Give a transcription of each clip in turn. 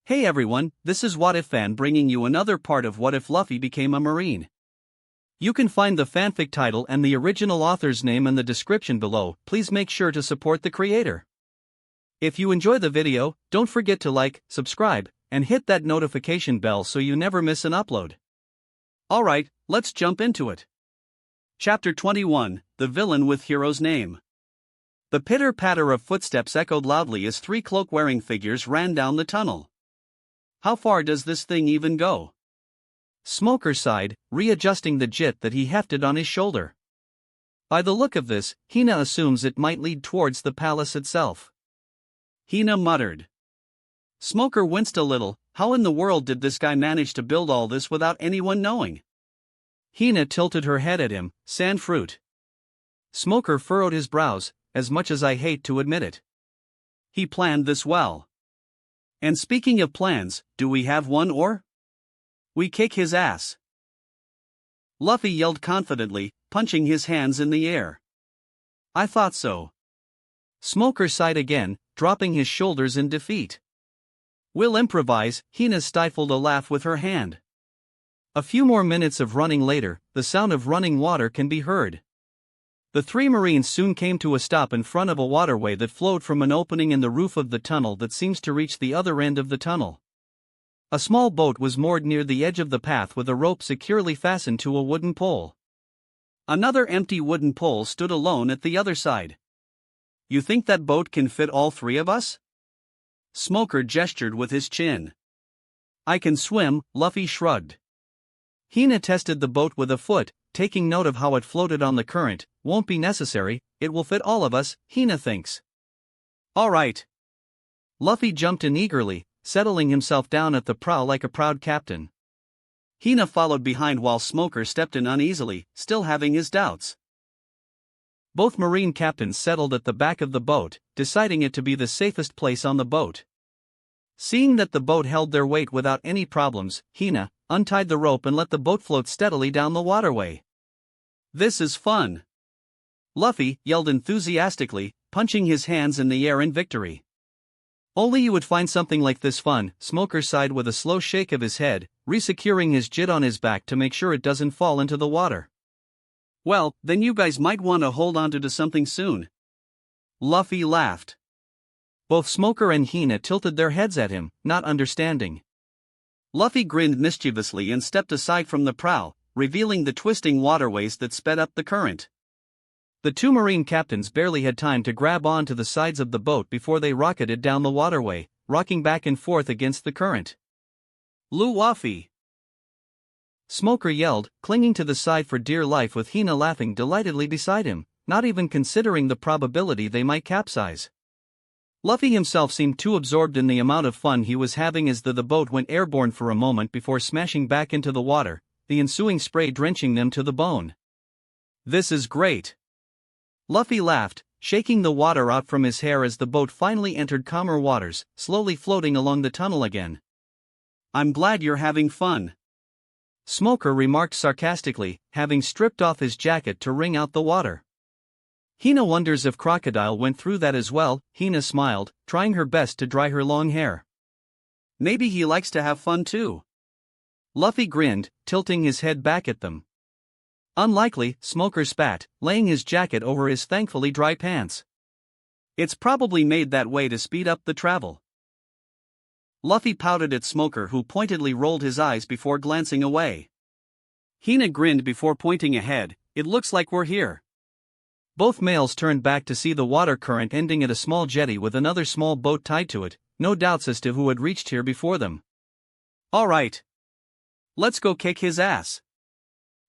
Hey everyone, this is What If Fan bringing you another part of What If Luffy Became a Marine. You can find the fanfic title and the original author's name in the description below. Please make sure to support the creator. If you enjoy the video, don't forget to like, subscribe, and hit that notification bell so you never miss an upload. Alright, let's jump into it. Chapter 21, The Villain with Hero's Name. The pitter-patter of footsteps echoed loudly as three cloak-wearing figures ran down the tunnel. How far does this thing even go? Smoker sighed, readjusting the jit that he hefted on his shoulder. By the look of this, Hina assumes it might lead towards the palace itself. Hina muttered. Smoker winced a little. How in the world did this guy manage to build all this without anyone knowing? Hina tilted her head at him, sand fruit. Smoker furrowed his brows, as much as I hate to admit it. He planned this well. And speaking of plans, do we have one or? We kick his ass. Luffy yelled confidently, punching his hands in the air. I thought so. Smoker sighed again, dropping his shoulders in defeat. We'll improvise. Hina stifled a laugh with her hand. A few more minutes of running later, the sound of running water can be heard. The three Marines soon came to a stop in front of a waterway that flowed from an opening in the roof of the tunnel that seems to reach the other end of the tunnel. A small boat was moored near the edge of the path with a rope securely fastened to a wooden pole. Another empty wooden pole stood alone at the other side. You think that boat can fit all three of us? Smoker gestured with his chin. I can swim, Luffy shrugged. Hina tested the boat with a foot, taking note of how it floated on the current. Won't be necessary, it will fit all of us, Hina thinks. All right. Luffy jumped in eagerly, settling himself down at the prow like a proud captain. Hina followed behind while Smoker stepped in uneasily, still having his doubts. Both Marine captains settled at the back of the boat, deciding it to be the safest place on the boat. Seeing that the boat held their weight without any problems, Hina untied the rope and let the boat float steadily down the waterway. This is fun! Luffy yelled enthusiastically, punching his hands in the air in victory. Only you would find something like this fun, Smoker sighed with a slow shake of his head, resecuring his jit on his back to make sure it doesn't fall into the water. Well, then you guys might want to hold on to something soon. Luffy laughed. Both Smoker and Hina tilted their heads at him, not understanding. Luffy grinned mischievously and stepped aside from the prow, revealing the twisting waterways that sped up the current. The two Marine captains barely had time to grab onto the sides of the boat before they rocketed down the waterway, rocking back and forth against the current. Luffy! Smoker yelled, clinging to the side for dear life with Hina laughing delightedly beside him, not even considering the probability they might capsize. Luffy himself seemed too absorbed in the amount of fun he was having as the boat went airborne for a moment before smashing back into the water, the ensuing spray drenching them to the bone. This is great! Luffy laughed, shaking the water out from his hair as the boat finally entered calmer waters, slowly floating along the tunnel again. I'm glad you're having fun. Smoker remarked sarcastically, having stripped off his jacket to wring out the water. Hina wonders if Crocodile went through that as well. Hina smiled, trying her best to dry her long hair. Maybe he likes to have fun too. Luffy grinned, tilting his head back at them. Unlikely, Smoker spat, laying his jacket over his thankfully dry pants. It's probably made that way to speed up the travel. Luffy pouted at Smoker, who pointedly rolled his eyes before glancing away. Hina grinned before pointing ahead. It looks like we're here. Both males turned back to see the water current ending at a small jetty with another small boat tied to it, no doubts as to who had reached here before them. All right. Let's go kick his ass.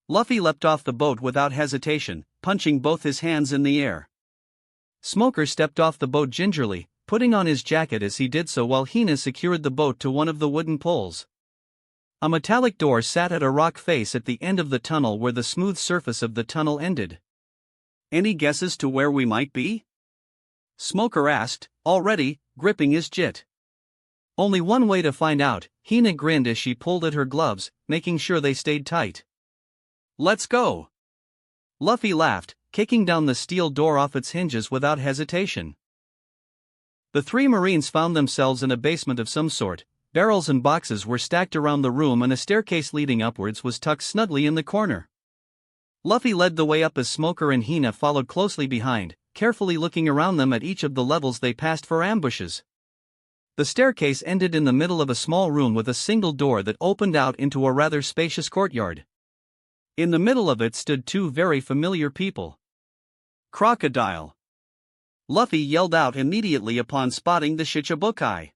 Luffy leapt off the boat without hesitation, punching both his hands in the air. Smoker stepped off the boat gingerly, putting on his jacket as he did so while Hina secured the boat to one of the wooden poles. A metallic door sat at a rock face at the end of the tunnel where the smooth surface of the tunnel ended. Any guesses to where we might be? Smoker asked, already gripping his jit. Only one way to find out, Hina grinned as she pulled at her gloves, making sure they stayed tight. Let's go! Luffy laughed, kicking down the steel door off its hinges without hesitation. The three Marines found themselves in a basement of some sort, barrels and boxes were stacked around the room and a staircase leading upwards was tucked snugly in the corner. Luffy led the way up as Smoker and Hina followed closely behind, carefully looking around them at each of the levels they passed for ambushes. The staircase ended in the middle of a small room with a single door that opened out into a rather spacious courtyard. In the middle of it stood two very familiar people. Crocodile! Luffy yelled out immediately upon spotting the Shichibukai.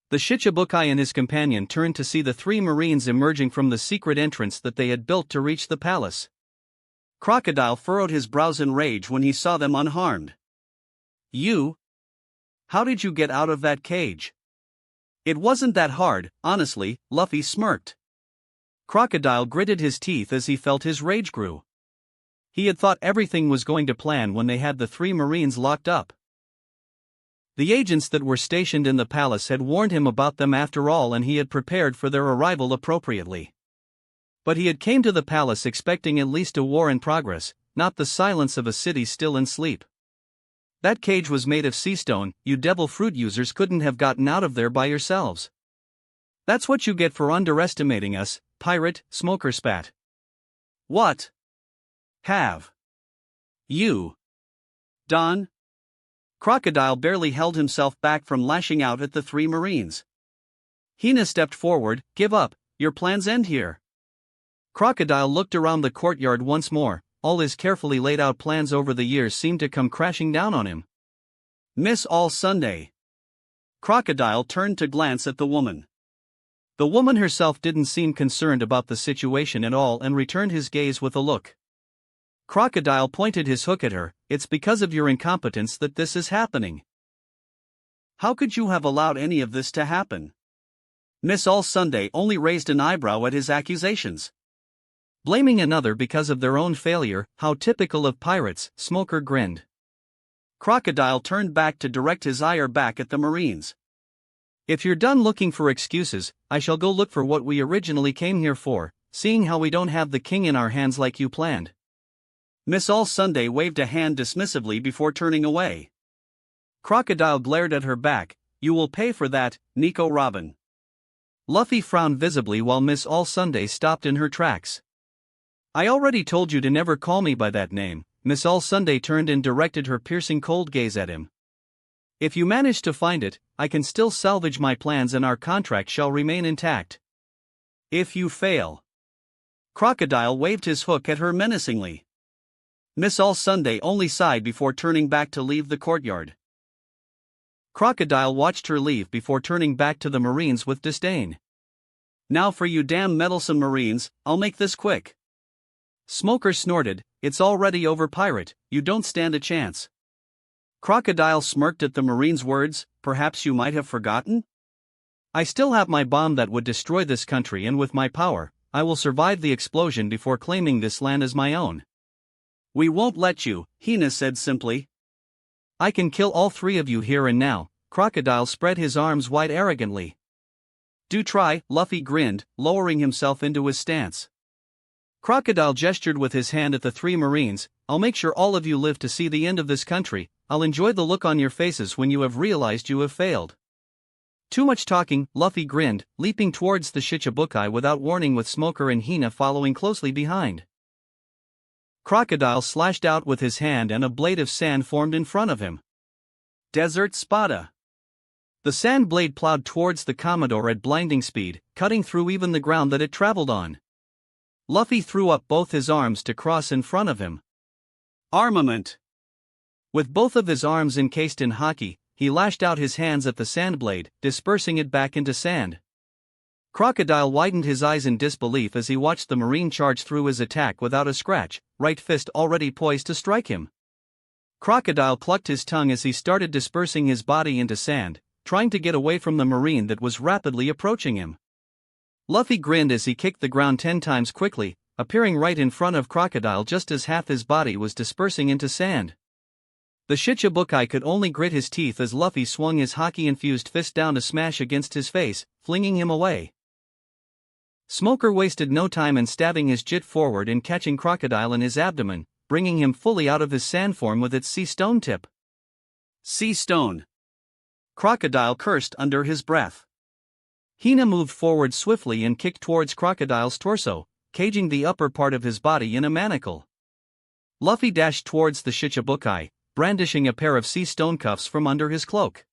The Shichibukai and his companion turned to see the three marines emerging from the secret entrance that they had built to reach the palace. Crocodile furrowed his brows in rage when he saw them unharmed. "You? How did you get out of that cage?" "It wasn't that hard, honestly," Luffy smirked. Crocodile gritted his teeth as he felt his rage grew. He had thought everything was going to plan when they had the three marines locked up. The agents that were stationed in the palace had warned him about them after all, and he had prepared for their arrival appropriately. But he had came to the palace expecting at least a war in progress, not the silence of a city still in sleep. That cage was made of sea stone. You devil fruit users couldn't have gotten out of there by yourselves. "That's what you get for underestimating us, pirate," Smoker spat. "What have you done?" Crocodile barely held himself back from lashing out at the three marines. Hina stepped forward. "Give up, your plans end here." Crocodile looked around the courtyard once more. All his carefully laid out plans over the years seemed to come crashing down on him. "Miss All Sunday." Crocodile turned to glance at the woman. The woman herself didn't seem concerned about the situation at all and returned his gaze with a look. Crocodile pointed his hook at her. "It's because of your incompetence that this is happening. How could you have allowed any of this to happen?" Miss All Sunday only raised an eyebrow at his accusations. Blaming another because of their own failure, how typical of pirates, Smoker grinned. Crocodile turned back to direct his ire back at the marines. "If you're done looking for excuses, I shall go look for what we originally came here for, seeing how we don't have the king in our hands like you planned." Miss All Sunday waved a hand dismissively before turning away. Crocodile glared at her back. "You will pay for that, Nico Robin." Luffy frowned visibly while Miss All Sunday stopped in her tracks. "I already told you to never call me by that name." Miss All Sunday turned and directed her piercing cold gaze at him. "If you manage to find it, I can still salvage my plans and our contract shall remain intact. If you fail..." Crocodile waved his hook at her menacingly. Miss All Sunday only sighed before turning back to leave the courtyard. Crocodile watched her leave before turning back to the marines with disdain. "Now for you damn meddlesome marines, I'll make this quick." Smoker snorted. "It's already over, pirate, you don't stand a chance." Crocodile smirked at the marine's words. "Perhaps you might have forgotten? I still have my bomb that would destroy this country, and with my power, I will survive the explosion before claiming this land as my own." "We won't let you," Hina said simply. "I can kill all three of you here and now." Crocodile spread his arms wide arrogantly. "Do try," Luffy grinned, lowering himself into his stance. Crocodile gestured with his hand at the three marines. "I'll make sure all of you live to see the end of this country. I'll enjoy the look on your faces when you have realized you have failed." "Too much talking," Luffy grinned, leaping towards the Shichibukai without warning with Smoker and Hina following closely behind. Crocodile slashed out with his hand and a blade of sand formed in front of him. Desert Spada. The sand blade plowed towards the Commodore at blinding speed, cutting through even the ground that it traveled on. Luffy threw up both his arms to cross in front of him. Armament. With both of his arms encased in haki, he lashed out his hands at the sand blade, dispersing it back into sand. Crocodile widened his eyes in disbelief as he watched the marine charge through his attack without a scratch, right fist already poised to strike him. Crocodile clucked his tongue as he started dispersing his body into sand, trying to get away from the marine that was rapidly approaching him. Luffy grinned as he kicked the ground 10 times quickly, appearing right in front of Crocodile just as half his body was dispersing into sand. The Shichibukai could only grit his teeth as Luffy swung his haki-infused fist down to smash against his face, flinging him away. Smoker wasted no time in stabbing his jit forward and catching Crocodile in his abdomen, bringing him fully out of his sand form with its sea stone tip. Sea stone. Crocodile cursed under his breath. Hina moved forward swiftly and kicked towards Crocodile's torso, caging the upper part of his body in a manacle. Luffy dashed towards the Shichibukai, brandishing a pair of sea stone cuffs from under his cloak.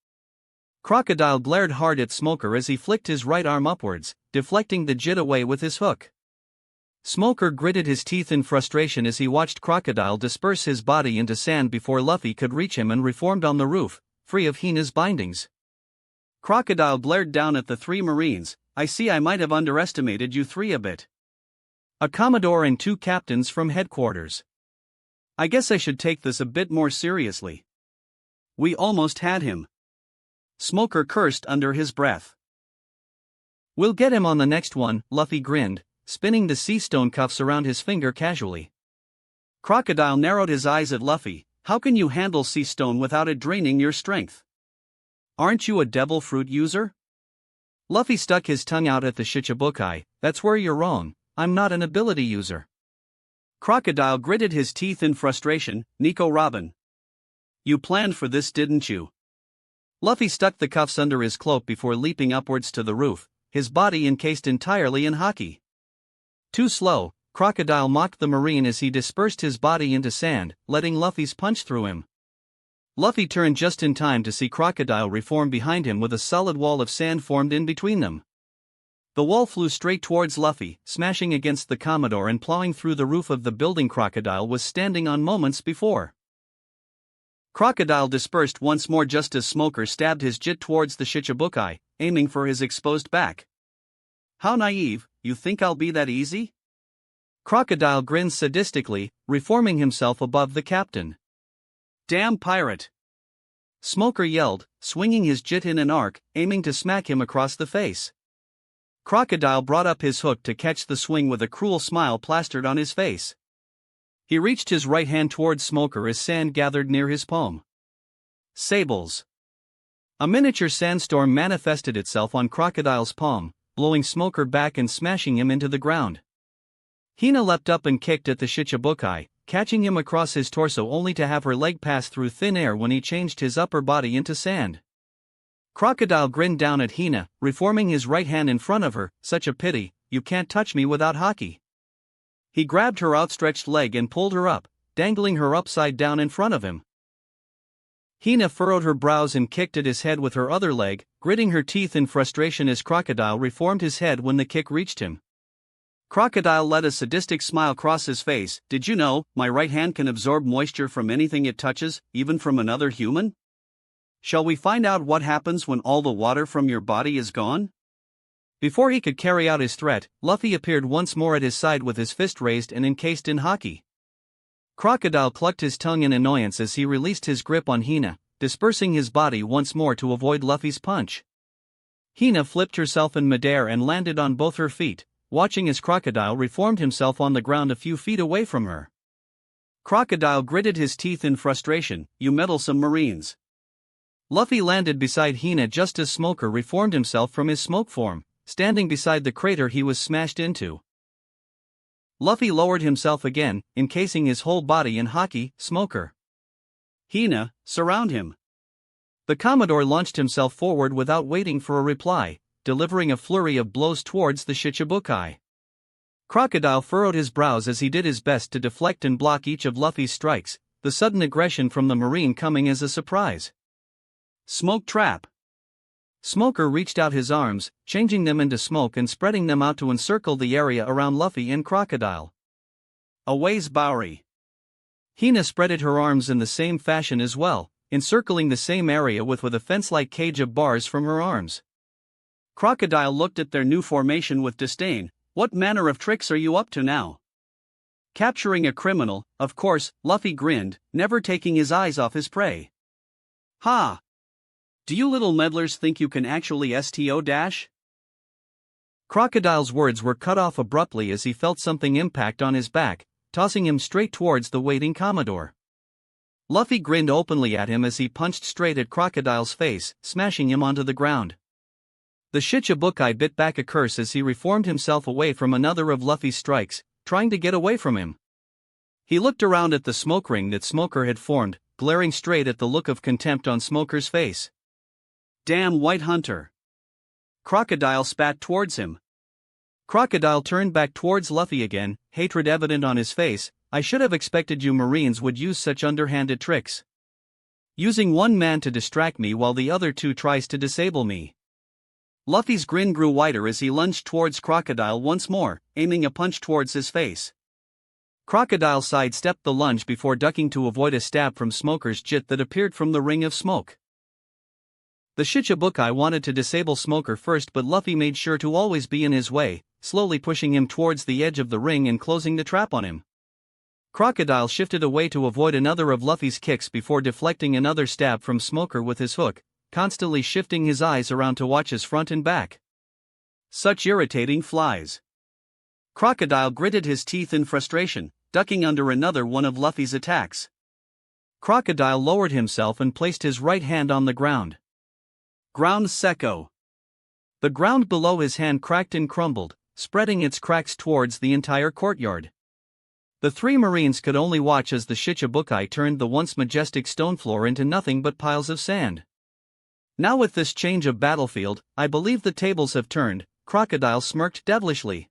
Crocodile glared hard at Smoker as he flicked his right arm upwards, deflecting the jit away with his hook. Smoker gritted his teeth in frustration as he watched Crocodile disperse his body into sand before Luffy could reach him and reformed on the roof, free of Hina's bindings. Crocodile glared down at the three Marines. "I see I might have underestimated you three a bit. A Commodore and 2 captains from headquarters. I guess I should take this a bit more seriously. We almost had him." Smoker cursed under his breath. "We'll get him on the next one," Luffy grinned, spinning the sea stone cuffs around his finger casually. Crocodile narrowed his eyes at Luffy. "How can you handle sea stone without it draining your strength? Aren't you a devil fruit user?" Luffy stuck his tongue out at the Shichibukai. "That's where you're wrong, I'm not an ability user." Crocodile gritted his teeth in frustration. "Nico Robin, you planned for this, didn't you?" Luffy stuck the cuffs under his cloak before leaping upwards to the roof, his body encased entirely in haki. Too slow, Crocodile mocked the Marine as he dispersed his body into sand, letting Luffy's punch through him. Luffy turned just in time to see Crocodile reform behind him with a solid wall of sand formed in between them. The wall flew straight towards Luffy, smashing against the Commodore and plowing through the roof of the building Crocodile was standing on moments before. Crocodile dispersed once more just as Smoker stabbed his jit towards the Shichibukai, aiming for his exposed back. "How naive, you think I'll be that easy?" Crocodile grinned sadistically, reforming himself above the captain. "Damn pirate!" Smoker yelled, swinging his jit in an arc, aiming to smack him across the face. Crocodile brought up his hook to catch the swing with a cruel smile plastered on his face. He reached his right hand towards Smoker as sand gathered near his palm. Sables. A miniature sandstorm manifested itself on Crocodile's palm, blowing Smoker back and smashing him into the ground. Hina leapt up and kicked at the Shichibukai, catching him across his torso only to have her leg pass through thin air when he changed his upper body into sand. Crocodile grinned down at Hina, reforming his right hand in front of her. "Such a pity, you can't touch me without haki." He grabbed her outstretched leg and pulled her up, dangling her upside down in front of him. Hina furrowed her brows and kicked at his head with her other leg, gritting her teeth in frustration as Crocodile reformed his head when the kick reached him. Crocodile let a sadistic smile cross his face. "Did you know, my right hand can absorb moisture from anything it touches, even from another human? Shall we find out what happens when all the water from your body is gone?" Before he could carry out his threat, Luffy appeared once more at his side with his fist raised and encased in haki. Crocodile clucked his tongue in annoyance as he released his grip on Hina, dispersing his body once more to avoid Luffy's punch. Hina flipped herself in midair and landed on both her feet, watching as Crocodile reformed himself on the ground a few feet away from her. Crocodile gritted his teeth in frustration. "You meddlesome Marines." Luffy landed beside Hina just as Smoker reformed himself from his smoke form, standing beside the crater he was smashed into. Luffy lowered himself again, encasing his whole body in haki. "Smoker, Hina, surround him." The Commodore launched himself forward without waiting for a reply, delivering a flurry of blows towards the Shichibukai. Crocodile furrowed his brows as he did his best to deflect and block each of Luffy's strikes, the sudden aggression from the Marine coming as a surprise. "Smoke trap." Smoker reached out his arms, changing them into smoke and spreading them out to encircle the area around Luffy and Crocodile. "Away's Bowery." Hina spreaded her arms in the same fashion as well, encircling the same area with a fence-like cage of bars from her arms. Crocodile looked at their new formation with disdain. "What manner of tricks are you up to now?" "Capturing a criminal, of course," Luffy grinned, never taking his eyes off his prey. "Ha! Do you little meddlers think you can actually sto-dash?" Crocodile's words were cut off abruptly as he felt something impact on his back, tossing him straight towards the waiting Commodore. Luffy grinned openly at him as he punched straight at Crocodile's face, smashing him onto the ground. The Shichibukai bit back a curse as he reformed himself away from another of Luffy's strikes, trying to get away from him. He looked around at the smoke ring that Smoker had formed, glaring straight at the look of contempt on Smoker's face. "Damn white hunter. Crocodile spat towards him. Crocodile turned back towards Luffy again, hatred evident on his face. I should have expected you Marines would use such underhanded tricks. Using one man to distract me while the other two tries to disable me. Luffy's grin grew wider as he lunged towards Crocodile once more, aiming a punch towards his face. Crocodile sidestepped the lunge before ducking to avoid a stab from Smoker's jit that appeared from the ring of smoke. The Shichibukai wanted to disable Smoker first, but Luffy made sure to always be in his way, slowly pushing him towards the edge of the ring and closing the trap on him. Crocodile shifted away to avoid another of Luffy's kicks before deflecting another stab from Smoker with his hook, constantly shifting his eyes around to watch his front and back. Such irritating flies. Crocodile gritted his teeth in frustration, ducking under another one of Luffy's attacks. Crocodile lowered himself and placed his right hand on the ground. Ground Sekko. The ground below his hand cracked and crumbled, spreading its cracks towards the entire courtyard. The three Marines could only watch as the Shichibukai turned the once majestic stone floor into nothing but piles of sand. Now with this change of battlefield, I believe the tables have turned, Crocodile smirked devilishly.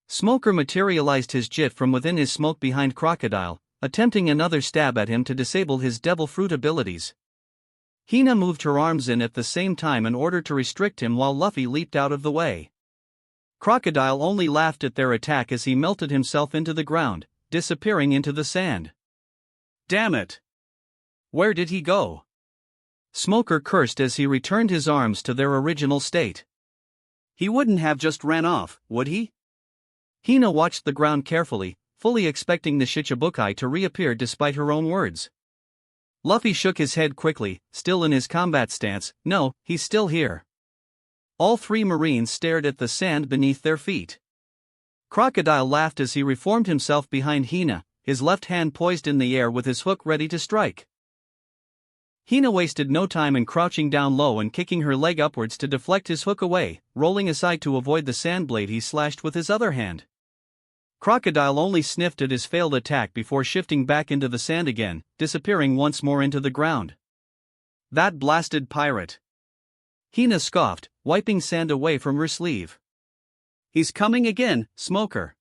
Smoker materialized his jit from within his smoke behind Crocodile, attempting another stab at him to disable his devil fruit abilities. Hina moved her arms in at the same time in order to restrict him while Luffy leaped out of the way. Crocodile only laughed at their attack as he melted himself into the ground, disappearing into the sand. Damn it! Where did he go? Smoker cursed as he returned his arms to their original state. He wouldn't have just ran off, would he? Hina watched the ground carefully, fully expecting the Shichibukai to reappear despite her own words. Luffy shook his head quickly, still in his combat stance. No, he's still here. All three Marines stared at the sand beneath their feet. Crocodile laughed as he reformed himself behind Hina, his left hand poised in the air with his hook ready to strike. Hina wasted no time in crouching down low and kicking her leg upwards to deflect his hook away, rolling aside to avoid the sand blade he slashed with his other hand. Crocodile only sniffed at his failed attack before shifting back into the sand again, disappearing once more into the ground. That blasted pirate! Hina scoffed, wiping sand away from her sleeve. He's coming again, Smoker!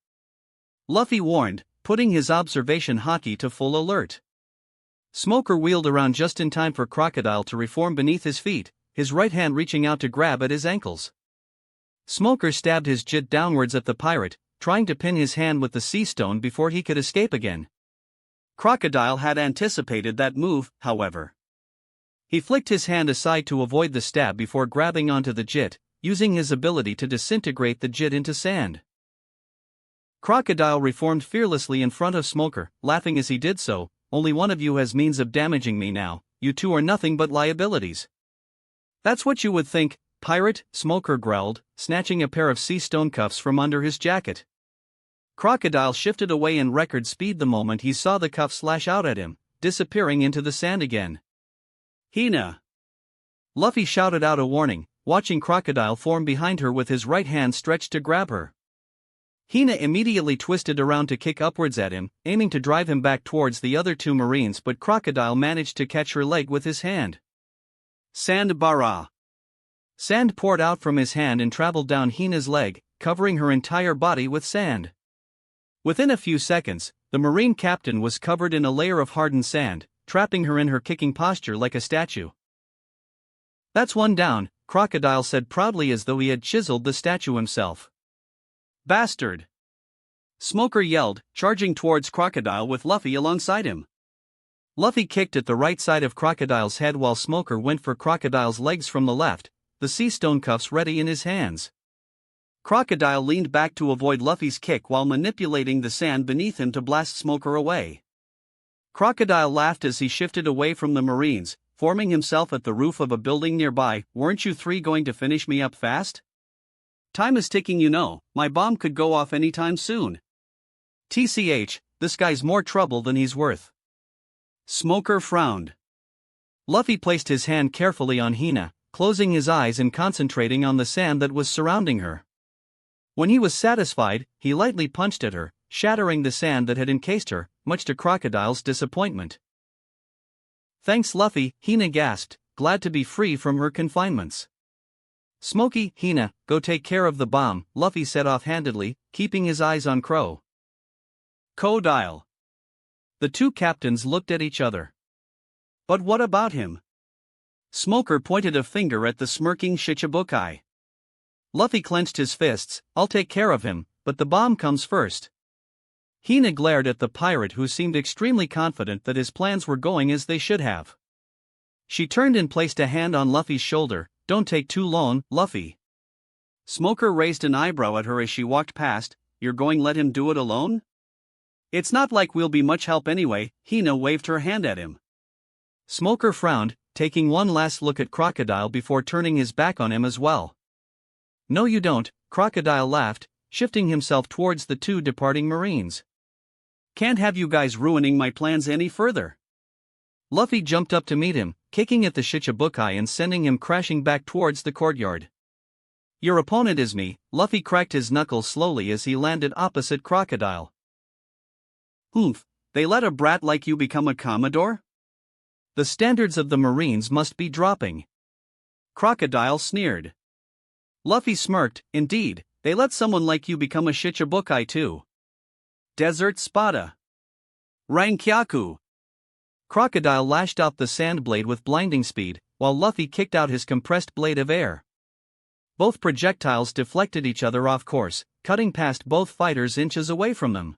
Luffy warned, putting his observation hotkey to full alert. Smoker wheeled around just in time for Crocodile to reform beneath his feet, his right hand reaching out to grab at his ankles. Smoker stabbed his jit downwards at the pirate, trying to pin his hand with the sea stone before he could escape again. Crocodile had anticipated that move, however. He flicked his hand aside to avoid the stab before grabbing onto the jit, using his ability to disintegrate the jit into sand. Crocodile reformed fearlessly in front of Smoker, laughing as he did so. Only one of you has means of damaging me now, you two are nothing but liabilities. That's what you would think, pirate, Smoker growled, snatching a pair of sea stone cuffs from under his jacket. Crocodile shifted away in record speed the moment he saw the cuffs slash out at him, disappearing into the sand again. Hina! Luffy shouted out a warning, watching Crocodile form behind her with his right hand stretched to grab her. Hina immediately twisted around to kick upwards at him, aiming to drive him back towards the other two Marines, but Crocodile managed to catch her leg with his hand. Sand bara! Sand poured out from his hand and traveled down Hina's leg, covering her entire body with sand. Within a few seconds, the Marine captain was covered in a layer of hardened sand, trapping her in her kicking posture like a statue. That's one down, Crocodile said proudly as though he had chiseled the statue himself. Bastard! Smoker yelled, charging towards Crocodile with Luffy alongside him. Luffy kicked at the right side of Crocodile's head while Smoker went for Crocodile's legs from the left, the sea stone cuffs ready in his hands. Crocodile leaned back to avoid Luffy's kick while manipulating the sand beneath him to blast Smoker away. Crocodile laughed as he shifted away from the Marines, forming himself at the roof of a building nearby. Weren't you three going to finish me up fast? Time is ticking, you know, my bomb could go off anytime soon. TCH, this guy's more trouble than he's worth. Smoker frowned. Luffy placed his hand carefully on Hina, closing his eyes and concentrating on the sand that was surrounding her. When he was satisfied, he lightly punched at her, shattering the sand that had encased her, much to Crocodile's disappointment. Thanks Luffy, Hina gasped, glad to be free from her confinements. Smokey, Hina, go take care of the bomb, Luffy said offhandedly, keeping his eyes on Crow. Crocodile. The two captains looked at each other. But what about him? Smoker pointed a finger at the smirking Shichibukai. Luffy clenched his fists. I'll take care of him, but the bomb comes first. Hina glared at the pirate, who seemed extremely confident that his plans were going as they should have. She turned and placed a hand on Luffy's shoulder. Don't take too long, Luffy. Smoker raised an eyebrow at her as she walked past. You're going to let him do it alone? It's not like we'll be much help anyway. Hina waved her hand at him. Smoker frowned, taking one last look at Crocodile before turning his back on him as well. No you don't, Crocodile laughed, shifting himself towards the two departing Marines. Can't have you guys ruining my plans any further. Luffy jumped up to meet him, kicking at the Shichibukai and sending him crashing back towards the courtyard. Your opponent is me, Luffy cracked his knuckles slowly as he landed opposite Crocodile. Oomph, they let a brat like you become a Commodore? The standards of the Marines must be dropping. Crocodile sneered. Luffy smirked, indeed, they let someone like you become a Shichibukai too. Desert Spada. Rankyaku. Crocodile lashed out the sand blade with blinding speed, while Luffy kicked out his compressed blade of air. Both projectiles deflected each other off course, cutting past both fighters inches away from them.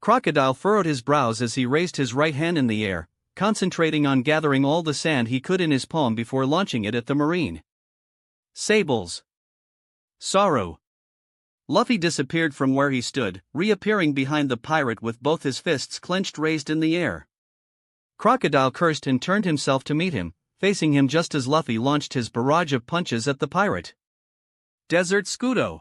Crocodile furrowed his brows as he raised his right hand in the air, concentrating on gathering all the sand he could in his palm before launching it at the Marine. Sables. Sorrow. Luffy disappeared from where he stood, reappearing behind the pirate with both his fists clenched raised in the air. Crocodile cursed and turned himself to meet him, facing him just as Luffy launched his barrage of punches at the pirate. Desert Scudo.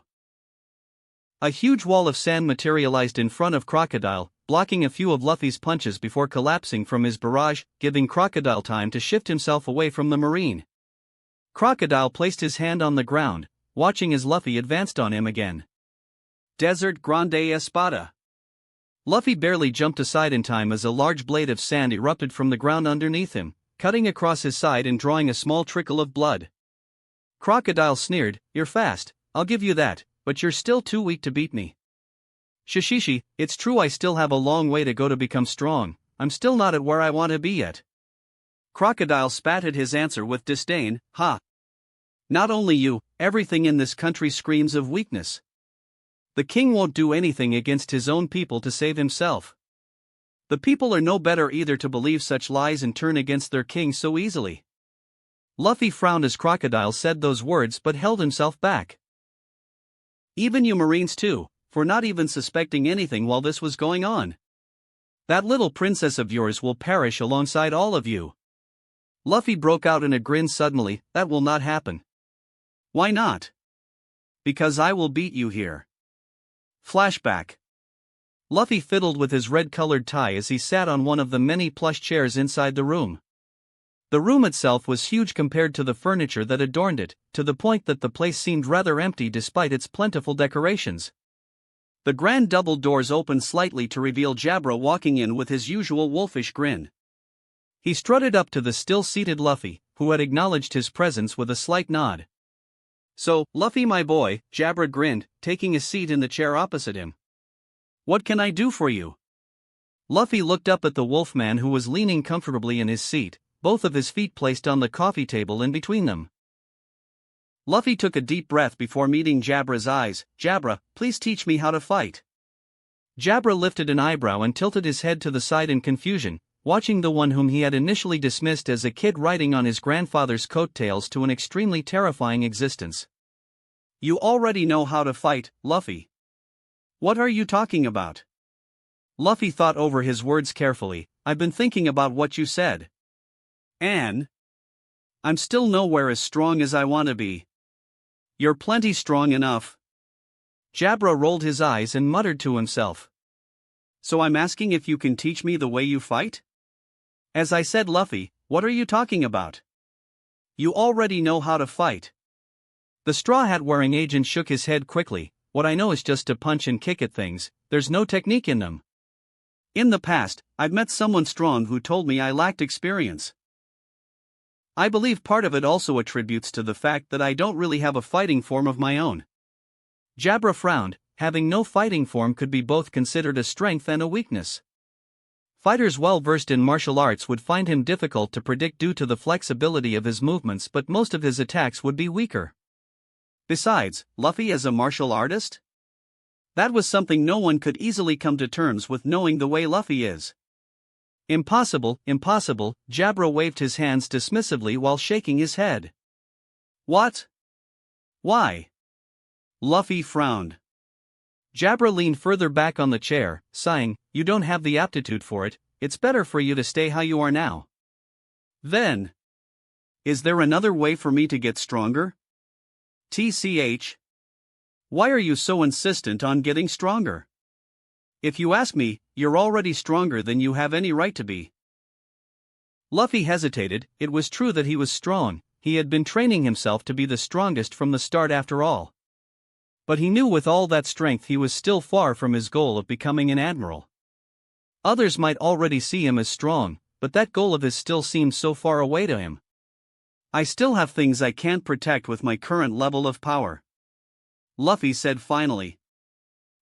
A huge wall of sand materialized in front of Crocodile, blocking a few of Luffy's punches before collapsing from his barrage, giving Crocodile time to shift himself away from the Marine. Crocodile placed his hand on the ground, watching as Luffy advanced on him again. Desert Grande Espada. Luffy barely jumped aside in time as a large blade of sand erupted from the ground underneath him, cutting across his side and drawing a small trickle of blood. Crocodile sneered, You're fast, I'll give you that, but you're still too weak to beat me. Shishishi, it's true I still have a long way to go to become strong, I'm still not at where I want to be yet. Crocodile spat at his answer with disdain, Ha! Not only you, everything in this country screams of weakness. The king won't do anything against his own people to save himself. The people are no better either to believe such lies and turn against their king so easily. Luffy frowned as Crocodile said those words but held himself back. Even you Marines too, for not even suspecting anything while this was going on. That little princess of yours will perish alongside all of you. Luffy broke out in a grin suddenly, That will not happen. Why not? Because I will beat you here. Flashback. Luffy fiddled with his red-colored tie as he sat on one of the many plush chairs inside the room. The room itself was huge compared to the furniture that adorned it, to the point that the place seemed rather empty despite its plentiful decorations. The grand double doors opened slightly to reveal Jabra walking in with his usual wolfish grin. He strutted up to the still-seated Luffy, who had acknowledged his presence with a slight nod. So, Luffy my boy, Jabra grinned, taking a seat in the chair opposite him. What can I do for you? Luffy looked up at the wolfman who was leaning comfortably in his seat, both of his feet placed on the coffee table in between them. Luffy took a deep breath before meeting Jabra's eyes. Jabra, please teach me how to fight. Jabra lifted an eyebrow and tilted his head to the side in confusion, watching the one whom he had initially dismissed as a kid riding on his grandfather's coattails to an extremely terrifying existence. You already know how to fight, Luffy. What are you talking about? Luffy thought over his words carefully. I've been thinking about what you said. And I'm still nowhere as strong as I want to be. You're plenty strong enough. Jabra rolled his eyes and muttered to himself. So I'm asking if you can teach me the way you fight? As I said, Luffy, what are you talking about? You already know how to fight. The straw hat wearing agent shook his head quickly. What I know is just to punch and kick at things, there's no technique in them. In the past, I've met someone strong who told me I lacked experience. I believe part of it also attributes to the fact that I don't really have a fighting form of my own. Jabra frowned. Having no fighting form could be both considered a strength and a weakness. Fighters well versed in martial arts would find him difficult to predict due to the flexibility of his movements, but most of his attacks would be weaker. Besides, Luffy as a martial artist? That was something no one could easily come to terms with, knowing the way Luffy is. Impossible, impossible. Jabra waved his hands dismissively while shaking his head. What? Why? Luffy frowned. Jabra leaned further back on the chair, sighing, you don't have the aptitude for it, it's better for you to stay how you are now. Then, is there another way for me to get stronger? TCH. Why are you so insistent on getting stronger? If you ask me, you're already stronger than you have any right to be. Luffy hesitated. It was true that he was strong, he had been training himself to be the strongest from the start after all. But he knew with all that strength he was still far from his goal of becoming an admiral. Others might already see him as strong, but that goal of his still seemed so far away to him. I still have things I can't protect with my current level of power, Luffy said finally.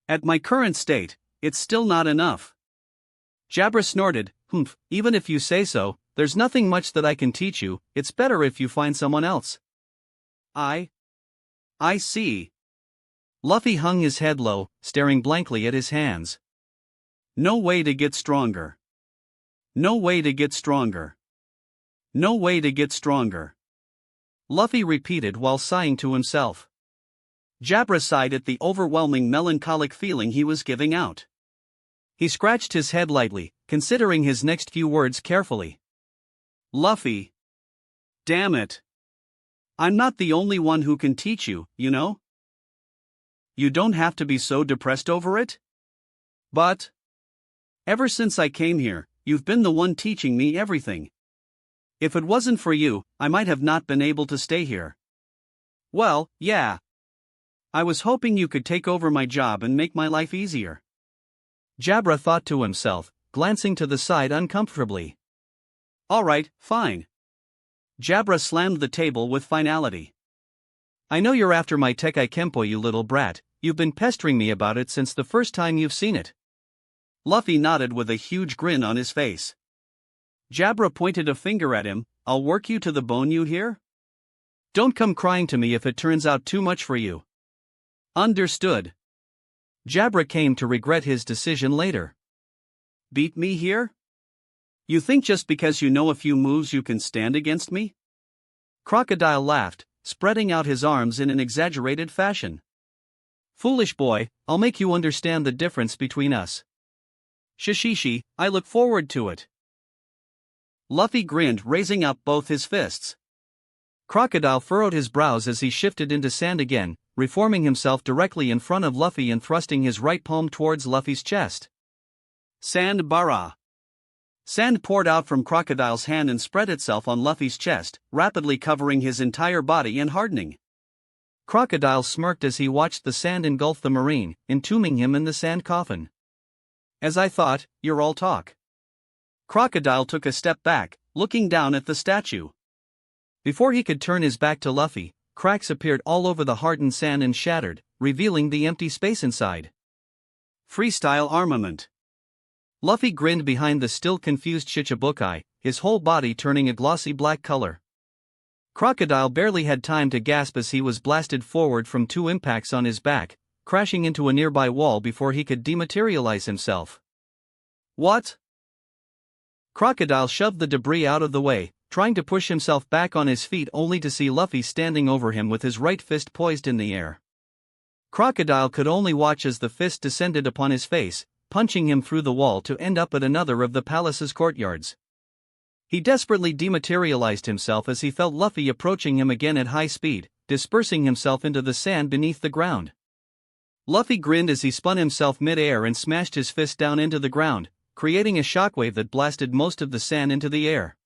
At my current state, it's still not enough. Jabra snorted, humph, even if you say so, there's nothing much that I can teach you, it's better if you find someone else. I see. Luffy hung his head low, staring blankly at his hands. No way to get stronger. No way to get stronger. No way to get stronger. Luffy repeated while sighing to himself. Jabra sighed at the overwhelming melancholic feeling he was giving out. He scratched his head lightly, considering his next few words carefully. Luffy. Damn it. I'm not the only one who can teach you, you know? You don't have to be so depressed over it? But ever since I came here, you've been the one teaching me everything. If it wasn't for you, I might have not been able to stay here. Well, yeah. I was hoping you could take over my job and make my life easier. Jabra thought to himself, glancing to the side uncomfortably. Alright, fine. Jabra slammed the table with finality. I know you're after my Tekai Kenpo, you little brat, you've been pestering me about it since the first time you've seen it. Luffy nodded with a huge grin on his face. Jabra pointed a finger at him, I'll work you to the bone, you hear? Don't come crying to me if it turns out too much for you. Understood. Jabra came to regret his decision later. Beat me here? You think just because you know a few moves you can stand against me? Crocodile laughed, spreading out his arms in an exaggerated fashion. Foolish boy, I'll make you understand the difference between us. Shishishi, I look forward to it. Luffy grinned, raising up both his fists. Crocodile furrowed his brows as he shifted into sand again, reforming himself directly in front of Luffy and thrusting his right palm towards Luffy's chest. Sand bara. Sand poured out from Crocodile's hand and spread itself on Luffy's chest, rapidly covering his entire body and hardening. Crocodile smirked as he watched the sand engulf the marine, entombing him in the sand coffin. As I thought, you're all talk. Crocodile took a step back, looking down at the statue. Before he could turn his back to Luffy, cracks appeared all over the hardened sand and shattered, revealing the empty space inside. Freestyle armament. Luffy grinned behind the still confused Shichibukai, his whole body turning a glossy black color. Crocodile barely had time to gasp as he was blasted forward from 2 impacts on his back, crashing into a nearby wall before he could dematerialize himself. What? Crocodile shoved the debris out of the way, trying to push himself back on his feet only to see Luffy standing over him with his right fist poised in the air. Crocodile could only watch as the fist descended upon his face, punching him through the wall to end up at another of the palace's courtyards. He desperately dematerialized himself as he felt Luffy approaching him again at high speed, dispersing himself into the sand beneath the ground. Luffy grinned as he spun himself mid-air and smashed his fist down into the ground, creating a shockwave that blasted most of the sand into the air.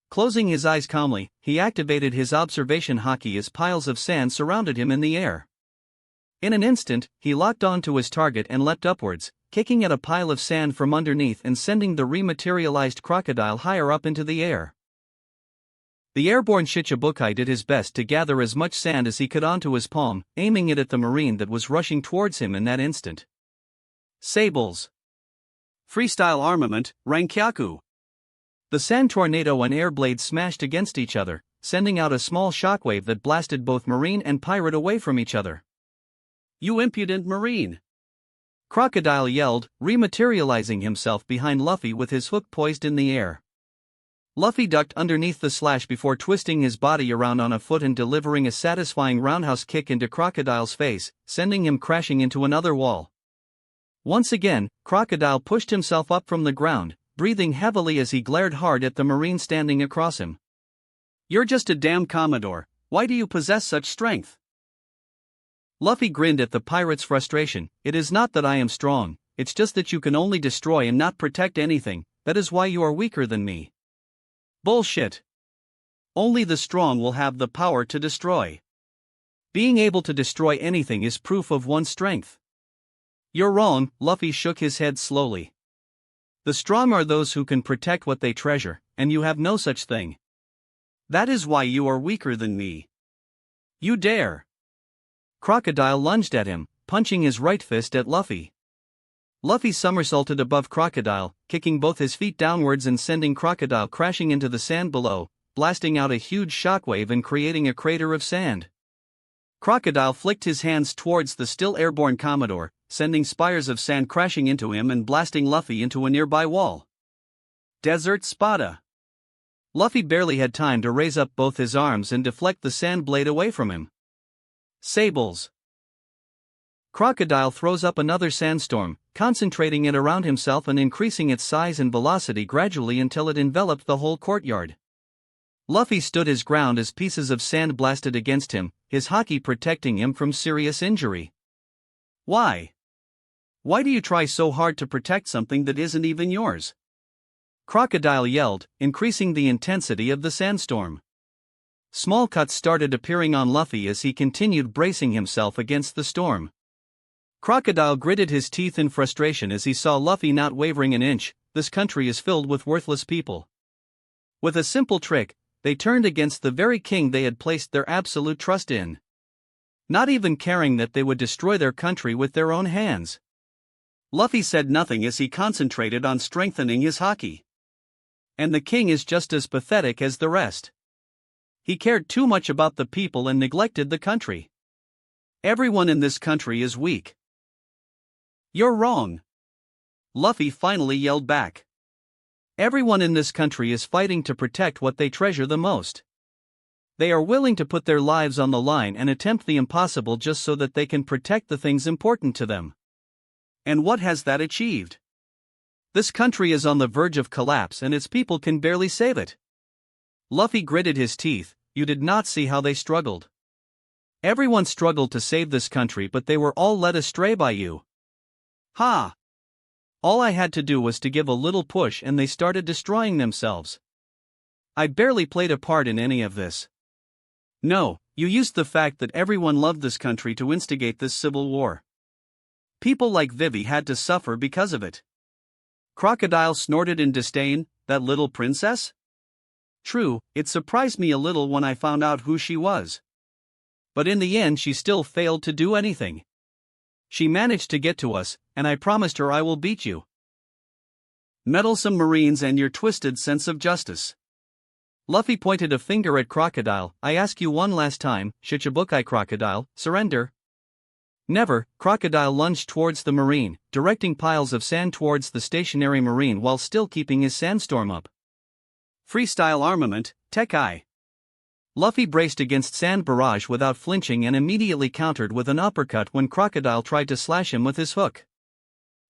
Closing his eyes calmly, he activated his observation haki as piles of sand surrounded him in the air. In an instant, he locked onto his target and leapt upwards, kicking at a pile of sand from underneath and sending the rematerialized crocodile higher up into the air. The airborne Shichibukai did his best to gather as much sand as he could onto his palm, aiming it at the marine that was rushing towards him in that instant. Sables. Freestyle armament, Rankyaku. The sand tornado and air blades smashed against each other, sending out a small shockwave that blasted both marine and pirate away from each other. You impudent marine! Crocodile yelled, rematerializing himself behind Luffy with his hook poised in the air. Luffy ducked underneath the slash before twisting his body around on a foot and delivering a satisfying roundhouse kick into Crocodile's face, sending him crashing into another wall. Once again, Crocodile pushed himself up from the ground, breathing heavily as he glared hard at the marine standing across him. You're just a damn Commodore, why do you possess such strength? Luffy grinned at the pirate's frustration. It is not that I am strong, it's just that you can only destroy and not protect anything, that is why you are weaker than me. Bullshit. Only the strong will have the power to destroy. Being able to destroy anything is proof of one's strength. You're wrong, Luffy shook his head slowly. The strong are those who can protect what they treasure, and you have no such thing. That is why you are weaker than me. You dare! Crocodile lunged at him, punching his right fist at Luffy. Luffy somersaulted above Crocodile, kicking both his feet downwards and sending Crocodile crashing into the sand below, blasting out a huge shockwave and creating a crater of sand. Crocodile flicked his hands towards the still airborne Commodore, sending spires of sand crashing into him and blasting Luffy into a nearby wall. Desert Spada. Luffy barely had time to raise up both his arms and deflect the sand blade away from him. Sables. Crocodile throws up another sandstorm, concentrating it around himself and increasing its size and velocity gradually until it enveloped the whole courtyard. Luffy stood his ground as pieces of sand blasted against him, his haki protecting him from serious injury. Why? Why do you try so hard to protect something that isn't even yours? Crocodile yelled, increasing the intensity of the sandstorm. Small cuts started appearing on Luffy as he continued bracing himself against the storm. Crocodile gritted his teeth in frustration as he saw Luffy not wavering an inch. This country is filled with worthless people. With a simple trick, they turned against the very king they had placed their absolute trust in. Not even caring that they would destroy their country with their own hands. Luffy said nothing as he concentrated on strengthening his haki. And the king is just as pathetic as the rest. He cared too much about the people and neglected the country. Everyone in this country is weak. You're wrong. Luffy finally yelled back. Everyone in this country is fighting to protect what they treasure the most. They are willing to put their lives on the line and attempt the impossible just so that they can protect the things important to them. And what has that achieved? This country is on the verge of collapse and its people can barely save it. Luffy gritted his teeth. You did not see how they struggled. Everyone struggled to save this country, but they were all led astray by you. Ha! All I had to do was to give a little push and they started destroying themselves. I barely played a part in any of this. No, you used the fact that everyone loved this country to instigate this civil war. People like Vivi had to suffer because of it. Crocodile snorted in disdain, that little princess? True, it surprised me a little when I found out who she was. But in the end she still failed to do anything. She managed to get to us, and I promised her I will beat you. Meddlesome Marines and your twisted sense of justice. Luffy pointed a finger at Crocodile. I ask you one last time, Shichibukai Crocodile, surrender. Never. Crocodile lunged towards the marine, directing piles of sand towards the stationary marine while still keeping his sandstorm up. Freestyle armament, Tekai. Luffy braced against sand barrage without flinching and immediately countered with an uppercut when Crocodile tried to slash him with his hook.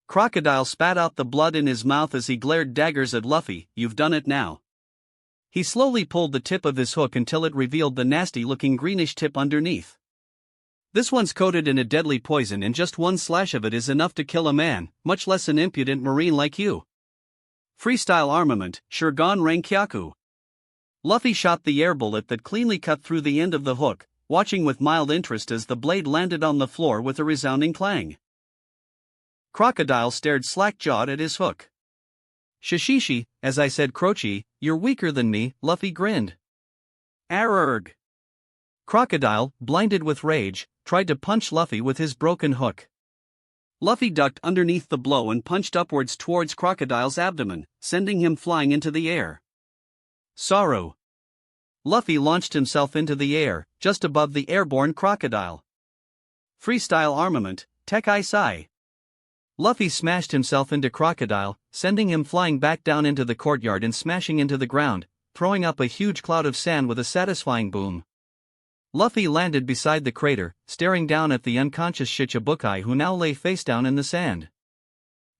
Crocodile spat out the blood in his mouth as he glared daggers at Luffy. You've done it now. He slowly pulled the tip of his hook until it revealed the nasty-looking greenish tip underneath. This one's coated in a deadly poison and just one slash of it is enough to kill a man, much less an impudent marine like you. Freestyle armament, Shurgon Rankyaku. Luffy shot the air bullet that cleanly cut through the end of the hook, watching with mild interest as the blade landed on the floor with a resounding clang. Crocodile stared slack-jawed at his hook. Shishishi, as I said Crochi, you're weaker than me, Luffy grinned. Arrgh! Crocodile, blinded with rage, tried to punch Luffy with his broken hook. Luffy ducked underneath the blow and punched upwards towards Crocodile's abdomen, sending him flying into the air. Sorrow! Luffy launched himself into the air, just above the airborne crocodile. Freestyle armament, Tekai Sai. Luffy smashed himself into Crocodile, sending him flying back down into the courtyard and smashing into the ground, throwing up a huge cloud of sand with a satisfying boom. Luffy landed beside the crater, staring down at the unconscious Shichibukai who now lay face down in the sand.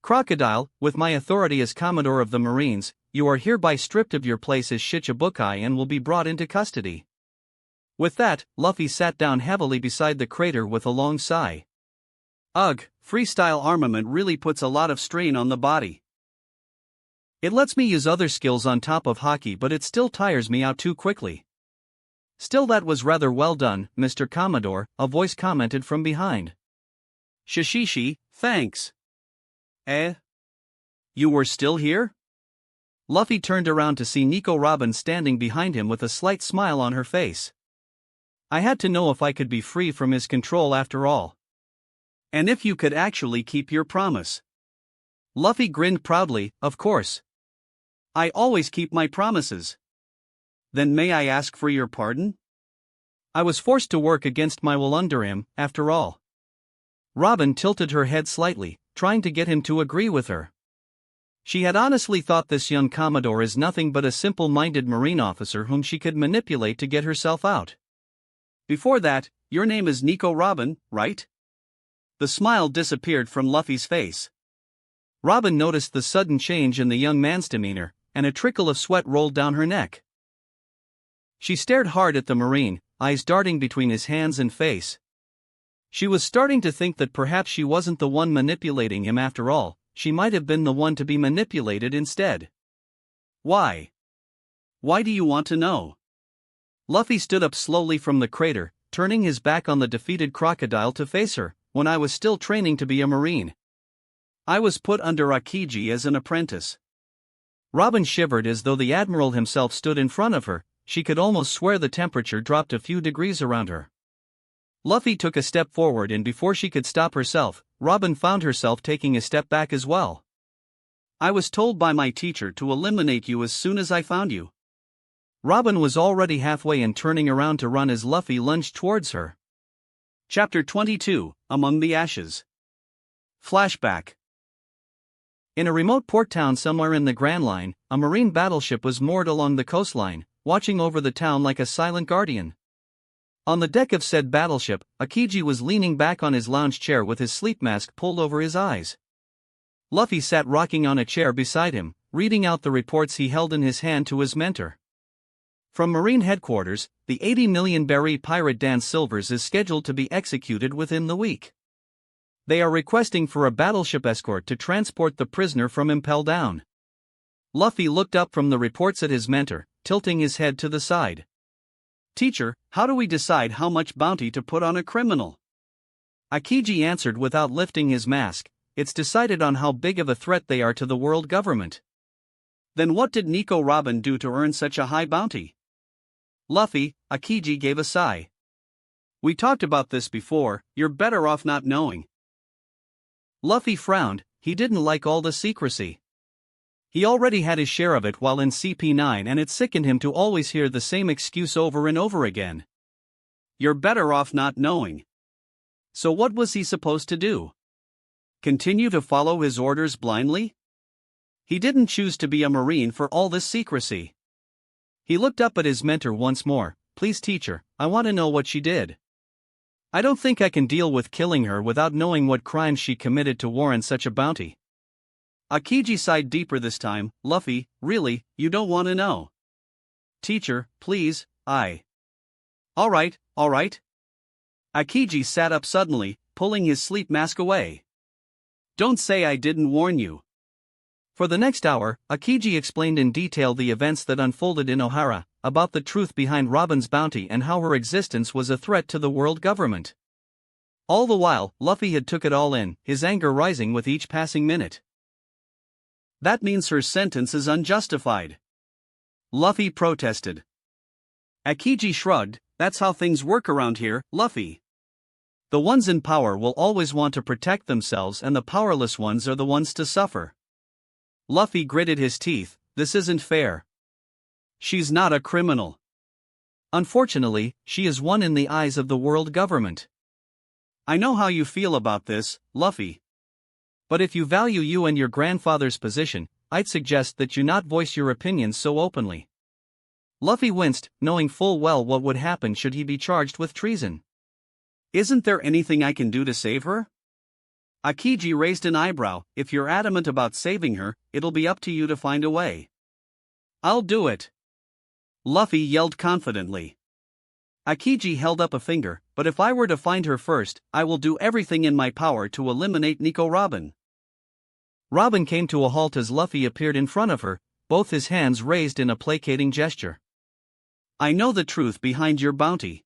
Crocodile, with my authority as Commodore of the Marines, you are hereby stripped of your place as Shichibukai and will be brought into custody. With that, Luffy sat down heavily beside the crater with a long sigh. Ugh, freestyle armament really puts a lot of strain on the body. It lets me use other skills on top of hockey, but it still tires me out too quickly. Still, that was rather well done, Mr. Commodore, a voice commented from behind. Shishishi, thanks. Eh? You were still here? Luffy turned around to see Nico Robin standing behind him with a slight smile on her face. I had to know if I could be free from his control after all. And if you could actually keep your promise. Luffy grinned proudly, of course. I always keep my promises. Then may I ask for your pardon? I was forced to work against my will under him, after all. Robin tilted her head slightly, trying to get him to agree with her. She had honestly thought this young Commodore is nothing but a simple-minded Marine officer whom she could manipulate to get herself out. Before that, your name is Nico Robin, right? The smile disappeared from Luffy's face. Robin noticed the sudden change in the young man's demeanor, and a trickle of sweat rolled down her neck. She stared hard at the Marine, eyes darting between his hands and face. She was starting to think that perhaps she wasn't the one manipulating him after all, she might have been the one to be manipulated instead. Why? Why do you want to know? Luffy stood up slowly from the crater, turning his back on the defeated crocodile to face her. When I was still training to be a Marine, I was put under Akiji as an apprentice. Robin shivered as though the Admiral himself stood in front of her. She could almost swear the temperature dropped a few degrees around her. Luffy took a step forward, and before she could stop herself, Robin found herself taking a step back as well. I was told by my teacher to eliminate you as soon as I found you. Robin was already halfway and turning around to run as Luffy lunged towards her. Chapter 22, Among the Ashes. Flashback. In a remote port town somewhere in the Grand Line, a Marine battleship was moored along the coastline, watching over the town like a silent guardian. On the deck of said battleship, Akiji was leaning back on his lounge chair with his sleep mask pulled over his eyes. Luffy sat rocking on a chair beside him, reading out the reports he held in his hand to his mentor. From Marine headquarters, the 80 million berry pirate Dan Silvers is scheduled to be executed within the week. They are requesting for a battleship escort to transport the prisoner from Impel Down. Luffy looked up from the reports at his mentor, tilting his head to the side. Teacher, how do we decide how much bounty to put on a criminal? Akiji answered without lifting his mask, it's decided on how big of a threat they are to the world government. Then what did Nico Robin do to earn such a high bounty? Luffy, Akiji gave a sigh. We talked about this before, you're better off not knowing. Luffy frowned, he didn't like all the secrecy. He already had his share of it while in CP9 and it sickened him to always hear the same excuse over and over again. You're better off not knowing. So what was he supposed to do? Continue to follow his orders blindly? He didn't choose to be a Marine for all this secrecy. He looked up at his mentor once more. Please teacher, I want to know what she did. I don't think I can deal with killing her without knowing what crimes she committed to warrant such a bounty. Akiji sighed deeper this time. Luffy, really, you don't want to know? Teacher, please, Alright. Akiji sat up suddenly, pulling his sleep mask away. Don't say I didn't warn you. For the next hour, Akiji explained in detail the events that unfolded in Ohara, about the truth behind Robin's bounty and how her existence was a threat to the world government. All the while, Luffy had took it all in, his anger rising with each passing minute. That means her sentence is unjustified. Luffy protested. Akiji shrugged. That's how things work around here, Luffy. The ones in power will always want to protect themselves and the powerless ones are the ones to suffer. Luffy gritted his teeth. This isn't fair. She's not a criminal. Unfortunately, she is one in the eyes of the world government. I know how you feel about this, Luffy. But if you value you and your grandfather's position, I'd suggest that you not voice your opinions so openly. Luffy winced, knowing full well what would happen should he be charged with treason. Isn't there anything I can do to save her? Akiji raised an eyebrow. If you're adamant about saving her, it'll be up to you to find a way. I'll do it. Luffy yelled confidently. Akiji held up a finger. But if I were to find her first, I will do everything in my power to eliminate Nico Robin. Robin came to a halt as Luffy appeared in front of her, both his hands raised in a placating gesture. I know the truth behind your bounty.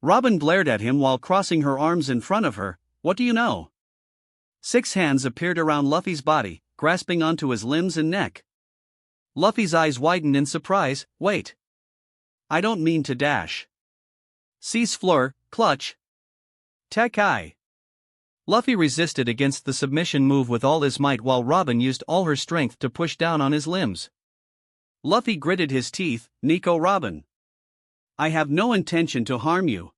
Robin glared at him while crossing her arms in front of her. What do you know? 6 hands appeared around Luffy's body, grasping onto his limbs and neck. Luffy's eyes widened in surprise. Wait. I don't mean to dash. Cease fleur, clutch. Tekai. Luffy resisted against the submission move with all his might while Robin used all her strength to push down on his limbs. Luffy gritted his teeth. Nico Robin. I have no intention to harm you.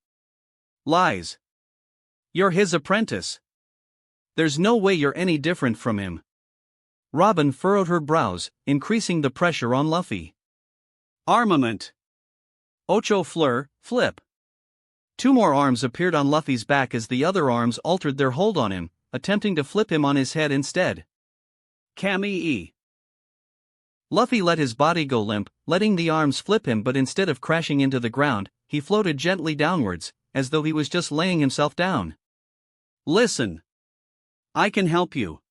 Lies. You're his apprentice. There's no way you're any different from him. Robin furrowed her brows, increasing the pressure on Luffy. Armament. Ocho fleur, flip. 2 more arms appeared on Luffy's back as the other arms altered their hold on him, attempting to flip him on his head instead. Kami-e. Luffy let his body go limp, letting the arms flip him, but instead of crashing into the ground, he floated gently downwards, as though he was just laying himself down. Listen. I can help you.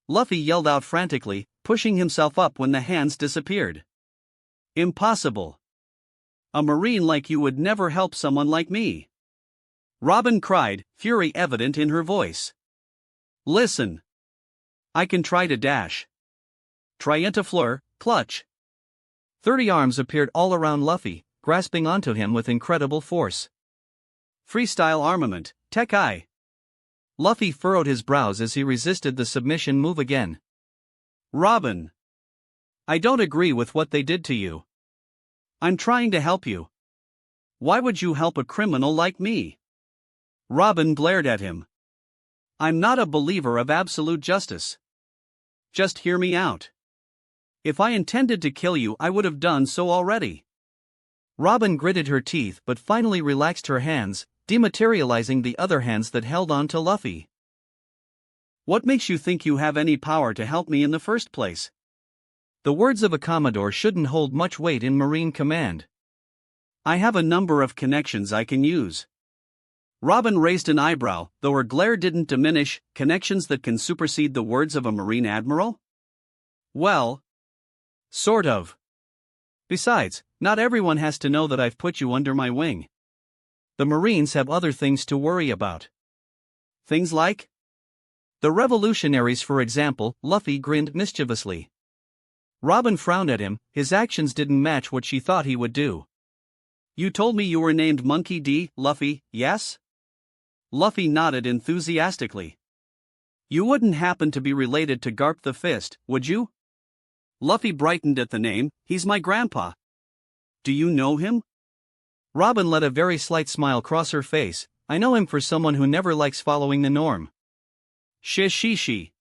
Luffy yelled out frantically, pushing himself up when the hands disappeared. Impossible. A marine like you would never help someone like me. Robin cried, fury evident in her voice. Listen. I can try to dash. Trientafleur, clutch. 30 arms appeared all around Luffy, grasping onto him with incredible force. Freestyle armament, Tekai. Luffy furrowed his brows as he resisted the submission move again. Robin. I don't agree with what they did to you. I'm trying to help you. Why would you help a criminal like me? Robin glared at him. I'm not a believer of absolute justice. Just hear me out. If I intended to kill you, I would have done so already. Robin gritted her teeth but finally relaxed her hands, dematerializing the other hands that held on to Luffy. What makes you think you have any power to help me in the first place? The words of a Commodore shouldn't hold much weight in Marine Command. I have a number of connections I can use. Robin raised an eyebrow, though her glare didn't diminish. Connections that can supersede the words of a Marine Admiral? Well, sort of. Besides, not everyone has to know that I've put you under my wing. The Marines have other things to worry about. Things like? The revolutionaries, for example. Luffy grinned mischievously. Robin frowned at him. His actions didn't match what she thought he would do. You told me you were named Monkey D, Luffy, yes? Luffy nodded enthusiastically. You wouldn't happen to be related to Garp the Fist, would you? Luffy brightened at the name. He's my grandpa. Do you know him? Robin let a very slight smile cross her face. I know him for someone who never likes following the norm. Shishishi.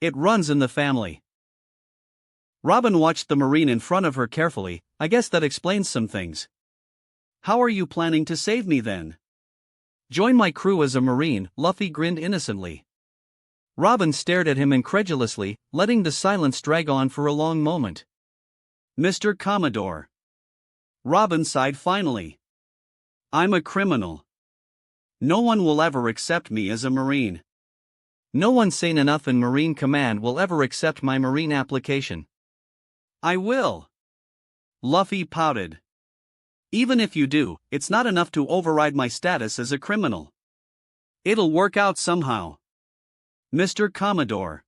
It runs in the family. Robin watched the Marine in front of her carefully. I guess that explains some things. How are you planning to save me then? Join my crew as a Marine, Luffy grinned innocently. Robin stared at him incredulously, letting the silence drag on for a long moment. Mr. Commodore. Robin sighed finally. I'm a criminal. No one will ever accept me as a Marine. No one sane enough in Marine Command will ever accept my Marine application. I will. Luffy pouted. Even if you do, it's not enough to override my status as a criminal. It'll work out somehow. Mr. Commodore.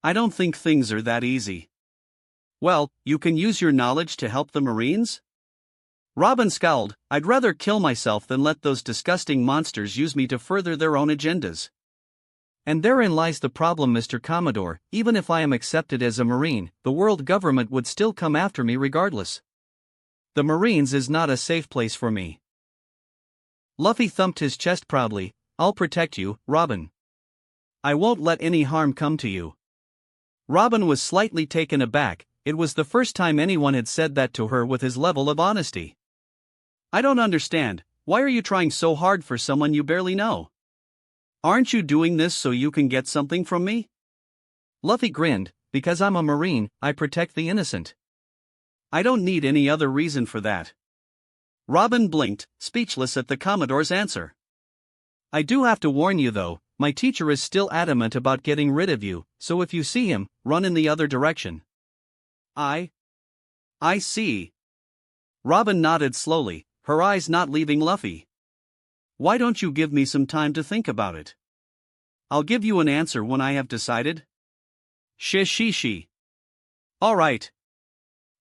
I don't think things are that easy. Well, you can use your knowledge to help the Marines? Robin scowled. I'd rather kill myself than let those disgusting monsters use me to further their own agendas. And therein lies the problem, Mr. Commodore. Even if I am accepted as a Marine, the world government would still come after me regardless. The Marines is not a safe place for me. Luffy thumped his chest proudly. I'll protect you, Robin. I won't let any harm come to you. Robin was slightly taken aback. It was the first time anyone had said that to her with his level of honesty. I don't understand. Why are you trying so hard for someone you barely know? Aren't you doing this so you can get something from me? Luffy grinned. Because I'm a Marine, I protect the innocent. I don't need any other reason for that. Robin blinked, speechless at the Commodore's answer. I do have to warn you though, my teacher is still adamant about getting rid of you, so if you see him, run in the other direction. I see. Robin nodded slowly, her eyes not leaving Luffy. Why don't you give me some time to think about it? I'll give you an answer when I have decided. Shi. All right.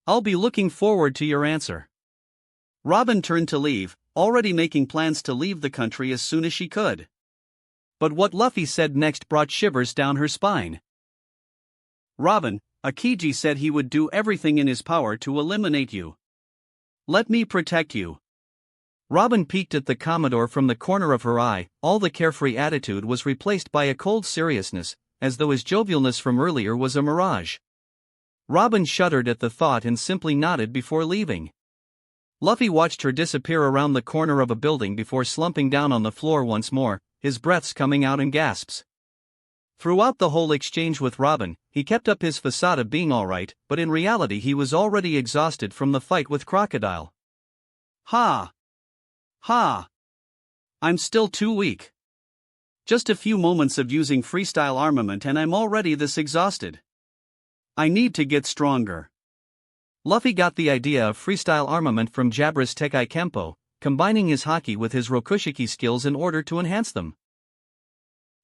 I'll be looking forward to your answer. Robin turned to leave, already making plans to leave the country as soon as she could. But what Luffy said next brought shivers down her spine. Robin, Akiji said he would do everything in his power to eliminate you. Let me protect you. Robin peeked at the Commodore from the corner of her eye. All the carefree attitude was replaced by a cold seriousness, as though his jovialness from earlier was a mirage. Robin shuddered at the thought and simply nodded before leaving. Luffy watched her disappear around the corner of a building before slumping down on the floor once more, his breaths coming out in gasps. Throughout the whole exchange with Robin, he kept up his facade of being alright, but in reality he was already exhausted from the fight with Crocodile. Ha! I'm still too weak. Just a few moments of using freestyle armament and I'm already this exhausted. I need to get stronger. Luffy got the idea of freestyle armament from Jabbra's Tekai Kempo, combining his haki with his Rokushiki skills in order to enhance them.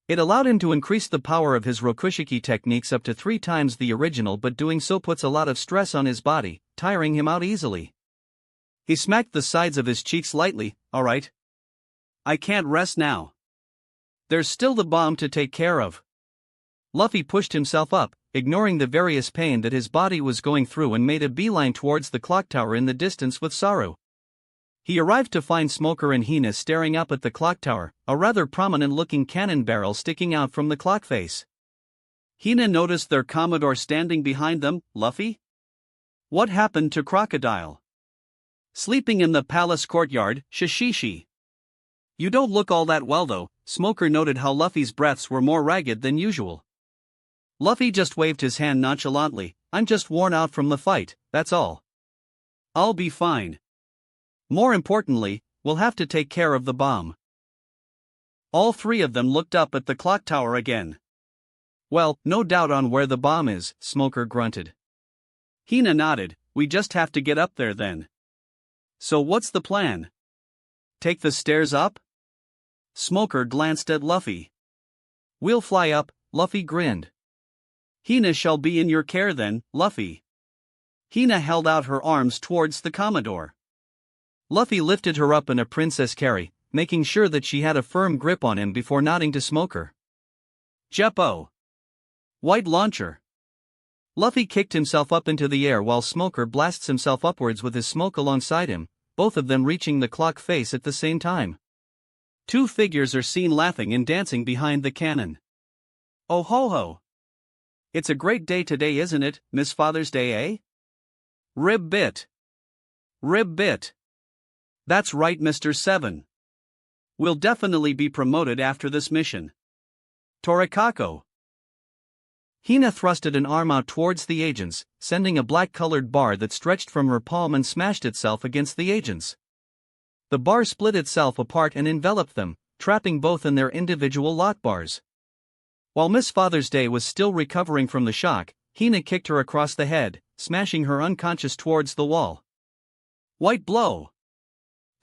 It allowed him to increase the power of his Rokushiki techniques up to 3 times the original, but doing so puts a lot of stress on his body, tiring him out easily. He smacked the sides of his cheeks lightly. Alright. I can't rest now. There's still the bomb to take care of. Luffy pushed himself up, ignoring the various pain that his body was going through, and made a beeline towards the clock tower in the distance with Saru. He arrived to find Smoker and Hina staring up at the clock tower, a rather prominent-looking cannon barrel sticking out from the clock face. Hina noticed their Commodore standing behind them. Luffy? What happened to Crocodile? Sleeping in the palace courtyard, Shishishi. You don't look all that well though. Smoker noted how Luffy's breaths were more ragged than usual. Luffy just waved his hand nonchalantly. I'm just worn out from the fight, that's all. I'll be fine. More importantly, we'll have to take care of the bomb. All 3 of them looked up at the clock tower again. Well, no doubt on where the bomb is, Smoker grunted. Hina nodded. We just have to get up there then. So what's the plan? Take the stairs up? Smoker glanced at Luffy. We'll fly up, Luffy grinned. Hina shall be in your care then, Luffy. Hina held out her arms towards the Commodore. Luffy lifted her up in a princess carry, making sure that she had a firm grip on him before nodding to Smoker. Jeppo. White launcher. Luffy kicked himself up into the air while Smoker blasts himself upwards with his smoke alongside him, both of them reaching the clock face at the same time. 2 figures are seen laughing and dancing behind the cannon. Oh ho ho! It's a great day today, isn't it, Miss Father's Day, eh? Rib bit. That's right, Mr. 7. We'll definitely be promoted after this mission. Torikako. Hina thrusted an arm out towards the agents, sending a black-colored bar that stretched from her palm and smashed itself against the agents. The bar split itself apart and enveloped them, trapping both in their individual lock bars. While Miss Father's Day was still recovering from the shock, Hina kicked her across the head, smashing her unconscious towards the wall. White blow.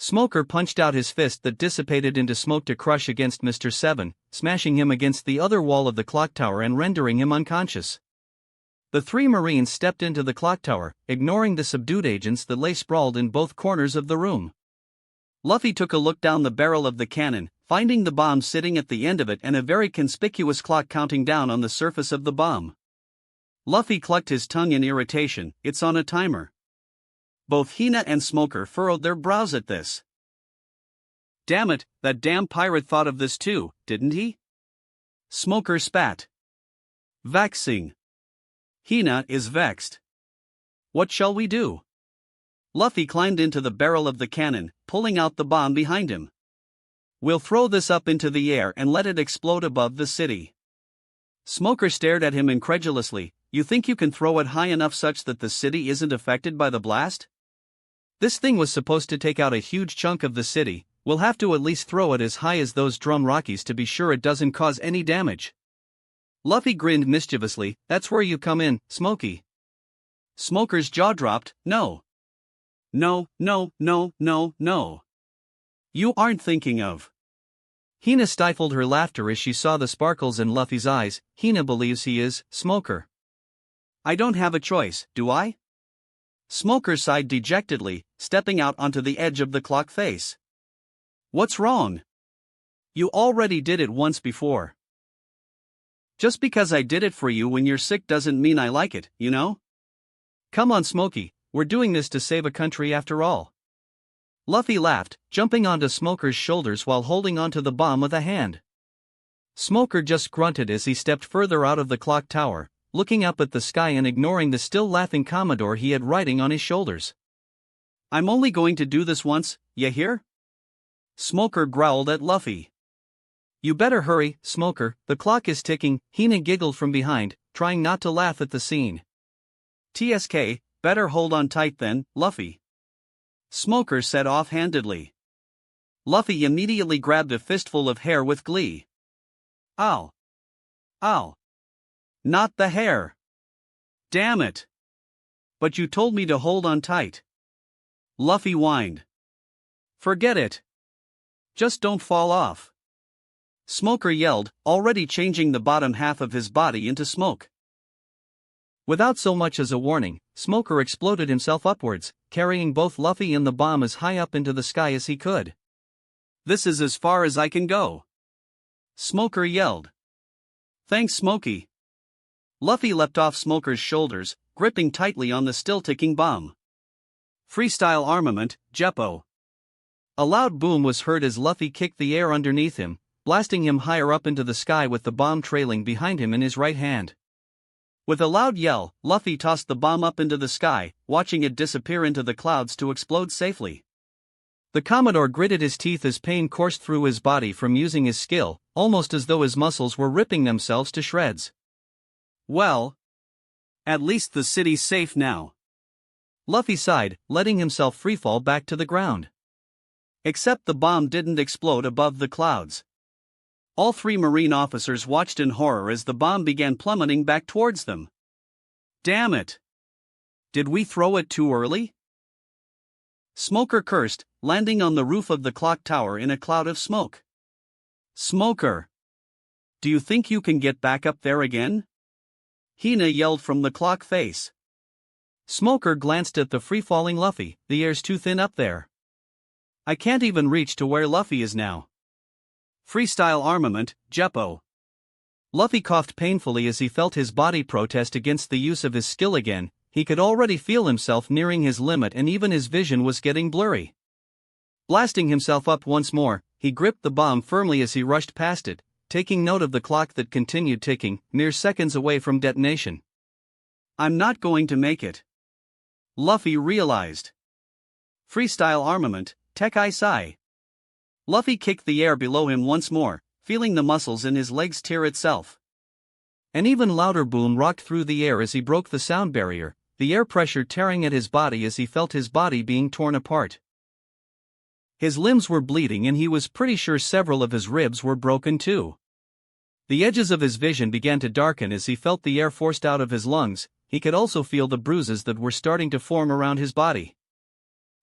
Smoker punched out his fist that dissipated into smoke to crush against Mr. 7, smashing him against the other wall of the clock tower and rendering him unconscious. The three Marines stepped into the clock tower, ignoring the subdued agents that lay sprawled in both corners of the room. Luffy took a look down the barrel of the cannon, finding the bomb sitting at the end of it and a very conspicuous clock counting down on the surface of the bomb. Luffy clucked his tongue in irritation. It's on a timer. Both Hina and Smoker furrowed their brows at this. Damn it, that damn pirate thought of this too, didn't he? Smoker spat. Vexing. Hina is vexed. What shall we do? Luffy climbed into the barrel of the cannon, pulling out the bomb behind him. We'll throw this up into the air and let it explode above the city. Smoker stared at him incredulously. You think you can throw it high enough such that the city isn't affected by the blast? This thing was supposed to take out a huge chunk of the city. We'll have to at least throw it as high as those drum rockies to be sure it doesn't cause any damage. Luffy grinned mischievously. That's where you come in, Smokey. Smoker's jaw dropped. No. No. You aren't thinking of. Hina stifled her laughter as she saw the sparkles in Luffy's eyes. Hina believes he is Smoker. I don't have a choice, do I? Smoker sighed dejectedly, stepping out onto the edge of the clock face. What's wrong? You already did it once before. Just because I did it for you when you're sick doesn't mean I like it, you know? Come on, Smokey, we're doing this to save a country after all. Luffy laughed, jumping onto Smoker's shoulders while holding onto the bomb with a hand. Smoker just grunted as he stepped further out of the clock tower, looking up at the sky and ignoring the still laughing Commodore he had riding on his shoulders. I'm only going to do this once, ya hear? Smoker growled at Luffy. You better hurry, Smoker, the clock is ticking. Hina giggled from behind, trying not to laugh at the scene. TSK, better hold on tight then, Luffy. Smoker said offhandedly. Luffy immediately grabbed a fistful of hair with glee. Ow. Ow. Not the hair. Damn it. But you told me to hold on tight. Luffy whined. Forget it. Just don't fall off. Smoker yelled, already changing the bottom half of his body into smoke. Without so much as a warning, Smoker exploded himself upwards, carrying both Luffy and the bomb as high up into the sky as he could. This is as far as I can go. Smoker yelled. Thanks, Smokey. Luffy leapt off Smoker's shoulders, gripping tightly on the still-ticking bomb. Freestyle armament, Jeppo. A loud boom was heard as Luffy kicked the air underneath him, blasting him higher up into the sky with the bomb trailing behind him in his right hand. With a loud yell, Luffy tossed the bomb up into the sky, watching it disappear into the clouds to explode safely. The Commodore gritted his teeth as pain coursed through his body from using his skill, almost as though his muscles were ripping themselves to shreds. Well, at least the city's safe now. Luffy sighed, letting himself freefall back to the ground. Except the bomb didn't explode above the clouds. All three Marine officers watched in horror as the bomb began plummeting back towards them. Damn it! Did we throw it too early? Smoker cursed, landing on the roof of the clock tower in a cloud of smoke. Smoker! Do you think you can get back up there again? Hina yelled from the clock face. Smoker glanced at the free-falling Luffy. The air's too thin up there. I can't even reach to where Luffy is now. Freestyle armament, Jeppo. Luffy coughed painfully as he felt his body protest against the use of his skill again. He could already feel himself nearing his limit and even his vision was getting blurry. Blasting himself up once more, he gripped the bomb firmly as he rushed past it, taking note of the clock that continued ticking, mere seconds away from detonation. I'm not going to make it. Luffy realized. Freestyle armament, Tekai Sai. Luffy kicked the air below him once more, feeling the muscles in his legs tear itself. An even louder boom rocked through the air as he broke the sound barrier, the air pressure tearing at his body as he felt his body being torn apart. His limbs were bleeding and he was pretty sure several of his ribs were broken too. The edges of his vision began to darken as he felt the air forced out of his lungs. He could also feel the bruises that were starting to form around his body.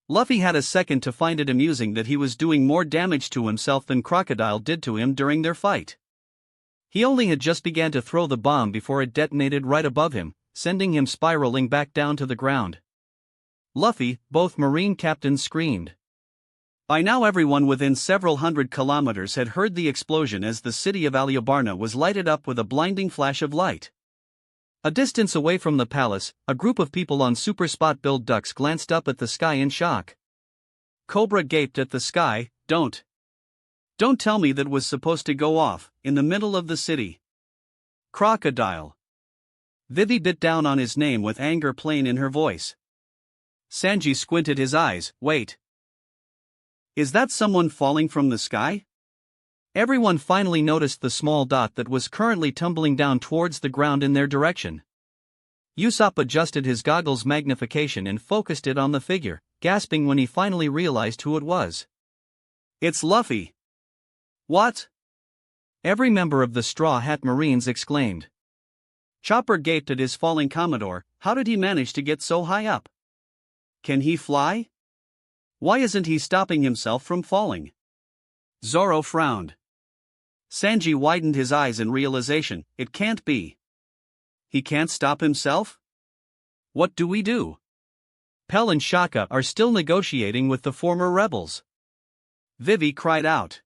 Luffy had a second to find it amusing that he was doing more damage to himself than Crocodile did to him during their fight. He only had just began to throw the bomb before it detonated right above him, sending him spiraling back down to the ground. Luffy, both Marine captains screamed. By now everyone within several hundred kilometers had heard the explosion as the city of Alyabarna was lighted up with a blinding flash of light. A distance away from the palace, a group of people on super spot build ducks glanced up at the sky in shock. Cobra gaped at the sky. Don't tell me that was supposed to go off, in the middle of the city. Crocodile. Vivi bit down on his name with anger plain in her voice. Sanji squinted his eyes. Wait. Is that someone falling from the sky? Everyone finally noticed the small dot that was currently tumbling down towards the ground in their direction. Usopp adjusted his goggles' magnification and focused it on the figure, gasping when he finally realized who it was. It's Luffy. What? Every member of the Straw Hat Marines exclaimed. Chopper gaped at his falling Commodore. How did he manage to get so high up? Can he fly? Why isn't he stopping himself from falling? Zoro frowned. Sanji widened his eyes in realization. It can't be. He can't stop himself? What do we do? Pell and Shaka are still negotiating with the former rebels. Vivi cried out.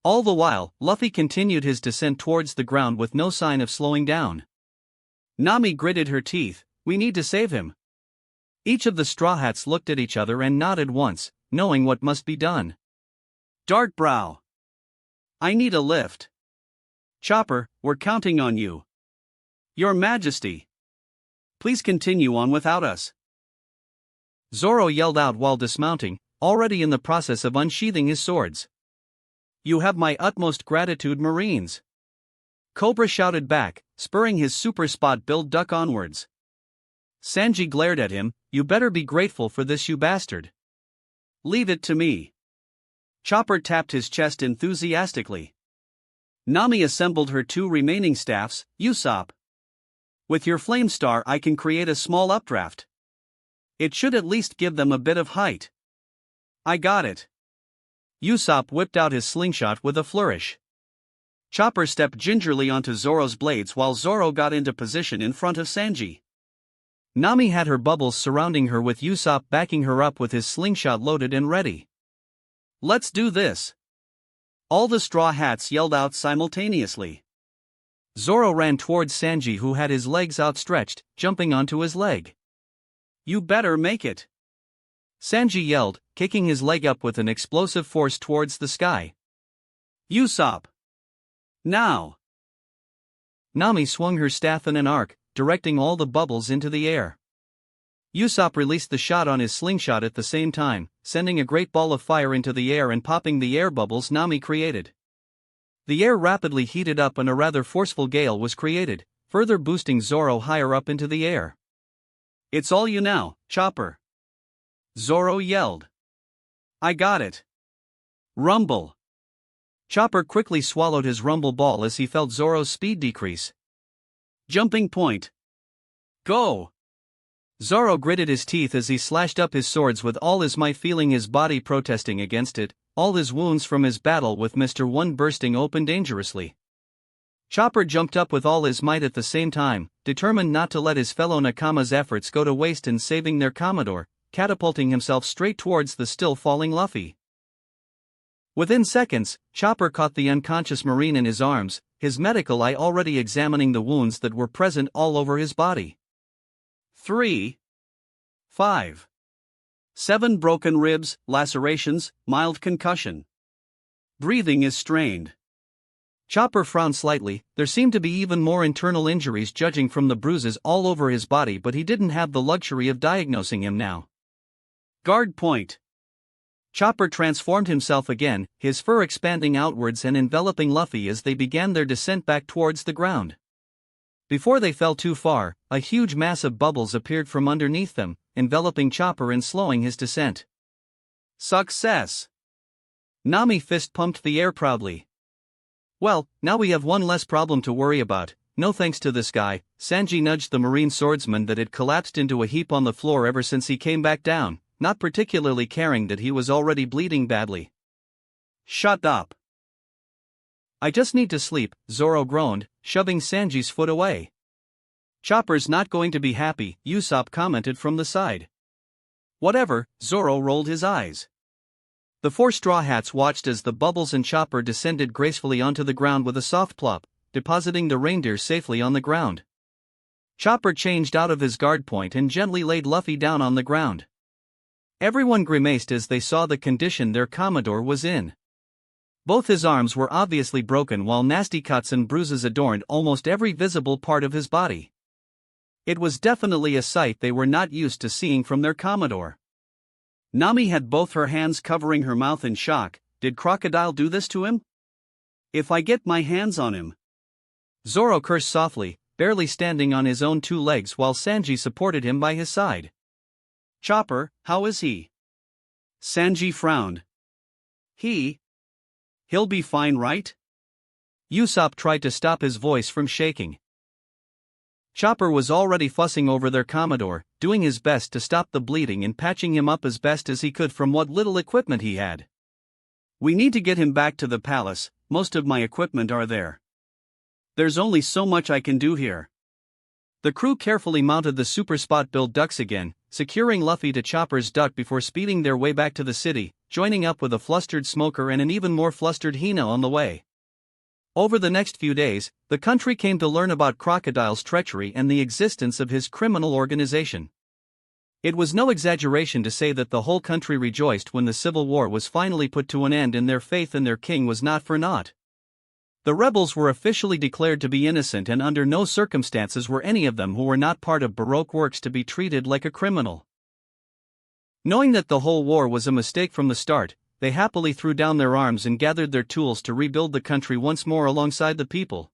All the while, Luffy continued his descent towards the ground with no sign of slowing down. Nami gritted her teeth. We need to save him. Each of the Straw Hats looked at each other and nodded once, knowing what must be done. Darkbrow. I need a lift. Chopper, we're counting on you. Your Majesty. Please continue on without us. Zoro yelled out while dismounting, already in the process of unsheathing his swords. You have my utmost gratitude, Marines. Cobra shouted back, spurring his super spot build duck onwards. Sanji glared at him. You better be grateful for this, you bastard. Leave it to me. Chopper tapped his chest enthusiastically. Nami assembled her two remaining staffs. Usopp. With your flame star I can create a small updraft. It should at least give them a bit of height. I got it. Usopp whipped out his slingshot with a flourish. Chopper stepped gingerly onto Zoro's blades while Zoro got into position in front of Sanji. Nami had her bubbles surrounding her with Usopp backing her up with his slingshot loaded and ready. Let's do this. All the Straw Hats yelled out simultaneously. Zoro ran towards Sanji, who had his legs outstretched, jumping onto his leg. You better make it. Sanji yelled, kicking his leg up with an explosive force towards the sky. Usopp. Now. Nami swung her staff in an arc, directing all the bubbles into the air. Usopp released the shot on his slingshot at the same time, sending a great ball of fire into the air and popping the air bubbles Nami created. The air rapidly heated up and a rather forceful gale was created, further boosting Zoro higher up into the air. It's all you now, Chopper. Zoro yelled. I got it. Rumble. Chopper quickly swallowed his rumble ball as he felt Zoro's speed decrease. Jumping point. Go! Zoro gritted his teeth as he slashed up his swords with all his might, feeling his body protesting against it, all his wounds from his battle with Mr. One bursting open dangerously. Chopper jumped up with all his might at the same time, determined not to let his fellow Nakama's efforts go to waste in saving their Commodore, catapulting himself straight towards the still falling Luffy. Within seconds, Chopper caught the unconscious Marine in his arms, his medical eye already examining the wounds that were present all over his body. 3, 5, 7 broken ribs, lacerations, mild concussion. Breathing is strained. Chopper frowned slightly. There seemed to be even more internal injuries judging from the bruises all over his body, but he didn't have the luxury of diagnosing him now. Guard point. Chopper transformed himself again, his fur expanding outwards and enveloping Luffy as they began their descent back towards the ground. Before they fell too far, a huge mass of bubbles appeared from underneath them, enveloping Chopper and slowing his descent. Success! Nami fist-pumped the air proudly. Well, now we have one less problem to worry about, no thanks to this guy. Sanji nudged the Marine swordsman that had collapsed into a heap on the floor ever since he came back down, not particularly caring that he was already bleeding badly. Shut up. I just need to sleep, Zoro groaned, shoving Sanji's foot away. Chopper's not going to be happy, Usopp commented from the side. Whatever, Zoro rolled his eyes. The four Straw Hats watched as the Bubbles and Chopper descended gracefully onto the ground with a soft plop, depositing the reindeer safely on the ground. Chopper changed out of his guard point and gently laid Luffy down on the ground. Everyone grimaced as they saw the condition their Commodore was in. Both his arms were obviously broken while nasty cuts and bruises adorned almost every visible part of his body. It was definitely a sight they were not used to seeing from their Commodore. Nami had both her hands covering her mouth in shock. Did Crocodile do this to him? If I get my hands on him. Zoro cursed softly, barely standing on his own two legs while Sanji supported him by his side. Chopper, how is he? Sanji frowned. He'll be fine, right? Usopp tried to stop his voice from shaking. Chopper was already fussing over their Commodore, doing his best to stop the bleeding and patching him up as best as he could from what little equipment he had. We need to get him back to the palace, most of my equipment are there. There's only so much I can do here. The crew carefully mounted the super spot-built ducks again, securing Luffy to Chopper's duck before speeding their way back to the city, joining up with a flustered Smoker and an even more flustered Hina on the way. Over the next few days, the country came to learn about Crocodile's treachery and the existence of his criminal organization. It was no exaggeration to say that the whole country rejoiced when the civil war was finally put to an end and their faith in their king was not for naught. The rebels were officially declared to be innocent and under no circumstances were any of them who were not part of Baroque works to be treated like a criminal. Knowing that the whole war was a mistake from the start, they happily threw down their arms and gathered their tools to rebuild the country once more alongside the people.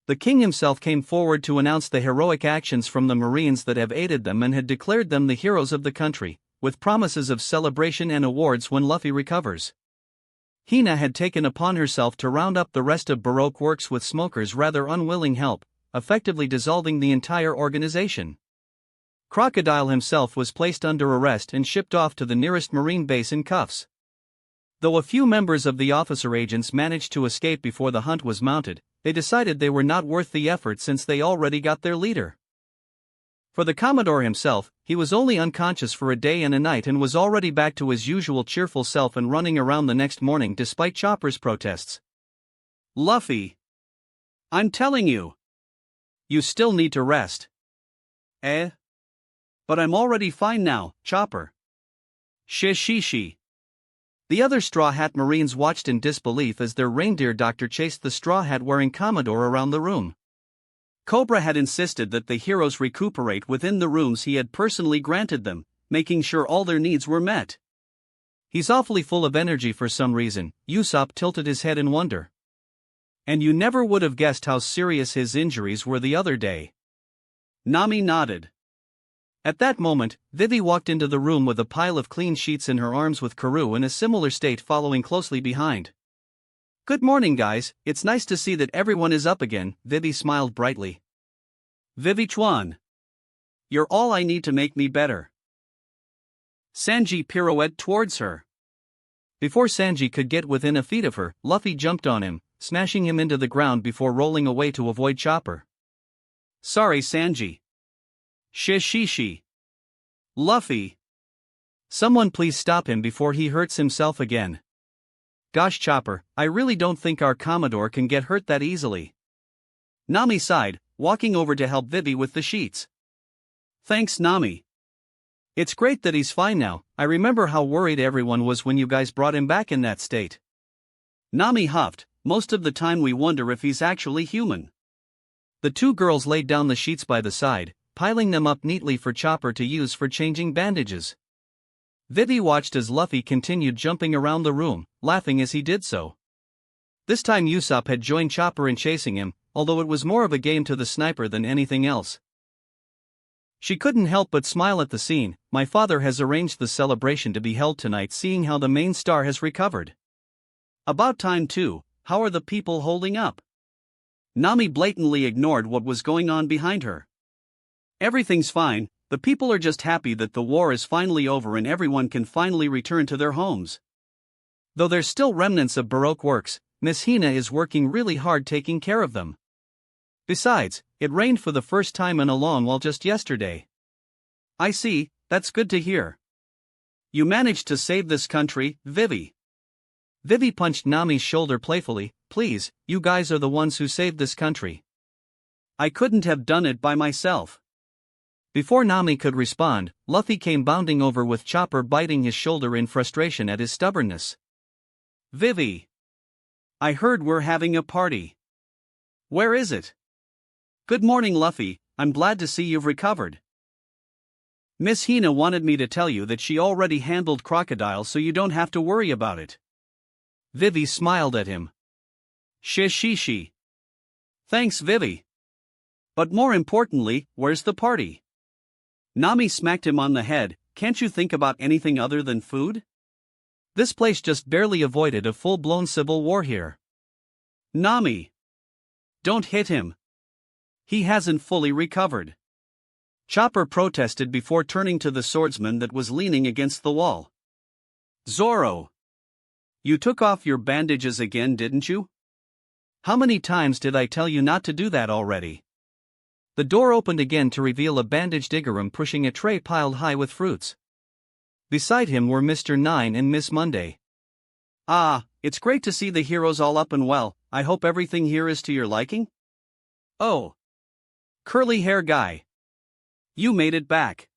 The king himself came forward to announce the heroic actions from the Marines that have aided them and had declared them the heroes of the country, with promises of celebration and awards when Luffy recovers. Hina had taken upon herself to round up the rest of Baroque works with Smoker's rather unwilling help, effectively dissolving the entire organization. Crocodile himself was placed under arrest and shipped off to the nearest Marine base in cuffs. Though a few members of the officer agents managed to escape before the hunt was mounted, they decided they were not worth the effort since they already got their leader. For the Commodore himself, he was only unconscious for a day and a night and was already back to his usual cheerful self and running around the next morning despite Chopper's protests. Luffy! I'm telling you! You still need to rest. But I'm already fine now, Chopper. Shishi. The other Straw Hat Marines watched in disbelief as their reindeer doctor chased the Straw Hat wearing Commodore around the room. Cobra had insisted that the heroes recuperate within the rooms he had personally granted them, making sure all their needs were met. He's awfully full of energy for some reason, Usopp tilted his head in wonder. And you never would have guessed how serious his injuries were the other day. Nami nodded. At that moment, Vivi walked into the room with a pile of clean sheets in her arms with Karoo in a similar state following closely behind. Good morning guys, it's nice to see that everyone is up again, Vivi smiled brightly. Vivi Chuan. You're all I need to make me better. Sanji pirouetted towards her. Before Sanji could get within a feet of her, Luffy jumped on him, smashing him into the ground before rolling away to avoid Chopper. Sorry Sanji. Shishi. Luffy. Someone please stop him before he hurts himself again. Gosh Chopper, I really don't think our Commodore can get hurt that easily. Nami sighed, walking over to help Vivi with the sheets. Thanks Nami. It's great that he's fine now, I remember how worried everyone was when you guys brought him back in that state. Nami huffed, most of the time we wonder if he's actually human. The two girls laid down the sheets by the side, piling them up neatly for Chopper to use for changing bandages. Vivi watched as Luffy continued jumping around the room, laughing as he did so. This time Usopp had joined Chopper in chasing him, although it was more of a game to the sniper than anything else. She couldn't help but smile at the scene. My father has arranged the celebration to be held tonight seeing how the main star has recovered. About time too, how are the people holding up? Nami blatantly ignored what was going on behind her. Everything's fine, the people are just happy that the war is finally over and everyone can finally return to their homes. Though there's still remnants of Baroque works, Miss Hina is working really hard taking care of them. Besides, it rained for the first time in a long while just yesterday. I see, that's good to hear. You managed to save this country, Vivi. Vivi punched Nami's shoulder playfully. Please, you guys are the ones who saved this country. I couldn't have done it by myself. Before Nami could respond, Luffy came bounding over with Chopper biting his shoulder in frustration at his stubbornness. Vivi. I heard we're having a party. Where is it? Good morning, Luffy, I'm glad to see you've recovered. Miss Hina wanted me to tell you that she already handled Crocodile so you don't have to worry about it. Vivi smiled at him. She. Thanks, Vivi. But more importantly, where's the party? Nami smacked him on the head. Can't you think about anything other than food? This place just barely avoided a full-blown civil war here. Nami. Don't hit him. He hasn't fully recovered. Chopper protested before turning to the swordsman that was leaning against the wall. Zoro. You took off your bandages again, didn't you? How many times did I tell you not to do that already? The door opened again to reveal a bandaged Igaram pushing a tray piled high with fruits. Beside him were Mr. Nine and Miss Monday. Ah, it's great to see the heroes all up and well. I hope everything here is to your liking? Oh. Curly hair guy. You made it back.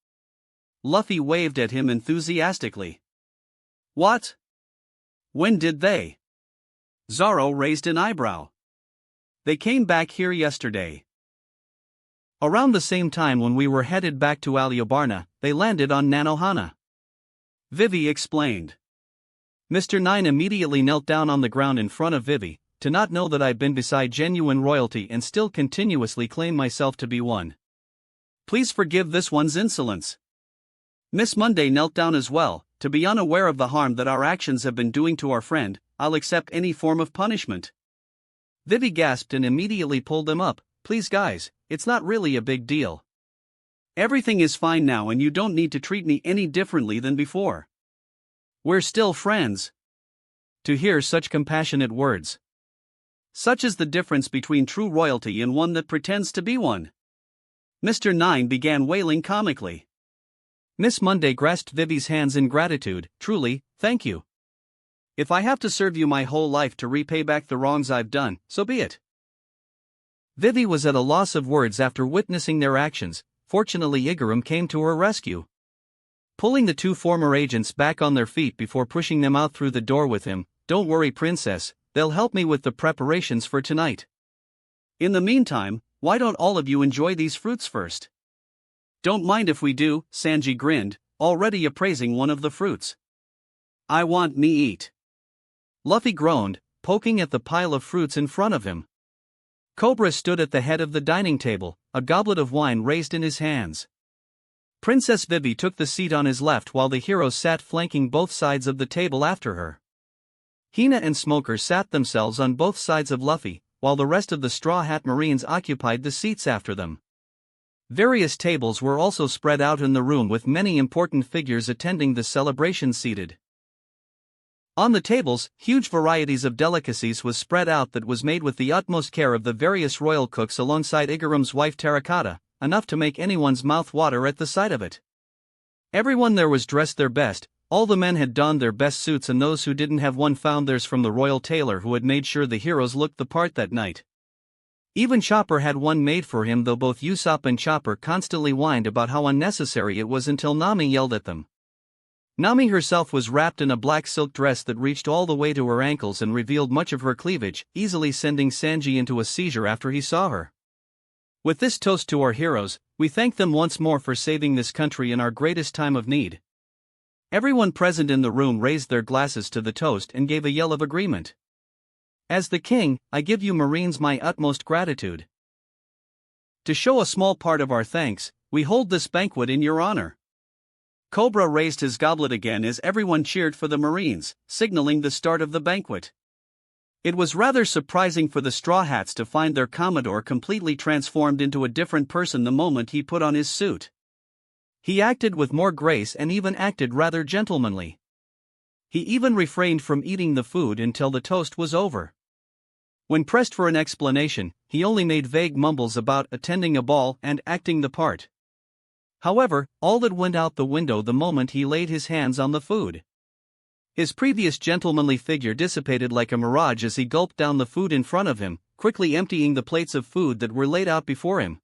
Luffy waved at him enthusiastically. What? When did they? Zoro raised an eyebrow. They came back here yesterday. Around the same time when we were headed back to Aliobarna, they landed on Nanohana. Vivi explained. Mr. Nine immediately knelt down on the ground in front of Vivi, to not know that I've been beside genuine royalty and still continuously claim myself to be one. Please forgive this one's insolence. Miss Monday knelt down as well, to be unaware of the harm that our actions have been doing to our friend. I'll accept any form of punishment. Vivi gasped and immediately pulled them up. Please guys, it's not really a big deal. Everything is fine now and you don't need to treat me any differently than before. We're still friends. To hear such compassionate words. Such is the difference between true royalty and one that pretends to be one. Mr. Nine began wailing comically. Miss Monday grasped Vivi's hands in gratitude. Truly, thank you. If I have to serve you my whole life to repay back the wrongs I've done, so be it. Vivi was at a loss of words after witnessing their actions. Fortunately, Igaram came to her rescue. Pulling the two former agents back on their feet before pushing them out through the door with him. Don't worry, princess, they'll help me with the preparations for tonight. In the meantime, why don't all of you enjoy these fruits first? Don't mind if we do, Sanji grinned, already appraising one of the fruits. I want me eat. Luffy groaned, poking at the pile of fruits in front of him. Cobra stood at the head of the dining table, a goblet of wine raised in his hands. Princess Vivi took the seat on his left while the heroes sat flanking both sides of the table after her. Hina and Smoker sat themselves on both sides of Luffy, while the rest of the Straw Hat Marines occupied the seats after them. Various tables were also spread out in the room with many important figures attending the celebration seated. On the tables, huge varieties of delicacies was spread out that was made with the utmost care of the various royal cooks alongside Igaram's wife Terracotta, enough to make anyone's mouth water at the sight of it. Everyone there was dressed their best, all the men had donned their best suits and those who didn't have one found theirs from the royal tailor who had made sure the heroes looked the part that night. Even Chopper had one made for him, though both Usopp and Chopper constantly whined about how unnecessary it was until Nami yelled at them. Nami herself was wrapped in a black silk dress that reached all the way to her ankles and revealed much of her cleavage, easily sending Sanji into a seizure after he saw her. With this toast to our heroes, we thank them once more for saving this country in our greatest time of need. Everyone present in the room raised their glasses to the toast and gave a yell of agreement. As the king, I give you Marines my utmost gratitude. To show a small part of our thanks, we hold this banquet in your honor. Cobra raised his goblet again as everyone cheered for the Marines, signaling the start of the banquet. It was rather surprising for the Straw Hats to find their Commodore completely transformed into a different person the moment he put on his suit. He acted with more grace and even acted rather gentlemanly. He even refrained from eating the food until the toast was over. When pressed for an explanation, he only made vague mumbles about attending a ball and acting the part. However, all that went out the window the moment he laid his hands on the food. His previous gentlemanly figure dissipated like a mirage as he gulped down the food in front of him, quickly emptying the plates of food that were laid out before him.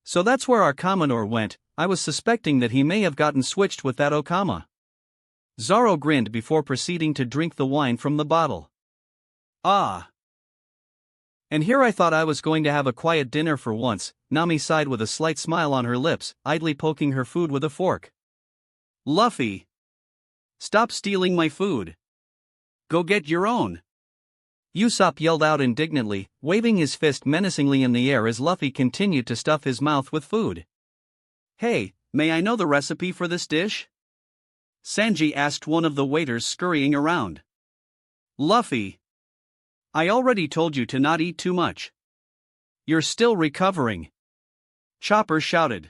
So that's where our Commodore went. I was suspecting that he may have gotten switched with that Okama. Zoro grinned before proceeding to drink the wine from the bottle. Ah. And here I thought I was going to have a quiet dinner for once, Nami sighed with a slight smile on her lips, idly poking her food with a fork. Luffy! Stop stealing my food. Go get your own. Usopp yelled out indignantly, waving his fist menacingly in the air as Luffy continued to stuff his mouth with food. Hey, may I know the recipe for this dish? Sanji asked one of the waiters scurrying around. Luffy! I already told you to not eat too much. You're still recovering. Chopper shouted.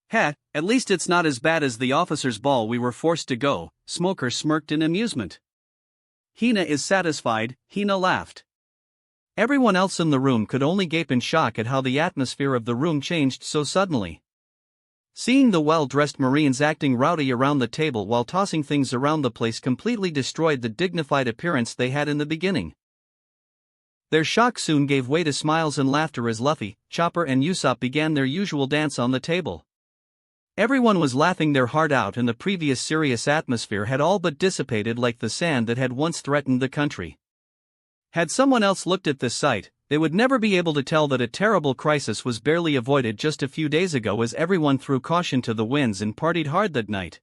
Heh, at least it's not as bad as the officers' ball we were forced to go, Smoker smirked in amusement. Hina is satisfied, Hina laughed. Everyone else in the room could only gape in shock at how the atmosphere of the room changed so suddenly. Seeing the well-dressed Marines acting rowdy around the table while tossing things around the place completely destroyed the dignified appearance they had in the beginning. Their shock soon gave way to smiles and laughter as Luffy, Chopper and Usopp began their usual dance on the table. Everyone was laughing their heart out and the previous serious atmosphere had all but dissipated like the sand that had once threatened the country. Had someone else looked at this sight, they would never be able to tell that a terrible crisis was barely avoided just a few days ago as everyone threw caution to the winds and partied hard that night.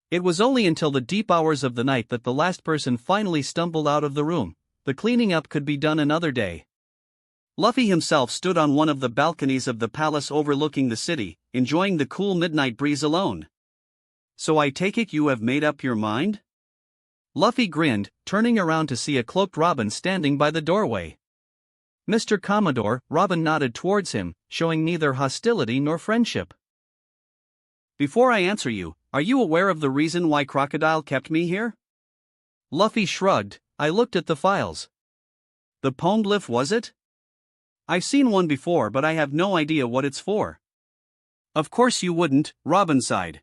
It was only until the deep hours of the night that the last person finally stumbled out of the room. The cleaning up could be done another day. Luffy himself stood on one of the balconies of the palace overlooking the city, enjoying the cool midnight breeze alone. So I take it you have made up your mind? Luffy grinned, turning around to see a cloaked Robin standing by the doorway. Mr. Commodore, Robin nodded towards him, showing neither hostility nor friendship. Before I answer you, are you aware of the reason why Crocodile kept me here? Luffy shrugged. I looked at the files. The poneglyph, was it? I've seen one before but I have no idea what it's for. Of course you wouldn't, Robin sighed.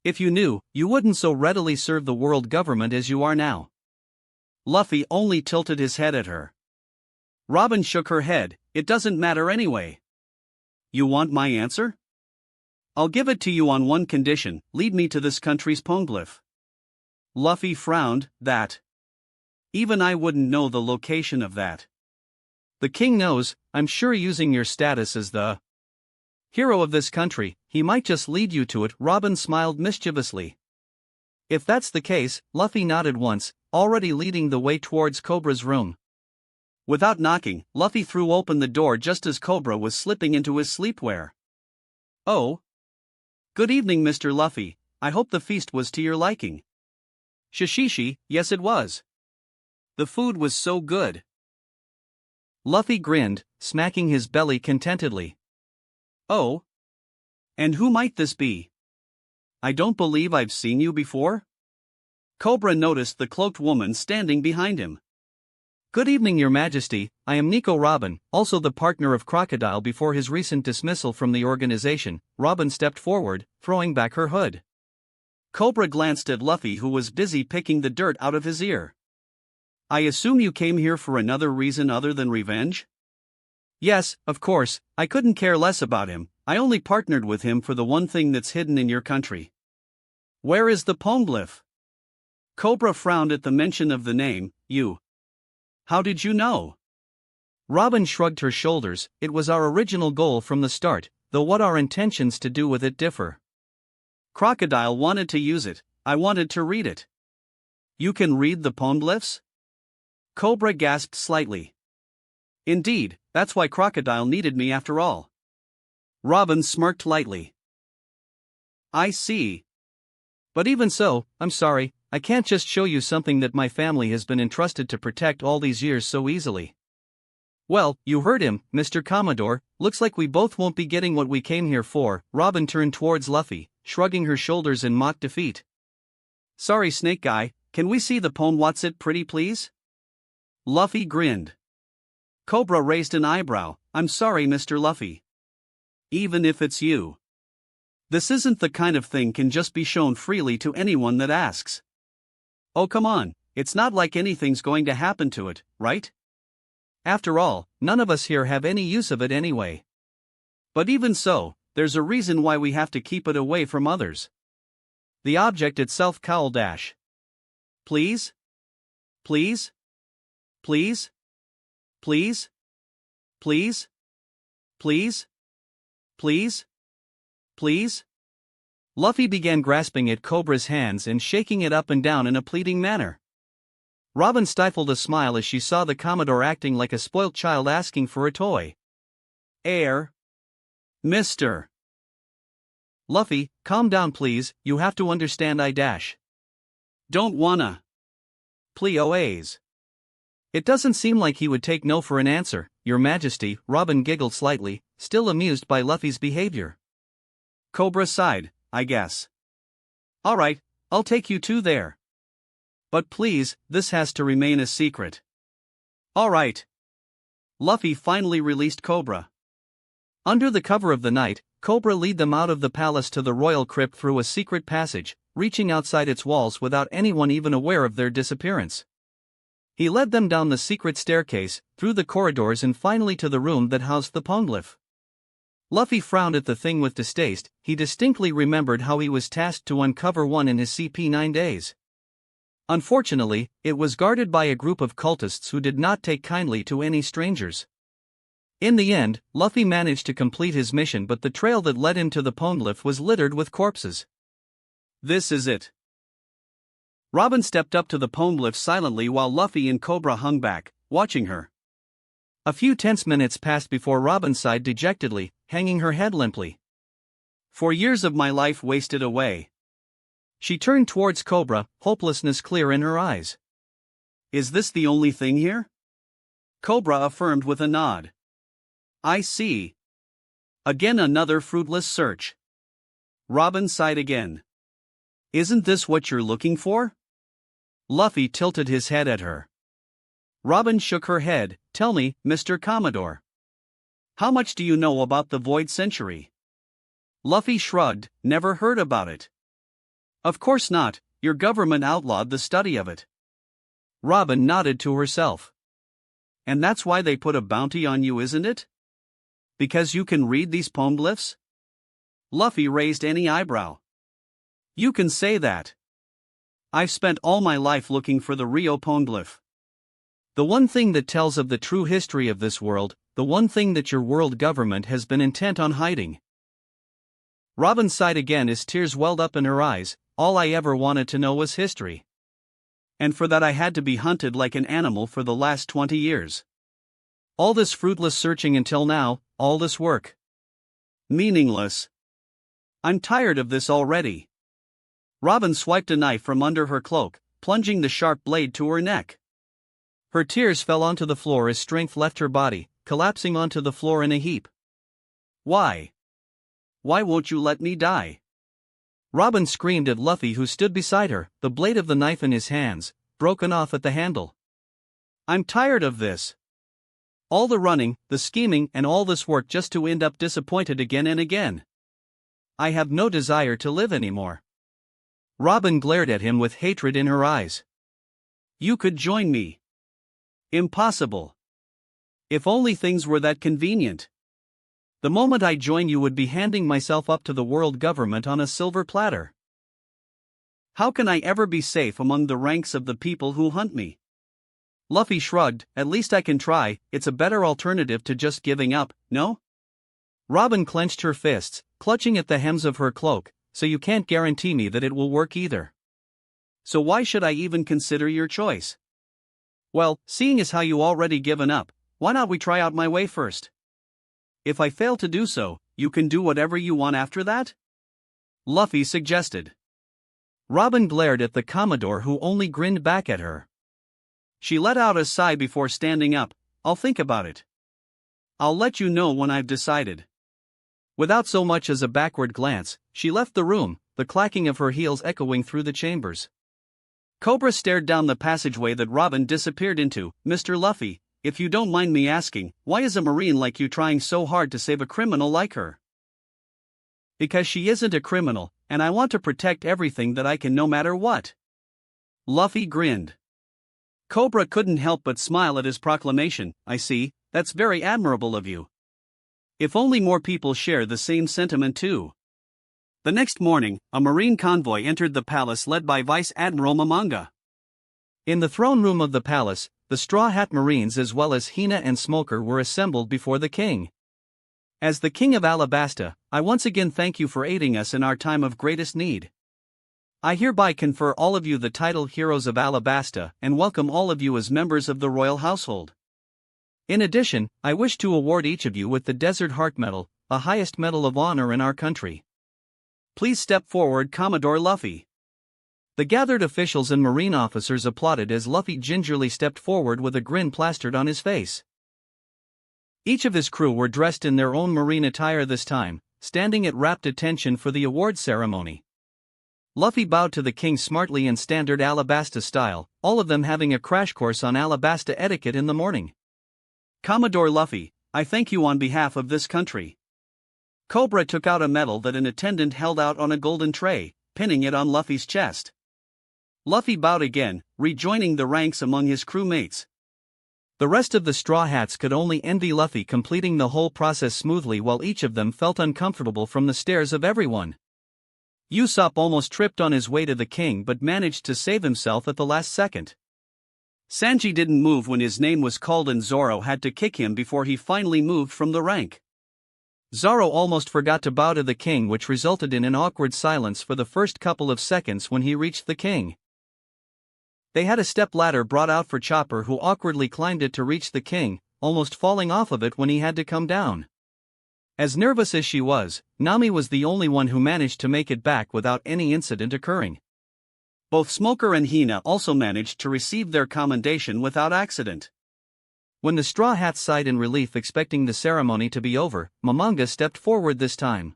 If you knew, you wouldn't so readily serve the world government as you are now. Luffy only tilted his head at her. Robin shook her head, it doesn't matter anyway. You want my answer? I'll give it to you on one condition, lead me to this country's poneglyph. Luffy frowned, that. Even I wouldn't know the location of that. The king knows, I'm sure using your status as the hero of this country, he might just lead you to it. Robin smiled mischievously. If that's the case, Luffy nodded once, already leading the way towards Cobra's room. Without knocking, Luffy threw open the door just as Cobra was slipping into his sleepwear. Oh. Good evening, Mr. Luffy, I hope the feast was to your liking. Shishishi, yes it was. The food was so good. Luffy grinned, smacking his belly contentedly. Oh? And who might this be? I don't believe I've seen you before? Cobra noticed the cloaked woman standing behind him. Good evening, Your Majesty, I am Nico Robin, also the partner of Crocodile before his recent dismissal from the organization. Robin stepped forward, throwing back her hood. Cobra glanced at Luffy who was busy picking the dirt out of his ear. I assume you came here for another reason other than revenge? Yes, of course, I couldn't care less about him, I only partnered with him for the one thing that's hidden in your country. Where is the poneglyph? Cobra frowned at the mention of the name, you. How did you know? Robin shrugged her shoulders, it was our original goal from the start, though what our intentions to do with it differ. Crocodile wanted to use it, I wanted to read it. You can read the poneglyphs? Cobra gasped slightly. Indeed, that's why Crocodile needed me after all. Robin smirked lightly. I see. But even so, I'm sorry, I can't just show you something that my family has been entrusted to protect all these years so easily. Well, you heard him, Mr. Commodore, looks like we both won't be getting what we came here for. Robin turned towards Luffy, shrugging her shoulders in mock defeat. Sorry, Snake Guy, can we see the pone? What's it, pretty please? Luffy grinned. Cobra raised an eyebrow. I'm sorry, Mr. Luffy. Even if it's you. This isn't the kind of thing can just be shown freely to anyone that asks. Oh come on, it's not like anything's going to happen to it, right? After all, none of us here have any use of it anyway. But even so, there's a reason why we have to keep it away from others. The object itself cowl dash. Please? Please? Please? Please? Please? Please? Please? Please? Luffy began grasping at Cobra's hands and shaking it up and down in a pleading manner. Robin stifled a smile as she saw the Commodore acting like a spoilt child asking for a toy. Air. Mr. Luffy, calm down please, you have to understand I dash. Don't wanna. Please. It doesn't seem like he would take no for an answer, Your Majesty. Robin giggled slightly, still amused by Luffy's behavior. Cobra sighed, I guess. Alright, I'll take you two there. But please, this has to remain a secret. Alright. Luffy finally released Cobra. Under the cover of the night, Cobra led them out of the palace to the royal crypt through a secret passage, reaching outside its walls without anyone even aware of their disappearance. He led them down the secret staircase, through the corridors and finally to the room that housed the poneglyph. Luffy frowned at the thing with distaste. He distinctly remembered how he was tasked to uncover one in his CP9 days. Unfortunately, it was guarded by a group of cultists who did not take kindly to any strangers. In the end, Luffy managed to complete his mission, but the trail that led him to the poneglyph was littered with corpses. This is it. Robin stepped up to the poneglyph silently while Luffy and Cobra hung back, watching her. A few tense minutes passed before Robin sighed dejectedly, hanging her head limply. 4 years of my life wasted away. She turned towards Cobra, hopelessness clear in her eyes. Is this the only thing here? Cobra affirmed with a nod. I see. Again another fruitless search. Robin sighed again. Isn't this what you're looking for? Luffy tilted his head at her. Robin shook her head. Tell me, Mr. Commodore. How much do you know about the Void Century? Luffy shrugged. Never heard about it. Of course not, your government outlawed the study of it. Robin nodded to herself. And that's why they put a bounty on you, isn't it? Because you can read these poneglyphs? Luffy raised any eyebrow. You can say that. I've spent all my life looking for the Rio poneglyph. The one thing that tells of the true history of this world, the one thing that your world government has been intent on hiding. Robin sighed again as tears welled up in her eyes. All I ever wanted to know was history. And for that I had to be hunted like an animal for the last 20 years. All this fruitless searching until now, all this work. Meaningless. I'm tired of this already. Robin swiped a knife from under her cloak, plunging the sharp blade to her neck. Her tears fell onto the floor as strength left her body, collapsing onto the floor in a heap. Why? Why won't you let me die? Robin screamed at Luffy, who stood beside her, the blade of the knife in his hands, broken off at the handle. I'm tired of this. All the running, the scheming, and all this work just to end up disappointed again and again. I have no desire to live anymore. Robin glared at him with hatred in her eyes. You could join me. Impossible. If only things were that convenient. The moment I join you would be handing myself up to the world government on a silver platter. How can I ever be safe among the ranks of the people who hunt me? Luffy shrugged. At least I can try. It's a better alternative to just giving up, no? Robin clenched her fists, clutching at the hems of her cloak. So you can't guarantee me that it will work either. So why should I even consider your choice? Well, seeing as how you already given up, why not we try out my way first? If I fail to do so, you can do whatever you want after that? Luffy suggested. Robin glared at the Commodore, who only grinned back at her. She let out a sigh before standing up. I'll think about it. I'll let you know when I've decided. Without so much as a backward glance, she left the room, the clacking of her heels echoing through the chambers. Cobra stared down the passageway that Robin disappeared into. Mr. Luffy, if you don't mind me asking, why is a Marine like you trying so hard to save a criminal like her? Because she isn't a criminal, and I want to protect everything that I can no matter what. Luffy grinned. Cobra couldn't help but smile at his proclamation. I see, that's very admirable of you. If only more people share the same sentiment too. The next morning, a Marine convoy entered the palace led by Vice Admiral Momonga. In the throne room of the palace, the Straw Hat Marines as well as Hina and Smoker were assembled before the king. As the King of Alabasta, I once again thank you for aiding us in our time of greatest need. I hereby confer all of you the title Heroes of Alabasta and welcome all of you as members of the royal household. In addition, I wish to award each of you with the Desert Heart Medal, the highest medal of honor in our country. Please step forward, Commodore Luffy. The gathered officials and Marine officers applauded as Luffy gingerly stepped forward with a grin plastered on his face. Each of his crew were dressed in their own Marine attire this time, standing at rapt attention for the award ceremony. Luffy bowed to the king smartly in standard Alabasta style, all of them having a crash course on Alabasta etiquette in the morning. Commodore Luffy, I thank you on behalf of this country. Cobra took out a medal that an attendant held out on a golden tray, pinning it on Luffy's chest. Luffy bowed again, rejoining the ranks among his crewmates. The rest of the Straw Hats could only envy Luffy completing the whole process smoothly while each of them felt uncomfortable from the stares of everyone. Usopp almost tripped on his way to the king but managed to save himself at the last second. Sanji didn't move when his name was called and Zoro had to kick him before he finally moved from the rank. Zoro almost forgot to bow to the king, which resulted in an awkward silence for the first couple of seconds when he reached the king. They had a step ladder brought out for Chopper, who awkwardly climbed it to reach the king, almost falling off of it when he had to come down. As nervous as she was, Nami was the only one who managed to make it back without any incident occurring. Both Smoker and Hina also managed to receive their commendation without accident. When the Straw Hats sighed in relief expecting the ceremony to be over, Momonga stepped forward this time.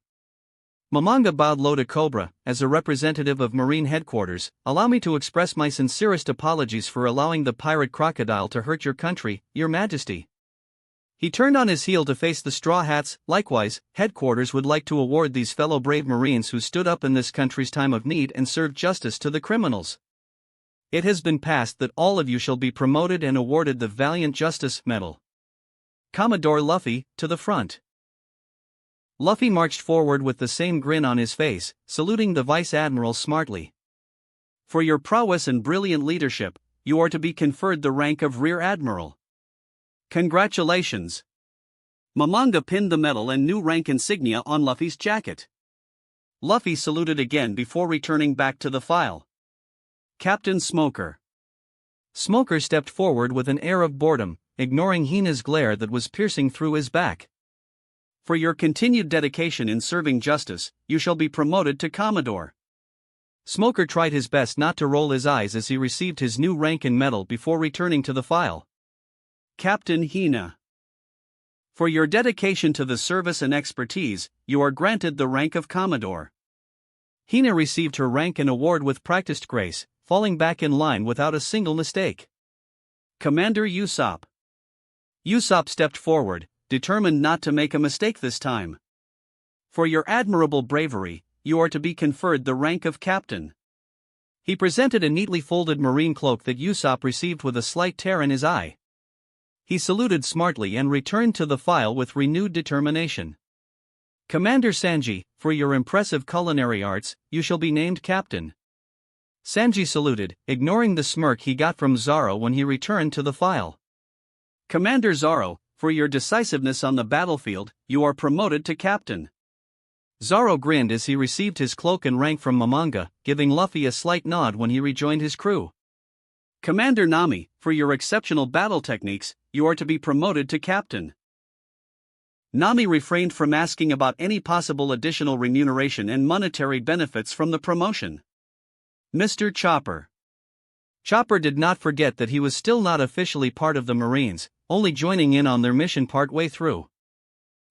Momonga bowed low to Cobra. As a representative of Marine Headquarters, allow me to express my sincerest apologies for allowing the pirate crocodile to hurt your country, Your Majesty. He turned on his heel to face the Straw Hats. Likewise, Headquarters would like to award these fellow brave Marines who stood up in this country's time of need and served justice to the criminals. It has been passed that all of you shall be promoted and awarded the Valiant Justice Medal. Commodore Luffy, to the front. Luffy marched forward with the same grin on his face, saluting the Vice Admiral smartly. For your prowess and brilliant leadership, you are to be conferred the rank of Rear Admiral. Congratulations. Momonga pinned the medal and new rank insignia on Luffy's jacket. Luffy saluted again before returning back to the file. Captain Smoker. Smoker stepped forward with an air of boredom, ignoring Hina's glare that was piercing through his back. For your continued dedication in serving justice, you shall be promoted to Commodore. Smoker tried his best not to roll his eyes as he received his new rank and medal before returning to the file. Captain Hina. For your dedication to the service and expertise, you are granted the rank of Commodore. Hina received her rank and award with practiced grace, falling back in line without a single mistake. Commander Usopp. Usopp stepped forward, determined not to make a mistake this time. For your admirable bravery, you are to be conferred the rank of Captain. He presented a neatly folded marine cloak that Usopp received with a slight tear in his eye. He saluted smartly and returned to the file with renewed determination. Commander Sanji, for your impressive culinary arts, you shall be named Captain. Sanji saluted, ignoring the smirk he got from Zoro when he returned to the file. Commander Zoro, for your decisiveness on the battlefield, you are promoted to Captain. Zoro grinned as he received his cloak and rank from Momonga, giving Luffy a slight nod when he rejoined his crew. Commander Nami, for your exceptional battle techniques, you are to be promoted to Captain. Nami refrained from asking about any possible additional remuneration and monetary benefits from the promotion. Mr. Chopper. Chopper did not forget that he was still not officially part of the Marines, only joining in on their mission partway through.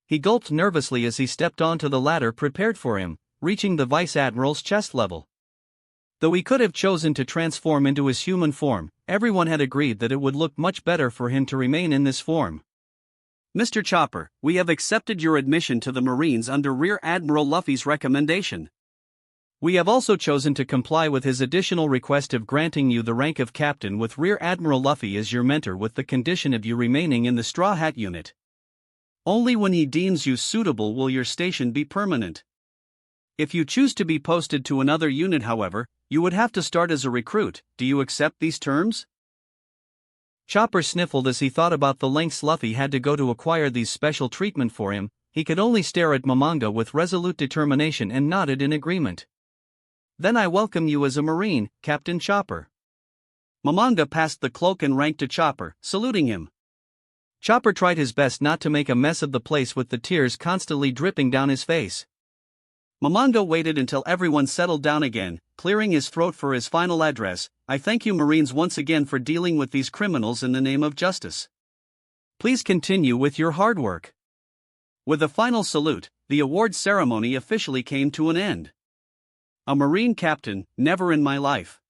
He gulped nervously as he stepped onto the ladder prepared for him, reaching the Vice Admiral's chest level. Though he could have chosen to transform into his human form, everyone had agreed that it would look much better for him to remain in this form. Mr. Chopper, we have accepted your admission to the Marines under Rear Admiral Luffy's recommendation. We have also chosen to comply with his additional request of granting you the rank of captain with Rear Admiral Luffy as your mentor with the condition of you remaining in the Straw Hat unit. Only when he deems you suitable will your station be permanent. If you choose to be posted to another unit, however, you would have to start as a recruit. Do you accept these terms? Chopper sniffled as he thought about the lengths Luffy had to go to acquire these special treatment for him. He could only stare at Momonga with resolute determination and nodded in agreement. Then I welcome you as a Marine, Captain Chopper. Momonga passed the cloak and rank to Chopper, saluting him. Chopper tried his best not to make a mess of the place with the tears constantly dripping down his face. Momonga waited until everyone settled down again, clearing his throat for his final address. I thank you Marines once again for dealing with these criminals in the name of justice. Please continue with your hard work. With a final salute, the award ceremony officially came to an end. A Marine captain, never in my life.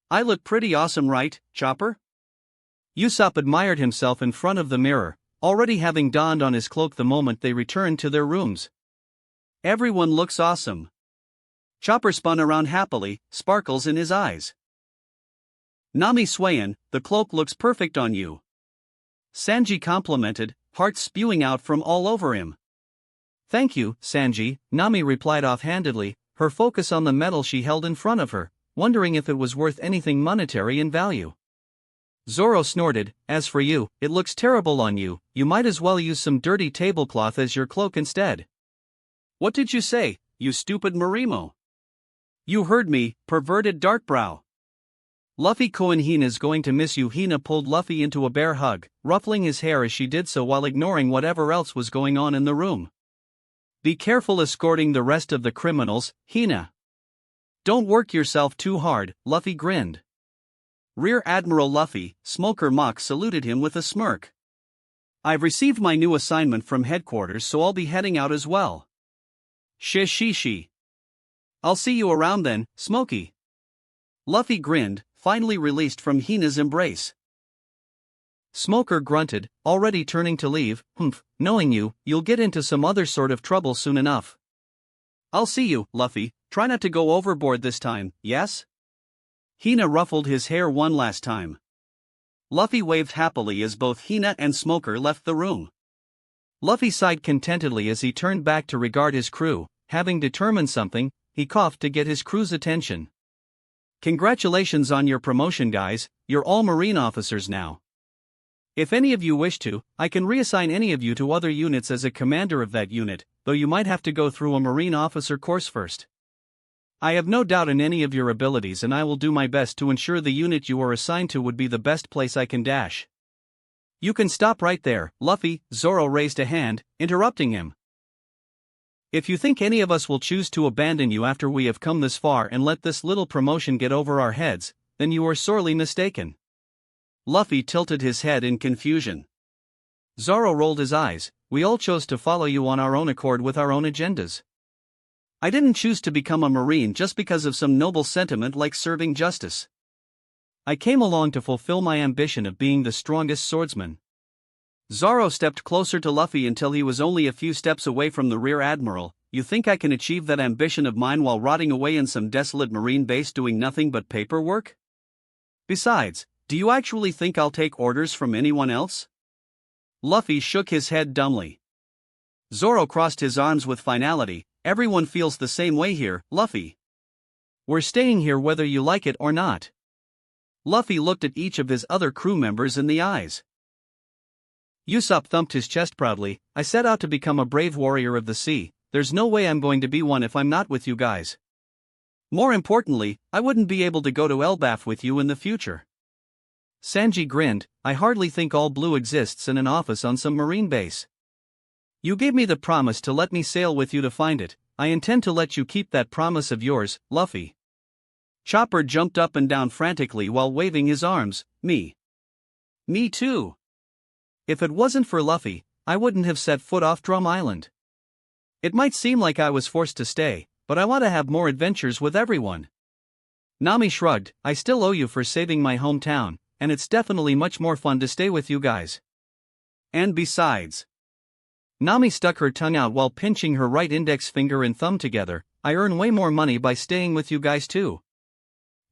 I look pretty awesome, right, Chopper? Usopp admired himself in front of the mirror, already having donned on his cloak the moment they returned to their rooms. Everyone looks awesome. Chopper spun around happily, sparkles in his eyes. Nami Swayan, the cloak looks perfect on you. Sanji complimented, hearts spewing out from all over him. Thank you, Sanji, Nami replied offhandedly, her focus on the medal she held in front of her, wondering if it was worth anything monetary in value. Zoro snorted, as for you, it looks terrible on you, you might as well use some dirty tablecloth as your cloak instead. What did you say, you stupid Marimo? You heard me, perverted Darkbrow. Luffy Koen Hina's going to miss you. Hina pulled Luffy into a bear hug, ruffling his hair as she did so while ignoring whatever else was going on in the room. Be careful escorting the rest of the criminals, Hina. Don't work yourself too hard, Luffy grinned. Rear Admiral Luffy, Smoker Mock saluted him with a smirk. I've received my new assignment from headquarters, so I'll be heading out as well. Shi. I'll see you around then, Smokey. Luffy grinned, finally released from Hina's embrace. Smoker grunted, already turning to leave. Knowing you, you'll get into some other sort of trouble soon enough. I'll see you, Luffy, try not to go overboard this time, yes? Hina ruffled his hair one last time. Luffy waved happily as both Hina and Smoker left the room. Luffy sighed contentedly as he turned back to regard his crew. Having determined something, he coughed to get his crew's attention. Congratulations on your promotion, guys, you're all Marine officers now. If any of you wish to, I can reassign any of you to other units as a commander of that unit, though you might have to go through a Marine officer course first. I have no doubt in any of your abilities, and I will do my best to ensure the unit you are assigned to would be the best place I can dash. You can stop right there, Luffy. Zoro raised a hand, interrupting him. If you think any of us will choose to abandon you after we have come this far and let this little promotion get over our heads, then you are sorely mistaken. Luffy tilted his head in confusion. Zoro rolled his eyes. We all chose to follow you on our own accord with our own agendas. I didn't choose to become a Marine just because of some noble sentiment like serving justice. I came along to fulfill my ambition of being the strongest swordsman. Zoro stepped closer to Luffy until he was only a few steps away from the Rear Admiral. You think I can achieve that ambition of mine while rotting away in some desolate Marine base doing nothing but paperwork? Besides, do you actually think I'll take orders from anyone else? Luffy shook his head dumbly. Zoro crossed his arms with finality. Everyone feels the same way here, Luffy. We're staying here whether you like it or not. Luffy looked at each of his other crew members in the eyes. Usopp thumped his chest proudly. I set out to become a brave warrior of the sea. There's no way I'm going to be one if I'm not with you guys. More importantly, I wouldn't be able to go to Elbaf with you in the future. Sanji grinned. I hardly think All Blue exists in an office on some Marine base. You gave me the promise to let me sail with you to find it. I intend to let you keep that promise of yours, Luffy. Chopper jumped up and down frantically while waving his arms. Me too. If it wasn't for Luffy, I wouldn't have set foot off Drum Island. It might seem like I was forced to stay, but I want to have more adventures with everyone. Nami shrugged, I still owe you for saving my hometown, and it's definitely much more fun to stay with you guys. And besides. Nami stuck her tongue out while pinching her right index finger and thumb together, I earn way more money by staying with you guys too.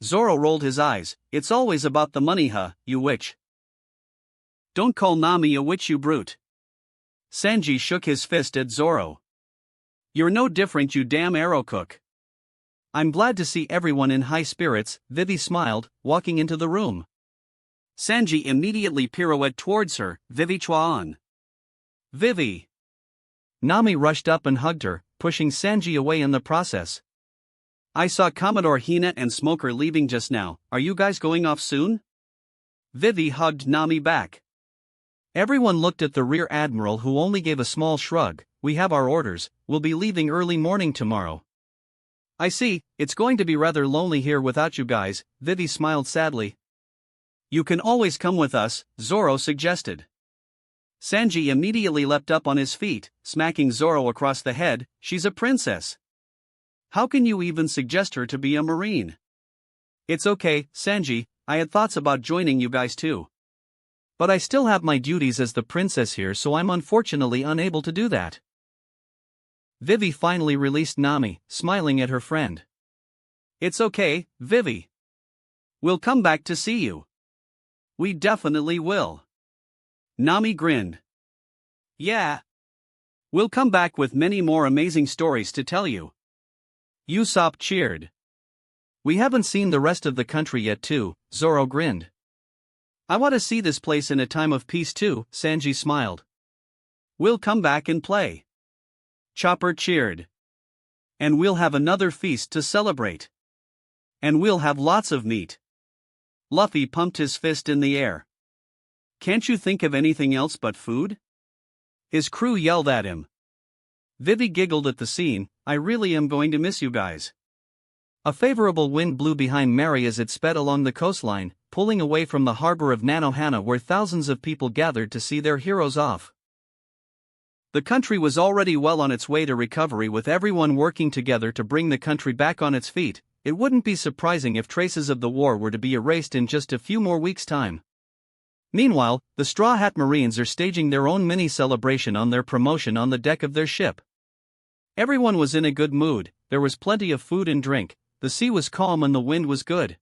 Zoro rolled his eyes, it's always about the money you witch. Don't call Nami a witch you brute. Sanji shook his fist at Zoro. You're no different you damn arrow cook. I'm glad to see everyone in high spirits, Vivi smiled, walking into the room. Sanji immediately pirouetted towards her, Vivi Chuan. Vivi. Nami rushed up and hugged her, pushing Sanji away in the process. I saw Commodore Hina and Smoker leaving just now, are you guys going off soon? Vivi hugged Nami back. Everyone looked at the Rear Admiral who only gave a small shrug, we have our orders, we'll be leaving early morning tomorrow. I see, it's going to be rather lonely here without you guys, Vivi smiled sadly. You can always come with us, Zoro suggested. Sanji immediately leapt up on his feet, smacking Zoro across the head, she's a princess. How can you even suggest her to be a marine? It's okay, Sanji, I had thoughts about joining you guys too. But I still have my duties as the princess here, so I'm unfortunately unable to do that. Vivi finally released Nami, smiling at her friend. It's okay, Vivi. We'll come back to see you. We definitely will. Nami grinned. Yeah. We'll come back with many more amazing stories to tell you. Usopp cheered. We haven't seen the rest of the country yet too, Zoro grinned. I want to see this place in a time of peace too, Sanji smiled. We'll come back and play. Chopper cheered. And we'll have another feast to celebrate. And we'll have lots of meat. Luffy pumped his fist in the air. Can't you think of anything else but food? His crew yelled at him. Vivi giggled at the scene, I really am going to miss you guys. A favorable wind blew behind Mary as it sped along the coastline, pulling away from the harbor of Nanohana where thousands of people gathered to see their heroes off. The country was already well on its way to recovery with everyone working together to bring the country back on its feet. It wouldn't be surprising if traces of the war were to be erased in just a few more weeks' time. Meanwhile, the Straw Hat Marines are staging their own mini-celebration on their promotion on the deck of their ship. Everyone was in a good mood, there was plenty of food and drink, the sea was calm and the wind was good.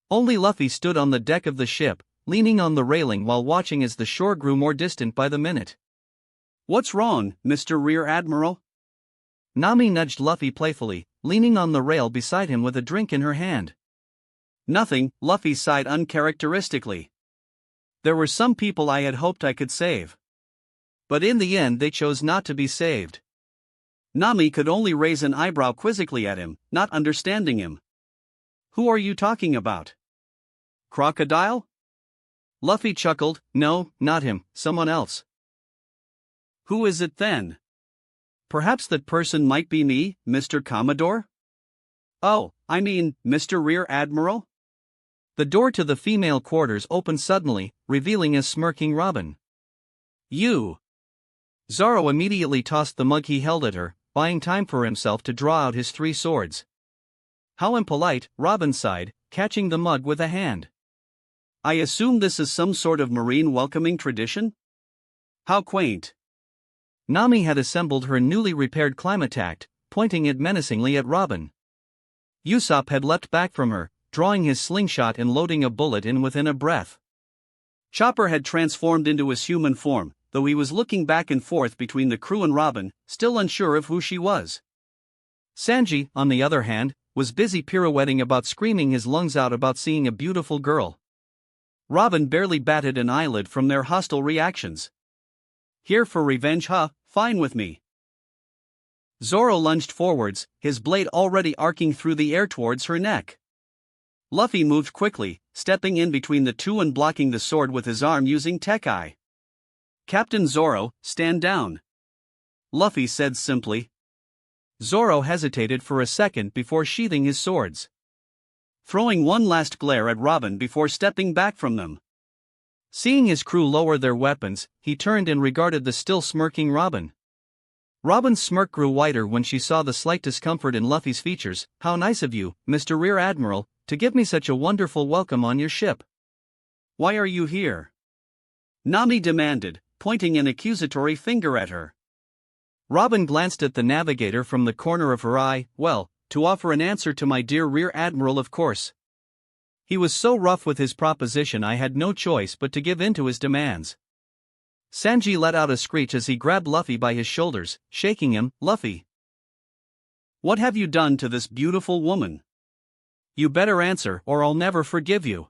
Only Luffy stood on the deck of the ship, leaning on the railing while watching as the shore grew more distant by the minute. What's wrong, Mr. Rear Admiral? Nami nudged Luffy playfully, leaning on the rail beside him with a drink in her hand. Nothing, Luffy sighed uncharacteristically. There were some people I had hoped I could save. But in the end they chose not to be saved. Nami could only raise an eyebrow quizzically at him, not understanding him. Who are you talking about? Crocodile? Luffy chuckled, no, not him, someone else. Who is it then? Perhaps that person might be me, Mr. Commodore? Oh, I mean, Mr. Rear Admiral? The door to the female quarters opened suddenly, revealing a smirking Robin. You! Zoro immediately tossed the mug he held at her, buying time for himself to draw out his 3 swords. How impolite, Robin sighed, catching the mug with a hand. I assume this is some sort of marine welcoming tradition? How quaint. Nami had assembled her newly repaired Climatact, pointing it menacingly at Robin. Usopp had leapt back from her, drawing his slingshot and loading a bullet in within a breath. Chopper had transformed into his human form, though he was looking back and forth between the crew and Robin, still unsure of who she was. Sanji, on the other hand, was busy pirouetting about screaming his lungs out about seeing a beautiful girl. Robin barely batted an eyelid from their hostile reactions. Here for revenge, huh? Fine with me. Zoro lunged forwards, his blade already arcing through the air towards her neck. Luffy moved quickly, stepping in between the two and blocking the sword with his arm using Tekai. Captain Zoro, stand down. Luffy said simply. Zoro hesitated for a second before sheathing his swords. Throwing one last glare at Robin before stepping back from them. Seeing his crew lower their weapons, he turned and regarded the still smirking Robin. Robin's smirk grew wider when she saw the slight discomfort in Luffy's features. How nice of you, Mr. Rear Admiral, to give me such a wonderful welcome on your ship. Why are you here? Nami demanded, pointing an accusatory finger at her. Robin glanced at the navigator from the corner of her eye. Well, to offer an answer to my dear Rear Admiral, of course. He was so rough with his proposition I had no choice but to give in to his demands. Sanji let out a screech as he grabbed Luffy by his shoulders, shaking him. Luffy, what have you done to this beautiful woman? You better answer or I'll never forgive you.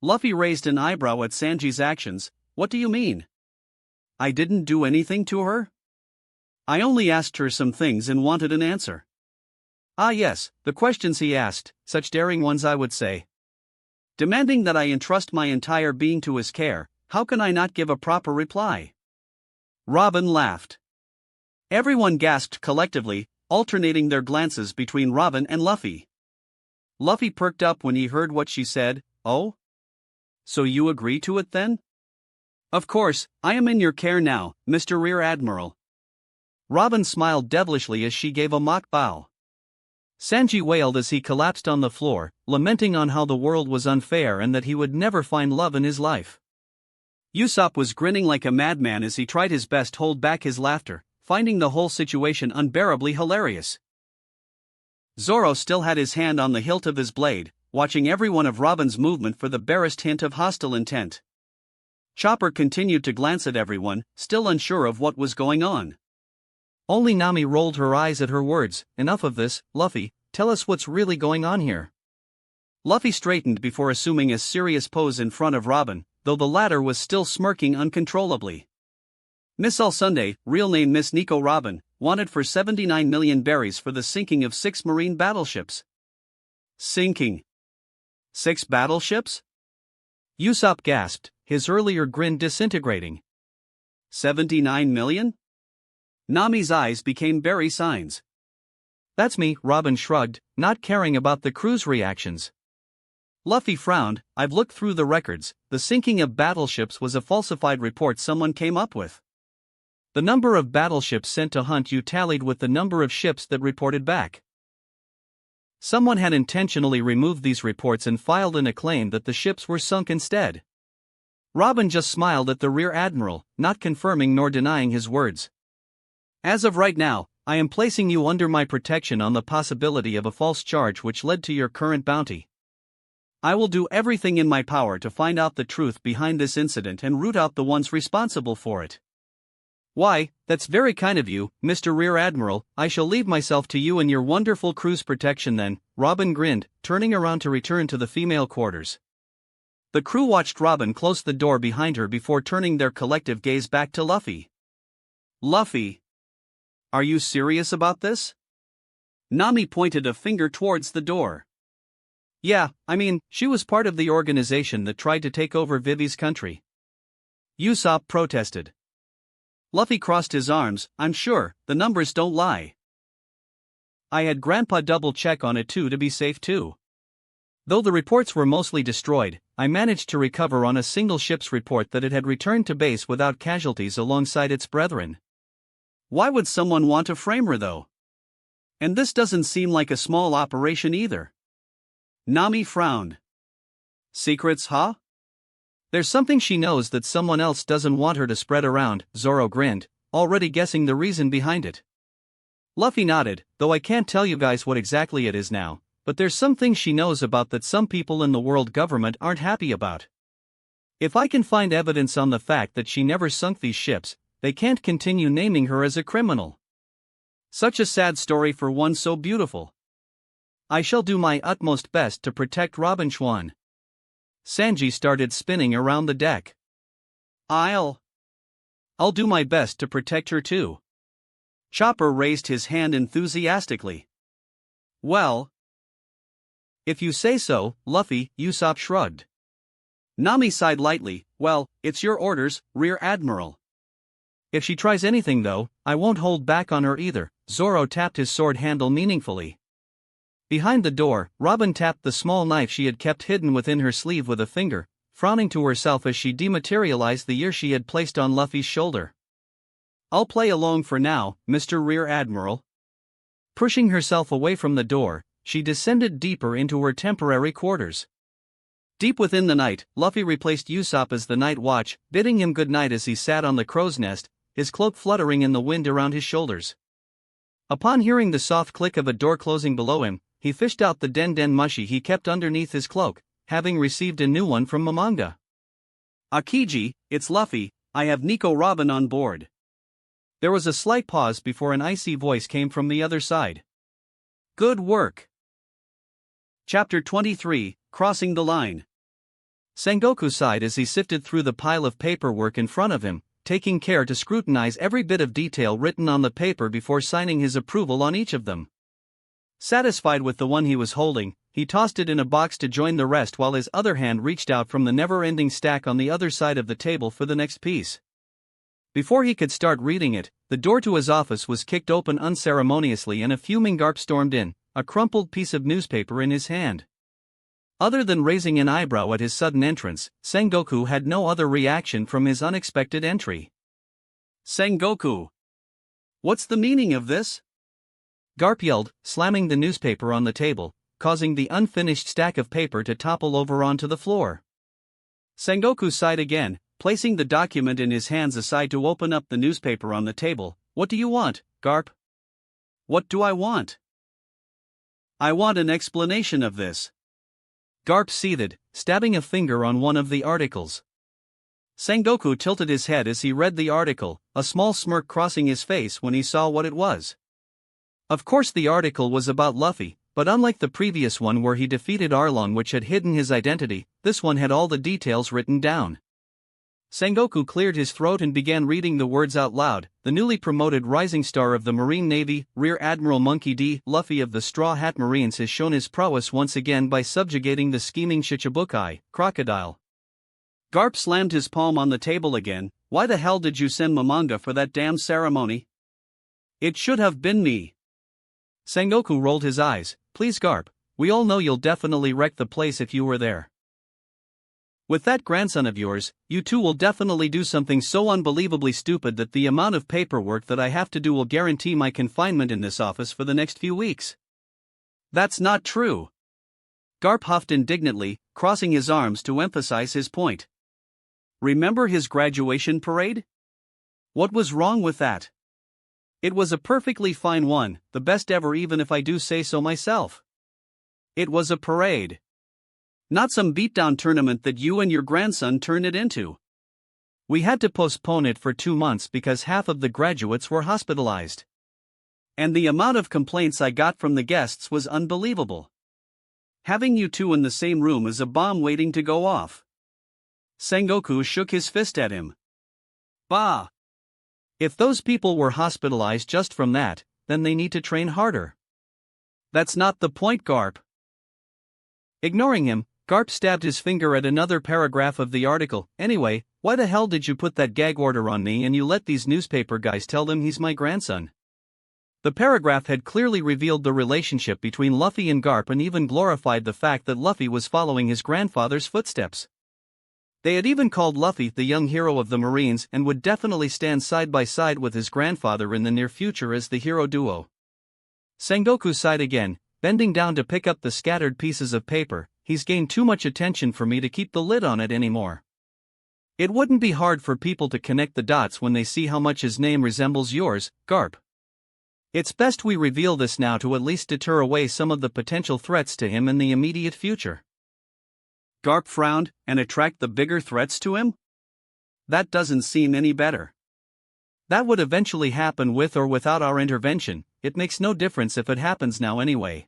Luffy raised an eyebrow at Sanji's actions. What do you mean? I didn't do anything to her? I only asked her some things and wanted an answer. Ah yes, the questions he asked, such daring ones I would say. Demanding that I entrust my entire being to his care, how can I not give a proper reply? Robin laughed. Everyone gasped collectively, alternating their glances between Robin and Luffy. Luffy perked up when he heard what she said. Oh? So you agree to it then? Of course, I am in your care now, Mr. Rear Admiral. Robin smiled devilishly as she gave a mock bow. Sanji wailed as he collapsed on the floor, lamenting on how the world was unfair and that he would never find love in his life. Usopp was grinning like a madman as he tried his best to hold back his laughter, finding the whole situation unbearably hilarious. Zoro still had his hand on the hilt of his blade, watching every one of Robin's movement for the barest hint of hostile intent. Chopper continued to glance at everyone, still unsure of what was going on. Only Nami rolled her eyes at her words. Enough of this, Luffy, tell us what's really going on here. Luffy straightened before assuming a serious pose in front of Robin, though the latter was still smirking uncontrollably. Miss All Sunday, real name Miss Nico Robin, wanted for 79 million berries for the sinking of 6 marine battleships. Sinking 6 battleships? Usopp gasped, his earlier grin disintegrating. 79 million? Nami's eyes became berry signs. That's me, Robin shrugged, not caring about the crew's reactions. Luffy frowned. I've looked through the records. The sinking of battleships was a falsified report someone came up with. The number of battleships sent to hunt you tallied with the number of ships that reported back. Someone had intentionally removed these reports and filed in a claim that the ships were sunk instead. Robin just smiled at the Rear Admiral, not confirming nor denying his words. As of right now, I am placing you under my protection on the possibility of a false charge which led to your current bounty. I will do everything in my power to find out the truth behind this incident and root out the ones responsible for it. Why, that's very kind of you, Mr. Rear Admiral. I shall leave myself to you and your wonderful crew's protection then, Robin grinned, turning around to return to the female quarters. The crew watched Robin close the door behind her before turning their collective gaze back to Luffy. Luffy, are you serious about this? Nami pointed a finger towards the door. Yeah, I mean, she was part of the organization that tried to take over Vivi's country. Usopp protested. Luffy crossed his arms. I'm sure, the numbers don't lie. I had Grandpa double check on it too to be safe too. Though the reports were mostly destroyed, I managed to recover on a single ship's report that it had returned to base without casualties alongside its brethren. Why would someone want to frame her though? And this doesn't seem like a small operation either. Nami frowned. Secrets, huh? There's something she knows that someone else doesn't want her to spread around, Zoro grinned, already guessing the reason behind it. Luffy nodded, though I can't tell you guys what exactly it is now, but there's some things she knows about that some people in the world government aren't happy about. If I can find evidence on the fact that she never sunk these ships, they can't continue naming her as a criminal. Such a sad story for one so beautiful. I shall do my utmost best to protect Robin Schwan. Sanji started spinning around the deck. I'll do my best to protect her too. Chopper raised his hand enthusiastically. Well, if you say so, Luffy, Usopp shrugged. Nami sighed lightly. Well, it's your orders, Rear Admiral. If she tries anything though, I won't hold back on her either. Zoro tapped his sword handle meaningfully. Behind the door, Robin tapped the small knife she had kept hidden within her sleeve with a finger, frowning to herself as she dematerialized the ear she had placed on Luffy's shoulder. I'll play along for now, Mr. Rear Admiral. Pushing herself away from the door, she descended deeper into her temporary quarters. Deep within the night, Luffy replaced Usopp as the night watch, bidding him good night as he sat on the crow's nest, his cloak fluttering in the wind around his shoulders. Upon hearing the soft click of a door closing below him, he fished out the den mushi he kept underneath his cloak, having received a new one from Momonga. "Akiji, it's Luffy, I have Nico Robin on board." There was a slight pause before an icy voice came from the other side. "Good work." Chapter 23, Crossing the Line. Sengoku sighed as he sifted through the pile of paperwork in front of him, taking care to scrutinize every bit of detail written on the paper before signing his approval on each of them. Satisfied with the one he was holding, he tossed it in a box to join the rest while his other hand reached out from the never-ending stack on the other side of the table for the next piece. Before he could start reading it, the door to his office was kicked open unceremoniously and a fuming Garp stormed in, a crumpled piece of newspaper in his hand. Other than raising an eyebrow at his sudden entrance, Sengoku had no other reaction from his unexpected entry. "Sengoku! What's the meaning of this?" Garp yelled, slamming the newspaper on the table, causing the unfinished stack of paper to topple over onto the floor. Sengoku sighed again, placing the document in his hands aside to open up the newspaper on the table. "What do you want, Garp?" "What do I want?" "I want an explanation of this." Garp seethed, stabbing a finger on one of the articles. Sengoku tilted his head as he read the article, a small smirk crossing his face when he saw what it was. Of course the article was about Luffy, but unlike the previous one where he defeated Arlong which had hidden his identity, this one had all the details written down. Sengoku cleared his throat and began reading the words out loud. "The newly promoted rising star of the Marine Navy, Rear Admiral Monkey D. Luffy of the Straw Hat Marines has shown his prowess once again by subjugating the scheming Shichibukai, Crocodile." Garp slammed his palm on the table again. "Why the hell did you send Momonga for that damn ceremony? It should have been me." Sengoku rolled his eyes. "Please Garp, we all know you'll definitely wreck the place if you were there. With that grandson of yours, you two will definitely do something so unbelievably stupid that the amount of paperwork that I have to do will guarantee my confinement in this office for the next few weeks." "That's not true." Garp huffed indignantly, crossing his arms to emphasize his point. "Remember his graduation parade? What was wrong with that? It was a perfectly fine one, the best ever even if I do say so myself. It was a parade. Not some beatdown tournament that you and your grandson turned it into. We had to postpone it for 2 months because half of the graduates were hospitalized. And the amount of complaints I got from the guests was unbelievable. Having you two in the same room is a bomb waiting to go off." Sengoku shook his fist at him. "Bah! If those people were hospitalized just from that, then they need to train harder." "That's not the point, Garp." Ignoring him, Garp stabbed his finger at another paragraph of the article. "Anyway, why the hell did you put that gag order on me and you let these newspaper guys tell them he's my grandson?" The paragraph had clearly revealed the relationship between Luffy and Garp and even glorified the fact that Luffy was following his grandfather's footsteps. They had even called Luffy the young hero of the Marines and would definitely stand side by side with his grandfather in the near future as the hero duo. Sengoku sighed again, bending down to pick up the scattered pieces of paper. "He's gained too much attention for me to keep the lid on it anymore. It wouldn't be hard for people to connect the dots when they see how much his name resembles yours, Garp. It's best we reveal this now to at least deter away some of the potential threats to him in the immediate future." Garp frowned. "And attract the bigger threats to him? That doesn't seem any better." "That would eventually happen with or without our intervention. It makes no difference if it happens now anyway."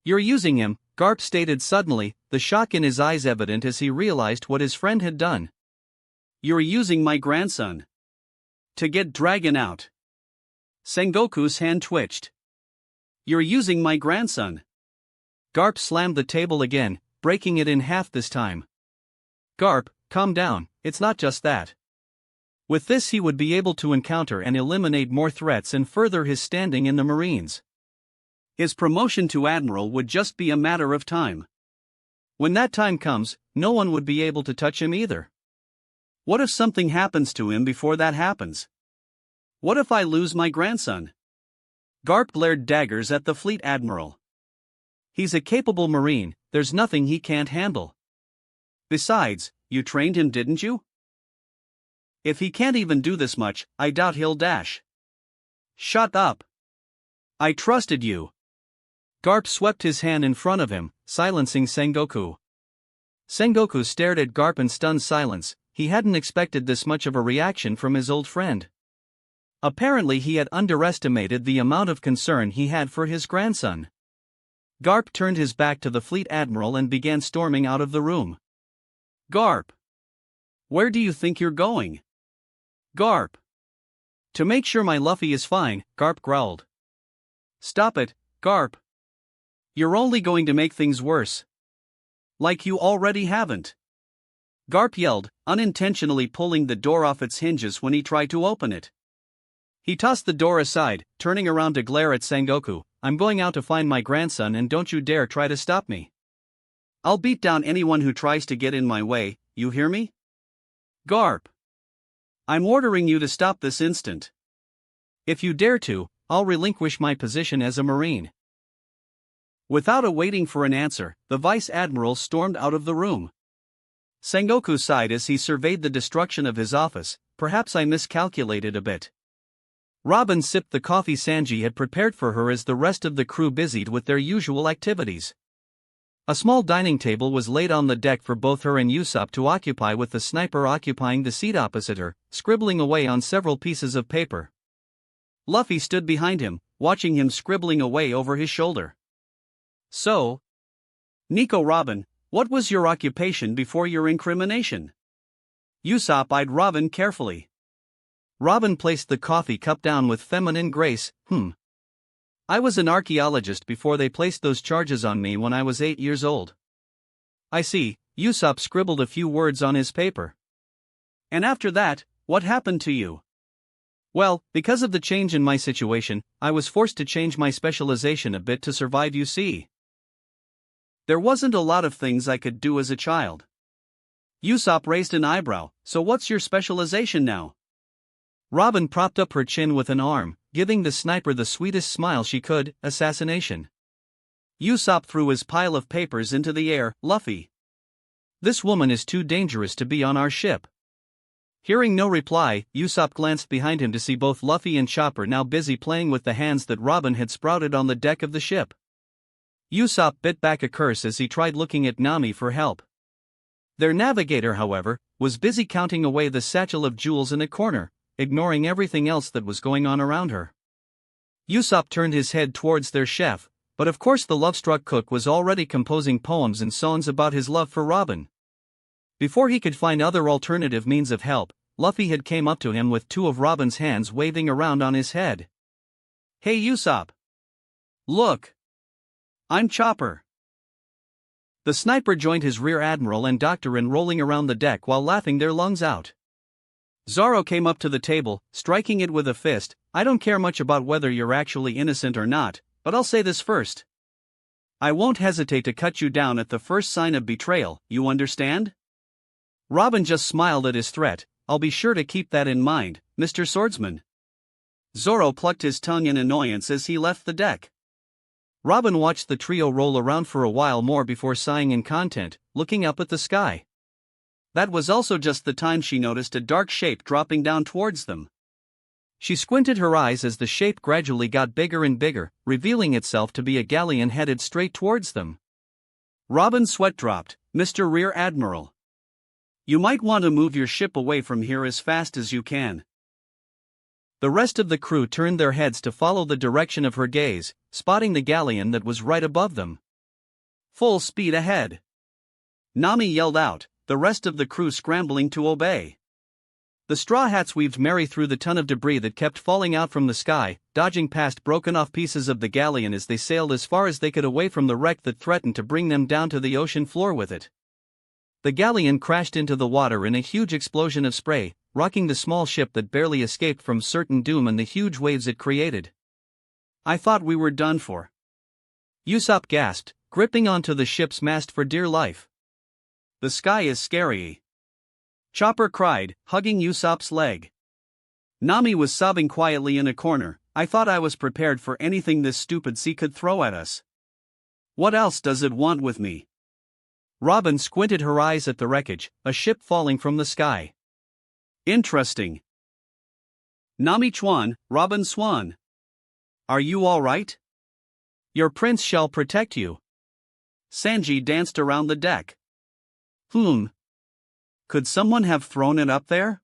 "You're using him," Garp stated suddenly, the shock in his eyes evident as he realized what his friend had done. "You're using my grandson to get Dragon out." Sengoku's hand twitched. "You're using my grandson." Garp slammed the table again, breaking it in half this time. "Garp, calm down, it's not just that. With this he would be able to encounter and eliminate more threats and further his standing in the Marines. His promotion to Admiral would just be a matter of time. When that time comes, no one would be able to touch him either. What if something happens to him before that happens? What if I lose my grandson?" Garp glared daggers at the Fleet Admiral. He's a capable Marine, there's nothing he can't handle. Besides, you trained him, didn't you? If he can't even do this much, I doubt he'll dash. Shut up. I trusted you. Garp swept his hand in front of him, silencing Sengoku. Sengoku stared at Garp in stunned silence. He hadn't expected this much of a reaction from his old friend. Apparently he had underestimated the amount of concern he had for his grandson. Garp turned his back to the fleet admiral and began storming out of the room. Garp! Where do you think you're going? Garp! To make sure my Luffy is fine, Garp growled. Stop it, Garp. You're only going to make things worse. Like you already haven't. Garp yelled, unintentionally pulling the door off its hinges when he tried to open it. He tossed the door aside, turning around to glare at Sengoku. I'm going out to find my grandson and don't you dare try to stop me. I'll beat down anyone who tries to get in my way, you hear me? Garp! I'm ordering you to stop this instant. If you dare to, I'll relinquish my position as a Marine. Without awaiting for an answer, the Vice Admiral stormed out of the room. Sengoku sighed as he surveyed the destruction of his office. Perhaps I miscalculated a bit. Robin sipped the coffee Sanji had prepared for her as the rest of the crew busied with their usual activities. A small dining table was laid on the deck for both her and Usopp to occupy, with the sniper occupying the seat opposite her, scribbling away on several pieces of paper. Luffy stood behind him, watching him scribbling away over his shoulder. So, Nico Robin, what was your occupation before your incrimination? Usopp eyed Robin carefully. Robin placed the coffee cup down with feminine grace. I was an archaeologist before they placed those charges on me when I was 8 years old. I see, Usopp scribbled a few words on his paper. And after that, what happened to you? Well, because of the change in my situation, I was forced to change my specialization a bit to survive, you see. There wasn't a lot of things I could do as a child. Usopp raised an eyebrow. So what's your specialization now? Robin propped up her chin with an arm, giving the sniper the sweetest smile she could. Assassination. Usopp threw his pile of papers into the air. Luffy. This woman is too dangerous to be on our ship. Hearing no reply, Usopp glanced behind him to see both Luffy and Chopper now busy playing with the hands that Robin had sprouted on the deck of the ship. Usopp bit back a curse as he tried looking at Nami for help. Their navigator, however, was busy counting away the satchel of jewels in a corner, ignoring everything else that was going on around her. Usopp turned his head towards their chef, but of course the love-struck cook was already composing poems and songs about his love for Robin. Before he could find other alternative means of help, Luffy had came up to him with two of Robin's hands waving around on his head. Hey Usopp! Look! I'm Chopper! The sniper joined his rear admiral and doctor in rolling around the deck while laughing their lungs out. Zoro came up to the table, striking it with a fist. I don't care much about whether you're actually innocent or not, but I'll say this first. I won't hesitate to cut you down at the first sign of betrayal, you understand? Robin just smiled at his threat. I'll be sure to keep that in mind, Mr. Swordsman. Zoro plucked his tongue in annoyance as he left the deck. Robin watched the trio roll around for a while more before sighing in content, looking up at the sky. That was also just the time she noticed a dark shape dropping down towards them. She squinted her eyes as the shape gradually got bigger and bigger, revealing itself to be a galleon headed straight towards them. Robin's sweat dropped. Mr. Rear Admiral. You might want to move your ship away from here as fast as you can. The rest of the crew turned their heads to follow the direction of her gaze, spotting the galleon that was right above them. Full speed ahead. Nami yelled out, the rest of the crew scrambling to obey. The Straw Hats weaved merry through the ton of debris that kept falling out from the sky, dodging past broken-off pieces of the galleon as they sailed as far as they could away from the wreck that threatened to bring them down to the ocean floor with it. The galleon crashed into the water in a huge explosion of spray, rocking the small ship that barely escaped from certain doom and the huge waves it created. I thought we were done for. Usopp gasped, gripping onto the ship's mast for dear life. The sky is scary. Chopper cried, hugging Usopp's leg. Nami was sobbing quietly in a corner. I thought I was prepared for anything this stupid sea could throw at us. What else does it want with me? Robin squinted her eyes at the wreckage, a ship falling from the sky. Interesting. Nami Chuan, Robin Swan. Are you all right? Your prince shall protect you. Sanji danced around the deck. Could someone have thrown it up there?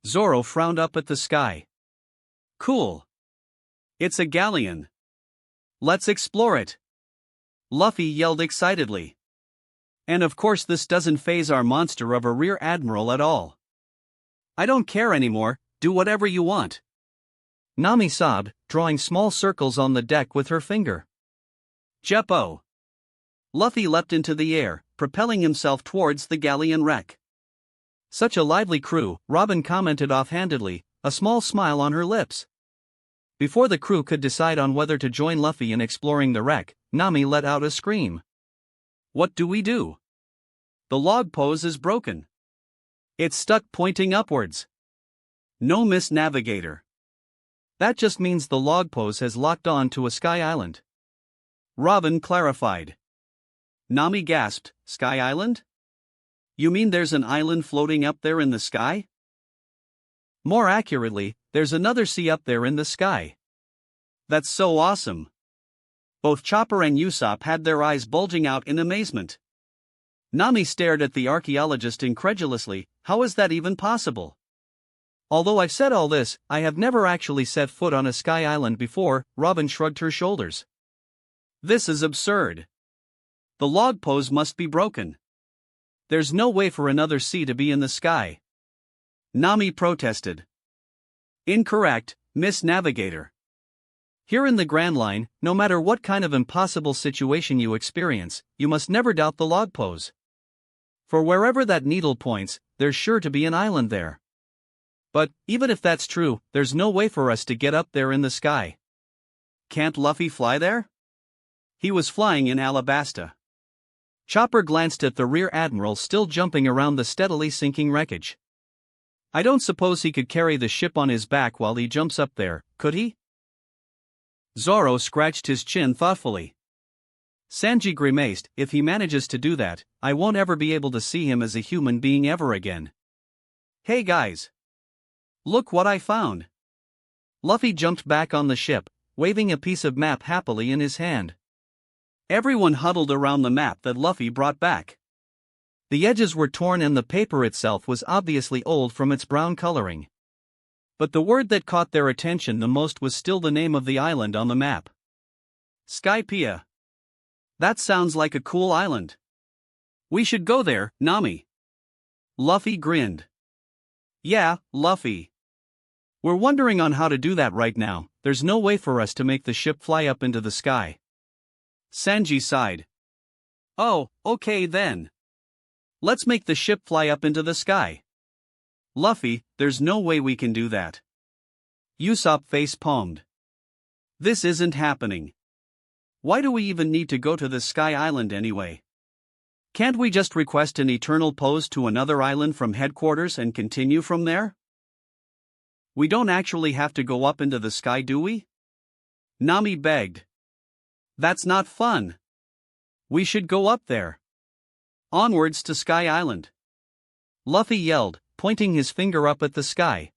Zoro frowned up at the sky. Cool. It's a galleon. Let's explore it. Luffy yelled excitedly. And of course this doesn't faze our monster of a rear admiral at all. I don't care anymore, do whatever you want. Nami sobbed, drawing small circles on the deck with her finger. Jeppo. Luffy leapt into the air, propelling himself towards the galleon wreck. Such a lively crew, Robin commented offhandedly, a small smile on her lips. Before the crew could decide on whether to join Luffy in exploring the wreck, Nami let out a scream. What do we do? The log pose is broken. It's stuck pointing upwards. No, Miss Navigator. That just means the log pose has locked on to a sky island. Robin clarified. Nami gasped, Sky Island? You mean there's an island floating up there in the sky? More accurately, there's another sea up there in the sky. That's so awesome. Both Chopper and Usopp had their eyes bulging out in amazement. Nami stared at the archaeologist incredulously. How is that even possible? Although I've said all this, I have never actually set foot on a sky island before. Robin shrugged her shoulders. This is absurd. The log pose must be broken. There's no way for another sea to be in the sky. Nami protested. Incorrect, Miss Navigator. Here in the Grand Line, no matter what kind of impossible situation you experience, you must never doubt the log pose. For wherever that needle points, there's sure to be an island there. But, even if that's true, there's no way for us to get up there in the sky. Can't Luffy fly there? He was flying in Alabasta. Chopper glanced at the rear admiral still jumping around the steadily sinking wreckage. I don't suppose he could carry the ship on his back while he jumps up there, could he? Zoro scratched his chin thoughtfully. Sanji grimaced, if he manages to do that, I won't ever be able to see him as a human being ever again. Hey guys! Look what I found! Luffy jumped back on the ship, waving a piece of map happily in his hand. Everyone huddled around the map that Luffy brought back. The edges were torn and the paper itself was obviously old from its brown coloring. But the word that caught their attention the most was still the name of the island on the map. Skypiea. That sounds like a cool island. We should go there, Nami. Luffy grinned. Yeah, Luffy. We're wondering on how to do that right now. There's no way for us to make the ship fly up into the sky. Sanji sighed. Oh, okay then. Let's make the ship fly up into the sky. Luffy, there's no way we can do that. Usopp face-palmed. This isn't happening. Why do we even need to go to the Sky Island anyway? Can't we just request an eternal pose to another island from headquarters and continue from there? We don't actually have to go up into the sky, do we? Nami begged. That's not fun. We should go up there. Onwards to Sky Island. Luffy yelled, pointing his finger up at the sky.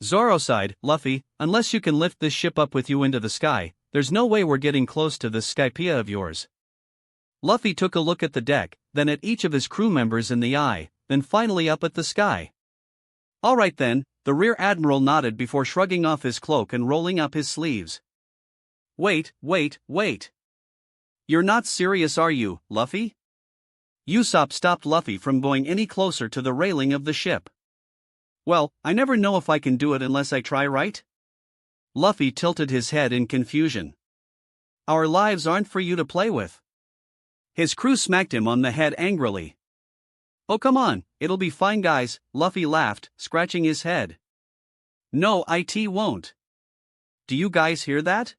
Zoro sighed, Luffy, unless you can lift this ship up with you into the sky, there's no way we're getting close to this Skypiea of yours. Luffy took a look at the deck, then at each of his crew members in the eye, then finally up at the sky. Alright then, the rear admiral nodded before shrugging off his cloak and rolling up his sleeves. Wait. You're not serious, are you, Luffy? Usopp stopped Luffy from going any closer to the railing of the ship. Well, I never know if I can do it unless I try, right? Luffy tilted his head in confusion. Our lives aren't for you to play with. His crew smacked him on the head angrily. Oh come on, it'll be fine guys, Luffy laughed, scratching his head. No, it won't. Do you guys hear that?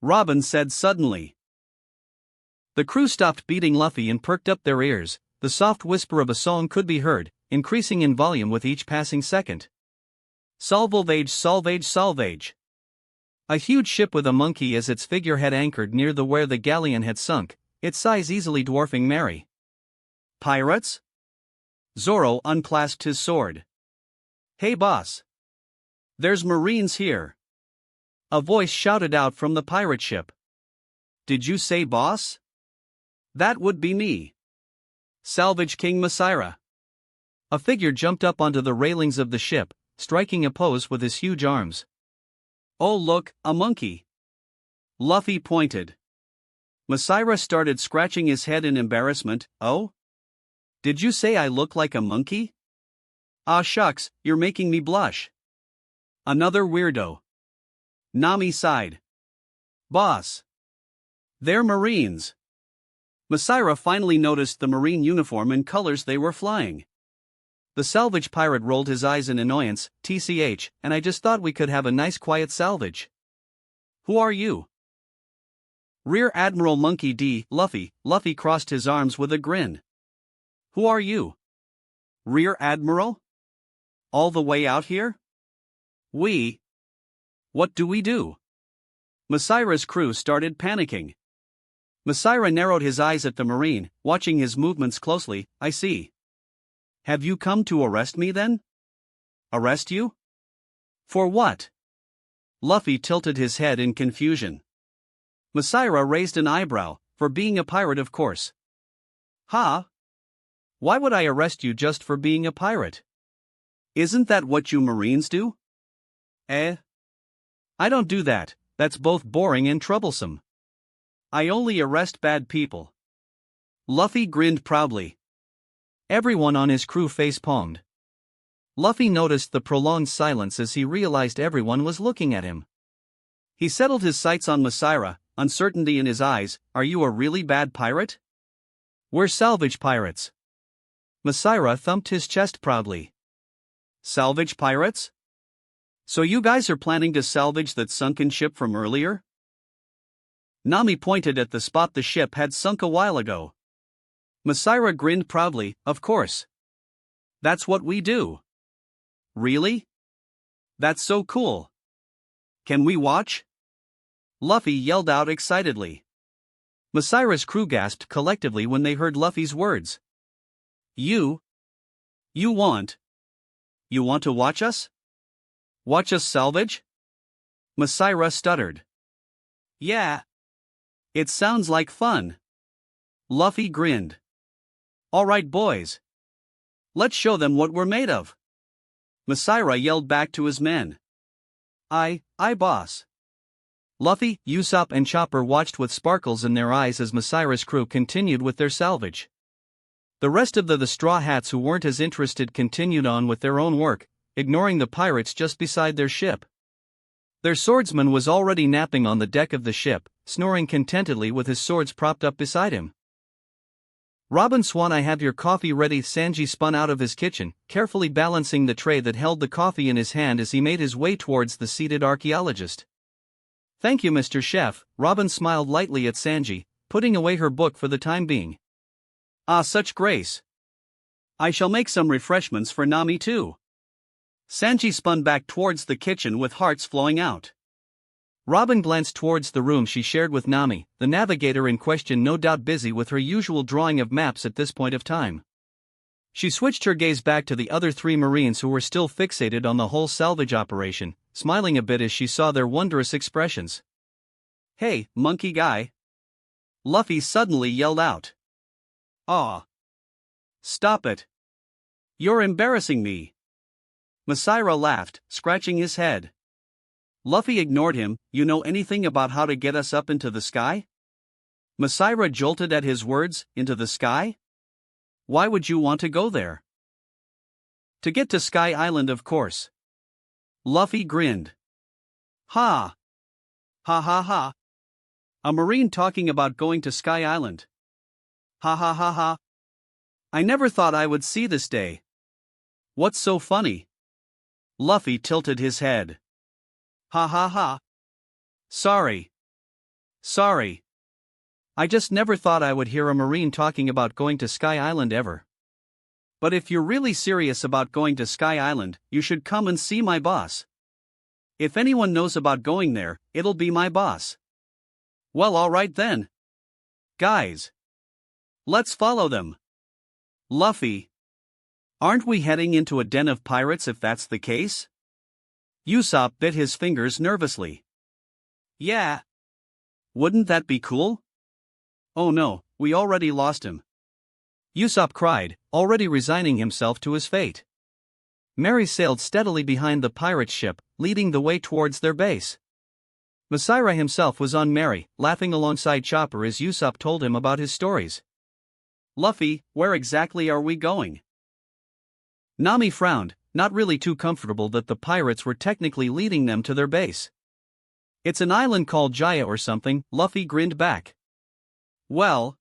Robin said suddenly. The crew stopped beating Luffy and perked up their ears. The soft whisper of a song could be heard, increasing in volume with each passing second. Salvage, salvage, salvage. A huge ship with a monkey as its figurehead anchored near the where the galleon had sunk, its size easily dwarfing Mary. Pirates? Zoro unclasped his sword. Hey boss! There's Marines here! A voice shouted out from the pirate ship. Did you say boss? That would be me. Salvage King Masira. A figure jumped up onto the railings of the ship, striking a pose with his huge arms. Oh look, a monkey! Luffy pointed. Masira started scratching his head in embarrassment. Oh? Did you say I look like a monkey? Ah shucks, you're making me blush. Another weirdo. Nami sighed. Boss. They're Marines. Masira finally noticed the Marine uniform and colors they were flying. The salvage pirate rolled his eyes in annoyance. TCH, and I just thought we could have a nice quiet salvage. Who are you? Rear Admiral Monkey D. Luffy. Luffy crossed his arms with a grin. Who are you? Rear Admiral? All the way out here? What do we do? Masira's crew started panicking. Masira narrowed his eyes at the Marine, watching his movements closely. I see. Have you come to arrest me then? Arrest you? For what? Luffy tilted his head in confusion. Masira raised an eyebrow. For being a pirate, of course. Huh? Why would I arrest you just for being a pirate? Isn't that what you Marines do? I don't do that, that's both boring and troublesome. I only arrest bad people. Luffy grinned proudly. Everyone on his crew face-palmed. Luffy noticed the prolonged silence as he realized everyone was looking at him. He settled his sights on Masira, uncertainty in his eyes. Are you a really bad pirate? We're salvage pirates. Masira thumped his chest proudly. Salvage pirates? So you guys are planning to salvage that sunken ship from earlier? Nami pointed at the spot the ship had sunk a while ago. Masira grinned proudly. Of course. That's what we do. Really? That's so cool. Can we watch? Luffy yelled out excitedly. Masira's crew gasped collectively when they heard Luffy's words. You want to watch us? Watch us salvage? Masira stuttered. Yeah. It sounds like fun. Luffy grinned. Alright boys. Let's show them what we're made of. Masira yelled back to his men. Aye, boss. Luffy, Usopp and Chopper watched with sparkles in their eyes as Masira's crew continued with their salvage. The rest of the Straw Hats who weren't as interested continued on with their own work, ignoring the pirates just beside their ship. Their swordsman was already napping on the deck of the ship, snoring contentedly with his swords propped up beside him. Robin Swan, I have your coffee ready. Sanji spun out of his kitchen, carefully balancing the tray that held the coffee in his hand as he made his way towards the seated archaeologist. Thank you, Mr. Chef. Robin smiled lightly at Sanji, putting away her book for the time being. Ah, such grace. I shall make some refreshments for Nami too. Sanji spun back towards the kitchen with hearts flowing out. Robin glanced towards the room she shared with Nami, the navigator in question no doubt busy with her usual drawing of maps at this point of time. She switched her gaze back to the other three Marines who were still fixated on the whole salvage operation, smiling a bit as she saw their wondrous expressions. Hey, monkey guy! Luffy suddenly yelled out. Aw! Stop it! You're embarrassing me! Masira laughed, scratching his head. Luffy ignored him. You know anything about how to get us up into the sky? Masira jolted at his words. Into the sky? Why would you want to go there? To get to Sky Island, of course. Luffy grinned. Ha! Ha ha ha! A Marine talking about going to Sky Island. Ha ha ha ha! I never thought I would see this day. What's so funny? Luffy tilted his head. Ha ha ha. Sorry. I just never thought I would hear a Marine talking about going to Sky Island ever. But if you're really serious about going to Sky Island, you should come and see my boss. If anyone knows about going there, it'll be my boss. Well, alright then. Guys, let's follow them. Luffy, aren't we heading into a den of pirates if that's the case? Usopp bit his fingers nervously. Yeah. Wouldn't that be cool? Oh no, we already lost him. Usopp cried, already resigning himself to his fate. Merry sailed steadily behind the pirate ship, leading the way towards their base. Messira himself was on Merry, laughing alongside Chopper as Usopp told him about his stories. Luffy, where exactly are we going? Nami frowned, not really too comfortable that the pirates were technically leading them to their base. It's an island called Jaya or something, Luffy grinned back. Well,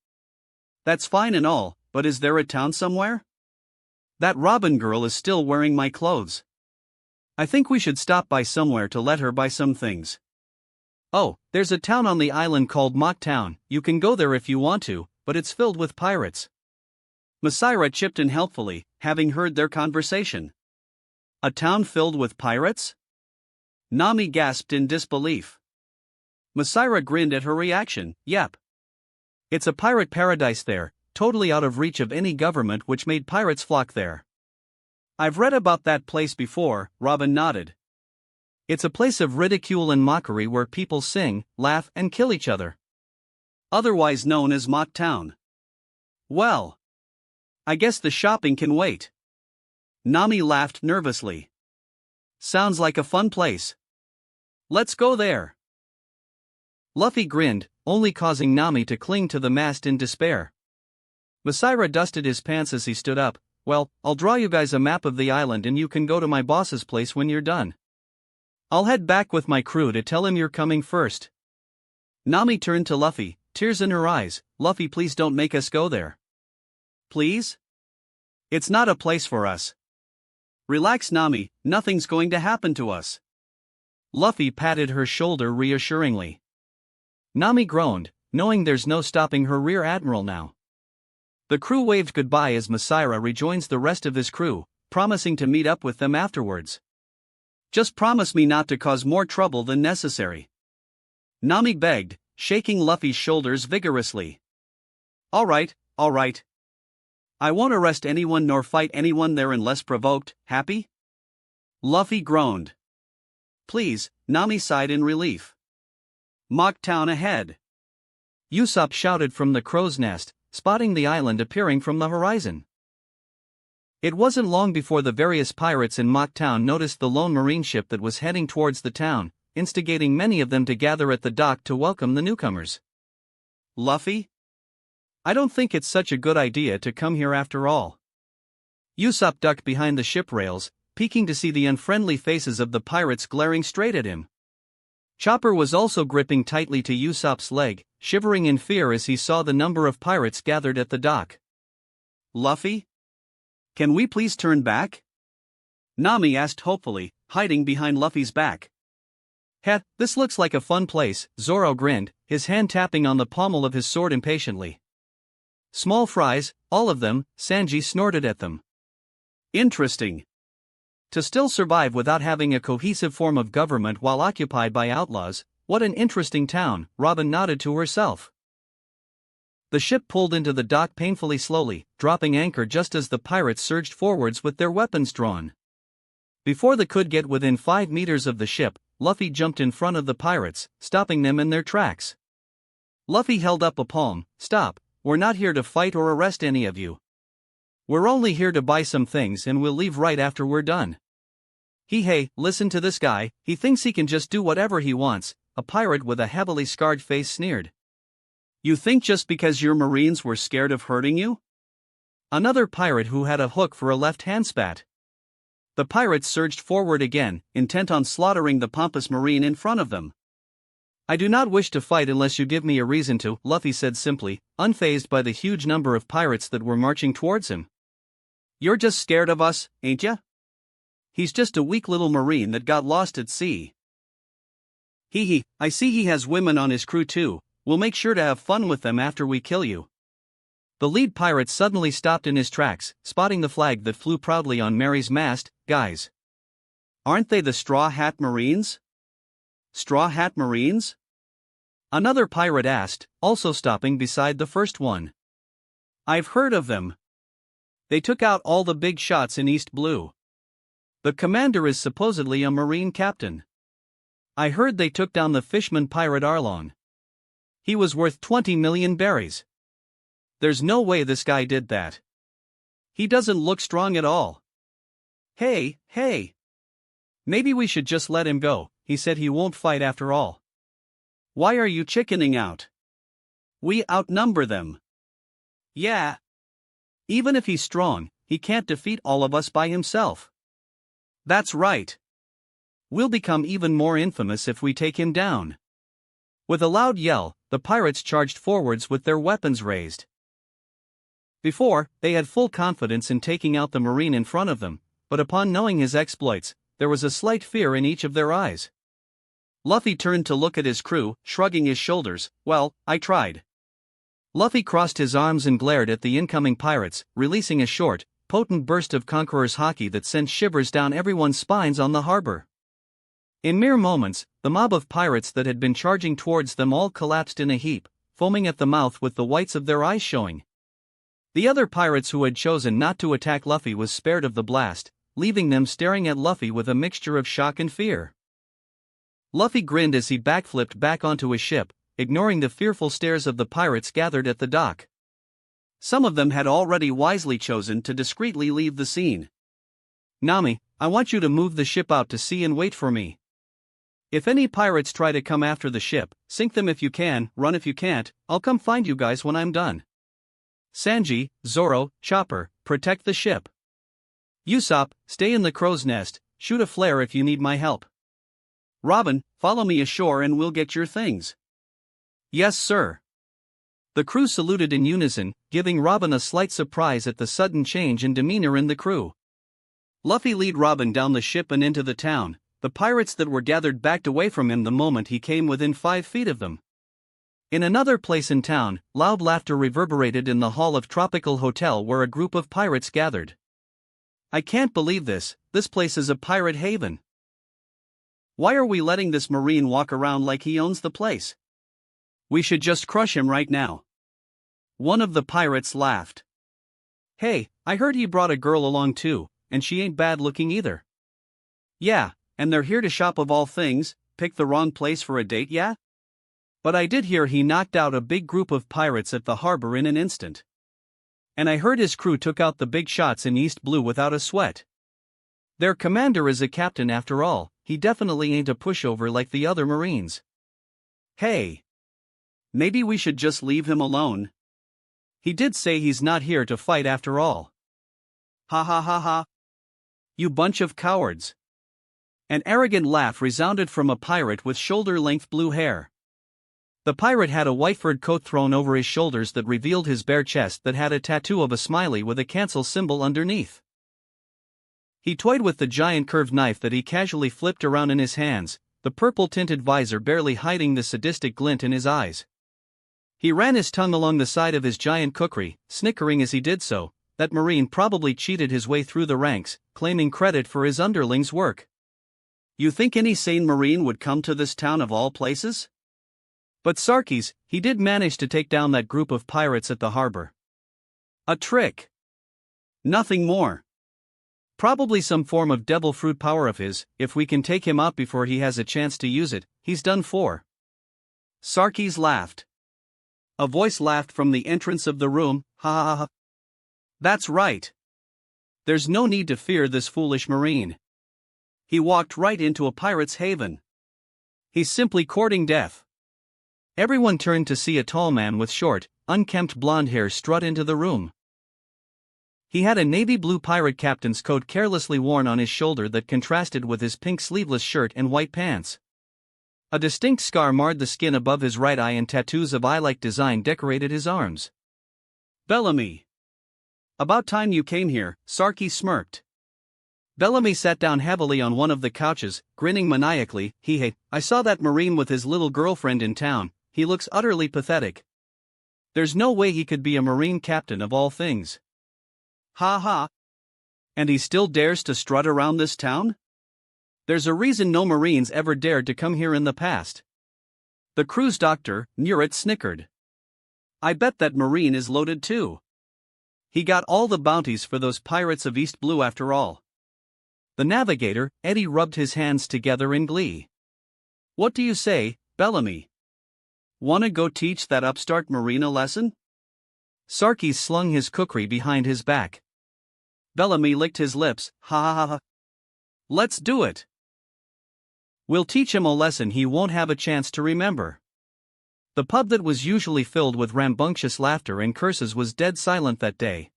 that's fine and all, but is there a town somewhere? That Robin girl is still wearing my clothes. I think we should stop by somewhere to let her buy some things. Oh, there's a town on the island called Mock Town, you can go there if you want to, but it's filled with pirates. Messira chipped in helpfully, having heard their conversation. A town filled with pirates? Nami gasped in disbelief. Messira grinned at her reaction, yep. It's a pirate paradise there, totally out of reach of any government, which made pirates flock there. I've read about that place before, Robin nodded. It's a place of ridicule and mockery where people sing, laugh and kill each other. Otherwise known as Mock Town. Well, I guess the shopping can wait. Nami laughed nervously. Sounds like a fun place. Let's go there. Luffy grinned, only causing Nami to cling to the mast in despair. Messira dusted his pants as he stood up. Well, I'll draw you guys a map of the island and you can go to my boss's place when you're done. I'll head back with my crew to tell him you're coming first. Nami turned to Luffy, tears in her eyes. Luffy, please don't make us go there. Please? It's not a place for us. Relax, Nami, nothing's going to happen to us. Luffy patted her shoulder reassuringly. Nami groaned, knowing there's no stopping her rear admiral now. The crew waved goodbye as Messira rejoins the rest of his crew, promising to meet up with them afterwards. Just promise me not to cause more trouble than necessary. Nami begged, shaking Luffy's shoulders vigorously. Alright. I won't arrest anyone nor fight anyone there unless provoked, happy? Luffy groaned. Please, Nami sighed in relief. Mock Town ahead. Usopp shouted from the crow's nest, spotting the island appearing from the horizon. It wasn't long before the various pirates in Mock Town noticed the lone marine ship that was heading towards the town, instigating many of them to gather at the dock to welcome the newcomers. Luffy? I don't think it's such a good idea to come here after all. Usopp ducked behind the ship rails, peeking to see the unfriendly faces of the pirates glaring straight at him. Chopper was also gripping tightly to Usopp's leg, shivering in fear as he saw the number of pirates gathered at the dock. Luffy? Can we please turn back? Nami asked hopefully, hiding behind Luffy's back. This looks like a fun place, Zoro grinned, his hand tapping on the pommel of his sword impatiently. Small fries, all of them, Sanji snorted at them. Interesting. To still survive without having a cohesive form of government while occupied by outlaws, what an interesting town, Robin nodded to herself. The ship pulled into the dock painfully slowly, dropping anchor just as the pirates surged forwards with their weapons drawn. Before they could get within 5 meters of the ship, Luffy jumped in front of the pirates, stopping them in their tracks. Luffy held up a palm. Stop, we're not here to fight or arrest any of you. We're only here to buy some things and we'll leave right after we're done. Hey, listen to this guy, he thinks he can just do whatever he wants, a pirate with a heavily scarred face sneered. You think just because your Marines were scared of hurting you? Another pirate who had a hook for a left hand spat. The pirates surged forward again, intent on slaughtering the pompous Marine in front of them. I do not wish to fight unless you give me a reason to, Luffy said simply, unfazed by the huge number of pirates that were marching towards him. You're just scared of us, ain't ya? He's just a weak little Marine that got lost at sea. I see he has women on his crew too, we'll make sure to have fun with them after we kill you. The lead pirate suddenly stopped in his tracks, spotting the flag that flew proudly on Mary's mast. Guys, aren't they the Straw Hat Marines? Straw Hat Marines? Another pirate asked, also stopping beside the first one. I've heard of them. They took out all the big shots in East Blue. The commander is supposedly a Marine captain. I heard they took down the fishman pirate Arlong. He was worth 20 million berries. There's no way this guy did that. He doesn't look strong at all. Hey. Maybe we should just let him go. He said he won't fight after all. Why are you chickening out? We outnumber them. Yeah. Even if he's strong, he can't defeat all of us by himself. That's right. We'll become even more infamous if we take him down. With a loud yell, the pirates charged forwards with their weapons raised. Before, they had full confidence in taking out the Marine in front of them, but upon knowing his exploits, there was a slight fear in each of their eyes. Luffy turned to look at his crew, shrugging his shoulders. Well, I tried. Luffy crossed his arms and glared at the incoming pirates, releasing a short, potent burst of Conqueror's haki that sent shivers down everyone's spines on the harbor. In mere moments, the mob of pirates that had been charging towards them all collapsed in a heap, foaming at the mouth with the whites of their eyes showing. The other pirates who had chosen not to attack Luffy was spared of the blast, leaving them staring at Luffy with a mixture of shock and fear. Luffy grinned as he backflipped back onto his ship, ignoring the fearful stares of the pirates gathered at the dock. Some of them had already wisely chosen to discreetly leave the scene. Nami, I want you to move the ship out to sea and wait for me. If any pirates try to come after the ship, sink them if you can, run if you can't, I'll come find you guys when I'm done. Sanji, Zoro, Chopper, protect the ship. Usopp, stay in the crow's nest, shoot a flare if you need my help. Robin, follow me ashore and we'll get your things. Yes, sir. The crew saluted in unison, giving Robin a slight surprise at the sudden change in demeanor in the crew. Luffy led Robin down the ship and into the town. The pirates that were gathered backed away from him the moment he came within 5 feet of them. In another place in town, loud laughter reverberated in the hall of Tropical Hotel where a group of pirates gathered. I can't believe this place is a pirate haven. Why are we letting this Marine walk around like he owns the place? We should just crush him right now. One of the pirates laughed. Hey, I heard he brought a girl along too, and she ain't bad looking either. Yeah, and they're here to shop of all things, pick the wrong place for a date, yeah? But I did hear he knocked out a big group of pirates at the harbor in an instant. And I heard his crew took out the big shots in East Blue without a sweat. Their commander is a captain after all, he definitely ain't a pushover like the other Marines. Hey! Maybe we should just leave him alone. He did say he's not here to fight after all. Ha ha ha ha. You bunch of cowards. An arrogant laugh resounded from a pirate with shoulder-length blue hair. The pirate had a white furred coat thrown over his shoulders that revealed his bare chest that had a tattoo of a smiley with a cancel symbol underneath. He toyed with the giant curved knife that he casually flipped around in his hands, the purple-tinted visor barely hiding the sadistic glint in his eyes. He ran his tongue along the side of his giant kukri, snickering as he did so. That Marine probably cheated his way through the ranks, claiming credit for his underlings' work. You think any sane Marine would come to this town of all places? But Sarkis, he did manage to take down that group of pirates at the harbor. A trick. Nothing more. Probably some form of devil fruit power of his. If we can take him out before he has a chance to use it, he's done for. Sarkis laughed. A voice laughed from the entrance of the room, ha ha ha. That's right. There's no need to fear this foolish Marine. He walked right into a pirate's haven. He's simply courting death. Everyone turned to see a tall man with short, unkempt blonde hair strut into the room. He had a navy blue pirate captain's coat carelessly worn on his shoulder that contrasted with his pink sleeveless shirt and white pants. A distinct scar marred the skin above his right eye and tattoos of eye-like design decorated his arms. Bellamy. About time you came here, Sarky smirked. Bellamy sat down heavily on one of the couches, grinning maniacally. Hey, I saw that Marine with his little girlfriend in town, he looks utterly pathetic. There's no way he could be a Marine captain of all things. Ha ha. And he still dares to strut around this town? There's a reason no Marines ever dared to come here in the past. The cruise doctor, near it, snickered. I bet that Marine is loaded too. He got all the bounties for those pirates of East Blue after all. The navigator, Eddie, rubbed his hands together in glee. What do you say, Bellamy? Wanna go teach that upstart Marine a lesson? Sarkis slung his kukri behind his back. Bellamy licked his lips. Ha ha ha ha. Let's do it. We'll teach him a lesson he won't have a chance to remember. The pub that was usually filled with rambunctious laughter and curses was dead silent that day.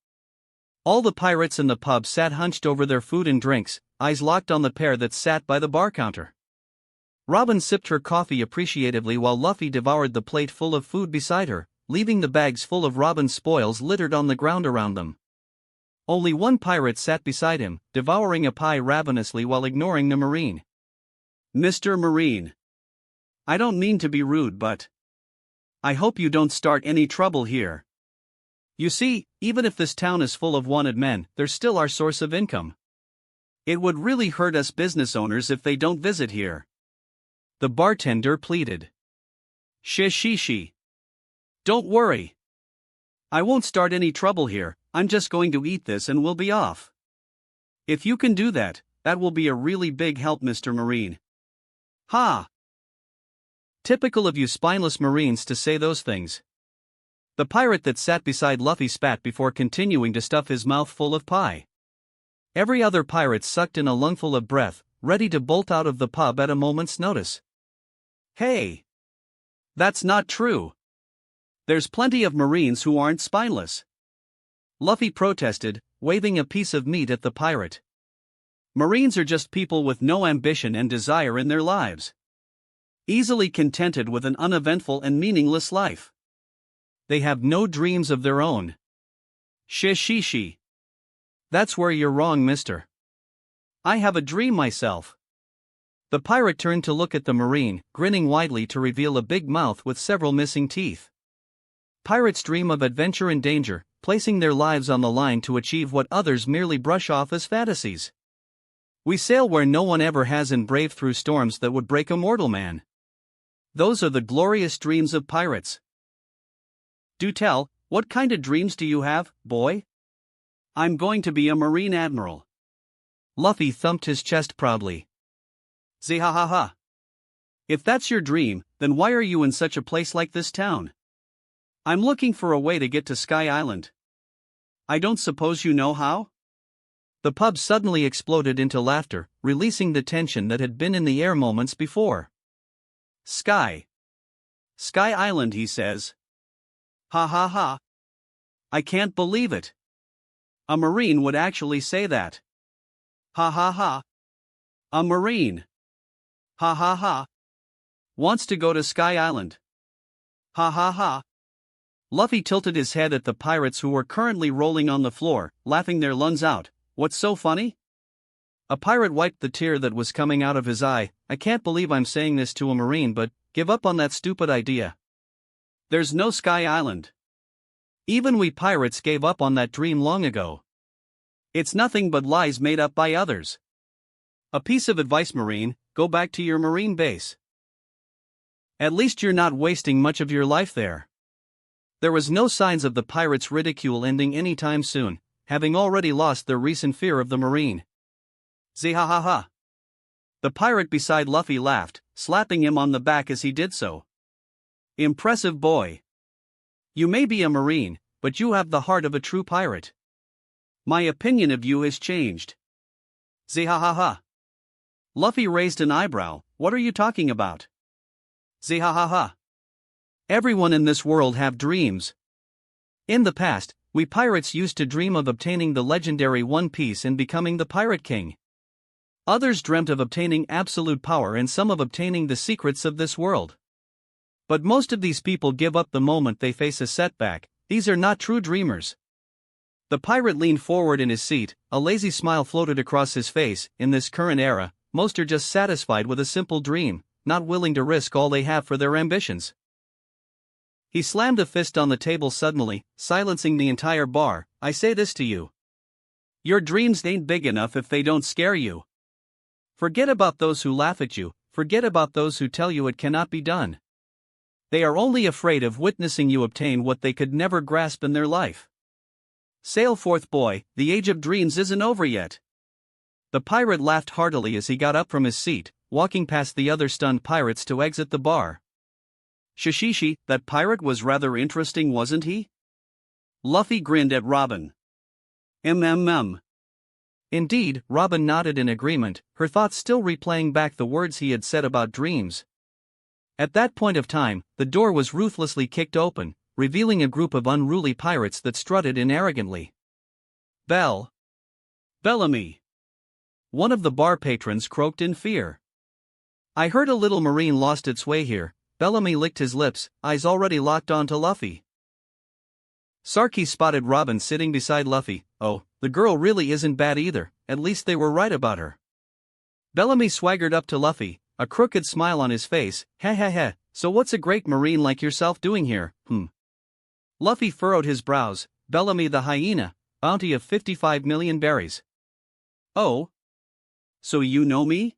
All the pirates in the pub sat hunched over their food and drinks, eyes locked on the pair that sat by the bar counter. Robin sipped her coffee appreciatively while Luffy devoured the plate full of food beside her, leaving the bags full of Robin's spoils littered on the ground around them. Only one pirate sat beside him, devouring a pie ravenously while ignoring the Marine. Mr. Marine. I don't mean to be rude, but I hope you don't start any trouble here. You see, even if this town is full of wanted men, they're still our source of income. It would really hurt us business owners if they don't visit here. The bartender pleaded. She. Don't worry. I won't start any trouble here, I'm just going to eat this and we'll be off. If you can do that, that will be a really big help, Mr. Marine. Ha! Typical of you spineless Marines to say those things. The pirate that sat beside Luffy spat before continuing to stuff his mouth full of pie. Every other pirate sucked in a lungful of breath, ready to bolt out of the pub at a moment's notice. Hey! That's not true. There's plenty of Marines who aren't spineless. Luffy protested, waving a piece of meat at the pirate. Marines are just people with no ambition and desire in their lives. Easily contented with an uneventful and meaningless life. They have no dreams of their own. She. That's where you're wrong, mister. I have a dream myself. The pirate turned to look at the Marine, grinning widely to reveal a big mouth with several missing teeth. Pirates dream of adventure and danger, placing their lives on the line to achieve what others merely brush off as fantasies. We sail where no one ever has and brave through storms that would break a mortal man. Those are the glorious dreams of pirates. Do tell, what kind of dreams do you have, boy? I'm going to be a Marine Admiral. Luffy thumped his chest proudly. Zihahaha. If that's your dream, then why are you in such a place like this town? I'm looking for a way to get to Sky Island. I don't suppose you know how? The pub suddenly exploded into laughter, releasing the tension that had been in the air moments before. Sky Island, he says. Ha ha ha. I can't believe it. A Marine would actually say that. Ha ha ha. A Marine. Ha ha ha. Wants to go to Sky Island. Ha ha ha. Luffy tilted his head at the pirates who were currently rolling on the floor, laughing their lungs out. What's so funny? A pirate wiped the tear that was coming out of his eye. I can't believe I'm saying this to a Marine, but give up on that stupid idea. There's no Sky Island. Even we pirates gave up on that dream long ago. It's nothing but lies made up by others. A piece of advice, Marine, go back to your Marine base. At least you're not wasting much of your life there. There was no signs of the pirates' ridicule ending anytime soon, having already lost their recent fear of the Marine. Zihahaha. The pirate beside Luffy laughed, slapping him on the back as he did so. Impressive boy. You may be a Marine, but you have the heart of a true pirate. My opinion of you has changed. Zihahaha. Luffy raised an eyebrow. What are you talking about? Zihahaha. Everyone in this world have dreams. In the past, we pirates used to dream of obtaining the legendary One Piece and becoming the Pirate King. Others dreamt of obtaining absolute power and some of obtaining the secrets of this world. But most of these people give up the moment they face a setback. These are not true dreamers. The pirate leaned forward in his seat, a lazy smile floated across his face. In this current era, most are just satisfied with a simple dream, not willing to risk all they have for their ambitions. He slammed a fist on the table suddenly, silencing the entire bar. I say this to you. Your dreams ain't big enough if they don't scare you. Forget about those who laugh at you, forget about those who tell you it cannot be done. They are only afraid of witnessing you obtain what they could never grasp in their life. Sail forth, boy, the age of dreams isn't over yet. The pirate laughed heartily as he got up from his seat, walking past the other stunned pirates to exit the bar. Shishishi, that pirate was rather interesting, wasn't he? Luffy grinned at Robin. Indeed, Robin nodded in agreement, her thoughts still replaying back the words he had said about dreams. At that point of time, the door was ruthlessly kicked open, revealing a group of unruly pirates that strutted in arrogantly. Bellamy! One of the bar patrons croaked in fear. I heard a little marine lost its way here. Bellamy licked his lips, eyes already locked onto Luffy. Sarky spotted Robin sitting beside Luffy. Oh, the girl really isn't bad either, at least they were right about her. Bellamy swaggered up to Luffy, a crooked smile on his face. Ha, so what's a great marine like yourself doing here, Luffy furrowed his brows. Bellamy the hyena, bounty of 55 million berries. Oh? So you know me?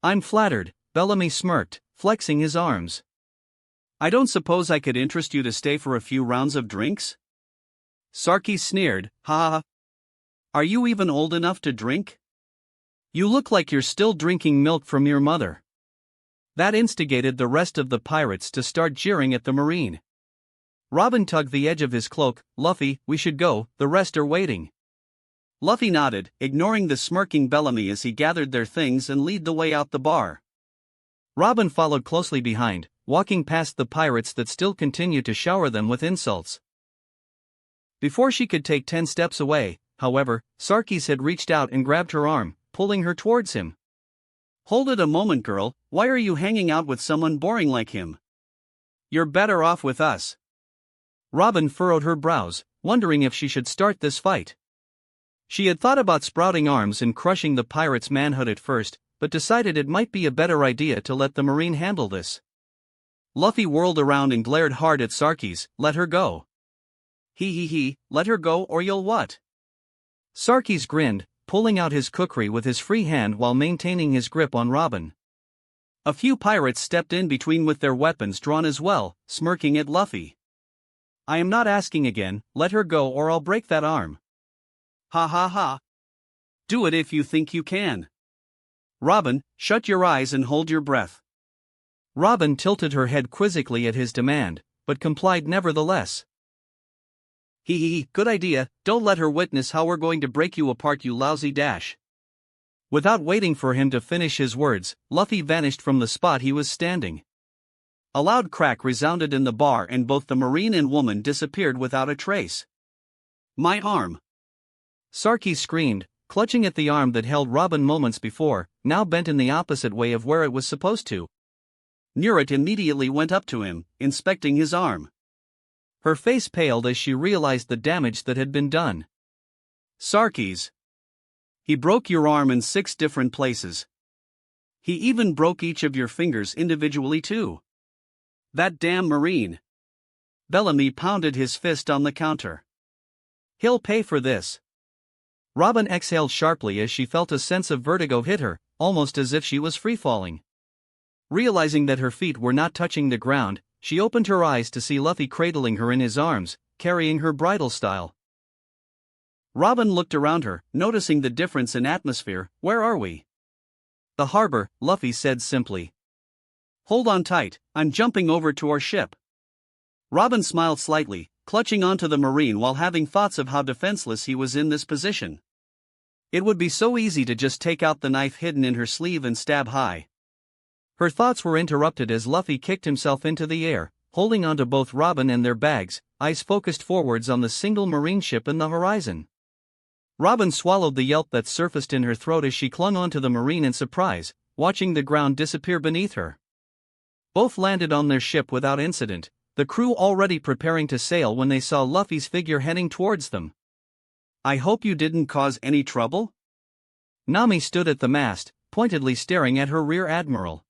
I'm flattered, Bellamy smirked, flexing his arms. I don't suppose I could interest you to stay for a few rounds of drinks? Sarky sneered, ha. Are you even old enough to drink? You look like you're still drinking milk from your mother. That instigated the rest of the pirates to start jeering at the marine. Robin tugged the edge of his cloak. Luffy, we should go, the rest are waiting. Luffy nodded, ignoring the smirking Bellamy as he gathered their things and led the way out the bar. Robin followed closely behind, walking past the pirates that still continued to shower them with insults. Before she could take 10 steps away, however, Sarkis had reached out and grabbed her arm, pulling her towards him. Hold it a moment, girl, why are you hanging out with someone boring like him? You're better off with us. Robin furrowed her brows, wondering if she should start this fight. She had thought about sprouting arms and crushing the pirate's manhood at first, but decided it might be a better idea to let the marine handle this. Luffy whirled around and glared hard at Sarkis. Let her go. He, let her go or you'll what? Sarkis grinned, pulling out his kukri with his free hand while maintaining his grip on Robin. A few pirates stepped in between with their weapons drawn as well, smirking at Luffy. I am not asking again, let her go or I'll break that arm. Ha. Do it if you think you can. Robin, shut your eyes and hold your breath. Robin tilted her head quizzically at his demand, but complied nevertheless. Good idea, don't let her witness how we're going to break you apart, you lousy dash. Without waiting for him to finish his words, Luffy vanished from the spot he was standing. A loud crack resounded in the bar and both the marine and woman disappeared without a trace. My arm! Sarky screamed, clutching at the arm that held Robin moments before, now bent in the opposite way of where it was supposed to. Nurit immediately went up to him, inspecting his arm. Her face paled as she realized the damage that had been done. Sarkis. He broke your arm in 6 different places. He even broke each of your fingers individually too. That damn marine. Bellamy pounded his fist on the counter. He'll pay for this. Robin exhaled sharply as she felt a sense of vertigo hit her, almost as if she was free-falling. Realizing that her feet were not touching the ground, she opened her eyes to see Luffy cradling her in his arms, carrying her bridal style. Robin looked around her, noticing the difference in atmosphere. Where are we? The harbor, Luffy said simply. Hold on tight, I'm jumping over to our ship. Robin smiled slightly, clutching onto the marine while having thoughts of how defenseless he was in this position. It would be so easy to just take out the knife hidden in her sleeve and stab high. Her thoughts were interrupted as Luffy kicked himself into the air, holding onto both Robin and their bags, eyes focused forwards on the single marine ship in the horizon. Robin swallowed the yelp that surfaced in her throat as she clung onto the marine in surprise, watching the ground disappear beneath her. Both landed on their ship without incident, the crew already preparing to sail when they saw Luffy's figure heading towards them. I hope you didn't cause any trouble? Nami stood at the mast, pointedly staring at her rear admiral.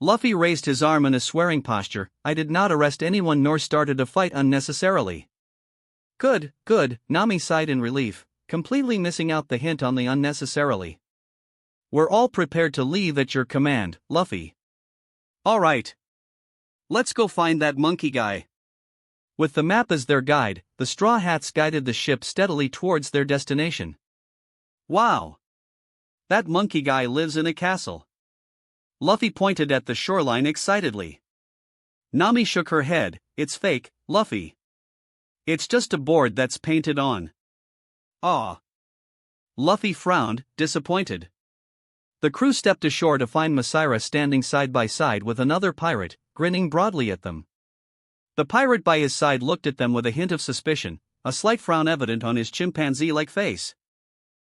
Luffy raised his arm in a swearing posture. I did not arrest anyone nor started a fight unnecessarily. Good, Nami sighed in relief, completely missing out the hint on the unnecessarily. We're all prepared to leave at your command, Luffy. Alright. Let's go find that monkey guy. With the map as their guide, the Straw Hats guided the ship steadily towards their destination. Wow! That monkey guy lives in a castle. Luffy pointed at the shoreline excitedly. Nami shook her head. It's fake, Luffy. It's just a board that's painted on. Aw. Luffy frowned, disappointed. The crew stepped ashore to find Masira standing side by side with another pirate, grinning broadly at them. The pirate by his side looked at them with a hint of suspicion, a slight frown evident on his chimpanzee-like face.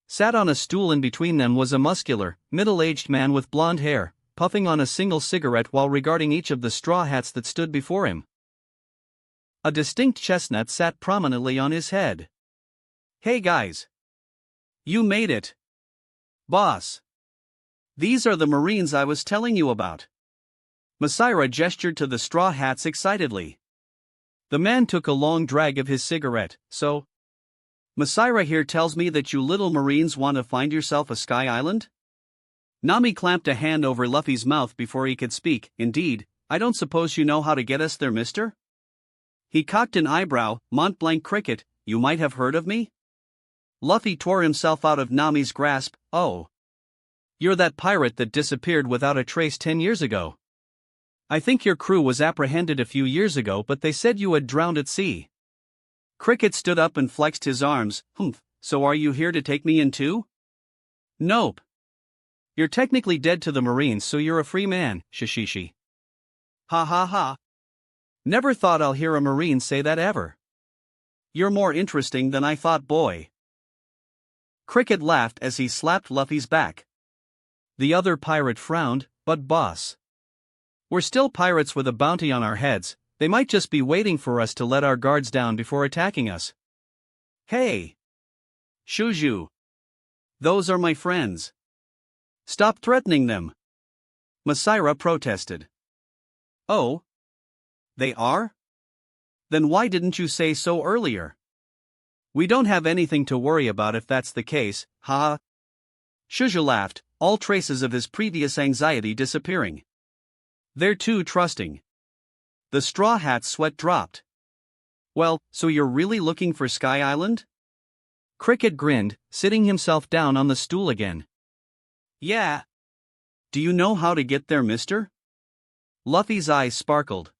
Sat on a stool in between them was a muscular, middle-aged man with blonde hair, puffing on a single cigarette while regarding each of the straw hats that stood before him. A distinct chestnut sat prominently on his head. Hey guys! You made it! Boss! These are the Marines I was telling you about. Masira gestured to the straw hats excitedly. The man took a long drag of his cigarette. So, Masira here tells me that you little Marines want to find yourself a sky island? Nami clamped a hand over Luffy's mouth before he could speak. Indeed, I don't suppose you know how to get us there, mister? He cocked an eyebrow. Mont Blanc Cricket, you might have heard of me? Luffy tore himself out of Nami's grasp. Oh. You're that pirate that disappeared without a trace 10 years ago. I think your crew was apprehended a few years ago, but they said you had drowned at sea. Cricket stood up and flexed his arms. Humph, so are you here to take me in too? Nope. You're technically dead to the Marines, so you're a free man, Shishishi. Ha ha ha. Never thought I'll hear a Marine say that ever. You're more interesting than I thought, boy. Cricket laughed as he slapped Luffy's back. The other pirate frowned. But boss, we're still pirates with a bounty on our heads. They might just be waiting for us to let our guards down before attacking us. Hey! Shuju! Those are my friends. Stop threatening them. Masira protested. Oh? They are? Then why didn't you say so earlier? We don't have anything to worry about if that's the case, ha. Shuju laughed, all traces of his previous anxiety disappearing. They're too trusting. The Straw Hat's sweat dropped. Well, so you're really looking for Sky Island? Cricket grinned, sitting himself down on the stool again. Yeah. Do you know how to get there, mister? Luffy's eyes sparkled.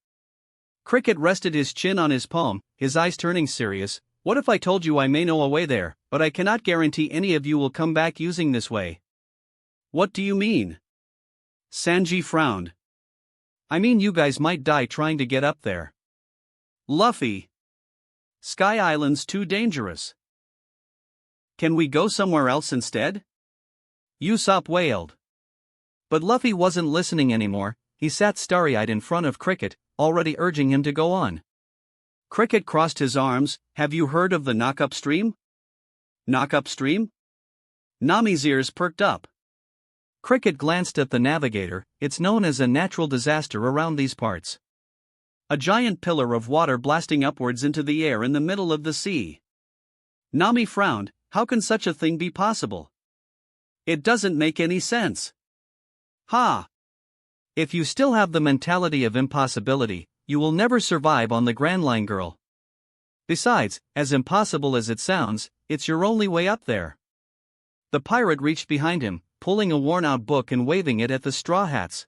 Cricket rested his chin on his palm, his eyes turning serious. What if I told you I may know a way there, but I cannot guarantee any of you will come back using this way? What do you mean? Sanji frowned. I mean you guys might die trying to get up there. Luffy. Sky Island's too dangerous. Can we go somewhere else instead? Usopp wailed. But Luffy wasn't listening anymore. He sat starry-eyed in front of Cricket, already urging him to go on. Cricket crossed his arms. Have you heard of the Knock-Up Stream? Knock-Up Stream? Nami's ears perked up. Cricket glanced at the navigator. It's known as a natural disaster around these parts. A giant pillar of water blasting upwards into the air in the middle of the sea. Nami frowned. How can such a thing be possible? It doesn't make any sense. Ha! If you still have the mentality of impossibility, you will never survive on the Grand Line, girl. Besides, as impossible as it sounds, it's your only way up there. The pirate reached behind him, pulling a worn-out book and waving it at the Straw Hats.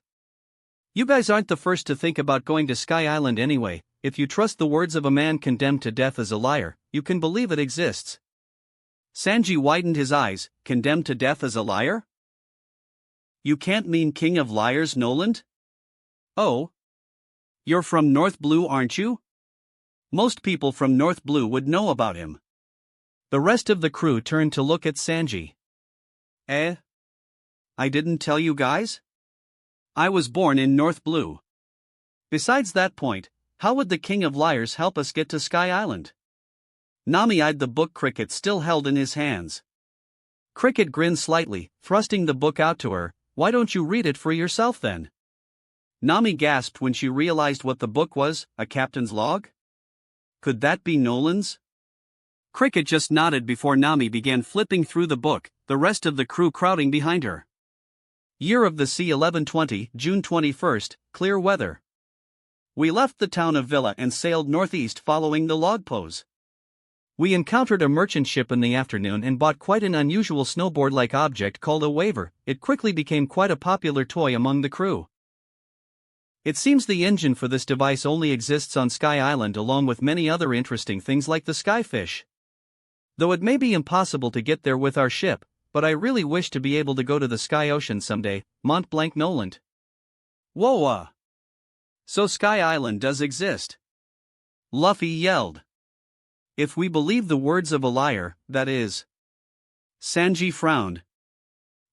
You guys aren't the first to think about going to Sky Island anyway. If you trust the words of a man condemned to death as a liar, you can believe it exists. Sanji widened his eyes. Condemned to death as a liar? You can't mean King of Liars, Noland? Oh? You're from North Blue, aren't you? Most people from North Blue would know about him. The rest of the crew turned to look at Sanji. I didn't tell you guys? I was born in North Blue. Besides that point, how would the King of Liars help us get to Sky Island? Nami eyed the book Cricket still held in his hands. Cricket grinned slightly, thrusting the book out to her. Why don't you read it for yourself then? Nami gasped when she realized what the book was. A captain's log? Could that be Nolan's? Cricket just nodded before Nami began flipping through the book, the rest of the crew crowding behind her. Year of the Sea 1120, June 21st, clear weather. We left the town of Villa and sailed northeast following the log pose. We encountered a merchant ship in the afternoon and bought quite an unusual snowboard-like object called a waver. It quickly became quite a popular toy among the crew. It seems the engine for this device only exists on Sky Island along with many other interesting things like the skyfish. Though it may be impossible to get there with our ship, but I really wish to be able to go to the Sky Ocean someday. Mont Blanc Noland. Whoa! So Sky Island does exist. Luffy yelled. If we believe the words of a liar, that is. Sanji frowned.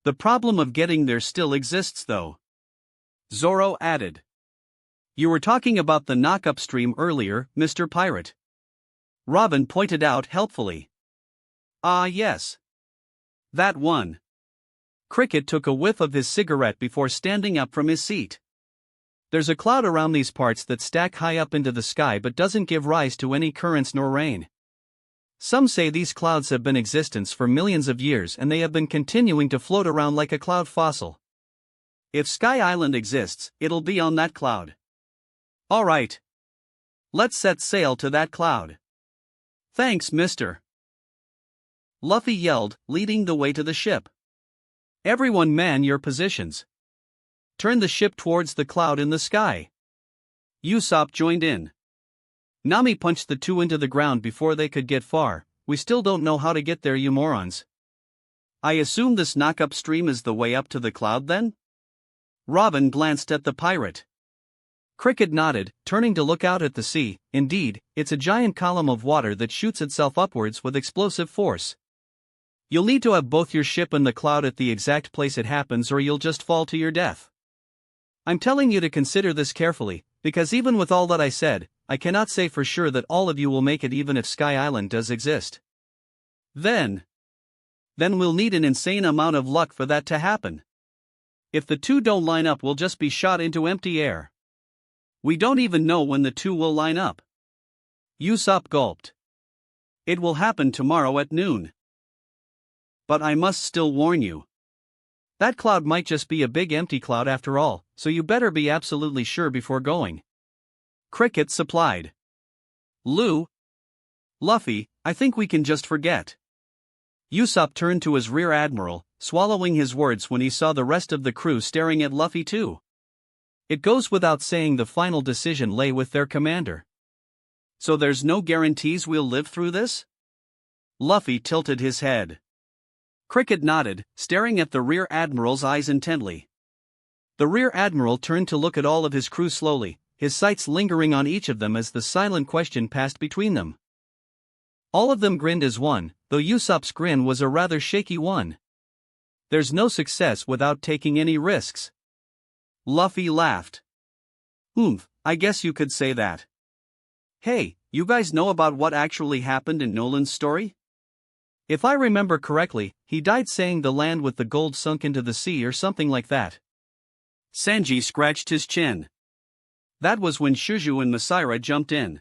The problem of getting there still exists though. Zoro added. You were talking about the knock-up stream earlier, Mr. Pirate. Robin pointed out helpfully. Ah yes. That one. Cricket took a whiff of his cigarette before standing up from his seat. There's a cloud around these parts that stack high up into the sky but doesn't give rise to any currents nor rain. Some say these clouds have been in existence for millions of years and they have been continuing to float around like a cloud fossil. If Sky Island exists, it'll be on that cloud. Alright. Let's set sail to that cloud. Thanks, mister. Luffy yelled, leading the way to the ship. Everyone man your positions. Turn the ship towards the cloud in the sky. Usopp joined in. Nami punched the two into the ground before they could get far. We still don't know how to get there, you morons. I assume this knock-up stream is the way up to the cloud then? Robin glanced at the pirate. Cricket nodded, turning to look out at the sea. Indeed, it's a giant column of water that shoots itself upwards with explosive force. You'll need to have both your ship and the cloud at the exact place it happens or you'll just fall to your death. I'm telling you to consider this carefully, because even with all that I said, I cannot say for sure that all of you will make it even if Sky Island does exist. Then we'll need an insane amount of luck for that to happen. If the two don't line up, we'll just be shot into empty air. We don't even know when the two will line up. Usopp gulped. It will happen tomorrow at noon. But I must still warn you. That cloud might just be a big empty cloud after all, so you better be absolutely sure before going. Cricket supplied. Luffy, I think we can just forget. Usopp turned to his rear admiral, swallowing his words when he saw the rest of the crew staring at Luffy too. It goes without saying the final decision lay with their commander. So there's no guarantees we'll live through this? Luffy tilted his head. Cricket nodded, staring at the rear admiral's eyes intently. The rear admiral turned to look at all of his crew slowly, his sights lingering on each of them as the silent question passed between them. All of them grinned as one, though Usopp's grin was a rather shaky one. There's no success without taking any risks. Luffy laughed. I guess you could say that. Hey, you guys know about what actually happened in Noland's story? If I remember correctly, he died saying the land with the gold sunk into the sea or something like that. Sanji scratched his chin. That was when Shuju and Masira jumped in.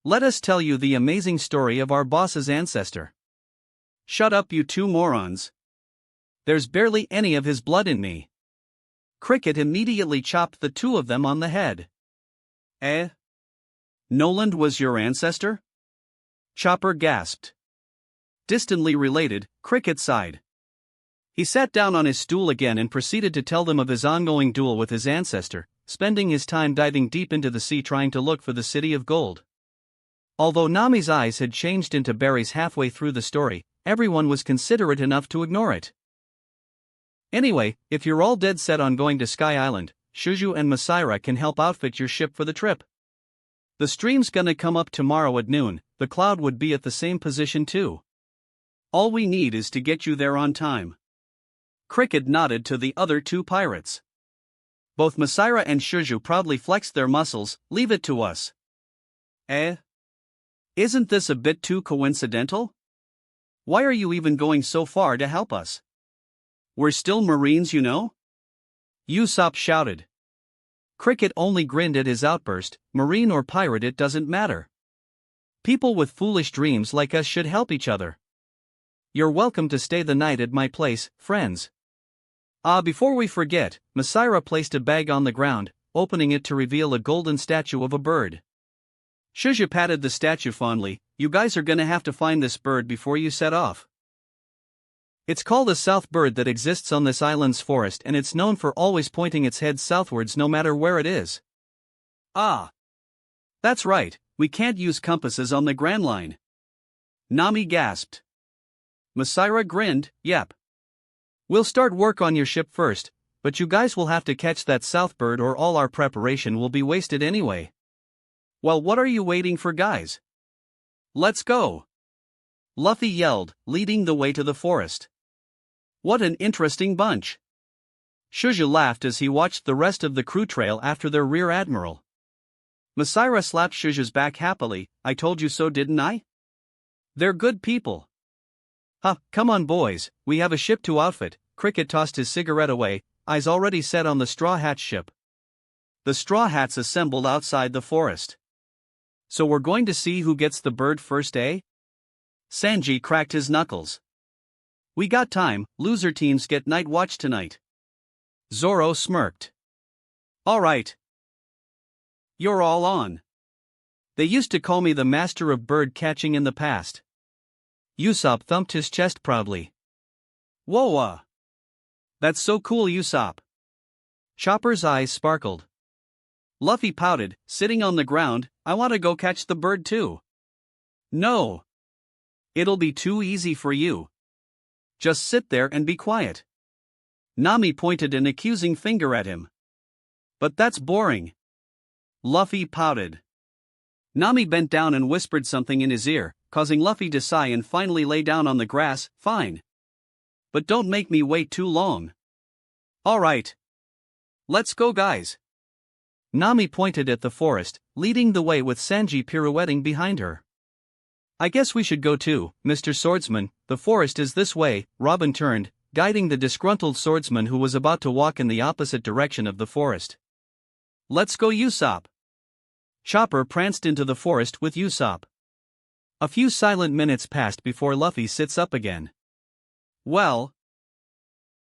Let us tell you the amazing story of our boss's ancestor. Shut up, you two morons. There's barely any of his blood in me. Cricket immediately chopped the two of them on the head. Noland was your ancestor? Chopper gasped. Distantly related, Cricket sighed. He sat down on his stool again and proceeded to tell them of his ongoing duel with his ancestor, spending his time diving deep into the sea trying to look for the city of gold. Although Nami's eyes had changed into berries halfway through the story, everyone was considerate enough to ignore it. Anyway, if you're all dead set on going to Sky Island, Shuju and Masira can help outfit your ship for the trip. The stream's gonna come up tomorrow at noon, the cloud would be at the same position too. All we need is to get you there on time. Cricket nodded to the other two pirates. Both Masira and Shuju proudly flexed their muscles. Leave it to us. Isn't this a bit too coincidental? Why are you even going so far to help us? We're still Marines, you know? Usopp shouted. Cricket only grinned at his outburst. Marine or pirate, it doesn't matter. People with foolish dreams like us should help each other. You're welcome to stay the night at my place, friends. Before we forget, Masira placed a bag on the ground, opening it to reveal a golden statue of a bird. Shuja patted the statue fondly. You guys are gonna have to find this bird before you set off. It's called a south bird that exists on this island's forest, and it's known for always pointing its head southwards no matter where it is. Ah. That's right, we can't use compasses on the Grand Line. Nami gasped. Masira grinned. Yep. We'll start work on your ship first, but you guys will have to catch that south bird or all our preparation will be wasted anyway. Well, what are you waiting for, guys? Let's go! Luffy yelled, leading the way to the forest. What an interesting bunch! Shuja laughed as he watched the rest of the crew trail after their rear admiral. Masira slapped Shuja's back happily. I told you so, didn't I? They're good people. Come on boys, we have a ship to outfit. Cricket tossed his cigarette away, eyes already set on the Straw Hat ship. The Straw Hats assembled outside the forest. So we're going to see who gets the bird first, eh? Sanji cracked his knuckles. We got time, loser teams get night watch tonight. Zoro smirked. Alright. You're all on. They used to call me the master of bird catching in the past. Usopp thumped his chest proudly. Whoa! That's so cool, Usopp. Chopper's eyes sparkled. Luffy pouted, sitting on the ground. I want to go catch the bird too. No. It'll be too easy for you. Just sit there and be quiet. Nami pointed an accusing finger at him. But that's boring. Luffy pouted. Nami bent down and whispered something in his ear, causing Luffy to sigh and finally lay down on the grass. Fine. But don't make me wait too long. Alright. Let's go, guys. Nami pointed at the forest, leading the way with Sanji pirouetting behind her. I guess we should go too, Mr. Swordsman, the forest is this way. Robin turned, guiding the disgruntled swordsman who was about to walk in the opposite direction of the forest. Let's go, Usopp. Chopper pranced into the forest with Usopp. A few silent minutes passed before Luffy sits up again. Well,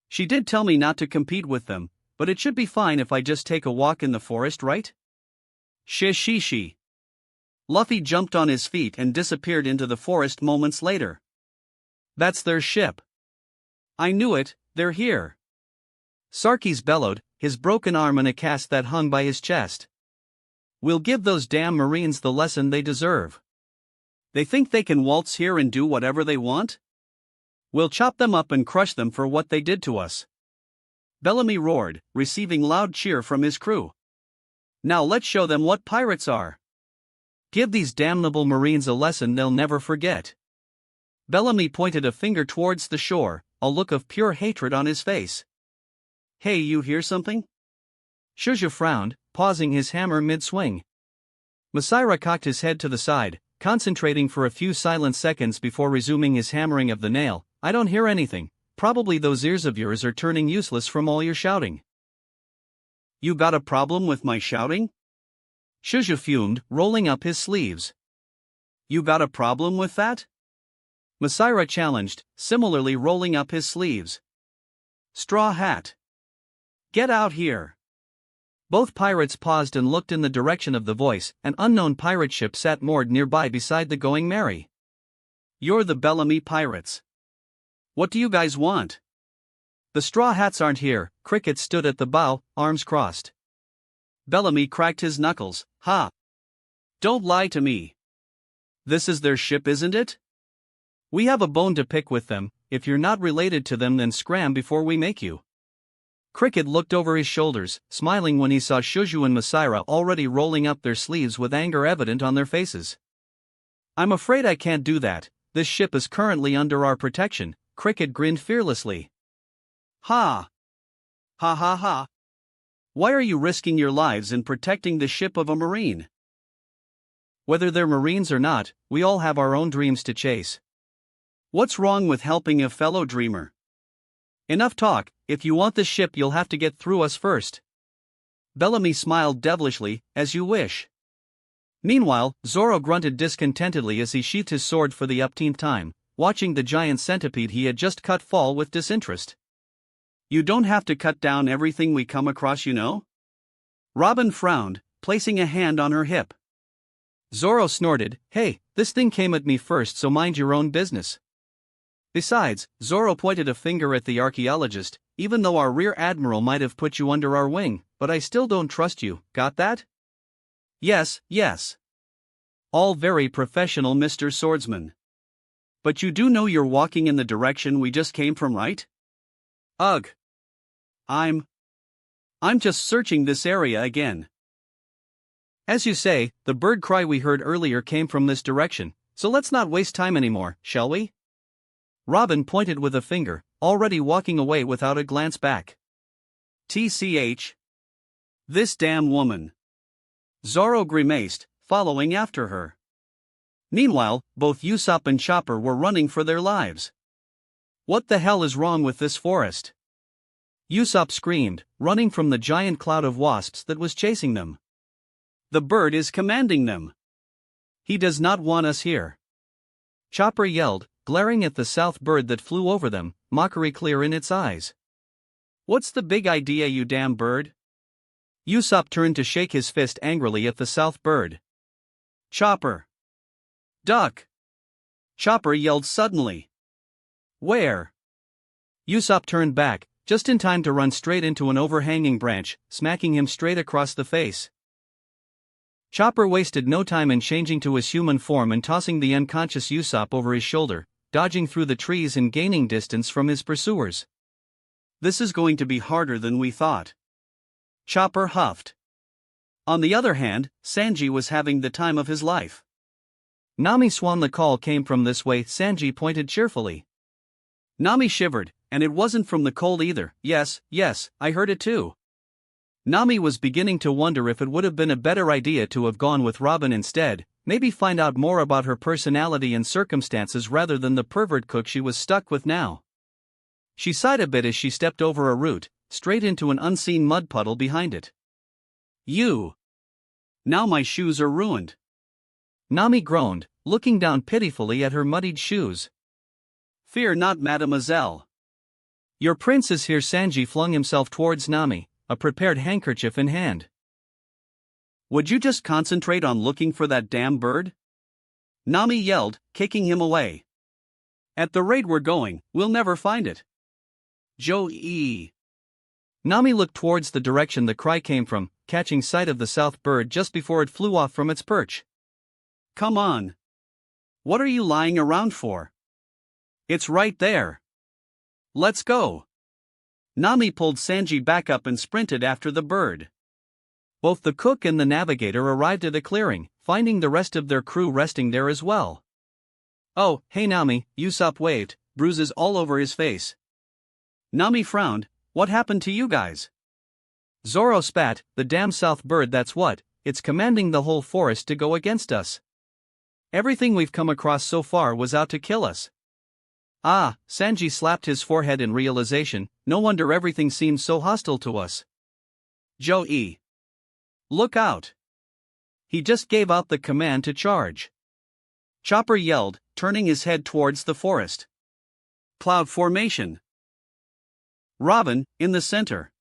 she did tell me not to compete with them, but it should be fine if I just take a walk in the forest, right? She. Luffy jumped on his feet and disappeared into the forest moments later. That's their ship. I knew it, they're here. Sarkis bellowed, his broken arm in a cast that hung by his chest. We'll give those damn Marines the lesson they deserve. They think they can waltz here and do whatever they want? We'll chop them up and crush them for what they did to us. Bellamy roared, receiving loud cheer from his crew. Now let's show them what pirates are. Give these damnable Marines a lesson they'll never forget. Bellamy pointed a finger towards the shore, a look of pure hatred on his face. Hey, you hear something? Shuja frowned, pausing his hammer mid-swing. Masira cocked his head to the side, concentrating for a few silent seconds before resuming his hammering of the nail. I don't hear anything. Probably those ears of yours are turning useless from all your shouting. You got a problem with my shouting? Shuja fumed, rolling up his sleeves. You got a problem with that? Masira challenged, similarly rolling up his sleeves. Straw Hat. Get out here. Both pirates paused and looked in the direction of the voice. An unknown pirate ship sat moored nearby beside the Going Merry. You're the Bellamy pirates. What do you guys want? The Straw Hats aren't here. Cricket stood at the bow, arms crossed. Bellamy cracked his knuckles. Ha! Don't lie to me. This is their ship, isn't it? We have a bone to pick with them. If you're not related to them, then scram before we make you. Cricket looked over his shoulders, smiling when he saw Shuju and Masira already rolling up their sleeves with anger evident on their faces. I'm afraid I can't do that. This ship is currently under our protection. Cricket grinned fearlessly. Ha! Ha ha ha! Why are you risking your lives in protecting the ship of a Marine? Whether they're Marines or not, we all have our own dreams to chase. What's wrong with helping a fellow dreamer? Enough talk. If you want the ship, you'll have to get through us first. Bellamy smiled devilishly. As you wish. Meanwhile, Zoro grunted discontentedly as he sheathed his sword for the upteenth time, watching the giant centipede he had just cut fall with disinterest. You don't have to cut down everything we come across, you know? Robin frowned, placing a hand on her hip. Zoro snorted, "Hey, this thing came at me first, so mind your own business." Besides, Zoro pointed a finger at the archaeologist, "Even though our rear admiral might have put you under our wing, but I still don't trust you, got that?" "Yes, yes. All very professional, Mr. Swordsman. But you do know you're walking in the direction we just came from, right?" "Ugh. I'm just searching this area again." "As you say, the bird cry we heard earlier came from this direction, so let's not waste time anymore, shall we?" Robin pointed with a finger, already walking away without a glance back. "TCH. This damn woman." Zoro grimaced, following after her. Meanwhile, both Usopp and Chopper were running for their lives. "What the hell is wrong with this forest?" Usopp screamed, running from the giant cloud of wasps that was chasing them. "The bird is commanding them. He does not want us here." Chopper yelled, glaring at the south bird that flew over them, mockery clear in its eyes. "What's the big idea, you damn bird?" Usopp turned to shake his fist angrily at the south bird. "Chopper! Duck!" Chopper yelled suddenly. "Where?" Usopp turned back, just in time to run straight into an overhanging branch, smacking him straight across the face. Chopper wasted no time in changing to his human form and tossing the unconscious Usopp over his shoulder, dodging through the trees and gaining distance from his pursuers. "This is going to be harder than we thought," Chopper huffed. On the other hand, Sanji was having the time of his life. "Nami Swan, the call came from this way," Sanji pointed cheerfully. Nami shivered, and it wasn't from the cold either. Yes, I heard it too." Nami was beginning to wonder if it would have been a better idea to have gone with Robin instead, maybe find out more about her personality and circumstances rather than the pervert cook she was stuck with now. She sighed a bit as she stepped over a root, straight into an unseen mud puddle behind it. "You! Now my shoes are ruined." Nami groaned, looking down pitifully at her muddied shoes. "Fear not, mademoiselle. Your prince is here." Sanji flung himself towards Nami, a prepared handkerchief in hand. "Would you just concentrate on looking for that damn bird?" Nami yelled, kicking him away. "At the rate we're going, we'll never find it." Joe-e. Nami looked towards the direction the cry came from, catching sight of the south bird just before it flew off from its perch. "Come on. What are you lying around for? It's right there. Let's go." Nami pulled Sanji back up and sprinted after the bird. Both the cook and the navigator arrived at a clearing, finding the rest of their crew resting there as well. "Oh, hey Nami," Usopp waved, bruises all over his face. Nami frowned, "What happened to you guys?" Zoro spat, "The damn south bird, that's what, it's commanding the whole forest to go against us. Everything we've come across so far was out to kill us." "Ah," Sanji slapped his forehead in realization, "no wonder everything seems so hostile to us." Joe-e. Look out. He just gave out the command to charge. Chopper yelled, turning his head towards the forest. Cloud formation. Robin, in the center.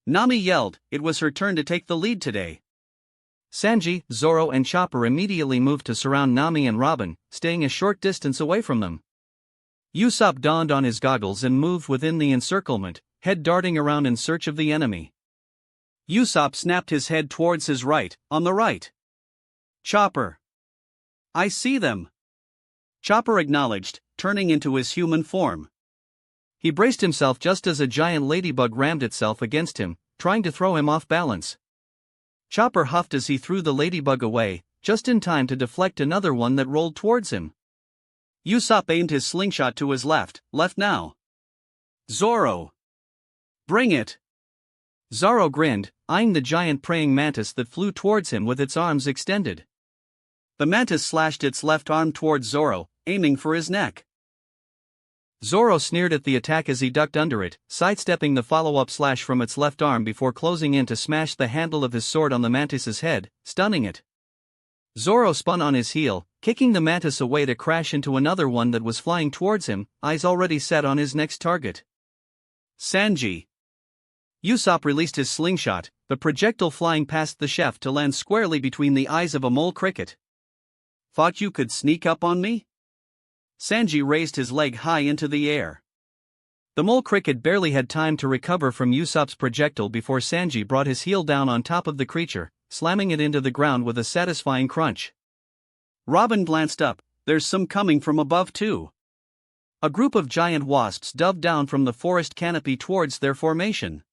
Nami yelled, it was her turn to take the lead today. Sanji, Zoro and Chopper immediately moved to surround Nami and Robin, staying a short distance away from them. Usopp donned on his goggles and moved within the encirclement, head darting around in search of the enemy. Usopp snapped his head towards his right, on the right. "Chopper. I see them." Chopper acknowledged, turning into his human form. He braced himself just as a giant ladybug rammed itself against him, trying to throw him off balance. Chopper huffed as he threw the ladybug away, just in time to deflect another one that rolled towards him. Usopp aimed his slingshot to his left now. "Zoro. Bring it." Zoro grinned, eyeing the giant praying mantis that flew towards him with its arms extended. The mantis slashed its left arm towards Zoro, aiming for his neck. Zoro sneered at the attack as he ducked under it, sidestepping the follow-up slash from its left arm before closing in to smash the handle of his sword on the mantis's head, stunning it. Zoro spun on his heel, kicking the mantis away to crash into another one that was flying towards him, eyes already set on his next target. Sanji. Usopp released his slingshot, the projectile flying past the chef to land squarely between the eyes of a mole cricket. Thought you could sneak up on me? Sanji raised his leg high into the air. The mole cricket barely had time to recover from Usopp's projectile before Sanji brought his heel down on top of the creature, slamming it into the ground with a satisfying crunch. Robin glanced up. There's some coming from above too. A group of giant wasps dove down from the forest canopy towards their formation.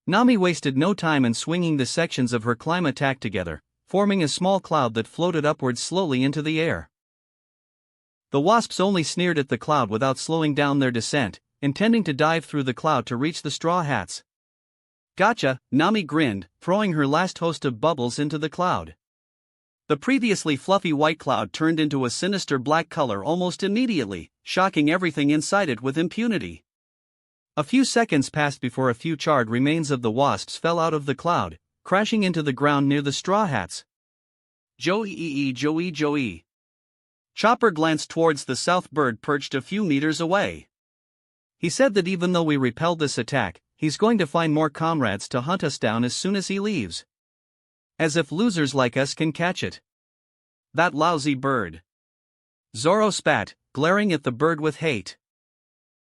Nami wasted no time in swinging the sections of her climb attack together, forming a small cloud that floated upwards slowly into the air. The wasps only sneered at the cloud without slowing down their descent, intending to dive through the cloud to reach the Straw Hats. Gotcha, Nami grinned, throwing her last host of bubbles into the cloud. The previously fluffy white cloud turned into a sinister black color almost immediately, shocking everything inside it with impunity. A few seconds passed before a few charred remains of the wasps fell out of the cloud, crashing into the ground near the Straw Hats. Joey. Chopper glanced towards the south bird perched a few meters away. He said that even though we repelled this attack, he's going to find more comrades to hunt us down as soon as he leaves. As if losers like us can catch it. That lousy bird. Zoro spat, glaring at the bird with hate.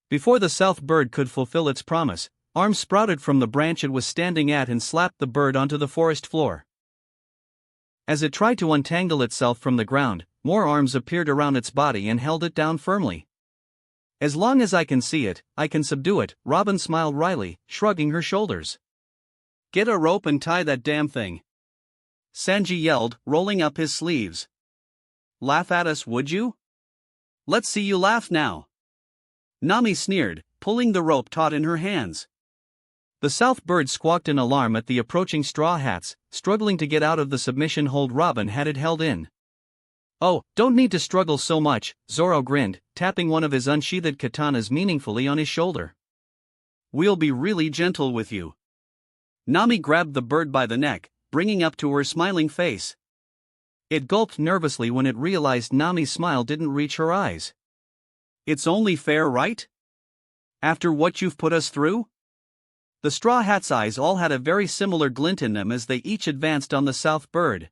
Before the south bird could fulfill its promise, arms sprouted from the branch it was standing at and slapped the bird onto the forest floor. As it tried to untangle itself from the ground, more arms appeared around its body and held it down firmly. As long as I can see it, I can subdue it, Robin smiled wryly, shrugging her shoulders. Get a rope and tie that damn thing. Sanji yelled, rolling up his sleeves. Laugh at us, would you? Let's see you laugh now. Nami sneered, pulling the rope taut in her hands. The south bird squawked in alarm at the approaching Straw Hats, struggling to get out of the submission hold Robin had it held in. Oh, don't need to struggle so much, Zoro grinned, tapping one of his unsheathed katanas meaningfully on his shoulder. We'll be really gentle with you. Nami grabbed the bird by the neck, bringing up to her smiling face. It gulped nervously when it realized Nami's smile didn't reach her eyes. It's only fair, right? After what you've put us through? The Straw Hats' eyes all had a very similar glint in them as they each advanced on the south bird.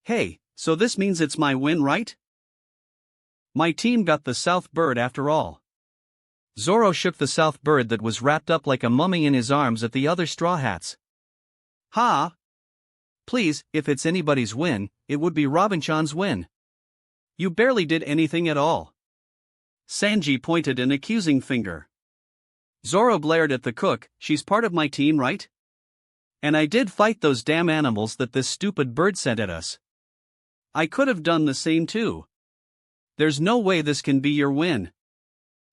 Hey, so this means it's my win, right? My team got the south bird after all. Zoro shook the south bird that was wrapped up like a mummy in his arms at the other Straw Hats. Ha! Please, if it's anybody's win, it would be Robin-chan's win. You barely did anything at all. Sanji pointed an accusing finger. Zoro glared at the cook. She's part of my team, right? And I did fight those damn animals that this stupid bird sent at us. I could have done the same too. There's no way this can be your win.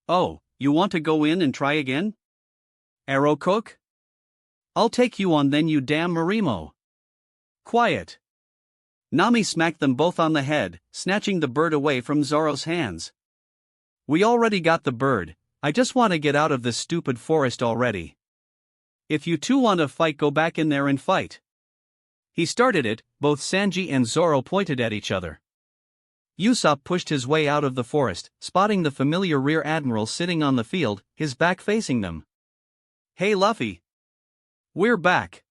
Oh, you want to go in and try again? Arrow cook? I'll take you on then, you damn Marimo. Quiet. Nami smacked them both on the head, snatching the bird away from Zoro's hands. We already got the bird, I just want to get out of this stupid forest already. If you two want to fight, go back in there and fight. He started it. Both Sanji and Zoro pointed at each other. Usopp pushed his way out of the forest, spotting the familiar rear admiral sitting on the field, his back facing them. Hey Luffy. We're back.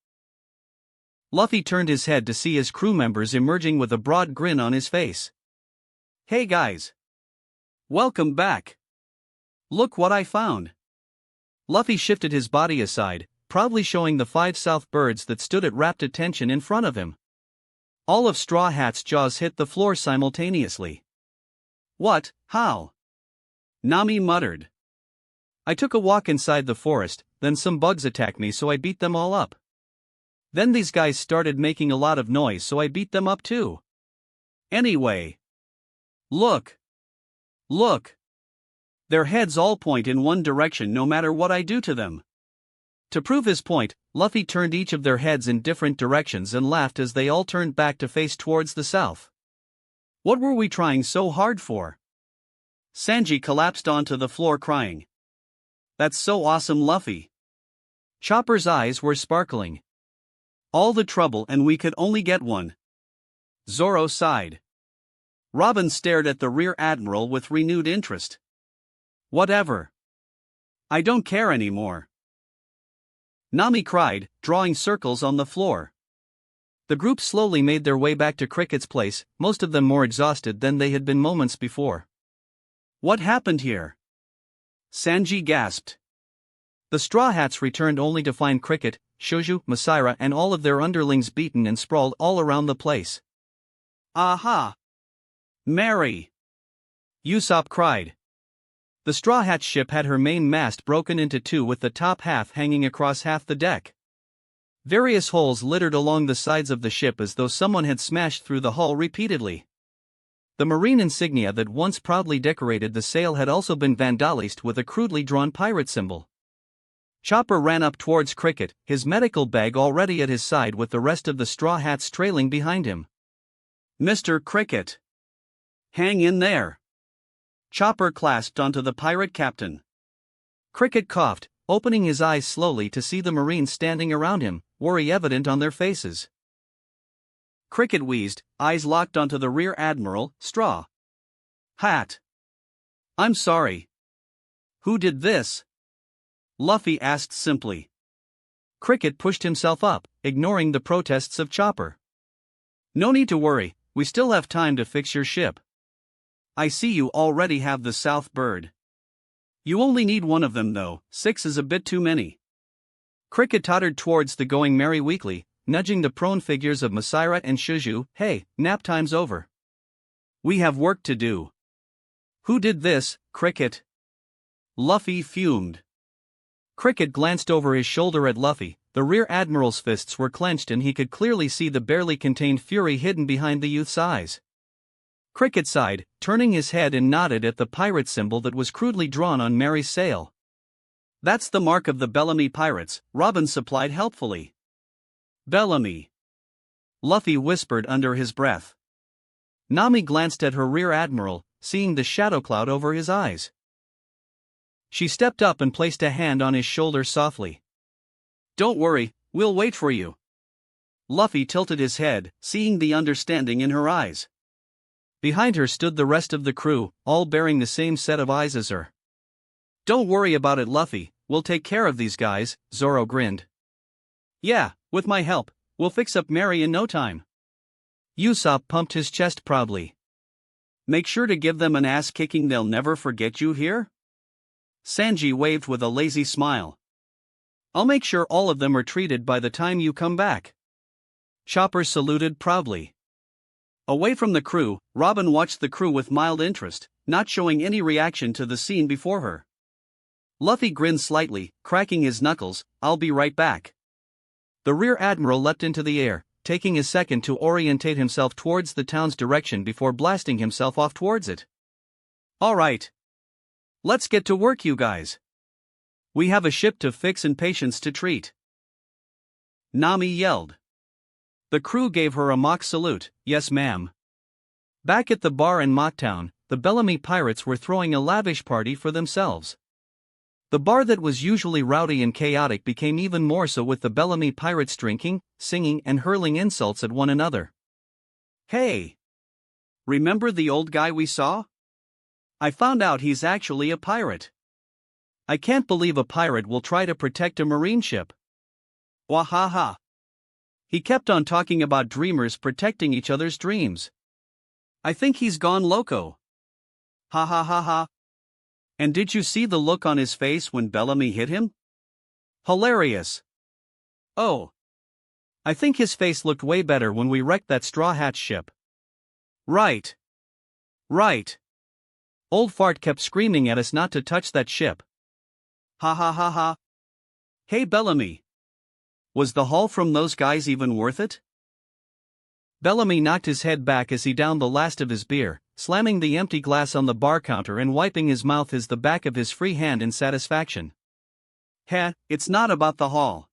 Luffy turned his head to see his crew members emerging with a broad grin on his face. Hey guys. Welcome back. Look what I found. Luffy shifted his body aside, proudly showing the 5 south birds that stood at rapt attention in front of him. All of Straw Hat's jaws hit the floor simultaneously. What? How? Nami muttered. I took a walk inside the forest, then some bugs attacked me so I beat them all up. Then these guys started making a lot of noise so I beat them up too. Anyway. Look. Look. Their heads all point in one direction no matter what I do to them. To prove his point, Luffy turned each of their heads in different directions and laughed as they all turned back to face towards the south. What were we trying so hard for? Sanji collapsed onto the floor crying. That's so awesome, Luffy. Chopper's eyes were sparkling. All the trouble and we could only get one. Zoro sighed. Robin stared at the rear admiral with renewed interest. Whatever. I don't care anymore," Nami cried, drawing circles on the floor. The group slowly made their way back to Cricket's place, most of them more exhausted than they had been moments before. "What happened here?" Sanji gasped. The Straw Hats returned only to find Cricket, Shoujo, Masira and all of their underlings beaten and sprawled all around the place. "Aha! Mary!" Usopp cried. The Straw Hat ship had her main mast broken into two with the top half hanging across half the deck. Various holes littered along the sides of the ship as though someone had smashed through the hull repeatedly. The marine insignia that once proudly decorated the sail had also been vandalized with a crudely drawn pirate symbol. Chopper ran up towards Cricket, his medical bag already at his side with the rest of the Straw Hats trailing behind him. "Mr. Cricket! Hang in there!" Chopper clasped onto the pirate captain. Cricket coughed, opening his eyes slowly to see the Marines standing around him, worry evident on their faces. Cricket wheezed, eyes locked onto the Rear Admiral, Straw Hat. "I'm sorry. Who did this?" Luffy asked simply. Cricket pushed himself up, ignoring the protests of Chopper. "No need to worry, we still have time to fix your ship. I see you already have the South Bird. You only need one of them though, 6 is a bit too many." Cricket tottered towards the Going Merry Weekly, nudging the prone figures of Masira and Shoujo. "Hey, nap time's over. We have work to do." "Who did this, Cricket?" Luffy fumed. Cricket glanced over his shoulder at Luffy. The Rear Admiral's fists were clenched and he could clearly see the barely contained fury hidden behind the youth's eyes. Cricket sighed, turning his head and nodded at the pirate symbol that was crudely drawn on Mary's sail. "That's the mark of the Bellamy pirates," Robin supplied helpfully. "Bellamy," Luffy whispered under his breath. Nami glanced at her Rear Admiral, seeing the shadow cloud over his eyes. She stepped up and placed a hand on his shoulder softly. "Don't worry, we'll wait for you." Luffy tilted his head, seeing the understanding in her eyes. Behind her stood the rest of the crew, all bearing the same set of eyes as her. "Don't worry about it, Luffy, we'll take care of these guys," Zoro grinned. "Yeah, with my help, we'll fix up Mary in no time." Usopp pumped his chest proudly. "Make sure to give them an ass-kicking they'll never forget, you hear?" Sanji waved with a lazy smile. "I'll make sure all of them are treated by the time you come back." Chopper saluted proudly. Away from the crew, Robin watched the crew with mild interest, not showing any reaction to the scene before her. Luffy grinned slightly, cracking his knuckles. "I'll be right back." The Rear Admiral leapt into the air, taking a second to orientate himself towards the town's direction before blasting himself off towards it. "All right. Let's get to work, you guys. We have a ship to fix and patients to treat," Nami yelled. The crew gave her a mock salute. "Yes, ma'am." Back at the bar in Mocktown, the Bellamy pirates were throwing a lavish party for themselves. The bar that was usually rowdy and chaotic became even more so with the Bellamy pirates drinking, singing and hurling insults at one another. "Hey! Remember the old guy we saw? I found out he's actually a pirate. I can't believe a pirate will try to protect a marine ship. Wahaha. He kept on talking about dreamers protecting each other's dreams. I think he's gone loco. Ha ha ha ha. And did you see the look on his face when Bellamy hit him? Hilarious. Oh. I think his face looked way better when we wrecked that Straw Hat ship. Right. Right. Old Fart kept screaming at us not to touch that ship. Ha ha ha ha. Hey Bellamy. Was the haul from those guys even worth it? Bellamy knocked his head back as he downed the last of his beer, slamming the empty glass on the bar counter and wiping his mouth as the back of his free hand in satisfaction. Heh, it's not about the haul.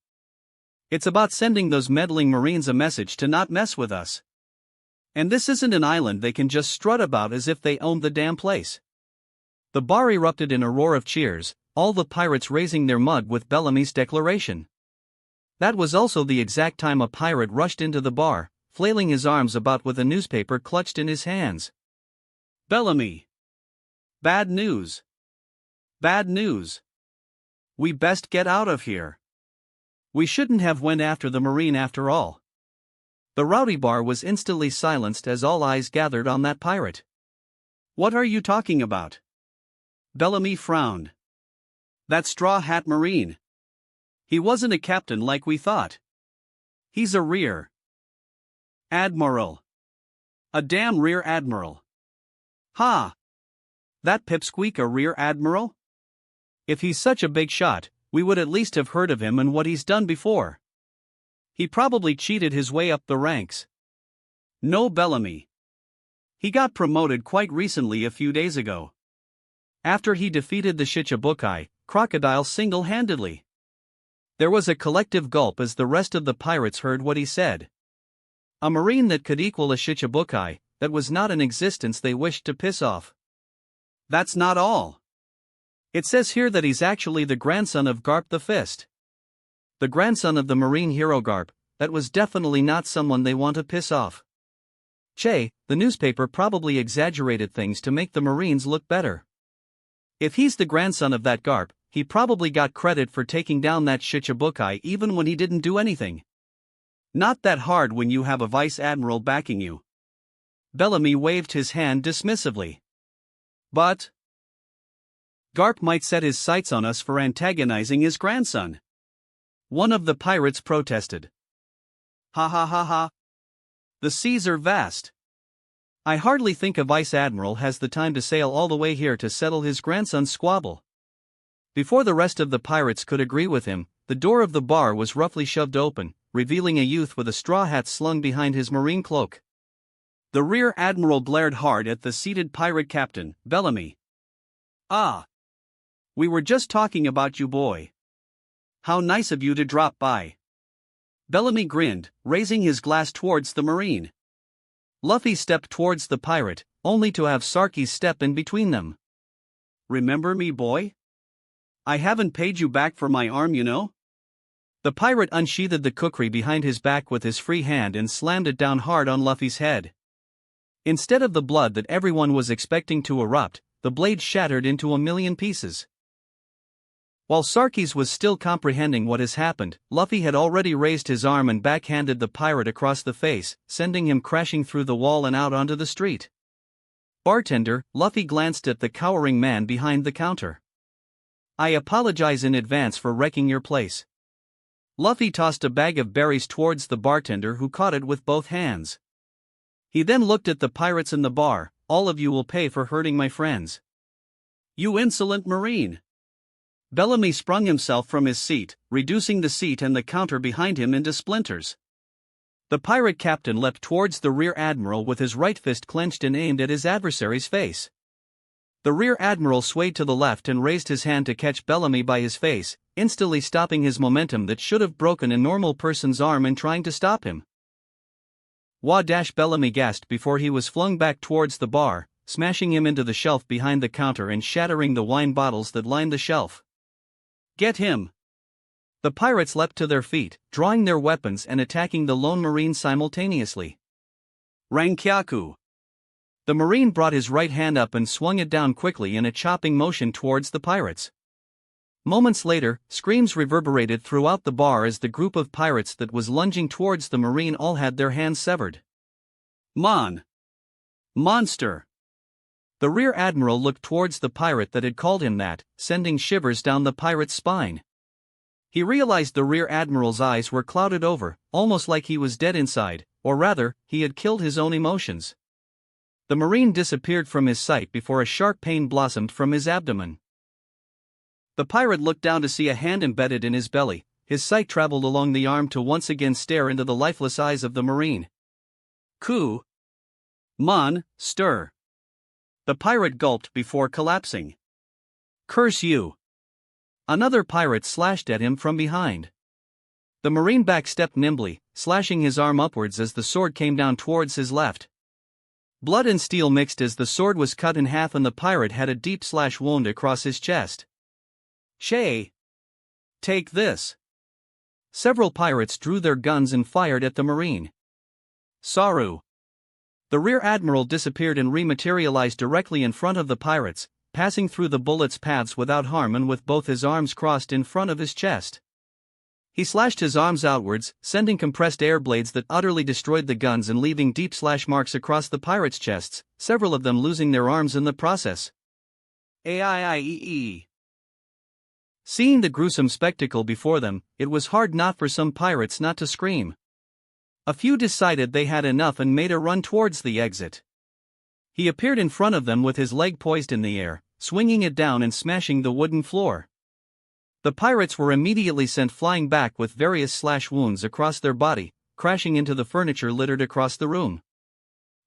It's about sending those meddling Marines a message to not mess with us. And this isn't an island they can just strut about as if they owned the damn place. The bar erupted in a roar of cheers, all the pirates raising their mug with Bellamy's declaration. That was also the exact time a pirate rushed into the bar, flailing his arms about with a newspaper clutched in his hands. Bellamy. Bad news. Bad news. We best get out of here. We shouldn't have went after the Marine after all. The rowdy bar was instantly silenced as all eyes gathered on that pirate. What are you talking about? Bellamy frowned. That straw hat Marine. He wasn't a captain like we thought. He's a rear admiral. A damn rear admiral. Ha! That pipsqueak a rear admiral? If he's such a big shot, we would at least have heard of him and what he's done before. He probably cheated his way up the ranks. No, Bellamy. He got promoted quite recently a few days ago. After he defeated the Shichibukai crocodile single-handedly. There was a collective gulp as the rest of the pirates heard what he said. A Marine that could equal a Shichibukai, that was not in existence, they wished to piss off. That's not all. It says here that he's actually the grandson of Garp the Fist. The grandson of the Marine hero Garp. That was definitely not someone they want to piss off. Che, the newspaper probably exaggerated things to make the Marines look better. If he's the grandson of that Garp, he probably got credit for taking down that Shichibukai even when he didn't do anything. Not that hard when you have a vice admiral backing you. Bellamy waved his hand dismissively. But Garp might set his sights on us for antagonizing his grandson. One of the pirates protested. Ha ha ha ha. The seas are vast. I hardly think a vice admiral has the time to sail all the way here to settle his grandson's squabble. Before the rest of the pirates could agree with him, the door of the bar was roughly shoved open, revealing a youth with a straw hat slung behind his marine cloak. The rear admiral glared hard at the seated pirate captain, Bellamy. Ah. We were just talking about you, boy. How nice of you to drop by. Bellamy grinned, raising his glass towards the Marine. Luffy stepped towards the pirate, only to have Sarkis step in between them. Remember me, boy? I haven't paid you back for my arm, you know? The pirate unsheathed the kukri behind his back with his free hand and slammed it down hard on Luffy's head. Instead of the blood that everyone was expecting to erupt, the blade shattered into a million pieces. While Sarkis was still comprehending what has happened, Luffy had already raised his arm and backhanded the pirate across the face, sending him crashing through the wall and out onto the street. Bartender, Luffy glanced at the cowering man behind the counter. I apologize in advance for wrecking your place. Luffy tossed a bag of berries towards the bartender, who caught it with both hands. He then looked at the pirates in the bar. All of you will pay for hurting my friends. You insolent Marine! Bellamy sprung himself from his seat, reducing the seat and the counter behind him into splinters. The pirate captain leapt towards the rear admiral with his right fist clenched and aimed at his adversary's face. The rear admiral swayed to the left and raised his hand to catch Bellamy by his face, instantly stopping his momentum that should have broken a normal person's arm in trying to stop him. Bellamy gasped before he was flung back towards the bar, smashing him into the shelf behind the counter and shattering the wine bottles that lined the shelf. Get him! The pirates leapt to their feet, drawing their weapons and attacking the lone Marine simultaneously. Rankyaku! The Marine brought his right hand up and swung it down quickly in a chopping motion towards the pirates. Moments later, screams reverberated throughout the bar as the group of pirates that was lunging towards the Marine all had their hands severed. Monster! The rear admiral looked towards the pirate that had called him that, sending shivers down the pirate's spine. He realized the rear admiral's eyes were clouded over, almost like he was dead inside, or rather, he had killed his own emotions. The Marine disappeared from his sight before a sharp pain blossomed from his abdomen. The pirate looked down to see a hand embedded in his belly. His sight traveled along the arm to once again stare into the lifeless eyes of the Marine. Stir! The pirate gulped before collapsing. Curse you! Another pirate slashed at him from behind. The Marine backstepped nimbly, slashing his arm upwards as the sword came down towards his left. Blood and steel mixed as the sword was cut in half and the pirate had a deep slash wound across his chest. Shay! Take this! Several pirates drew their guns and fired at the Marine. Saru! The rear admiral disappeared and rematerialized directly in front of the pirates, passing through the bullets' paths without harm and with both his arms crossed in front of his chest. He slashed his arms outwards, sending compressed air blades that utterly destroyed the guns and leaving deep slash marks across the pirates' chests, several of them losing their arms in the process. Aiiee. Seeing the gruesome spectacle before them, it was hard not for some pirates not to scream. A few decided they had enough and made a run towards the exit. He appeared in front of them with his leg poised in the air, swinging it down and smashing the wooden floor. The pirates were immediately sent flying back with various slash wounds across their body, crashing into the furniture littered across the room.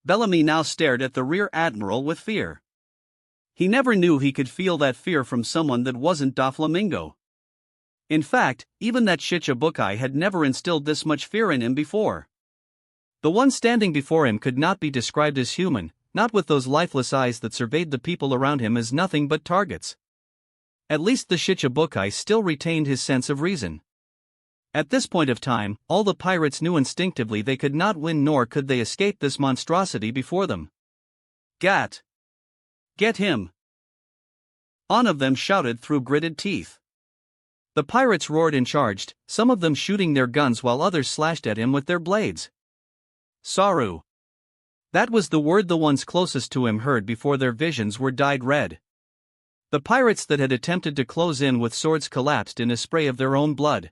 Bellamy now stared at the Rear Admiral with fear. He never knew he could feel that fear from someone that wasn't Doflamingo. In fact, even that Shichibukai had never instilled this much fear in him before. The one standing before him could not be described as human, not with those lifeless eyes that surveyed the people around him as nothing but targets. At least the Shichibukai still retained his sense of reason. At this point of time, all the pirates knew instinctively they could not win nor could they escape this monstrosity before them. Gat! Get him! On of them shouted through gritted teeth. The pirates roared and charged, some of them shooting their guns while others slashed at him with their blades. Saru! That was the word the ones closest to him heard before their visions were dyed red. The pirates that had attempted to close in with swords collapsed in a spray of their own blood.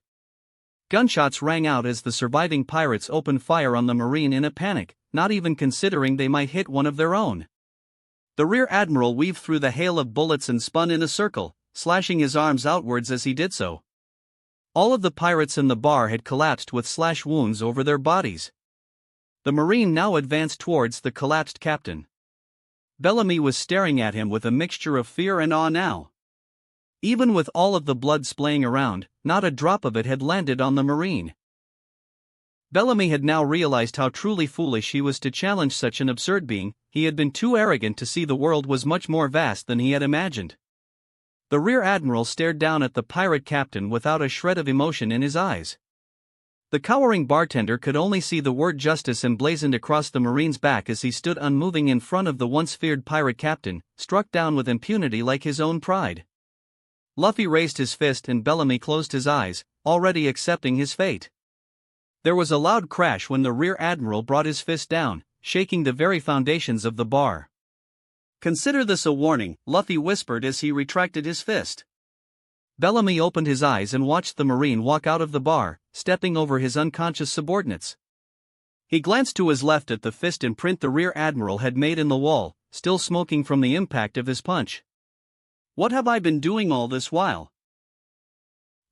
Gunshots rang out as the surviving pirates opened fire on the Marine in a panic, not even considering they might hit one of their own. The Rear Admiral weaved through the hail of bullets and spun in a circle, slashing his arms outwards as he did so. All of the pirates in the bar had collapsed with slash wounds over their bodies. The Marine now advanced towards the collapsed captain. Bellamy was staring at him with a mixture of fear and awe now. Even with all of the blood splaying around, not a drop of it had landed on the Marine. Bellamy had now realized how truly foolish he was to challenge such an absurd being. He had been too arrogant to see the world was much more vast than he had imagined. The Rear Admiral stared down at the pirate captain without a shred of emotion in his eyes. The cowering bartender could only see the word justice emblazoned across the Marine's back as he stood unmoving in front of the once feared pirate captain, struck down with impunity like his own pride. Luffy raised his fist and Bellamy closed his eyes, already accepting his fate. There was a loud crash when the Rear Admiral brought his fist down, shaking the very foundations of the bar. Consider this a warning, Luffy whispered as he retracted his fist. Bellamy opened his eyes and watched the Marine walk out of the bar, stepping over his unconscious subordinates. He glanced to his left at the fist imprint the Rear Admiral had made in the wall, still smoking from the impact of his punch. What have I been doing all this while?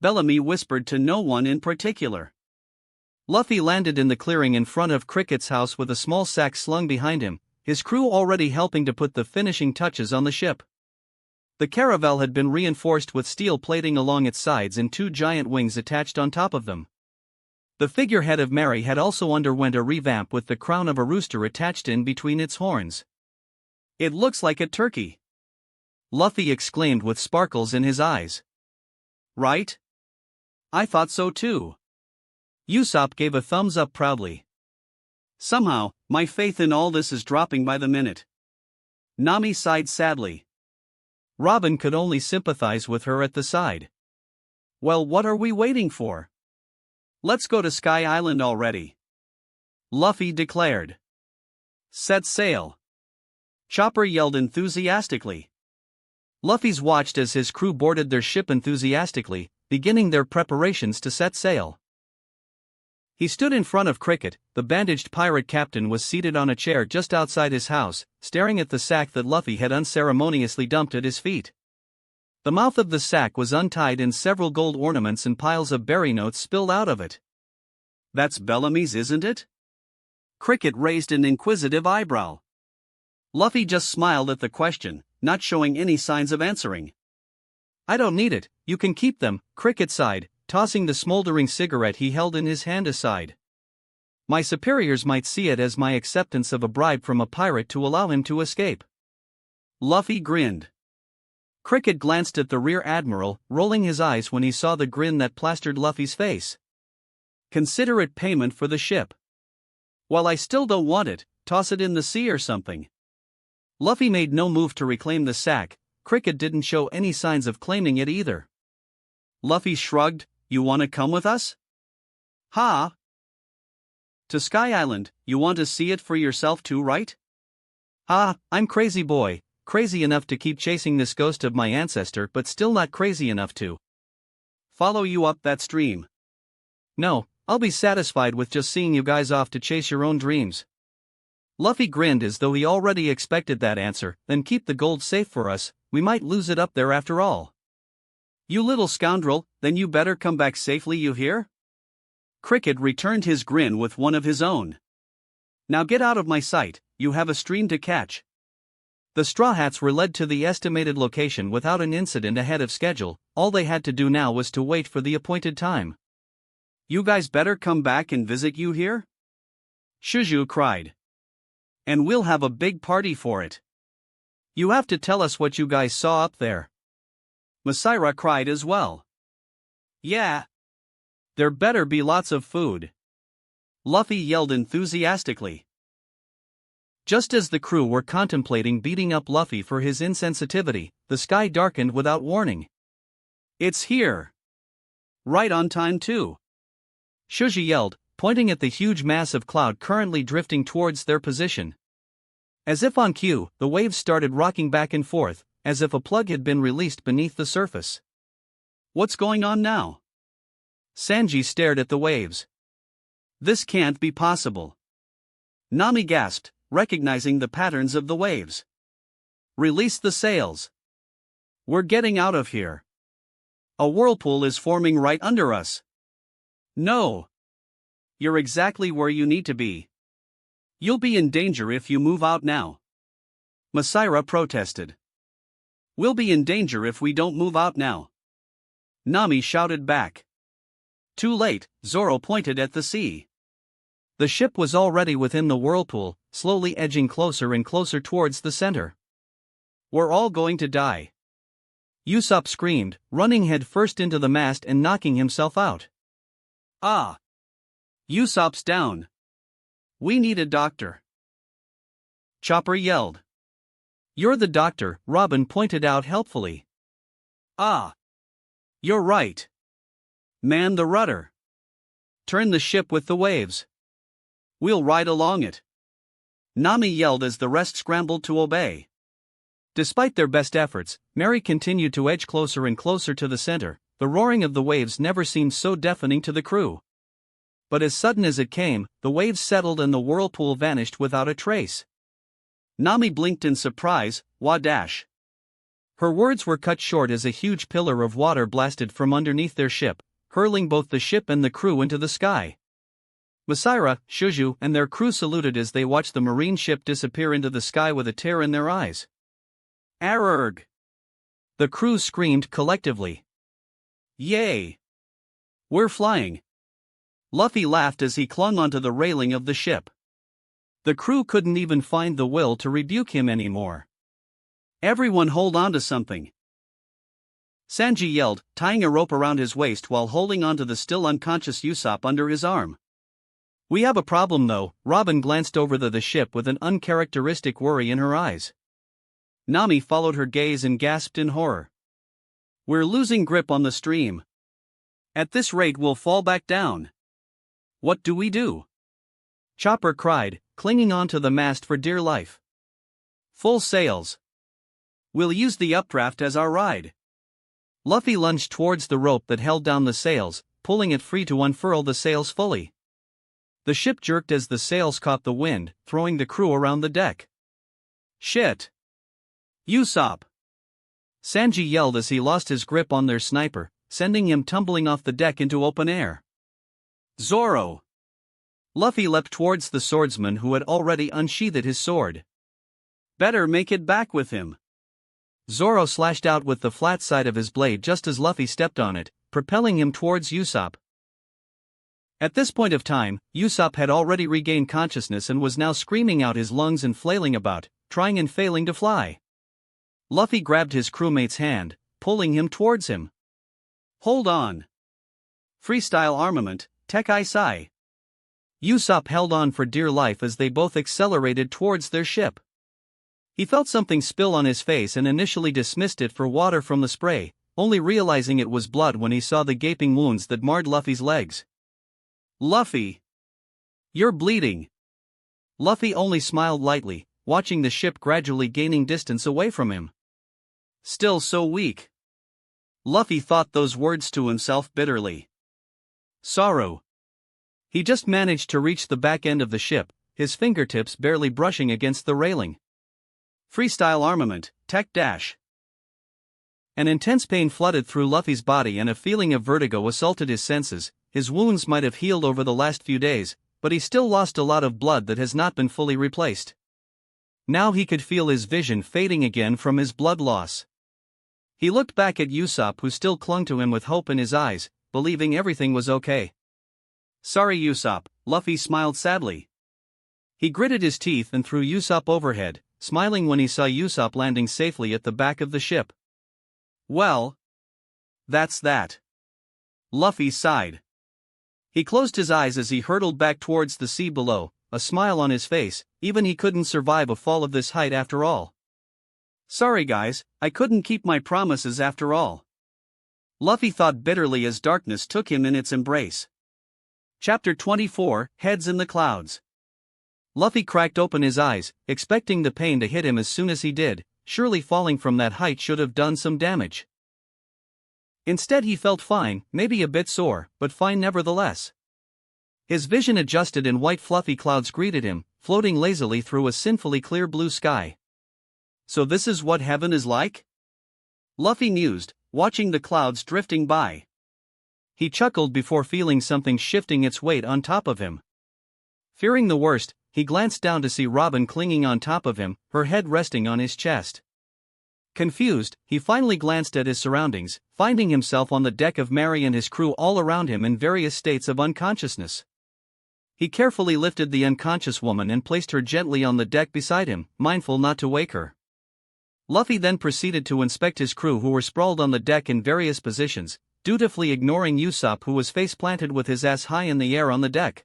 Bellamy whispered to no one in particular. Luffy landed in the clearing in front of Cricket's house with a small sack slung behind him, his crew already helping to put the finishing touches on the ship. The caravel had been reinforced with steel plating along its sides and two giant wings attached on top of them. The figurehead of Mary had also underwent a revamp with the crown of a rooster attached in between its horns. It looks like a turkey, Luffy exclaimed with sparkles in his eyes. Right? I thought so too. Usopp gave a thumbs up proudly. Somehow, my faith in all this is dropping by the minute. Nami sighed sadly. Robin could only sympathize with her at the side. Well, what are we waiting for? Let's go to Sky Island already, Luffy declared. Set sail, Chopper yelled enthusiastically. Luffy's watched as his crew boarded their ship enthusiastically, beginning their preparations to set sail. He stood in front of Cricket. The bandaged pirate captain was seated on a chair just outside his house, staring at the sack that Luffy had unceremoniously dumped at his feet. The mouth of the sack was untied and several gold ornaments and piles of berry notes spilled out of it. That's Bellamy's, isn't it? Cricket raised an inquisitive eyebrow. Luffy just smiled at the question, not showing any signs of answering. I don't need it, you can keep them, Cricket sighed, tossing the smoldering cigarette he held in his hand aside. My superiors might see it as my acceptance of a bribe from a pirate to allow him to escape. Luffy grinned. Cricket glanced at the Rear Admiral, rolling his eyes when he saw the grin that plastered Luffy's face. Consider it payment for the ship. While I still don't want it, toss it in the sea or something. Luffy made no move to reclaim the sack, Cricket didn't show any signs of claiming it either. Luffy shrugged, "You wanna come with us?" "Ha! To Sky Island, you want to see it for yourself too, right?" "Ah, I'm crazy boy, crazy enough to keep chasing this ghost of my ancestor but still not crazy enough to follow you up that stream. No, I'll be satisfied with just seeing you guys off to chase your own dreams." Luffy grinned as though he already expected that answer. "Then keep the gold safe for us, we might lose it up there after all." "You little scoundrel, then you better come back safely, you hear?" Cricket returned his grin with one of his own. "Now get out of my sight, you have a stream to catch." The Straw Hats were led to the estimated location without an incident ahead of schedule. All they had to do now was to wait for the appointed time. "You guys better come back and visit, you hear?" Shuju cried. "And we'll have a big party for it. You have to tell us what you guys saw up there." Masaira cried as well. "Yeah. There better be lots of food," Luffy yelled enthusiastically. Just as the crew were contemplating beating up Luffy for his insensitivity, the sky darkened without warning. "It's here! Right on time too!" Shuji yelled, pointing at the huge mass of cloud currently drifting towards their position. As if on cue, the waves started rocking back and forth, as if a plug had been released beneath the surface. "What's going on now?" Sanji stared at the waves. "This can't be possible." Nami gasped, recognizing the patterns of the waves. "Release the sails. We're getting out of here. A whirlpool is forming right under us." "No. You're exactly where you need to be. You'll be in danger if you move out now," Masaira protested. "We'll be in danger if we don't move out now," Nami shouted back. Too late, Zoro pointed at the sea. The ship was already within the whirlpool, slowly edging closer and closer towards the center. "We're all going to die," Usopp screamed, running head first into the mast and knocking himself out. "Ah! Usopp's down. We need a doctor," Chopper yelled. "You're the doctor," Robin pointed out helpfully. "Ah! You're right. Man the rudder. Turn the ship with the waves. We'll ride along it," Nami yelled as the rest scrambled to obey. Despite their best efforts, Mary continued to edge closer and closer to the center. The roaring of the waves never seemed so deafening to the crew. But as sudden as it came, the waves settled and the whirlpool vanished without a trace. Nami blinked in surprise. "Wadash." Her words were cut short as a huge pillar of water blasted from underneath their ship, hurling both the ship and the crew into the sky. Masaira, Shuju, and their crew saluted as they watched the marine ship disappear into the sky with a tear in their eyes. "Arrgh!" the crew screamed collectively. "Yay! We're flying!" Luffy laughed as he clung onto the railing of the ship. The crew couldn't even find the will to rebuke him anymore. "Everyone hold on to something!" Sanji yelled, tying a rope around his waist while holding onto the still unconscious Usopp under his arm. "We have a problem though." Robin glanced over the ship with an uncharacteristic worry in her eyes. Nami followed her gaze and gasped in horror. "We're losing grip on the stream. At this rate we'll fall back down. What do we do?" Chopper cried, clinging onto the mast for dear life. "Full sails. We'll use the updraft as our ride." Luffy lunged towards the rope that held down the sails, pulling it free to unfurl the sails fully. The ship jerked as the sails caught the wind, throwing the crew around the deck. "Shit! Usopp!" Sanji yelled as he lost his grip on their sniper, sending him tumbling off the deck into open air. "Zoro!" Luffy leapt towards the swordsman who had already unsheathed his sword. "Better make it back with him." Zoro slashed out with the flat side of his blade just as Luffy stepped on it, propelling him towards Usopp. At this point of time, Usopp had already regained consciousness and was now screaming out his lungs and flailing about, trying and failing to fly. Luffy grabbed his crewmate's hand, pulling him towards him. "Hold on. Freestyle armament, Tekai Sai." Usopp held on for dear life as they both accelerated towards their ship. He felt something spill on his face and initially dismissed it for water from the spray, only realizing it was blood when he saw the gaping wounds that marred Luffy's legs. "Luffy! You're bleeding!" Luffy only smiled lightly, watching the ship gradually gaining distance away from him. "Still so weak." Luffy thought those words to himself bitterly. Sorrow. He just managed to reach the back end of the ship, his fingertips barely brushing against the railing. Freestyle armament, tech dash. An intense pain flooded through Luffy's body and a feeling of vertigo assaulted his senses. His wounds might have healed over the last few days, but he still lost a lot of blood that has not been fully replaced. Now he could feel his vision fading again from his blood loss. He looked back at Usopp, who still clung to him with hope in his eyes, believing everything was okay. "Sorry, Usopp," Luffy smiled sadly. He gritted his teeth and threw Usopp overhead, smiling when he saw Usopp landing safely at the back of the ship. "Well, that's that." Luffy sighed. He closed his eyes as he hurtled back towards the sea below, a smile on his face. Even he couldn't survive a fall of this height after all. "Sorry guys, I couldn't keep my promises after all," Luffy thought bitterly as darkness took him in its embrace. Chapter 24, Heads in the Clouds. Luffy cracked open his eyes, expecting the pain to hit him as soon as he did. Surely falling from that height should have done some damage. Instead he felt fine, maybe a bit sore, but fine nevertheless. His vision adjusted and white fluffy clouds greeted him, floating lazily through a sinfully clear blue sky. So this is what heaven is like? Luffy mused, watching the clouds drifting by. He chuckled before feeling something shifting its weight on top of him. Fearing the worst, he glanced down to see Robin clinging on top of him, her head resting on his chest. Confused, he finally glanced at his surroundings, finding himself on the deck of Mary and his crew all around him in various states of unconsciousness. He carefully lifted the unconscious woman and placed her gently on the deck beside him, mindful not to wake her. Luffy then proceeded to inspect his crew, who were sprawled on the deck in various positions, dutifully ignoring Usopp, who was face planted with his ass high in the air on the deck.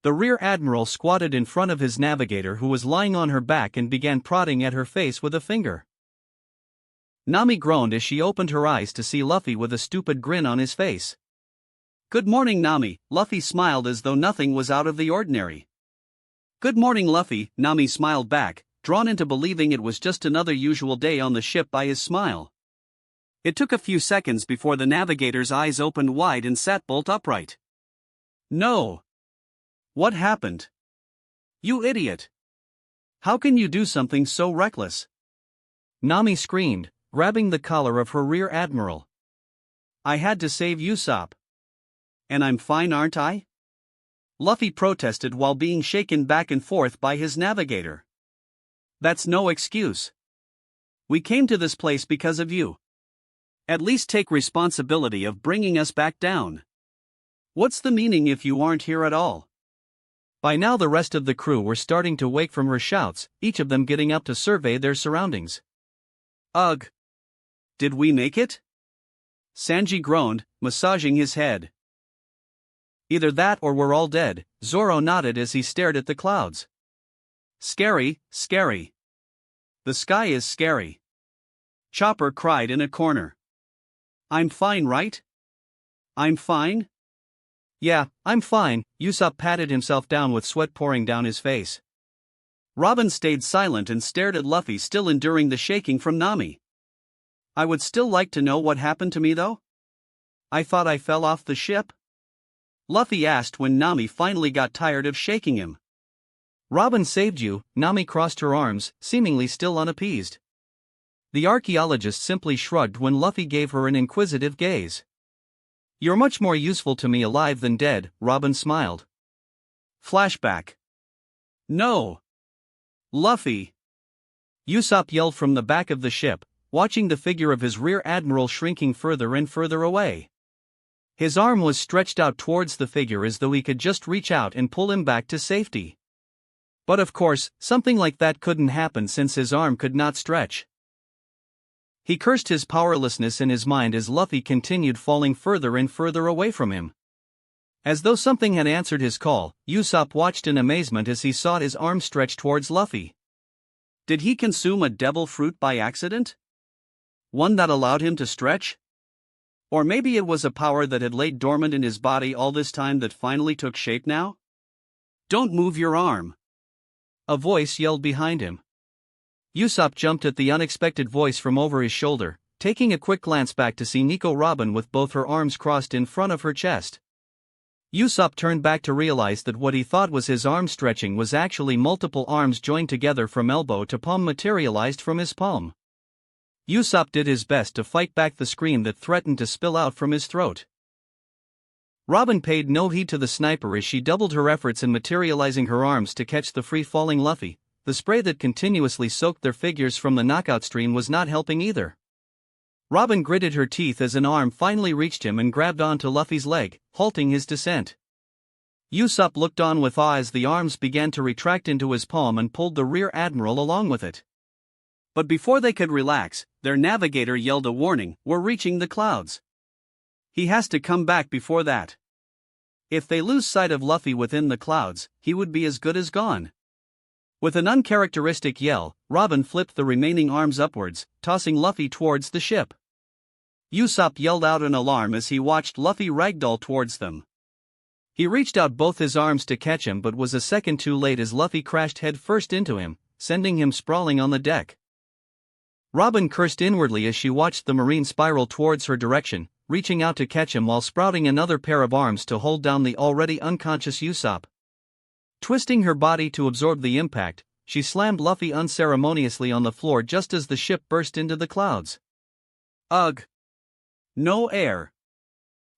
The rear admiral squatted in front of his navigator, who was lying on her back, and began prodding at her face with a finger. Nami groaned as she opened her eyes to see Luffy with a stupid grin on his face. "Good morning, Nami," Luffy smiled as though nothing was out of the ordinary. "Good morning, Luffy," Nami smiled back, drawn into believing it was just another usual day on the ship by his smile. It took a few seconds before the navigator's eyes opened wide and sat bolt upright. "No. What happened? You idiot. How can you do something so reckless?" Nami screamed, grabbing the collar of her rear admiral. "I had to save Usopp. And I'm fine, aren't I?" Luffy protested while being shaken back and forth by his navigator. "That's no excuse. We came to this place because of you. At least take responsibility of bringing us back down. What's the meaning if you aren't here at all?" By now the rest of the crew were starting to wake from her shouts, each of them getting up to survey their surroundings. "Ugh. Did we make it?" Sanji groaned, massaging his head. "Either that or we're all dead," Zoro nodded as he stared at the clouds. "Scary, scary. The sky is scary." Chopper cried in a corner. "I'm fine, right? I'm fine?" "Yeah, I'm fine," Usopp patted himself down with sweat pouring down his face. Robin stayed silent and stared at Luffy, still enduring the shaking from Nami. "I would still like to know what happened to me though? I thought I fell off the ship?" Luffy asked when Nami finally got tired of shaking him. "Robin saved you," Nami crossed her arms, seemingly still unappeased. The archaeologist simply shrugged when Luffy gave her an inquisitive gaze. "You're much more useful to me alive than dead," Robin smiled. Flashback. "No! Luffy!" Usopp yelled from the back of the ship, watching the figure of his rear admiral shrinking further and further away. His arm was stretched out towards the figure as though he could just reach out and pull him back to safety. But of course, something like that couldn't happen since his arm could not stretch. He cursed his powerlessness in his mind as Luffy continued falling further and further away from him. As though something had answered his call, Usopp watched in amazement as he saw his arm stretch towards Luffy. Did he consume a devil fruit by accident? One that allowed him to stretch? Or maybe it was a power that had laid dormant in his body all this time that finally took shape now? Don't move your arm! A voice yelled behind him. Usopp jumped at the unexpected voice from over his shoulder, taking a quick glance back to see Nico Robin with both her arms crossed in front of her chest. Usopp turned back to realize that what he thought was his arm stretching was actually multiple arms joined together from elbow to palm materialized from his palm. Usopp did his best to fight back the scream that threatened to spill out from his throat. Robin paid no heed to the sniper as she doubled her efforts in materializing her arms to catch the free-falling Luffy. The spray that continuously soaked their figures from the knockout stream was not helping either. Robin gritted her teeth as an arm finally reached him and grabbed onto Luffy's leg, halting his descent. Usopp looked on with awe as the arms began to retract into his palm and pulled the rear admiral along with it. But before they could relax, their navigator yelled a warning, "We're reaching the clouds. He has to come back before that. If they lose sight of Luffy within the clouds, he would be as good as gone." With an uncharacteristic yell, Robin flipped the remaining arms upwards, tossing Luffy towards the ship. Usopp yelled out in alarm as he watched Luffy ragdoll towards them. He reached out both his arms to catch him but was a second too late as Luffy crashed headfirst into him, sending him sprawling on the deck. Robin cursed inwardly as she watched the Marine spiral towards her direction, reaching out to catch him while sprouting another pair of arms to hold down the already unconscious Usopp. Twisting her body to absorb the impact, she slammed Luffy unceremoniously on the floor just as the ship burst into the clouds. Ugh! No air!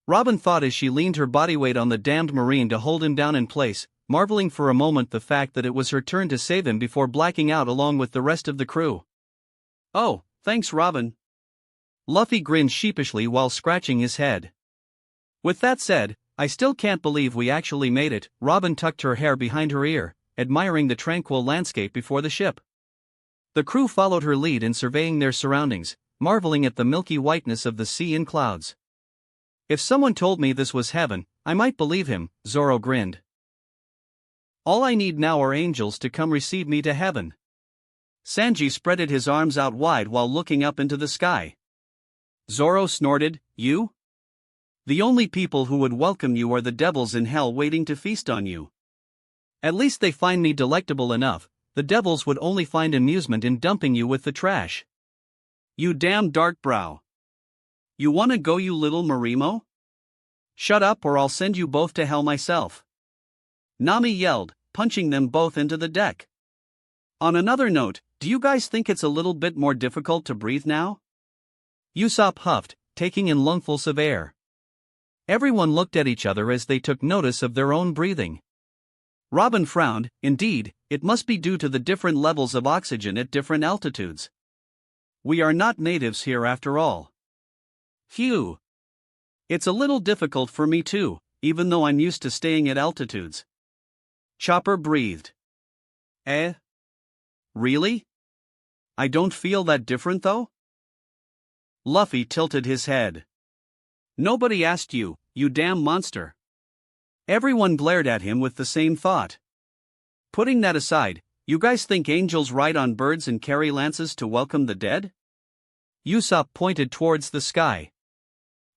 Robin thought as she leaned her body weight on the damned Marine to hold him down in place, marveling for a moment the fact that it was her turn to save him before blacking out along with the rest of the crew. "Oh, thanks, Robin." Luffy grinned sheepishly while scratching his head. "With that said, I still can't believe we actually made it." Robin tucked her hair behind her ear, admiring the tranquil landscape before the ship. The crew followed her lead in surveying their surroundings, marveling at the milky whiteness of the sea and clouds. "If someone told me this was heaven, I might believe him," Zoro grinned. "All I need now are angels to come receive me to heaven." Sanji spreaded his arms out wide while looking up into the sky. Zoro snorted, "You? The only people who would welcome you are the devils in hell waiting to feast on you. At least they find me delectable enough, the devils would only find amusement in dumping you with the trash. You damn dark brow. You wanna go, you little Marimo? Shut up or I'll send you both to hell myself." Nami yelled, punching them both into the deck. On another note, do you guys think it's a little bit more difficult to breathe now? Usopp huffed, taking in lungfuls of air. Everyone looked at each other as they took notice of their own breathing. Robin frowned. Indeed, it must be due to the different levels of oxygen at different altitudes. We are not natives here after all. Phew. It's a little difficult for me too, even though I'm used to staying at altitudes. Chopper breathed. Eh? Really? I don't feel that different though? Luffy tilted his head. Nobody asked you, you damn monster. Everyone glared at him with the same thought. Putting that aside, you guys think angels ride on birds and carry lances to welcome the dead? Usopp pointed towards the sky.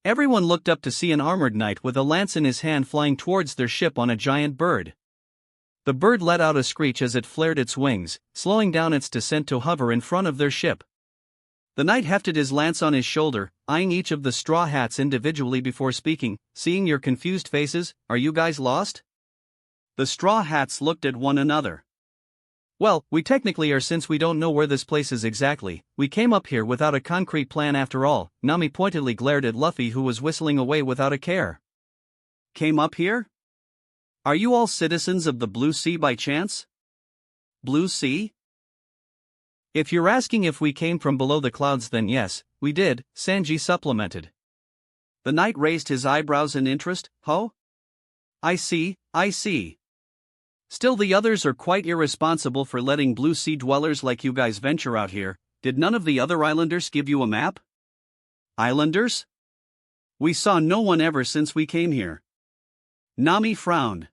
Everyone looked up to see an armored knight with a lance in his hand flying towards their ship on a giant bird. The bird let out a screech as it flared its wings, slowing down its descent to hover in front of their ship. The knight hefted his lance on his shoulder, eyeing each of the straw hats individually before speaking. "Seeing your confused faces, are you guys lost?" The straw hats looked at one another. "Well, we technically are, since we don't know where this place is exactly. We came up here without a concrete plan after all." Nami pointedly glared at Luffy, who was whistling away without a care. "Came up here? Are you all citizens of the Blue Sea by chance?" "Blue Sea?" "If you're asking if we came from below the clouds, then yes, we did," Sanji supplemented. The knight raised his eyebrows in interest. "Ho? I see, I see. Still, the others are quite irresponsible for letting Blue Sea dwellers like you guys venture out here. Did none of the other islanders give you a map?" "Islanders? We saw no one ever since we came here." Nami frowned.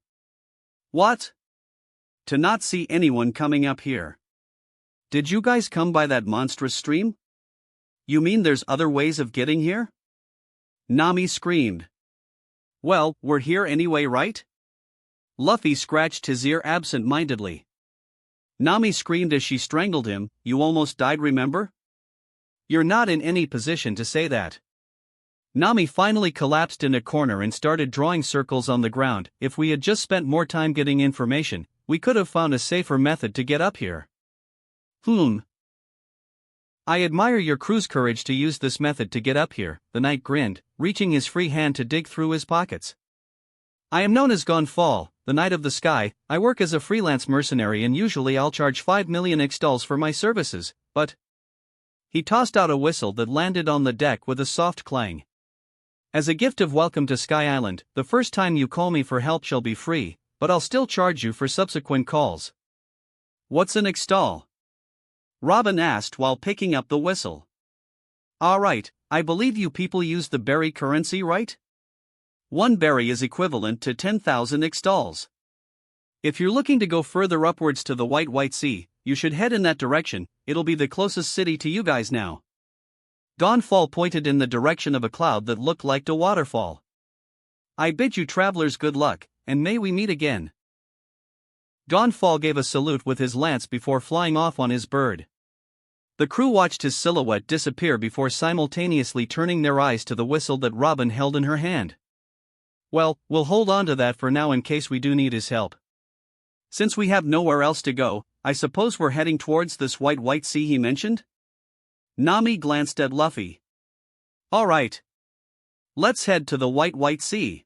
"What? To not see anyone coming up here? Did you guys come by that monstrous stream? You mean there's other ways of getting here? Nami screamed. Well, we're here anyway, right? Luffy scratched his ear absent-mindedly. Nami screamed as she strangled him, you almost died, remember? You're not in any position to say that. Nami finally collapsed in a corner and started drawing circles on the ground. If we had just spent more time getting information, we could have found a safer method to get up here. I admire your crew's courage to use this method to get up here, the knight grinned, reaching his free hand to dig through his pockets. I am known as Gonfall, the Knight of the Sky. I work as a freelance mercenary and usually I'll charge 5 million XDOLs for my services, but... He tossed out a whistle that landed on the deck with a soft clang. As a gift of welcome to Sky Island, the first time you call me for help shall be free, but I'll still charge you for subsequent calls. What's an XDOL? Robin asked while picking up the whistle. Alright, I believe you people use the berry currency, right? 1 berry is equivalent to 10,000 XDOLs. If you're looking to go further upwards to the White Sea, you should head in that direction, it'll be the closest city to you guys now. Gonfall pointed in the direction of a cloud that looked like a waterfall. I bid you travelers good luck, and may we meet again. Gonfall gave a salute with his lance before flying off on his bird. The crew watched his silhouette disappear before simultaneously turning their eyes to the whistle that Robin held in her hand. Well, we'll hold on to that for now in case we do need his help. Since we have nowhere else to go, I suppose we're heading towards this White Sea he mentioned? Nami glanced at Luffy. Alright. Let's head to the White Sea.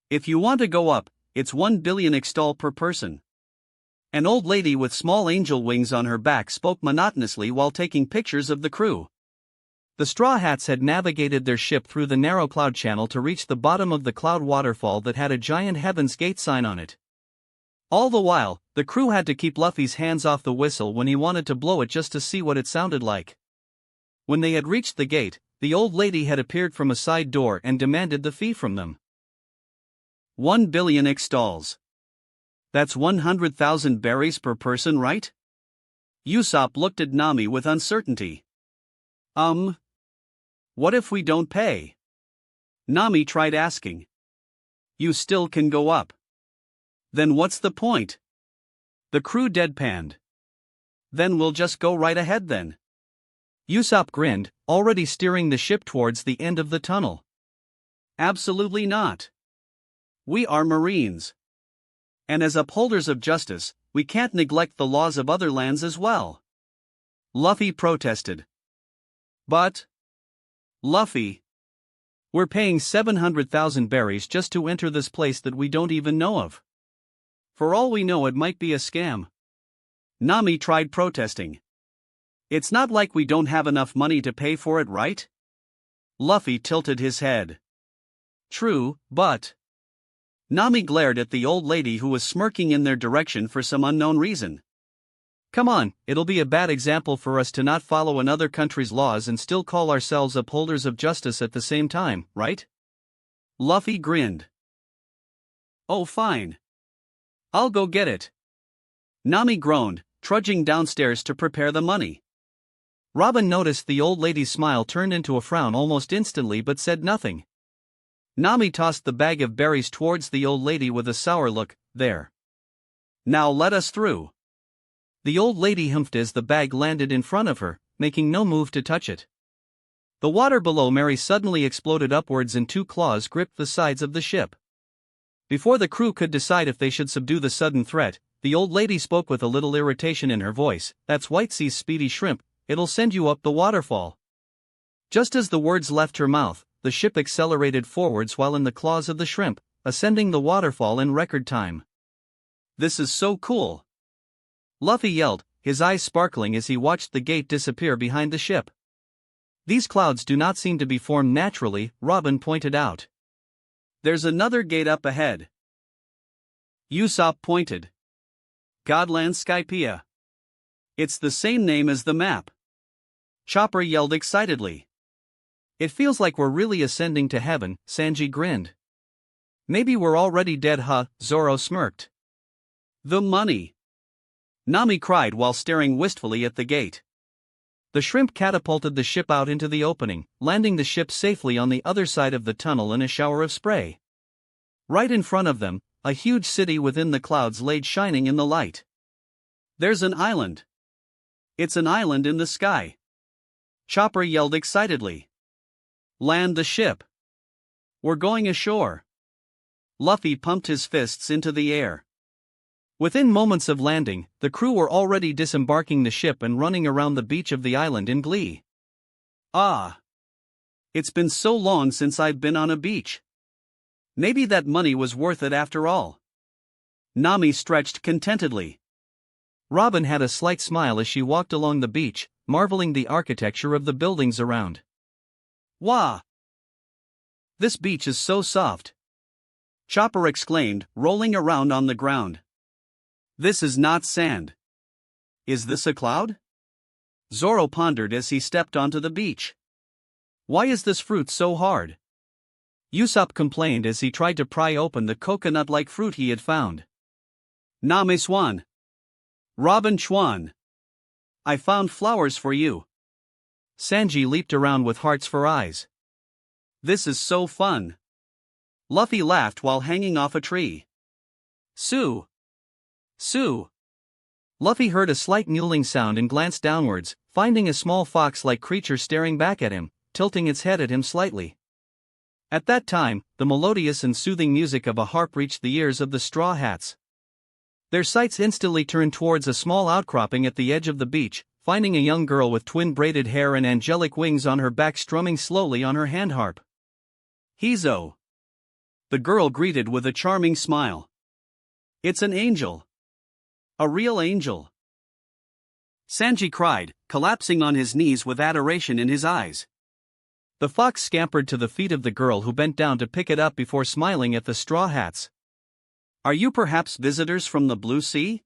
If you want to go up, it's 1 billion XDOL per person. An old lady with small angel wings on her back spoke monotonously while taking pictures of the crew. The Straw Hats had navigated their ship through the narrow cloud channel to reach the bottom of the cloud waterfall that had a giant Heaven's Gate sign on it. All the while, the crew had to keep Luffy's hands off the whistle when he wanted to blow it just to see what it sounded like. When they had reached the gate, the old lady had appeared from a side door and demanded the fee from them. 1 billion XDOLs. That's 100,000 berries per person, right? Usopp looked at Nami with uncertainty. What if we don't pay? Nami tried asking. You still can go up. Then what's the point? The crew deadpanned. Then we'll just go right ahead then. Usopp grinned, already steering the ship towards the end of the tunnel. Absolutely not. We are Marines. And as upholders of justice, we can't neglect the laws of other lands as well. Luffy protested. But... Luffy, we're paying 700,000 berries just to enter this place that we don't even know of. For all we know, it might be a scam. Nami tried protesting. It's not like we don't have enough money to pay for it, right? Luffy tilted his head. True, but... Nami glared at the old lady who was smirking in their direction for some unknown reason. Come on, it'll be a bad example for us to not follow another country's laws and still call ourselves upholders of justice at the same time, right? Luffy grinned. Oh fine. I'll go get it. Nami groaned, trudging downstairs to prepare the money. Robin noticed the old lady's smile turned into a frown almost instantly but said nothing. Nami tossed the bag of berries towards the old lady with a sour look. There. Now let us through. The old lady humphed as the bag landed in front of her, making no move to touch it. The water below Mary suddenly exploded upwards and 2 claws gripped the sides of the ship. Before the crew could decide if they should subdue the sudden threat, the old lady spoke with a little irritation in her voice. That's White Sea's speedy shrimp, it'll send you up the waterfall. Just as the words left her mouth, the ship accelerated forwards while in the claws of the shrimp, ascending the waterfall in record time. This is so cool! Luffy yelled, his eyes sparkling as he watched the gate disappear behind the ship. These clouds do not seem to be formed naturally, Robin pointed out. There's another gate up ahead. Usopp pointed. Godland Skypiea. It's the same name as the map. Chopper yelled excitedly. It feels like we're really ascending to heaven, Sanji grinned. Maybe we're already dead, huh? Zoro smirked. The money. Nami cried while staring wistfully at the gate. The shrimp catapulted the ship out into the opening, landing the ship safely on the other side of the tunnel in a shower of spray. Right in front of them, a huge city within the clouds lay shining in the light. There's an island. It's an island in the sky. Chopper yelled excitedly. Land the ship. We're going ashore. Luffy pumped his fists into the air. Within moments of landing, the crew were already disembarking the ship and running around the beach of the island in glee. Ah! It's been so long since I've been on a beach. Maybe that money was worth it after all. Nami stretched contentedly. Robin had a slight smile as she walked along the beach, marveling the architecture of the buildings around. Wah! This beach is so soft. Chopper exclaimed, rolling around on the ground. This is not sand. Is this a cloud? Zoro pondered as he stepped onto the beach. Why is this fruit so hard? Usopp complained as he tried to pry open the coconut-like fruit he had found. Name Swan. Robin Chuan. I found flowers for you. Sanji leaped around with hearts for eyes. This is so fun. Luffy laughed while hanging off a tree. Sue! Sue! Luffy heard a slight mewling sound and glanced downwards, finding a small fox-like creature staring back at him, tilting its head at him slightly. At that time, the melodious and soothing music of a harp reached the ears of the Straw Hats. Their sights instantly turned towards a small outcropping at the edge of the beach, finding a young girl with twin braided hair and angelic wings on her back strumming slowly on her hand harp. Hizo! The girl greeted with a charming smile. It's an angel. A real angel. Sanji cried, collapsing on his knees with adoration in his eyes. The fox scampered to the feet of the girl who bent down to pick it up before smiling at the Straw Hats. Are you perhaps visitors from the Blue Sea?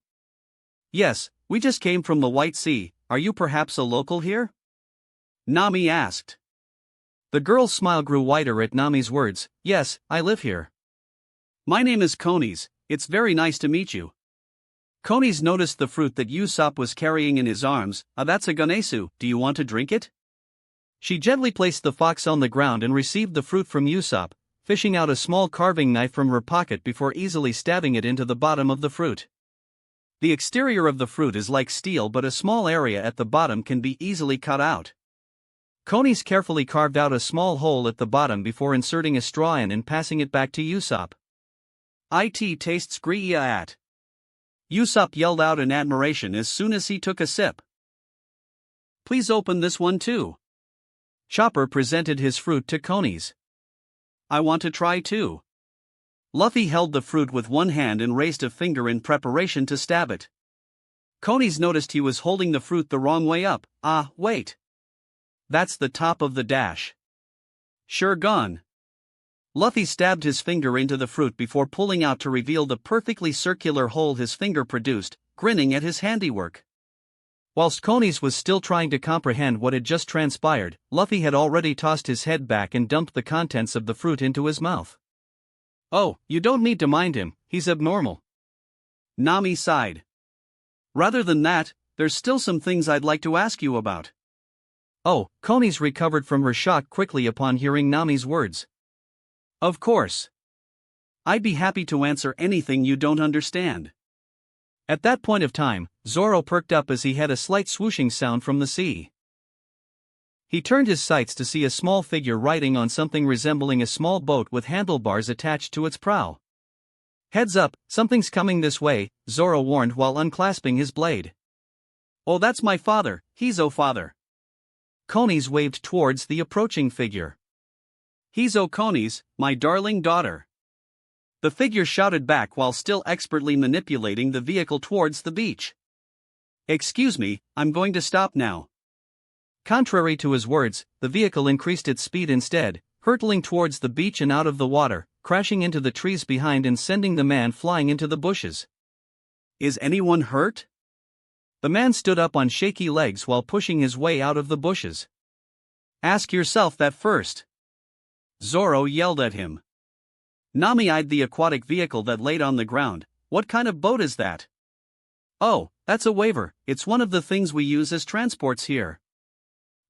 Yes, we just came from the White Sea. Are you perhaps a local here? Nami asked. The girl's smile grew wider at Nami's words. Yes, I live here. My name is Konis. It's very nice to meet you. Konis noticed the fruit that Usopp was carrying in his arms. That's a ganesu, do you want to drink it? She gently placed the fox on the ground and received the fruit from Usopp, fishing out a small carving knife from her pocket before easily stabbing it into the bottom of the fruit. The exterior of the fruit is like steel, but a small area at the bottom can be easily cut out. Konis carefully carved out a small hole at the bottom before inserting a straw in and passing it back to Usopp. It tastes great at. Usopp yelled out in admiration as soon as he took a sip. Please open this one too. Chopper presented his fruit to Konis. I want to try too. Luffy held the fruit with one hand and raised a finger in preparation to stab it. Konis noticed he was holding the fruit the wrong way up. Ah, wait. That's the top of the dash. Sure gone. Luffy stabbed his finger into the fruit before pulling out to reveal the perfectly circular hole his finger produced, grinning at his handiwork. Whilst Konis was still trying to comprehend what had just transpired, Luffy had already tossed his head back and dumped the contents of the fruit into his mouth. Oh, you don't need to mind him, he's abnormal. Nami sighed. Rather than that, there's still some things I'd like to ask you about. Oh, Konis recovered from her shock quickly upon hearing Nami's words. Of course. I'd be happy to answer anything you don't understand. At that point of time, Zoro perked up as he had a slight swooshing sound from the sea. He turned his sights to see a small figure riding on something resembling a small boat with handlebars attached to its prow. Heads up, something's coming this way, Zoro warned while unclasping his blade. Oh, that's my father, Hizo father. Konis waved towards the approaching figure. Hizo Konis, my darling daughter. The figure shouted back while still expertly manipulating the vehicle towards the beach. Excuse me, I'm going to stop now. Contrary to his words, the vehicle increased its speed instead, hurtling towards the beach and out of the water, crashing into the trees behind and sending the man flying into the bushes. Is anyone hurt? The man stood up on shaky legs while pushing his way out of the bushes. Ask yourself that first. Zoro yelled at him. Nami eyed the aquatic vehicle that laid on the ground. What kind of boat is that? Oh, that's a waiver, it's one of the things we use as transports here.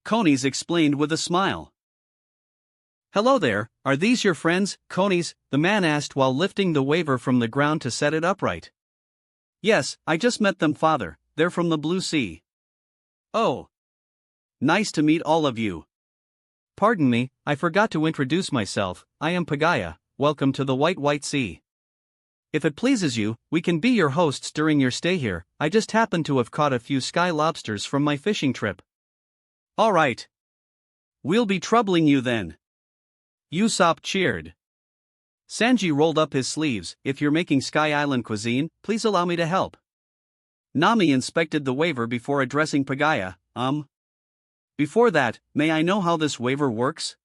Conies explained with a smile. Hello there, are these your friends, Conies? The man asked while lifting the waiver from the ground to set it upright. Yes, I just met them, father, they're from the Blue Sea. Oh. Nice to meet all of you. Pardon me, I forgot to introduce myself, I am Pagaya, welcome to the White Sea. If it pleases you, we can be your hosts during your stay here, I just happen to have caught a few sky lobsters from my fishing trip. Alright. We'll be troubling you then. Usopp cheered. Sanji rolled up his sleeves. If you're making Sky Island cuisine, please allow me to help. Nami inspected the waiver before addressing Pagaya. Before that, may I know how this waiver works?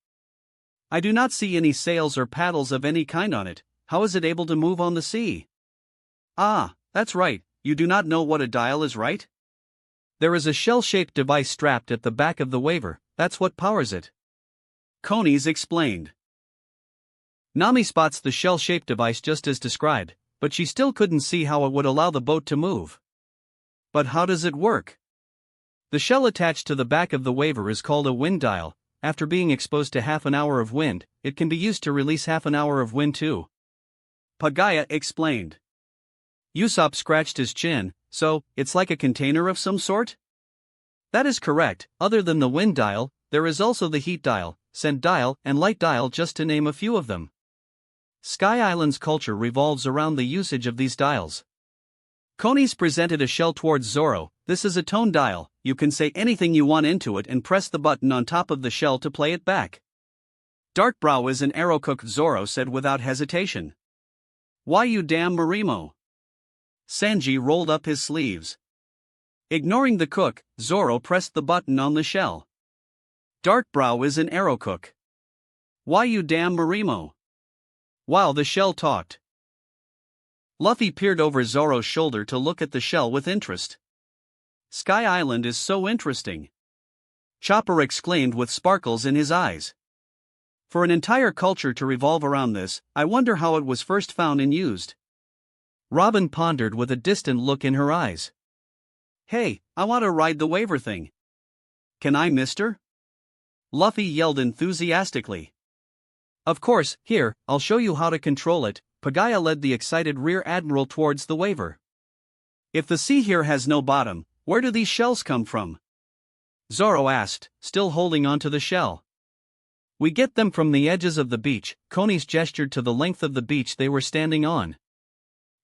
I do not see any sails or paddles of any kind on it. How is it able to move on the sea? Ah, that's right, you do not know what a dial is, right? There is a shell-shaped device strapped at the back of the waiver, that's what powers it. Conies explained. Nami spots the shell-shaped device just as described, but she still couldn't see how it would allow the boat to move. But how does it work? The shell attached to the back of the waiver is called a wind dial. After being exposed to half an hour of wind, it can be used to release half an hour of wind too. Pagaya explained. Usopp scratched his chin. So, it's like a container of some sort? That is correct. Other than the wind dial, there is also the heat dial, scent dial, and light dial, just to name a few of them. Sky Island's culture revolves around the usage of these dials. Conies presented a shell towards Zoro. This is a tone dial, you can say anything you want into it and press the button on top of the shell to play it back. Darkbrow is an arrow cook, Zoro said without hesitation. Why you damn Marimo? Sanji rolled up his sleeves. Ignoring the cook, Zoro pressed the button on the shell. Darkbrow is an arrow cook. Why you damn Marimo? While the shell talked. Luffy peered over Zoro's shoulder to look at the shell with interest. Sky Island is so interesting. Chopper exclaimed with sparkles in his eyes. For an entire culture to revolve around this, I wonder how it was first found and used. Robin pondered with a distant look in her eyes. Hey, I want to ride the waiver thing. Can I, mister? Luffy yelled enthusiastically. Of course, here, I'll show you how to control it. Pagaya led the excited rear admiral towards the waiver. If the sea here has no bottom, where do these shells come from? Zoro asked, still holding onto the shell. We get them from the edges of the beach. Conies gestured to the length of the beach they were standing on.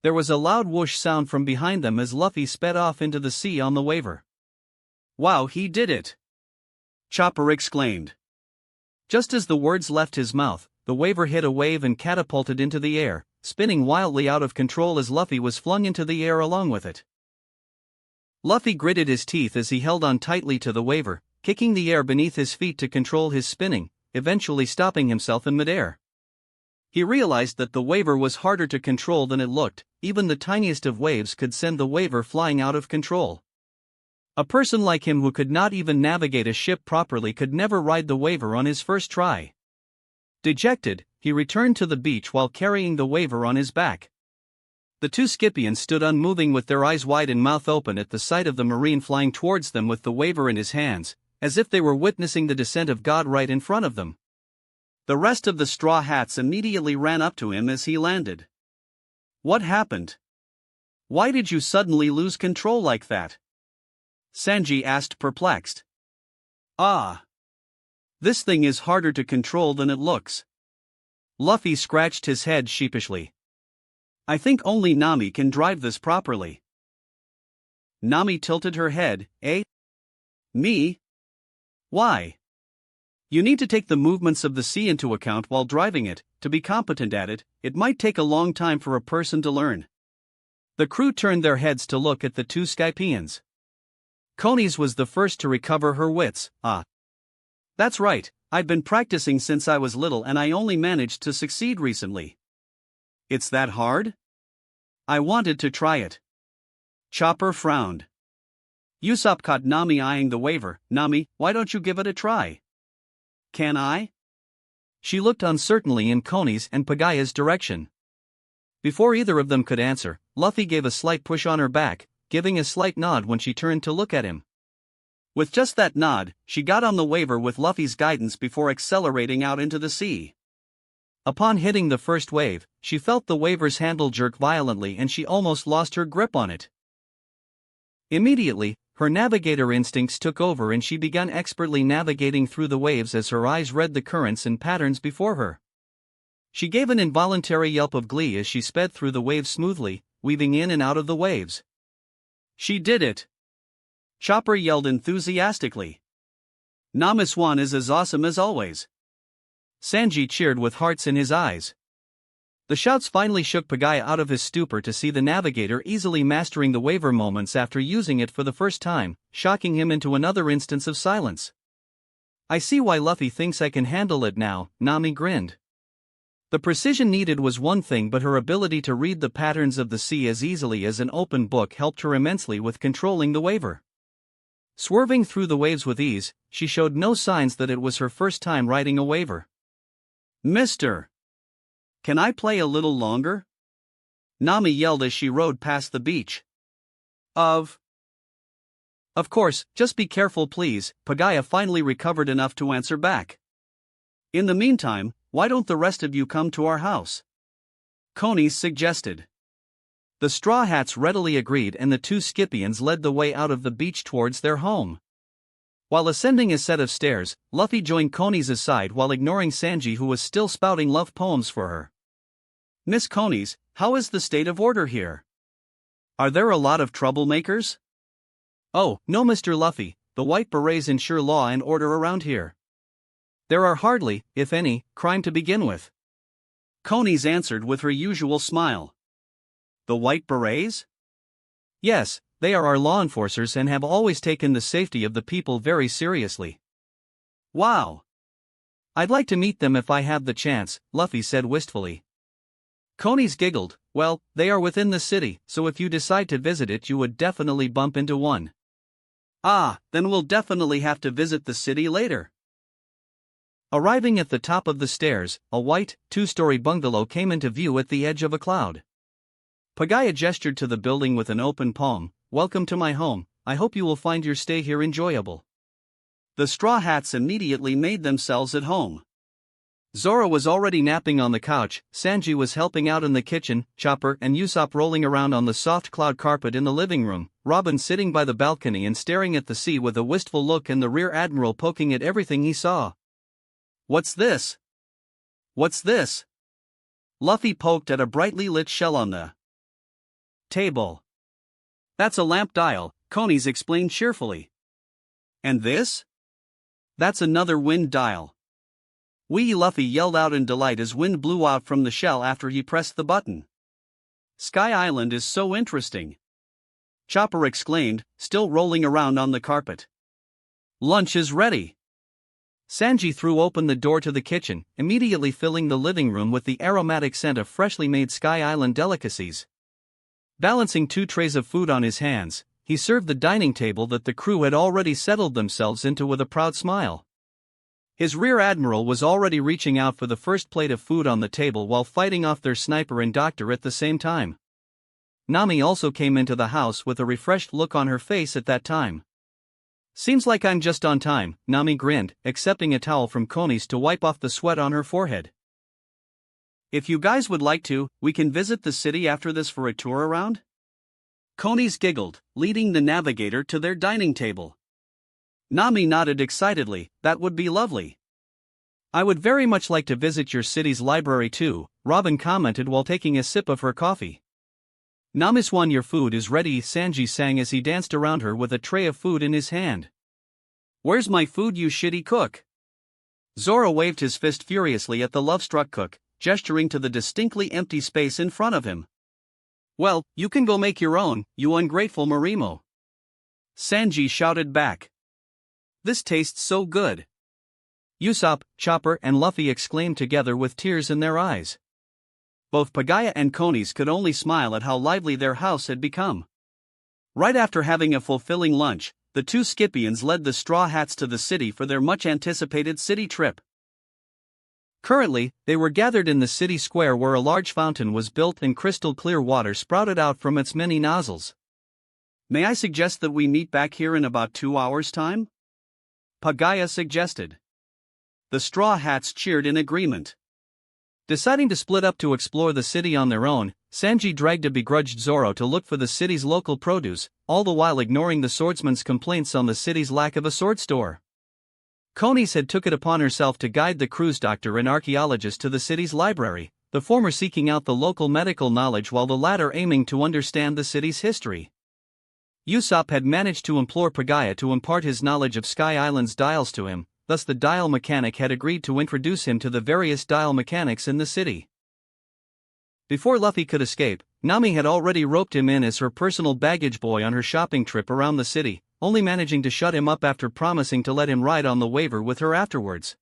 There was a loud whoosh sound from behind them as Luffy sped off into the sea on the waiver. Wow, he did it! Chopper exclaimed. Just as the words left his mouth, the waiver hit a wave and catapulted into the air, spinning wildly out of control as Luffy was flung into the air along with it. Luffy gritted his teeth as he held on tightly to the waiver, kicking the air beneath his feet to control his spinning, eventually stopping himself in midair. He realized that the waiver was harder to control than it looked. Even the tiniest of waves could send the waiver flying out of control. A person like him who could not even navigate a ship properly could never ride the waiver on his first try. Dejected, he returned to the beach while carrying the waiver on his back. The two Scythians stood unmoving with their eyes wide and mouth open at the sight of the marine flying towards them with the waiver in his hands, as if they were witnessing the descent of God right in front of them. The rest of the Straw Hats immediately ran up to him as he landed. What happened? Why did you suddenly lose control like that? Sanji asked, perplexed. Ah. This thing is harder to control than it looks. Luffy scratched his head sheepishly. I think only Nami can drive this properly. Nami tilted her head. Eh? Me? Why? You need to take the movements of the sea into account while driving it. To be competent at it, it might take a long time for a person to learn. The crew turned their heads to look at the two Scythians. Conies was the first to recover her wits. Ah. That's right, I've been practicing since I was little and I only managed to succeed recently. It's that hard? I wanted to try it. Chopper frowned. Usopp caught Nami eyeing the waiver. Nami, why don't you give it a try? Can I? She looked uncertainly in Conies and Pagaya's direction. Before either of them could answer, Luffy gave a slight push on her back, giving a slight nod when she turned to look at him. With just that nod, she got on the waver with Luffy's guidance before accelerating out into the sea. Upon hitting the first wave, she felt the waver's handle jerk violently and she almost lost her grip on it. Immediately, her navigator instincts took over and she began expertly navigating through the waves as her eyes read the currents and patterns before her. She gave an involuntary yelp of glee as she sped through the waves smoothly, weaving in and out of the waves. She did it! Chopper yelled enthusiastically. Namiswan is as awesome as always. Sanji cheered with hearts in his eyes. The shouts finally shook Pagaya out of his stupor to see the navigator easily mastering the waver moments after using it for the first time, shocking him into another instance of silence. I see why Luffy thinks I can handle it now, Nami grinned. The precision needed was one thing, but her ability to read the patterns of the sea as easily as an open book helped her immensely with controlling the waver. Swerving through the waves with ease, she showed no signs that it was her first time riding a waver. Mister! Can I play a little longer? Nami yelled as she rode past the beach. Of course, just be careful please, Pagaya finally recovered enough to answer back. In the meantime, why don't the rest of you come to our house? Konis suggested. The Straw Hats readily agreed and the two Scipions led the way out of the beach towards their home. While ascending a set of stairs, Luffy joined Konis' side while ignoring Sanji, who was still spouting love poems for her. Miss Konis, how is the state of order here? Are there a lot of troublemakers? Oh, no Mr. Luffy, the White Berets ensure law and order around here. There are hardly, if any, crime to begin with. Konis answered with her usual smile. The White Berets? Yes, they are our law enforcers and have always taken the safety of the people very seriously. Wow! I'd like to meet them if I have the chance, Luffy said wistfully. Konis giggled. Well, they are within the city, so if you decide to visit it you would definitely bump into one. Ah, then we'll definitely have to visit the city later. Arriving at the top of the stairs, a white, two-story bungalow came into view at the edge of a cloud. Pagaya gestured to the building with an open palm. Welcome to my home, I hope you will find your stay here enjoyable. The Straw Hats immediately made themselves at home. Zoro was already napping on the couch, Sanji was helping out in the kitchen, Chopper and Usopp rolling around on the soft cloud carpet in the living room, Robin sitting by the balcony and staring at the sea with a wistful look, and the Rear Admiral poking at everything he saw. What's this? What's this? Luffy poked at a brightly lit shell on the table. That's a lamp dial, Konis explained cheerfully. And this? That's another wind dial. Wee Luffy yelled out in delight as wind blew out from the shell after he pressed the button. Sky Island is so interesting. Chopper exclaimed, still rolling around on the carpet. Lunch is ready. Sanji threw open the door to the kitchen, immediately filling the living room with the aromatic scent of freshly made Sky Island delicacies. Balancing two trays of food on his hands, he served the dining table that the crew had already settled themselves into with a proud smile. His Rear Admiral was already reaching out for the first plate of food on the table while fighting off their sniper and doctor at the same time. Nami also came into the house with a refreshed look on her face at that time. Seems like I'm just on time, Nami grinned, accepting a towel from Konis to wipe off the sweat on her forehead. If you guys would like to, we can visit the city after this for a tour around? Konis giggled, leading the navigator to their dining table. Nami nodded excitedly. That would be lovely. I would very much like to visit your city's library too, Robin commented while taking a sip of her coffee. Namiswan, your food is ready, Sanji sang as he danced around her with a tray of food in his hand. Where's my food, you shitty cook? Zoro waved his fist furiously at the love-struck cook, gesturing to the distinctly empty space in front of him. Well, you can go make your own, you ungrateful Marimo. Sanji shouted back. This tastes so good. Usopp, Chopper and Luffy exclaimed together with tears in their eyes. Both Pagaya and Konis could only smile at how lively their house had become. Right after having a fulfilling lunch, the two Scipions led the Straw Hats to the city for their much-anticipated city trip. Currently, they were gathered in the city square where a large fountain was built and crystal-clear water sprouted out from its many nozzles. May I suggest that we meet back here in about 2 hours' time? Pagaya suggested. The Straw Hats cheered in agreement. Deciding to split up to explore the city on their own, Sanji dragged a begrudged Zoro to look for the city's local produce, all the while ignoring the swordsman's complaints on the city's lack of a sword store. Konis had took it upon herself to guide the cruise doctor and archaeologist to the city's library, the former seeking out the local medical knowledge while the latter aiming to understand the city's history. Usopp had managed to implore Pagaya to impart his knowledge of Sky Island's dials to him, thus the dial mechanic had agreed to introduce him to the various dial mechanics in the city. Before Luffy could escape, Nami had already roped him in as her personal baggage boy on her shopping trip around the city, only managing to shut him up after promising to let him ride on the waiver with her afterwards.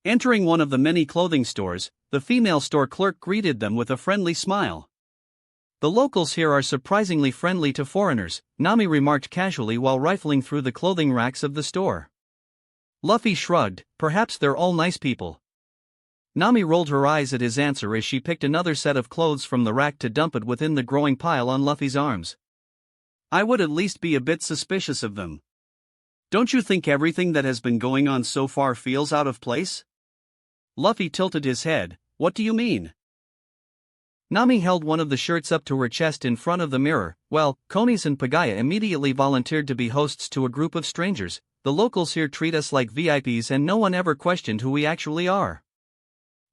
Entering one of the many clothing stores, the female store clerk greeted them with a friendly smile. The locals here are surprisingly friendly to foreigners, Nami remarked casually while rifling through the clothing racks of the store. Luffy shrugged, perhaps they're all nice people. Nami rolled her eyes at his answer as she picked another set of clothes from the rack to dump it within the growing pile on Luffy's arms. I would at least be a bit suspicious of them. Don't you think everything that has been going on so far feels out of place? Luffy tilted his head, what do you mean? Nami held one of the shirts up to her chest in front of the mirror. Well, Konis and Pagaya immediately volunteered to be hosts to a group of strangers. The locals here treat us like VIPs and no one ever questioned who we actually are.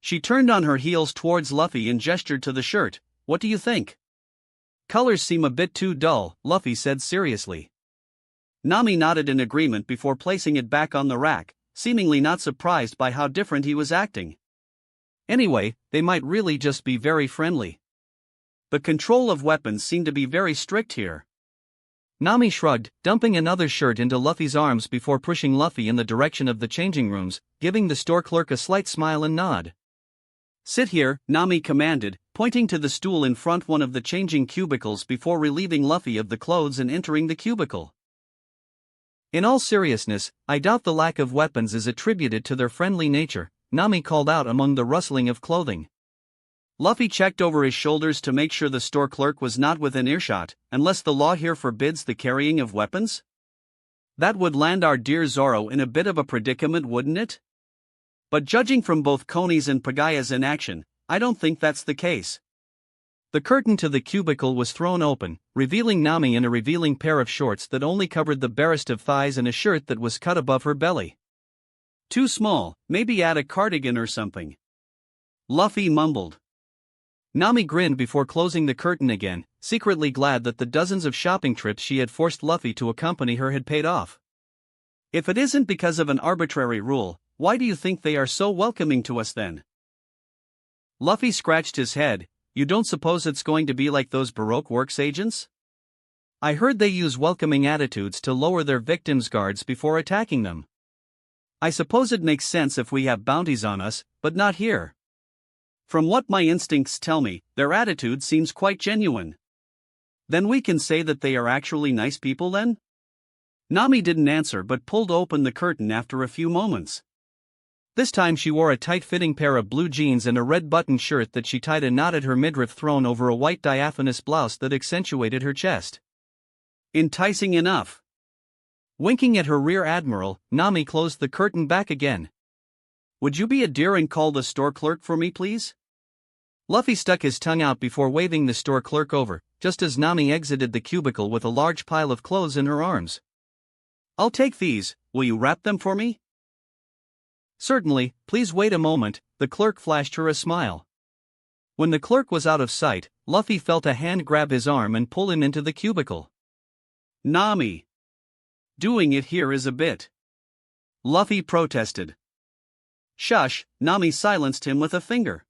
She turned on her heels towards Luffy and gestured to the shirt. What do you think? Colors seem a bit too dull, Luffy said seriously. Nami nodded in agreement before placing it back on the rack, seemingly not surprised by how different he was acting. Anyway, they might really just be very friendly. The control of weapons seemed to be very strict here. Nami shrugged, dumping another shirt into Luffy's arms before pushing Luffy in the direction of the changing rooms, giving the store clerk a slight smile and nod. Sit here, Nami commanded, pointing to the stool in front one of the changing cubicles before relieving Luffy of the clothes and entering the cubicle. In all seriousness, I doubt the lack of weapons is attributed to their friendly nature, Nami called out among the rustling of clothing. Luffy checked over his shoulders to make sure the store clerk was not within earshot, unless the law here forbids the carrying of weapons? That would land our dear Zoro in a bit of a predicament, wouldn't it? But judging from both Konis and Pagaya's inaction, I don't think that's the case. The curtain to the cubicle was thrown open, revealing Nami in a revealing pair of shorts that only covered the barest of thighs and a shirt that was cut above her belly. Too small, maybe add a cardigan or something. Luffy mumbled. Nami grinned before closing the curtain again, secretly glad that the dozens of shopping trips she had forced Luffy to accompany her had paid off. If it isn't because of an arbitrary rule, why do you think they are so welcoming to us then? Luffy scratched his head. You don't suppose it's going to be like those Baroque works agents? I heard they use welcoming attitudes to lower their victims' guards before attacking them. I suppose it makes sense if we have bounties on us, but not here. From what my instincts tell me, their attitude seems quite genuine. Then we can say that they are actually nice people then? Nami didn't answer but pulled open the curtain after a few moments. This time she wore a tight-fitting pair of blue jeans and a red button shirt that she tied a knot at her midriff thrown over a white diaphanous blouse that accentuated her chest. Enticing enough. Winking at her rear admiral, Nami closed the curtain back again. Would you be a dear and call the store clerk for me, please? Luffy stuck his tongue out before waving the store clerk over, just as Nami exited the cubicle with a large pile of clothes in her arms. I'll take these, will you wrap them for me? Certainly, please wait a moment, the clerk flashed her a smile. When the clerk was out of sight, Luffy felt a hand grab his arm and pull him into the cubicle. Nami! Doing it here is a bit. Luffy protested. Shush, Nami silenced him with a finger.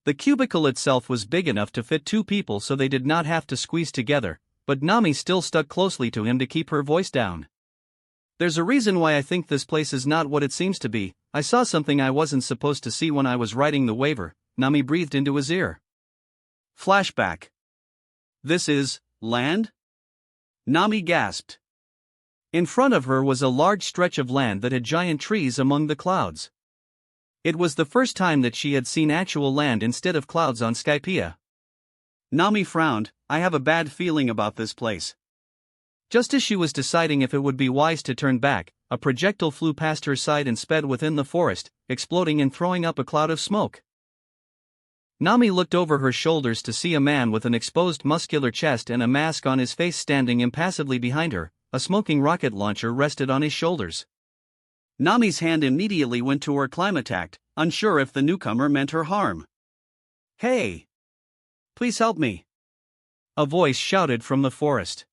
The cubicle itself was big enough to fit two people so they did not have to squeeze together, but Nami still stuck closely to him to keep her voice down. There's a reason why I think this place is not what it seems to be. I saw something I wasn't supposed to see when I was writing the waiver, Nami breathed into his ear. Flashback. This is land? Nami gasped. In front of her was a large stretch of land that had giant trees among the clouds. It was the first time that she had seen actual land instead of clouds on Skypiea. Nami frowned. I have a bad feeling about this place. Just as she was deciding if it would be wise to turn back, a projectile flew past her side and sped within the forest, exploding and throwing up a cloud of smoke. Nami looked over her shoulders to see a man with an exposed muscular chest and a mask on his face standing impassively behind her. A smoking rocket launcher rested on his shoulders. Nami's hand immediately went to her climb attack, unsure if the newcomer meant her harm. "Hey! Please help me!" a voice shouted from the forest.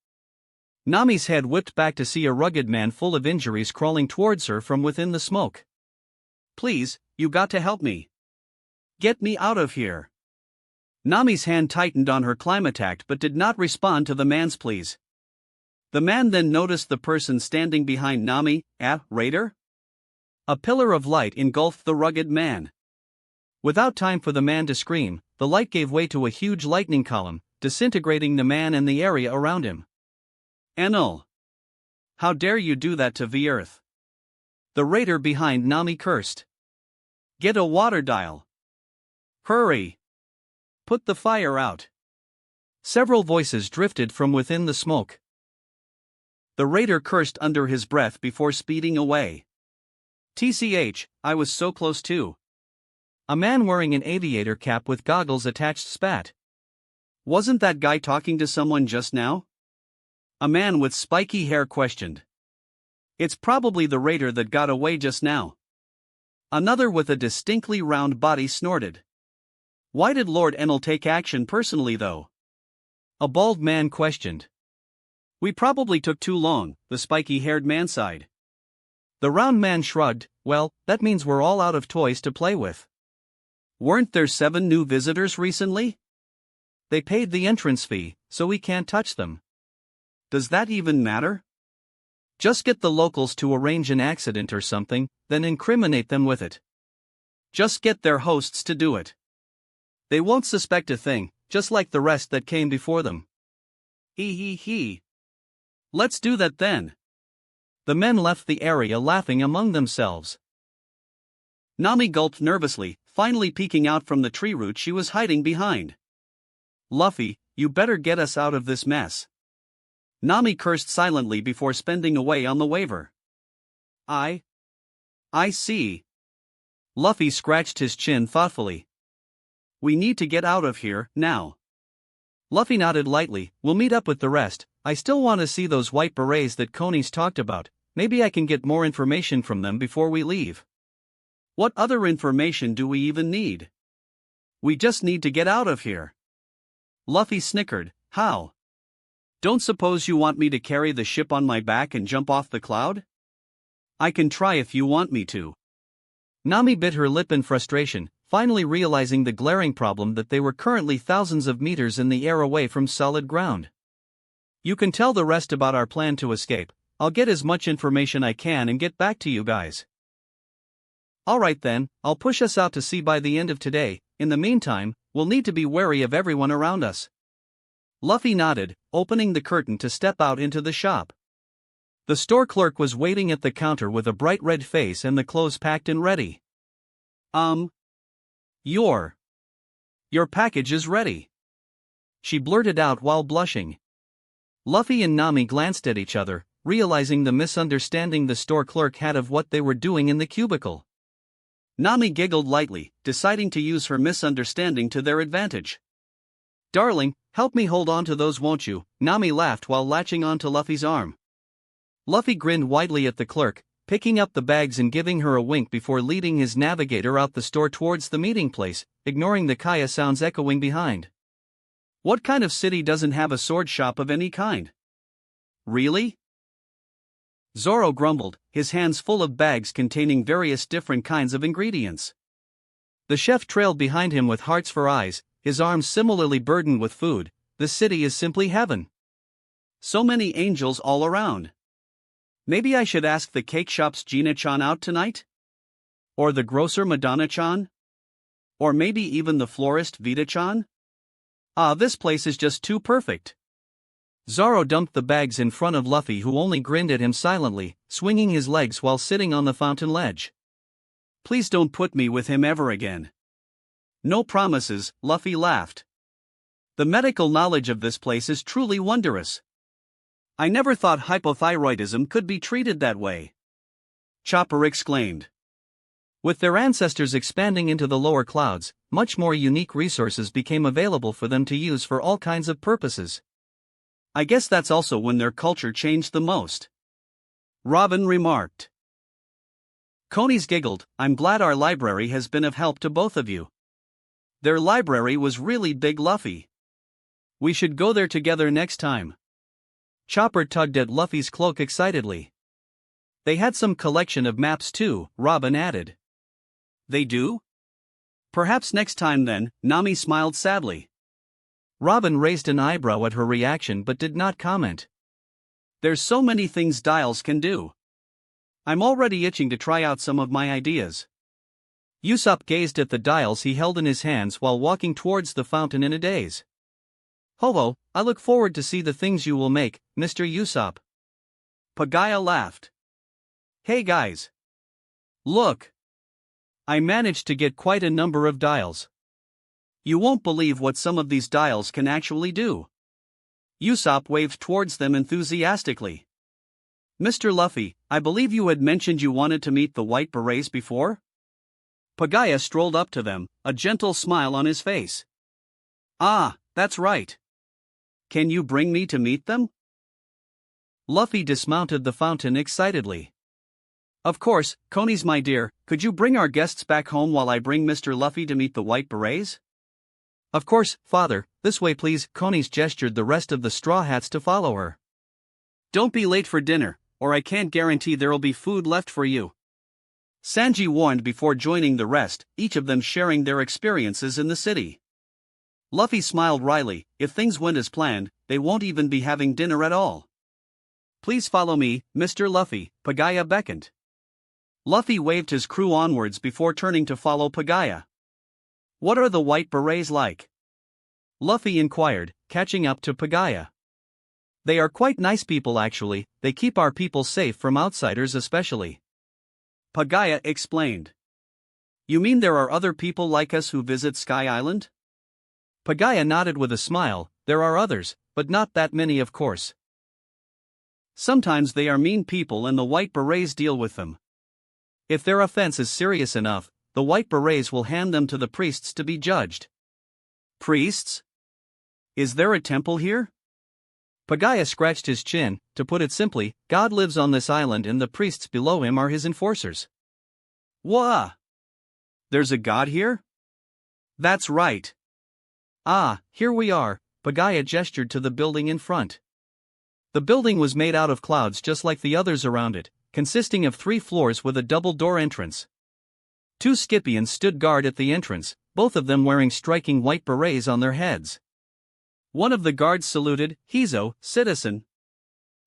Nami's head whipped back to see a rugged man full of injuries crawling towards her from within the smoke. "Please, you got to help me. Get me out of here." Nami's hand tightened on her climb attack but did not respond to the man's pleas. The man then noticed the person standing behind Nami. A raider? A pillar of light engulfed the rugged man. Without time for the man to scream, the light gave way to a huge lightning column, disintegrating the man and the area around him. "Enel! How dare you do that to the earth?" the raider behind Nami cursed. "Get a water dial. Hurry! Put the fire out." Several voices drifted from within the smoke. The raider cursed under his breath before speeding away. "TCH, I was so close too." A man wearing an aviator cap with goggles attached spat. "Wasn't that guy talking to someone just now?" A man with spiky hair questioned. "It's probably the raider that got away just now." Another with a distinctly round body snorted. "Why did Lord Enel take action personally though?" A bald man questioned. "We probably took too long," the spiky-haired man sighed. The round man shrugged. "Well, that means we're all out of toys to play with." "Weren't there 7 new visitors recently?" "They paid the entrance fee, so we can't touch them." "Does that even matter?" "Just get the locals to arrange an accident or something, then incriminate them with it. Just get their hosts to do it. They won't suspect a thing, just like the rest that came before them." He. "Let's do that then." The men left the area laughing among themselves. Nami gulped nervously, finally peeking out from the tree root she was hiding behind. "Luffy, you better get us out of this mess." Nami cursed silently before spending away on the waiver. I see." Luffy scratched his chin thoughtfully. "We need to get out of here, now." Luffy nodded lightly. "We'll meet up with the rest. I still want to see those white berets that Konis talked about. Maybe I can get more information from them before we leave." "What other information do we even need? We just need to get out of here." Luffy snickered. "How? Don't suppose you want me to carry the ship on my back and jump off the cloud?" "I can try if you want me to." Nami bit her lip in frustration, finally realizing the glaring problem that they were currently thousands of meters in the air away from solid ground. "You can tell the rest about our plan to escape. I'll get as much information I can and get back to you guys." "Alright then, I'll push us out to sea by the end of today. In the meantime, we'll need to be wary of everyone around us." Luffy nodded, opening the curtain to step out into the shop. The store clerk was waiting at the counter with a bright red face and the clothes packed and ready. Your package is ready," she blurted out while blushing. Luffy and Nami glanced at each other, realizing the misunderstanding the store clerk had of what they were doing in the cubicle. Nami giggled lightly, deciding to use her misunderstanding to their advantage. "Darling, help me hold on to those, won't you?" Nami laughed while latching onto Luffy's arm. Luffy grinned widely at the clerk, picking up the bags and giving her a wink before leading his navigator out the store towards the meeting place, ignoring the Kaya sounds echoing behind. "What kind of city doesn't have a sword shop of any kind?" "Really?" Zoro grumbled, his hands full of bags containing various different kinds of ingredients. The chef trailed behind him with hearts for eyes, his arms similarly burdened with food. "The city is simply heaven. So many angels all around. Maybe I should ask the cake shop's Gina-chan out tonight? Or the grocer Madonna-chan? Or maybe even the florist Vita-chan? This place is just too perfect." Zoro dumped the bags in front of Luffy, who only grinned at him silently, swinging his legs while sitting on the fountain ledge. "Please don't put me with him ever again." "No promises," Luffy laughed. "The medical knowledge of this place is truly wondrous." I never thought hypothyroidism could be treated that way. Chopper exclaimed. With their ancestors expanding into the lower clouds, much more unique resources became available for them to use for all kinds of purposes. I guess that's also when their culture changed the most. Robin remarked. Conies giggled, I'm glad our library has been of help to both of you. Their library was really big, Luffy. We should go there together next time. Chopper tugged at Luffy's cloak excitedly. They had some collection of maps too, Robin added. They do? Perhaps next time then, Nami smiled sadly. Robin raised an eyebrow at her reaction but did not comment. There's so many things dials can do. I'm already itching to try out some of my ideas. Usopp gazed at the dials he held in his hands while walking towards the fountain in a daze. Ho-ho, I look forward to see the things you will make, Mr. Usopp. Pagaya laughed. Hey guys. Look. I managed to get quite a number of dials. You won't believe what some of these dials can actually do. Usopp waved towards them enthusiastically. Mr. Luffy, I believe you had mentioned you wanted to meet the White Berets before? Pagaya strolled up to them, a gentle smile on his face. Ah, that's right. Can you bring me to meet them? Luffy dismounted the fountain excitedly. Of course, Conies my dear, could you bring our guests back home while I bring Mr. Luffy to meet the White Berets? Of course, father, this way please. Conies gestured the rest of the Straw Hats to follow her. Don't be late for dinner, or I can't guarantee there'll be food left for you. Sanji warned before joining the rest, each of them sharing their experiences in the city. Luffy smiled wryly, if things went as planned, they won't even be having dinner at all. Please follow me, Mr. Luffy, Pagaya beckoned. Luffy waved his crew onwards before turning to follow Pagaya. What are the White Berets like? Luffy inquired, catching up to Pagaya. They are quite nice people actually, they keep our people safe from outsiders especially. Pagaya explained. You mean there are other people like us who visit Sky Island? Pagaya nodded with a smile, there are others, but not that many of course. Sometimes they are mean people and the White Berets deal with them. If their offense is serious enough, the White Berets will hand them to the priests to be judged. Priests? Is there a temple here? Pagaya scratched his chin, to put it simply, God lives on this island and the priests below him are his enforcers. Wah! There's a god here? That's right. Ah, here we are, Pagaya gestured to the building in front. The building was made out of clouds just like the others around it, consisting of 3 floors with a double-door entrance. 2 Scipions stood guard at the entrance, both of them wearing striking white berets on their heads. One of the guards saluted, Hizo, citizen.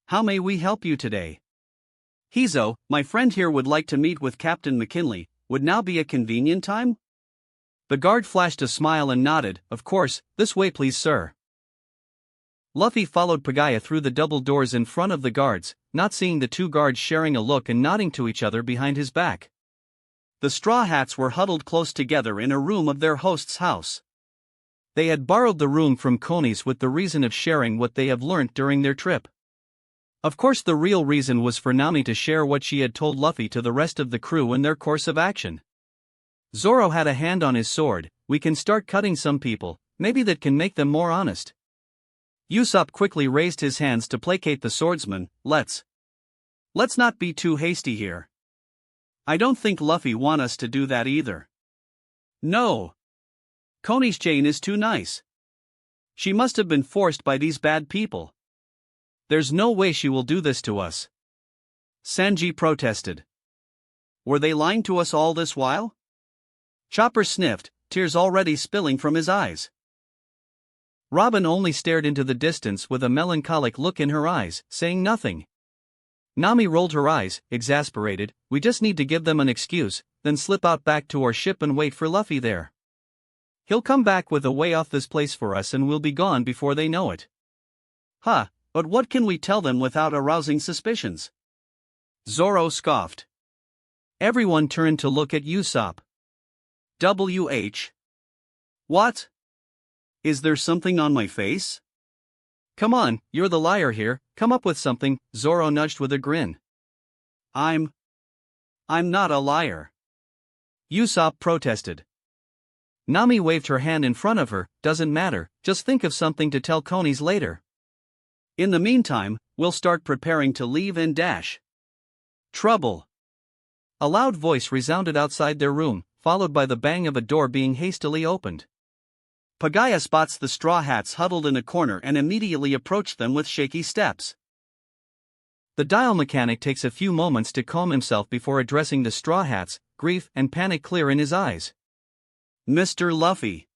How may we help you today? Hizo, my friend here would like to meet with Captain McKinley, would now be a convenient time? The guard flashed a smile and nodded, of course, this way please sir. Luffy followed Pagaya through the double doors in front of the guards, not seeing the 2 guards sharing a look and nodding to each other behind his back. The Straw Hats were huddled close together in a room of their host's house. They had borrowed the room from Conies with the reason of sharing what they have learnt during their trip. Of course the real reason was for Nami to share what she had told Luffy to the rest of the crew in their course of action. Zoro had a hand on his sword, we can start cutting some people, maybe that can make them more honest. Usopp quickly raised his hands to placate the swordsman, let's not be too hasty here. I don't think Luffy want us to do that either. No. Conies Jane is too nice. She must have been forced by these bad people. There's no way she will do this to us. Sanji protested. Were they lying to us all this while? Chopper sniffed, tears already spilling from his eyes. Robin only stared into the distance with a melancholic look in her eyes, saying nothing. Nami rolled her eyes, exasperated, we just need to give them an excuse, then slip out back to our ship and wait for Luffy there. He'll come back with a way off this place for us and we'll be gone before they know it. Huh, but what can we tell them without arousing suspicions? Zoro scoffed. Everyone turned to look at Usopp. WH. What? Is there something on my face? Come on, you're the liar here, come up with something, Zoro nudged with a grin. I'm not a liar. Usopp protested. Nami waved her hand in front of her, doesn't matter, just think of something to tell Konis later. In the meantime, we'll start preparing to leave and dash. Trouble. A loud voice resounded outside their room, followed by the bang of a door being hastily opened. Pagaya spots the Straw Hats huddled in a corner and immediately approached them with shaky steps. The dial mechanic takes a few moments to calm himself before addressing the Straw Hats, grief and panic clear in his eyes. Mr. Luffy.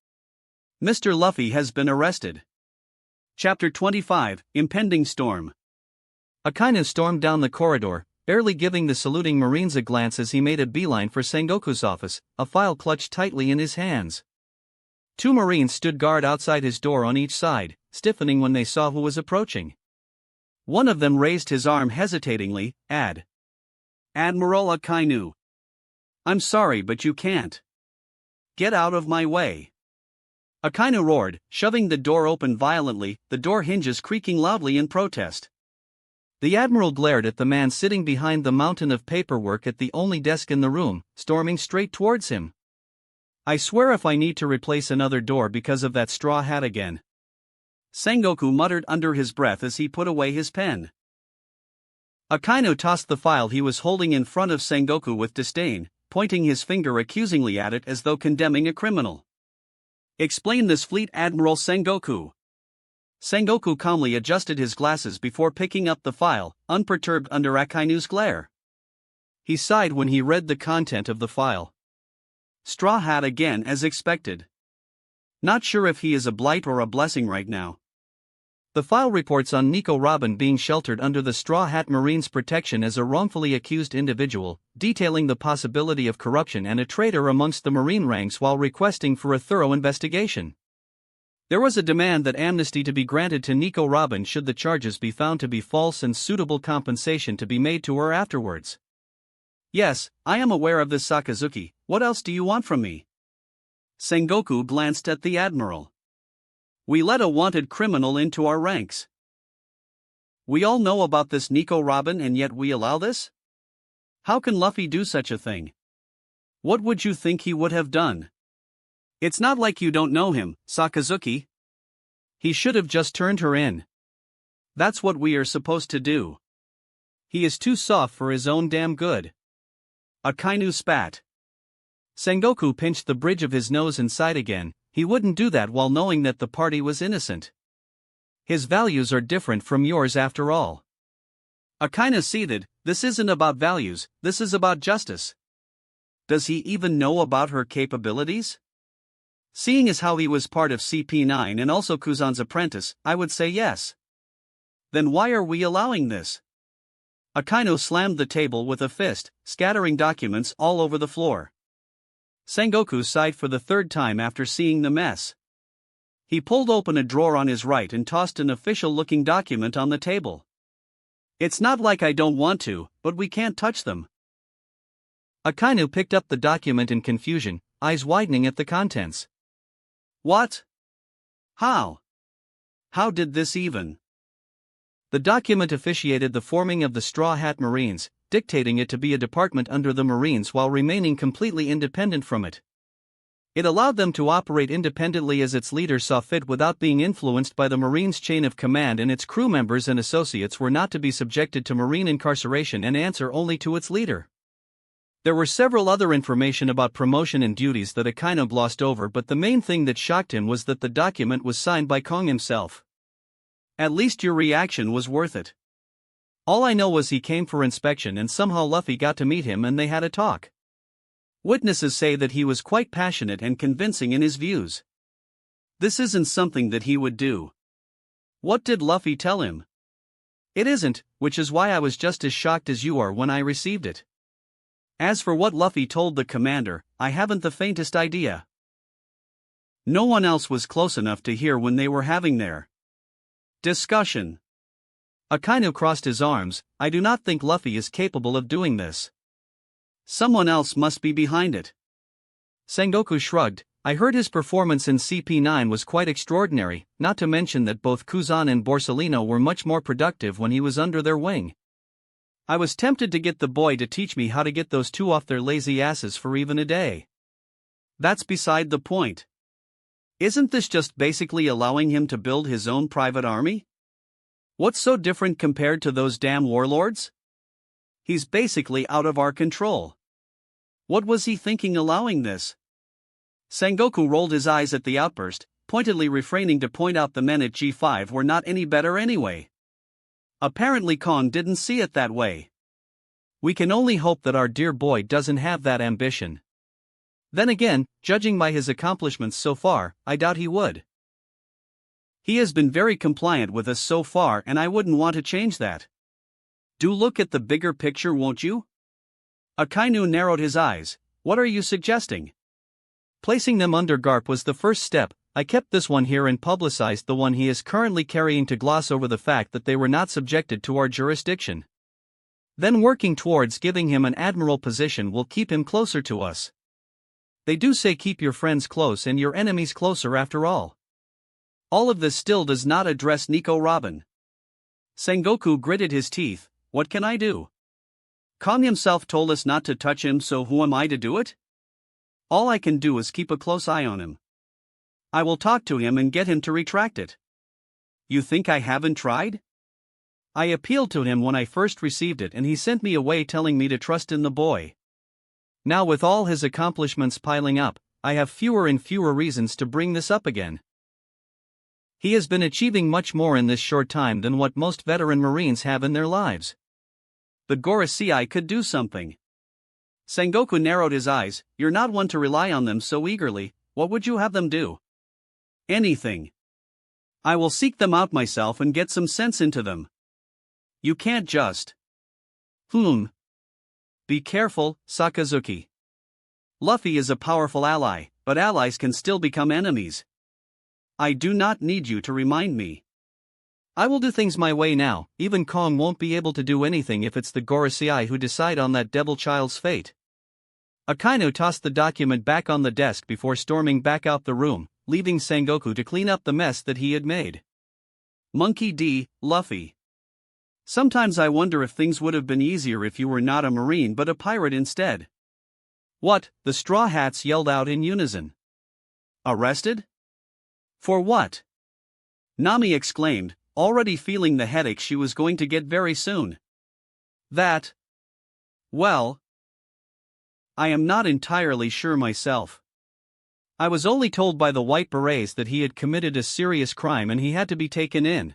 Mr. Luffy has been arrested. Chapter 25, Impending Storm. Akainu stormed down the corridor, barely giving the saluting Marines a glance as he made a beeline for Sengoku's office, a file clutched tightly in his hands. 2 Marines stood guard outside his door on each side, stiffening when they saw who was approaching. One of them raised his arm hesitatingly, Admiral Akainu. I'm sorry but you can't. Get out of my way. Akainu roared, shoving the door open violently, the door hinges creaking loudly in protest. The Admiral glared at the man sitting behind the mountain of paperwork at the only desk in the room, storming straight towards him. I swear if I need to replace another door because of that straw hat again. Sengoku muttered under his breath as he put away his pen. Akainu tossed the file he was holding in front of Sengoku with disdain, pointing his finger accusingly at it as though condemning a criminal. Explain this, Fleet Admiral Sengoku. Sengoku calmly adjusted his glasses before picking up the file, unperturbed under Akainu's glare. He sighed when he read the content of the file. Straw Hat again as expected. Not sure if he is a blight or a blessing right now. The file reports on Nico Robin being sheltered under the Straw Hat Marine's protection as a wrongfully accused individual, detailing the possibility of corruption and a traitor amongst the Marine ranks while requesting for a thorough investigation. There was a demand that amnesty to be granted to Nico Robin should the charges be found to be false and suitable compensation to be made to her afterwards. Yes, I am aware of this, Sakazuki, what else do you want from me? Sengoku glanced at the Admiral. We let a wanted criminal into our ranks. We all know about this Nico Robin and yet we allow this? How can Luffy do such a thing? What would you think he would have done? It's not like you don't know him, Sakazuki. He should have just turned her in. That's what we are supposed to do. He is too soft for his own damn good. Akainu spat. Sengoku pinched the bridge of his nose and sighed again. He wouldn't do that while knowing that the party was innocent. His values are different from yours after all. Akainu seethed, this isn't about values, this is about justice. Does he even know about her capabilities? Seeing as how he was part of CP9 and also Kuzan's apprentice, I would say yes. Then why are we allowing this? Akainu slammed the table with a fist, scattering documents all over the floor. Sengoku sighed for the 3rd time after seeing the mess. He pulled open a drawer on his right and tossed an official-looking document on the table. It's not like I don't want to, but we can't touch them. Akainu picked up the document in confusion, eyes widening at the contents. What? How? How did this even? The document officiated the forming of the Straw Hat Marines, dictating it to be a department under the Marines while remaining completely independent from it. It allowed them to operate independently as its leaders saw fit without being influenced by the Marines' chain of command, and its crew members and associates were not to be subjected to Marine incarceration and answer only to its leader. There were several other information about promotion and duties that Akainu glossed over, but the main thing that shocked him was that the document was signed by Kong himself. At least your reaction was worth it. All I know was he came for inspection and somehow Luffy got to meet him and they had a talk. Witnesses say that he was quite passionate and convincing in his views. This isn't something that he would do. What did Luffy tell him? It isn't, which is why I was just as shocked as you are when I received it. As for what Luffy told the commander, I haven't the faintest idea. No one else was close enough to hear when they were having their discussion. Akainu crossed his arms. I do not think Luffy is capable of doing this. Someone else must be behind it. Sengoku shrugged. I heard his performance in CP9 was quite extraordinary, not to mention that both Kuzan and Borsalino were much more productive when he was under their wing. I was tempted to get the boy to teach me how to get those two off their lazy asses for even a day. That's beside the point. Isn't this just basically allowing him to build his own private army? What's so different compared to those damn warlords? He's basically out of our control. What was he thinking allowing this? Sengoku rolled his eyes at the outburst, pointedly refraining to point out the men at G5 were not any better anyway. Apparently Kong didn't see it that way. We can only hope that our dear boy doesn't have that ambition. Then again, judging by his accomplishments so far, I doubt he would. He has been very compliant with us so far and I wouldn't want to change that. Do look at the bigger picture, won't you? Akainu narrowed his eyes. What are you suggesting? Placing them under Garp was the first step. I kept this one here and publicized the one he is currently carrying to gloss over the fact that they were not subjected to our jurisdiction. Then working towards giving him an admiral position will keep him closer to us. They do say keep your friends close and your enemies closer after all. All of this still does not address Nico Robin. Sengoku gritted his teeth. What can I do? Kong himself told us not to touch him, so who am I to do it? All I can do is keep a close eye on him. I will talk to him and get him to retract it. You think I haven't tried? I appealed to him when I first received it and he sent me away telling me to trust in the boy. Now with all his accomplishments piling up, I have fewer and fewer reasons to bring this up again. He has been achieving much more in this short time than what most veteran Marines have in their lives. The Gorosei could do something. Sengoku narrowed his eyes. You're not one to rely on them so eagerly. What would you have them do? Anything. I will seek them out myself and get some sense into them. You can't just. Be careful, Sakazuki. Luffy is a powerful ally, but allies can still become enemies. I do not need you to remind me. I will do things my way now. Even Kong won't be able to do anything if it's the Gorosei who decide on that devil child's fate. Akainu tossed the document back on the desk before storming back out the room, leaving Sengoku to clean up the mess that he had made. Monkey D. Luffy. Sometimes I wonder if things would have been easier if you were not a Marine but a pirate instead. What? The Straw Hats yelled out in unison. Arrested? For what? Nami exclaimed, already feeling the headache she was going to get very soon. That. Well. I am not entirely sure myself. I was only told by the White Berets that he had committed a serious crime and he had to be taken in.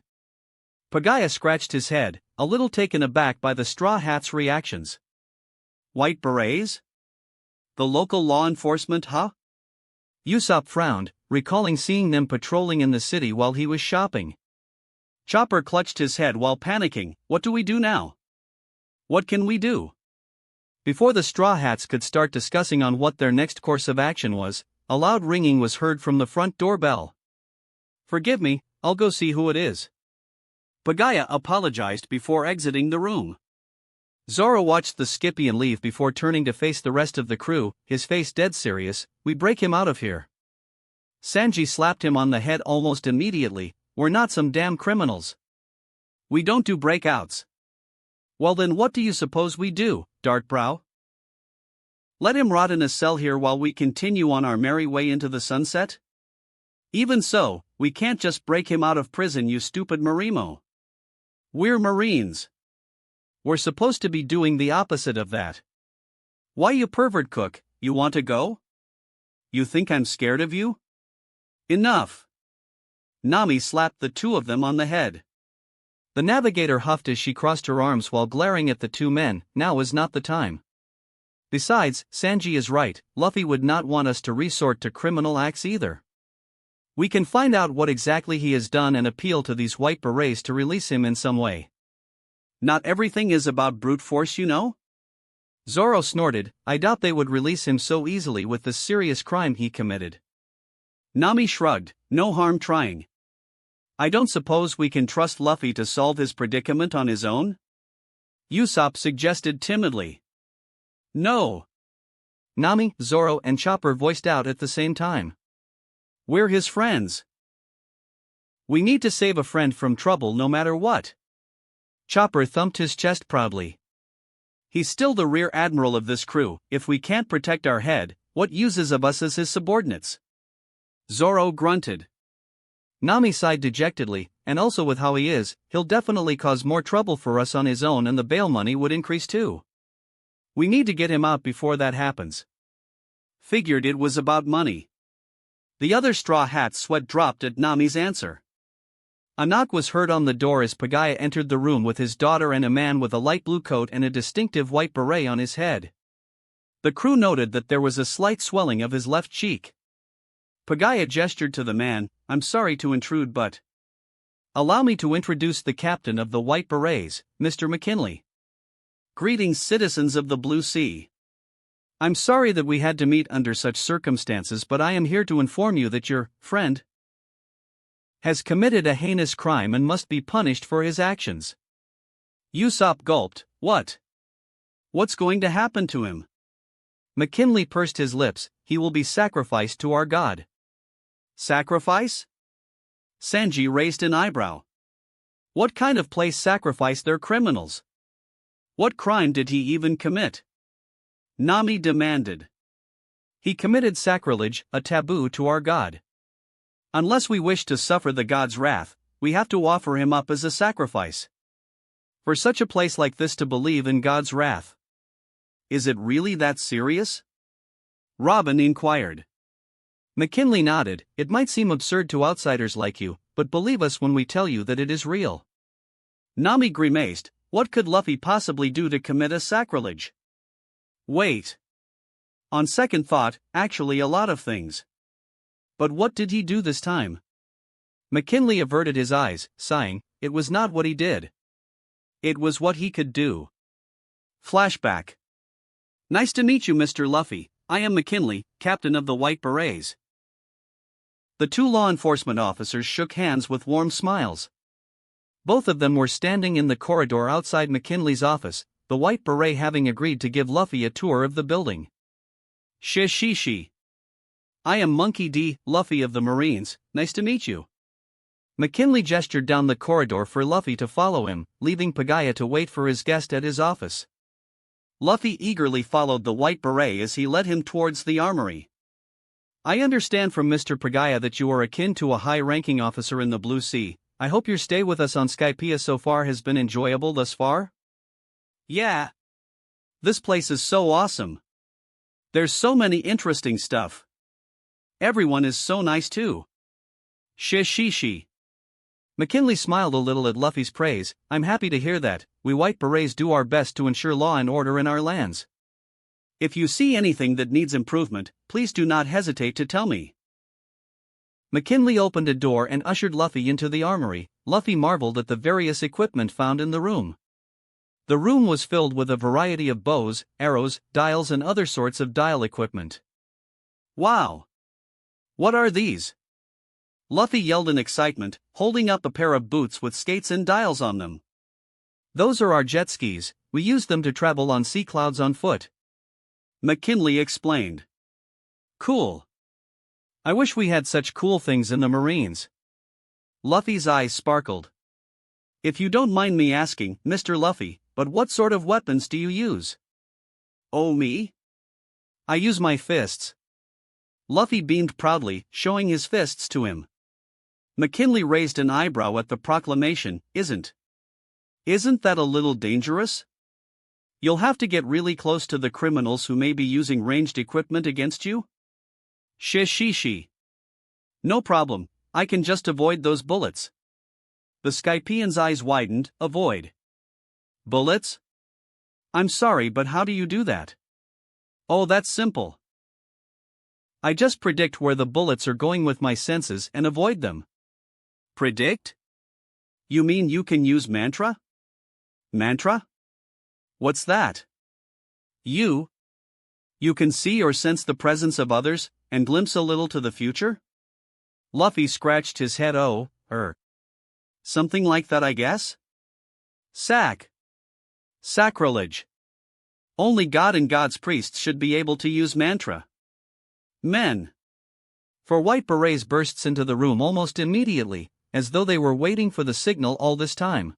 Pagaya scratched his head, a little taken aback by the Straw Hats' reactions. White Berets? The local law enforcement, huh? Usopp frowned, recalling seeing them patrolling in the city while he was shopping. Chopper clutched his head while panicking. What do we do now? What can we do? Before the Straw Hats could start discussing on what their next course of action was, a loud ringing was heard from the front doorbell. Forgive me, I'll go see who it is. Pagaya apologized before exiting the room. Zoro watched the Skippy leave before turning to face the rest of the crew, his face dead serious. We break him out of here. Sanji slapped him on the head almost immediately. We're not some damn criminals. We don't do breakouts. Well then what do you suppose we do, Dartbrow? Let him rot in a cell here while we continue on our merry way into the sunset? Even so, we can't just break him out of prison, you stupid Marimo. We're Marines. We're supposed to be doing the opposite of that. Why you pervert cook, you want to go? You think I'm scared of you? Enough. Nami slapped the two of them on the head. The navigator huffed as she crossed her arms while glaring at the two men. Now is not the time. Besides, Sanji is right, Luffy would not want us to resort to criminal acts either. We can find out what exactly he has done and appeal to these White Berets to release him in some way. Not everything is about brute force, you know? Zoro snorted. I doubt they would release him so easily with the serious crime he committed. Nami shrugged. No harm trying. I don't suppose we can trust Luffy to solve his predicament on his own? Usopp suggested timidly. No. Nami, Zoro and Chopper voiced out at the same time. We're his friends. We need to save a friend from trouble no matter what. Chopper thumped his chest proudly. He's still the rear admiral of this crew. If we can't protect our head, what use is of us as his subordinates? Zoro grunted. Nami sighed dejectedly, and also with how he is, he'll definitely cause more trouble for us on his own and the bail money would increase too. We need to get him out before that happens. Figured it was about money. The other Straw Hats' sweat dropped at Nami's answer. A knock was heard on the door as Pagaya entered the room with his daughter and a man with a light blue coat and a distinctive white beret on his head. The crew noted that there was a slight swelling of his left cheek. Pagaya gestured to the man, "I'm sorry to intrude, but allow me to introduce the captain of the White Berets, Mr. McKinley." "Greetings, citizens of the Blue Sea. I'm sorry that we had to meet under such circumstances, but I am here to inform you that your friend has committed a heinous crime and must be punished for his actions." Usopp gulped. "What? What's going to happen to him?" McKinley pursed his lips. "He will be sacrificed to our god." Sacrifice? Sanji raised an eyebrow. What kind of place sacrifice their criminals? What crime did he even commit? Nami demanded. He committed sacrilege, a taboo to our god. Unless we wish to suffer the god's wrath, we have to offer him up as a sacrifice. For such a place like this to believe in God's wrath. Is it really that serious? Robin inquired. McKinley nodded. It might seem absurd to outsiders like you, but believe us when we tell you that it is real. Nami grimaced. What could Luffy possibly do to commit a sacrilege? Wait. On second thought, actually a lot of things. But what did he do this time? McKinley averted his eyes, sighing. It was not what he did. It was what he could do. Flashback. Nice to meet you, Mr. Luffy. I am McKinley, captain of the White Berets. The two law enforcement officers shook hands with warm smiles. Both of them were standing in the corridor outside McKinley's office, the White Beret having agreed to give Luffy a tour of the building. Shishi. I am Monkey D. Luffy of the Marines, nice to meet you. McKinley gestured down the corridor for Luffy to follow him, leaving Pagaya to wait for his guest at his office. Luffy eagerly followed the White Beret as he led him towards the armory. I understand from Mr. Pagaya that you are akin to a high-ranking officer in the Blue Sea. I hope your stay with us on Skypiea so far has been enjoyable thus far? Yeah. This place is so awesome. There's so many interesting stuff. Everyone is so nice too. Shishi. McKinley smiled a little at Luffy's praise. I'm happy to hear that. We White Berets do our best to ensure law and order in our lands. If you see anything that needs improvement, please do not hesitate to tell me. McKinley opened a door and ushered Luffy into the armory. Luffy marveled at the various equipment found in the room. The room was filled with a variety of bows, arrows, dials and other sorts of dial equipment. Wow! What are these? Luffy yelled in excitement, holding up a pair of boots with skates and dials on them. Those are our jet skis. We use them to travel on sea clouds on foot. McKinley explained. Cool. I wish we had such cool things in the Marines. Luffy's eyes sparkled. If you don't mind me asking, Mr. Luffy, but what sort of weapons do you use? Oh, me? I use my fists. Luffy beamed proudly, showing his fists to him. McKinley raised an eyebrow at the proclamation. Isn't that a little dangerous? You'll have to get really close to the criminals who may be using ranged equipment against you? Shishi. No problem, I can just avoid those bullets. The Skypian's eyes widened. Avoid bullets? I'm sorry, but how do you do that? Oh, that's simple. I just predict where the bullets are going with my senses and avoid them. Predict? You mean you can use mantra? Mantra? What's that? You can see or sense the presence of others, and glimpse a little to the future? Luffy scratched his head. Something like that, I guess? Sacrilege. Only God and God's priests should be able to use mantra. Men. Four white berets bursts into the room almost immediately, as though they were waiting for the signal all this time.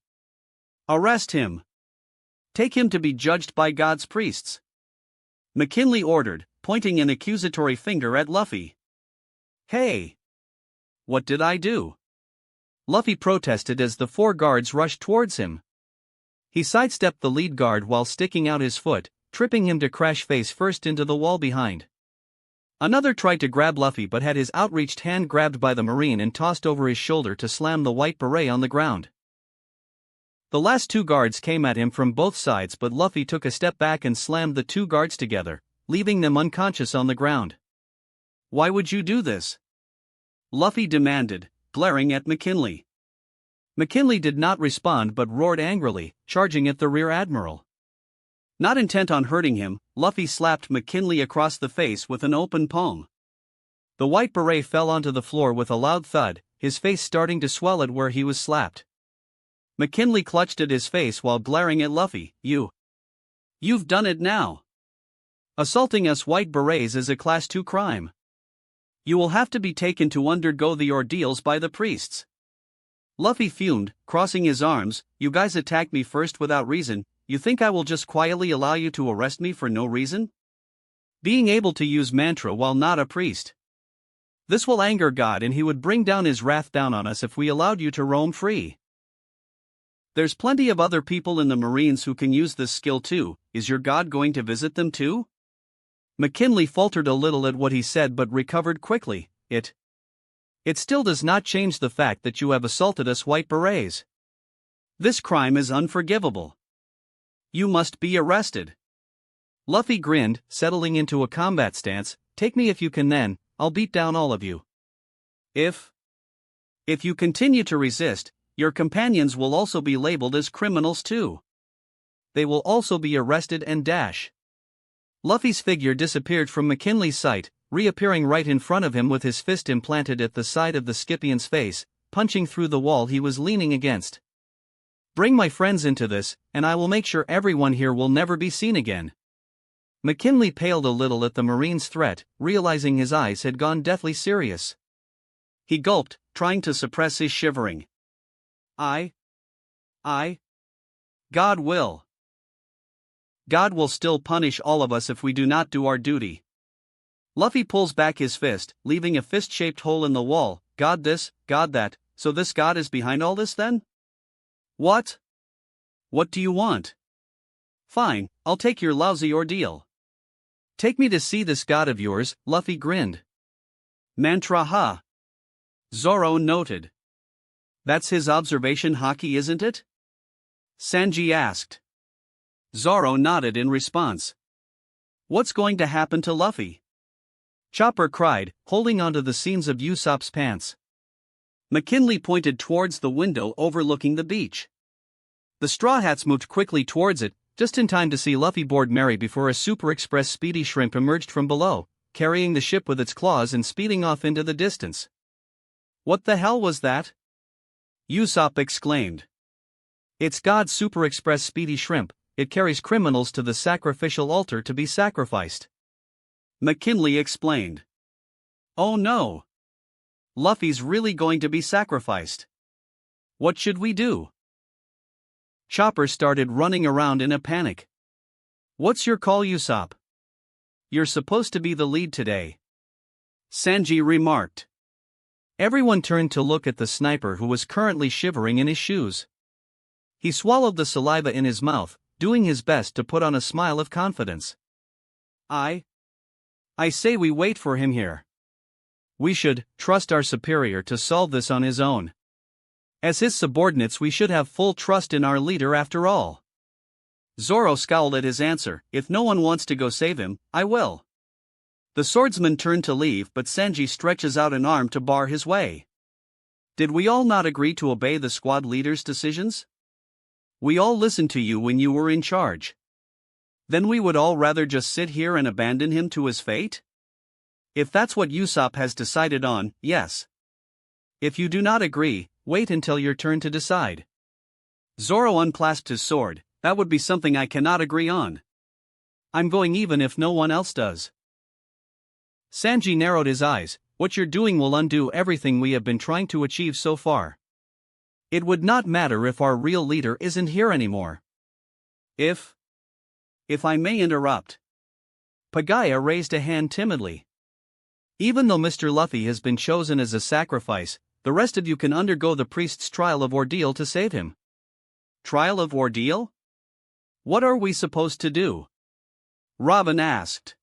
Arrest him. Take him to be judged by God's priests. McKinley ordered, pointing an accusatory finger at Luffy. Hey! What did I do? Luffy protested as the four guards rushed towards him. He sidestepped the lead guard while sticking out his foot, tripping him to crash face first into the wall behind. Another tried to grab Luffy but had his outreached hand grabbed by the Marine and tossed over his shoulder to slam the white beret on the ground. The last two guards came at him from both sides, but Luffy took a step back and slammed the two guards together, leaving them unconscious on the ground. Why would you do this? Luffy demanded, glaring at McKinley. McKinley did not respond but roared angrily, charging at the rear admiral. Not intent on hurting him, Luffy slapped McKinley across the face with an open palm. The white beret fell onto the floor with a loud thud, his face starting to swell at where he was slapped. McKinley clutched at his face while glaring at Luffy. You've done it now. Assaulting us white berets is a Class 2 crime. You will have to be taken to undergo the ordeals by the priests. Luffy fumed, crossing his arms. You guys attacked me first without reason. You think I will just quietly allow you to arrest me for no reason? Being able to use mantra while not a priest. This will anger God and he would bring down his wrath down on us if we allowed you to roam free. There's plenty of other people in the Marines who can use this skill too. Is your God going to visit them too? McKinley faltered a little at what he said but recovered quickly. It still does not change the fact that you have assaulted us white berets. This crime is unforgivable. You must be arrested. Luffy grinned, settling into a combat stance. Take me if you can, then I'll beat down all of you. If you continue to resist, your companions will also be labeled as criminals too. They will also be arrested and dash. Luffy's figure disappeared from McKinley's sight, reappearing right in front of him with his fist implanted at the side of the Scipion's face, punching through the wall he was leaning against. Bring my friends into this, and I will make sure everyone here will never be seen again. McKinley paled a little at the Marine's threat, realizing his eyes had gone deathly serious. He gulped, trying to suppress his shivering. God will. God will still punish all of us if we do not do our duty. Luffy pulls back his fist, leaving a fist-shaped hole in the wall. God this, God that, so this God is behind all this then? What? What do you want? Fine, I'll take your lousy ordeal. Take me to see this God of yours, Luffy grinned. Mantra ha. Zoro noted. That's his observation haki, isn't it? Sanji asked. Zoro nodded in response. What's going to happen to Luffy? Chopper cried, holding onto the seams of Usopp's pants. McKinley pointed towards the window overlooking the beach. The Straw Hats moved quickly towards it, just in time to see Luffy board Mary before a Super Express speedy shrimp emerged from below, carrying the ship with its claws and speeding off into the distance. What the hell was that? Usopp exclaimed. It's God's Super Express speedy shrimp. It carries criminals to the sacrificial altar to be sacrificed. McKinley explained. Oh no! Luffy's really going to be sacrificed. What should we do? Chopper started running around in a panic. What's your call, Usopp? You're supposed to be the lead today. Sanji remarked. Everyone turned to look at the sniper who was currently shivering in his shoes. He swallowed the saliva in his mouth, doing his best to put on a smile of confidence. I say we wait for him here. We should trust our superior to solve this on his own. As his subordinates, we should have full trust in our leader after all. Zoro scowled at his answer. If no one wants to go save him, I will. The swordsman turned to leave, but Sanji stretches out an arm to bar his way. Did we all not agree to obey the squad leader's decisions? We all listened to you when you were in charge. Then we would all rather just sit here and abandon him to his fate? If that's what Usopp has decided on, yes. If you do not agree, wait until your turn to decide. Zoro unclasped his sword. That would be something I cannot agree on. I'm going even if no one else does. Sanji narrowed his eyes, What you're doing will undo everything we have been trying to achieve so far. It would not matter if our real leader isn't here anymore. If I may interrupt. Pagaya raised a hand timidly. Even though Mr. Luffy has been chosen as a sacrifice, the rest of you can undergo the priest's trial of ordeal to save him. Trial of ordeal? What are we supposed to do? Robin asked.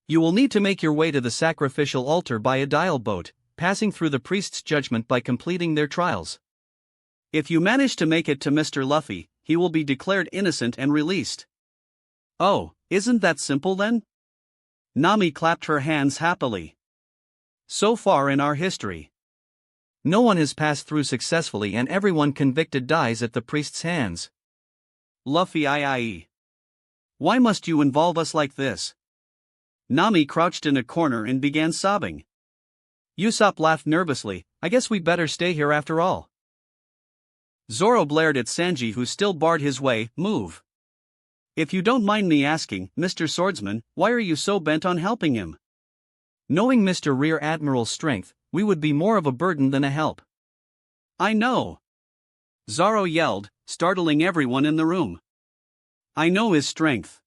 You will need to make your way to the sacrificial altar by a dial boat, passing through the priest's judgment by completing their trials. If you manage to make it to Mr. Luffy, he will be declared innocent and released. Oh, isn't that simple then? Nami clapped her hands happily. So far in our history, no one has passed through successfully and everyone convicted dies at the priest's hands. Luffy IIE. Why must you involve us like this? Nami crouched in a corner and began sobbing. Usopp laughed nervously. I guess we better stay here after all. Zoro blared at Sanji, who still barred his way. Move. If you don't mind me asking, Mr. Swordsman, why are you so bent on helping him? Knowing Mr. Rear Admiral's strength, we would be more of a burden than a help. I know. Zoro yelled, startling everyone in the room. I know his strength.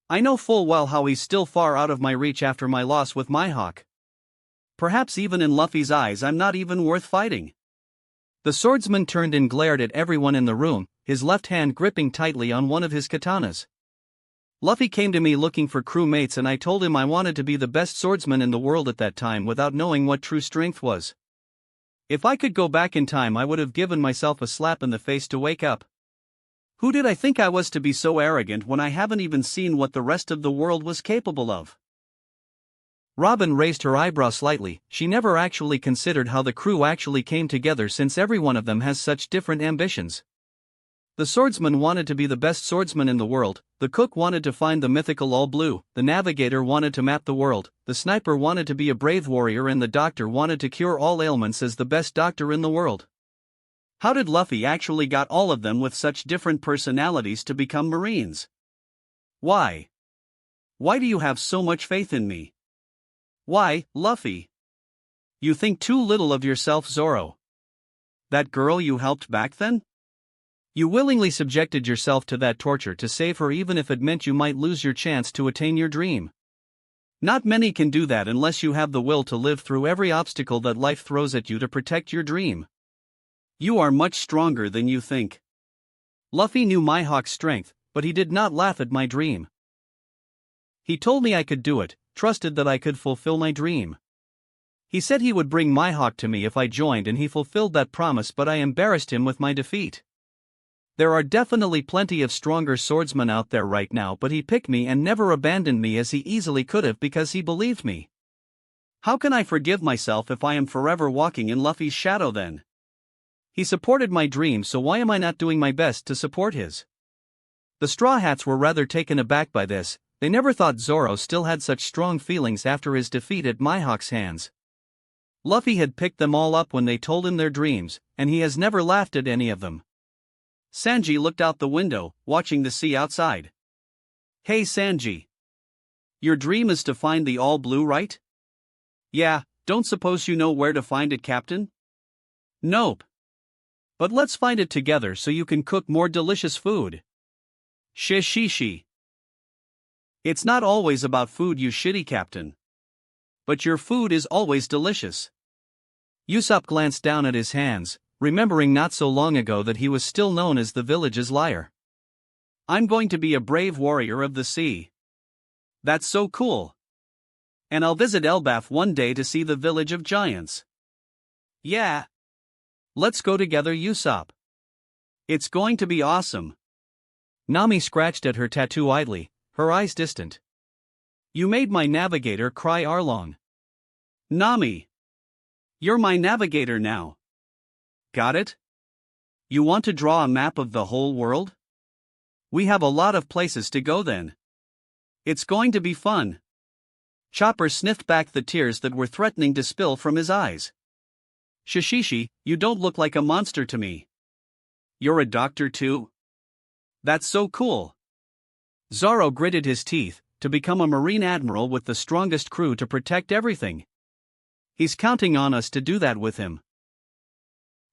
I know full well how he's still far out of my reach after my loss with Mihawk. Perhaps even in Luffy's eyes I'm not even worth fighting. The swordsman turned and glared at everyone in the room, his left hand gripping tightly on one of his katanas. Luffy came to me looking for crewmates and I told him I wanted to be the best swordsman in the world at that time without knowing what true strength was. If I could go back in time I would have given myself a slap in the face to wake up. Who did I think I was to be so arrogant when I haven't even seen what the rest of the world was capable of? Robin raised her eyebrow slightly. She never actually considered how the crew actually came together since every one of them has such different ambitions. The swordsman wanted to be the best swordsman in the world, the cook wanted to find the mythical All Blue, the navigator wanted to map the world, the sniper wanted to be a brave warrior and the doctor wanted to cure all ailments as the best doctor in the world. How did Luffy actually got all of them with such different personalities to become Marines? Why? Why do you have so much faith in me? Why, Luffy? You think too little of yourself, Zoro. That girl you helped back then? You willingly subjected yourself to that torture to save her even if it meant you might lose your chance to attain your dream. Not many can do that unless you have the will to live through every obstacle that life throws at you to protect your dream. You are much stronger than you think. Luffy knew Mihawk's strength, but he did not laugh at my dream. He told me I could do it, trusted that I could fulfill my dream. He said he would bring Mihawk to me if I joined and he fulfilled that promise, but I embarrassed him with my defeat. There are definitely plenty of stronger swordsmen out there right now, but he picked me and never abandoned me as he easily could have because he believed me. How can I forgive myself if I am forever walking in Luffy's shadow then? He supported my dream, so why am I not doing my best to support his? The Straw Hats were rather taken aback by this. They never thought Zoro still had such strong feelings after his defeat at Mihawk's hands. Luffy had picked them all up when they told him their dreams, and he has never laughed at any of them. Sanji looked out the window, watching the sea outside. Hey Sanji. Your dream is to find the All Blue, right? Yeah, don't suppose you know where to find it, Captain? Nope. But let's find it together so you can cook more delicious food. Shishishi. It's not always about food, you shitty captain. But your food is always delicious. Usopp glanced down at his hands, remembering not so long ago that he was still known as the village's liar. I'm going to be a brave warrior of the sea. That's so cool. And I'll visit Elbaf one day to see the village of giants. Yeah. Let's go together, Usopp. It's going to be awesome. Nami scratched at her tattoo idly, her eyes distant. You made my navigator cry, Arlong. Nami. You're my navigator now. Got it? You want to draw a map of the whole world? We have a lot of places to go then. It's going to be fun. Chopper sniffed back the tears that were threatening to spill from his eyes. Shishishi, you don't look like a monster to me. You're a doctor too? That's so cool. Zoro gritted his teeth, to become a Marine Admiral with the strongest crew to protect everything. He's counting on us to do that with him.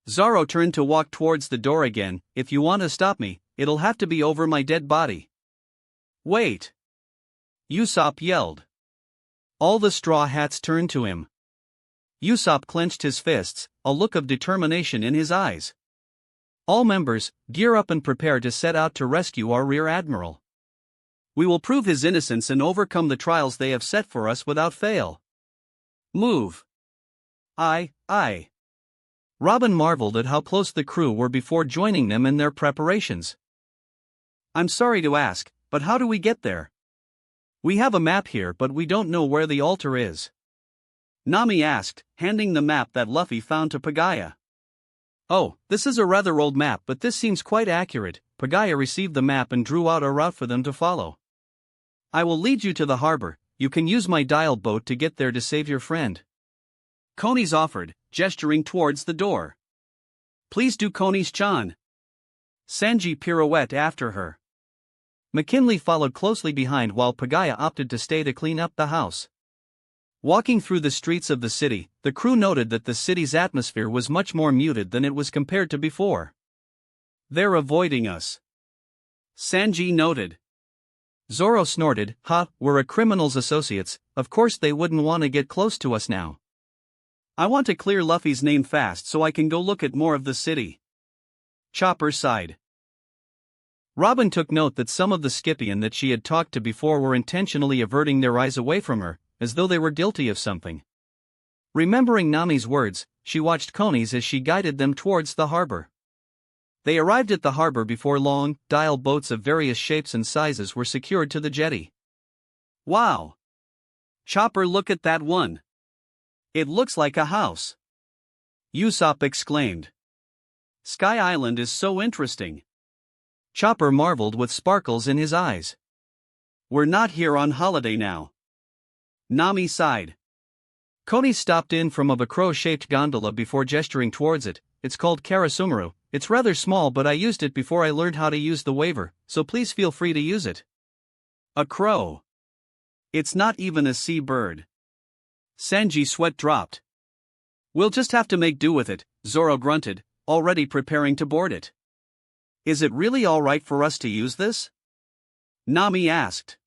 Zoro turned to walk towards the door again. If you want to stop me, it'll have to be over my dead body. Wait! Usopp yelled. All the Straw Hats turned to him. Usopp clenched his fists, a look of determination in his eyes. All members, gear up and prepare to set out to rescue our Rear Admiral. We will prove his innocence and overcome the trials they have set for us without fail. Move! Aye. Robin marveled at how close the crew were before joining them in their preparations. I'm sorry to ask, but how do we get there? We have a map here, but we don't know where the altar is. Nami asked, handing the map that Luffy found to Pagaya. Oh, this is a rather old map, but this seems quite accurate. Pagaya received the map and drew out a route for them to follow. I will lead you to the harbor. You can use my dial boat to get there to save your friend. Konis offered, gesturing towards the door. Please do, Konis-chan. Sanji pirouetted after her. McKinley followed closely behind while Pagaya opted to stay to clean up the house. Walking through the streets of the city, the crew noted that the city's atmosphere was much more muted than it was compared to before. They're avoiding us, Sanji noted. Zoro snorted, we're a criminal's associates, of course they wouldn't want to get close to us now. I want to clear Luffy's name fast so I can go look at more of the city. Chopper sighed. Robin took note that some of the Scythian that she had talked to before were intentionally averting their eyes away from her, as though they were guilty of something. Remembering Nami's words, she watched Konis as she guided them towards the harbor. They arrived at the harbor before long. Dial boats of various shapes and sizes were secured to the jetty. Wow! Chopper, look at that one! It looks like a house! Usopp exclaimed. Sky Island is so interesting. Chopper marveled with sparkles in his eyes. We're not here on holiday now. Nami sighed. Konis stopped in from a crow-shaped gondola before gesturing towards it. It's called Karasumaru. It's rather small, but I used it before I learned how to use the waiver, so please feel free to use it. A crow. It's not even a sea bird. Sanji's sweat dropped. We'll just have to make do with it, Zoro grunted, already preparing to board it. Is it really alright for us to use this? Nami asked.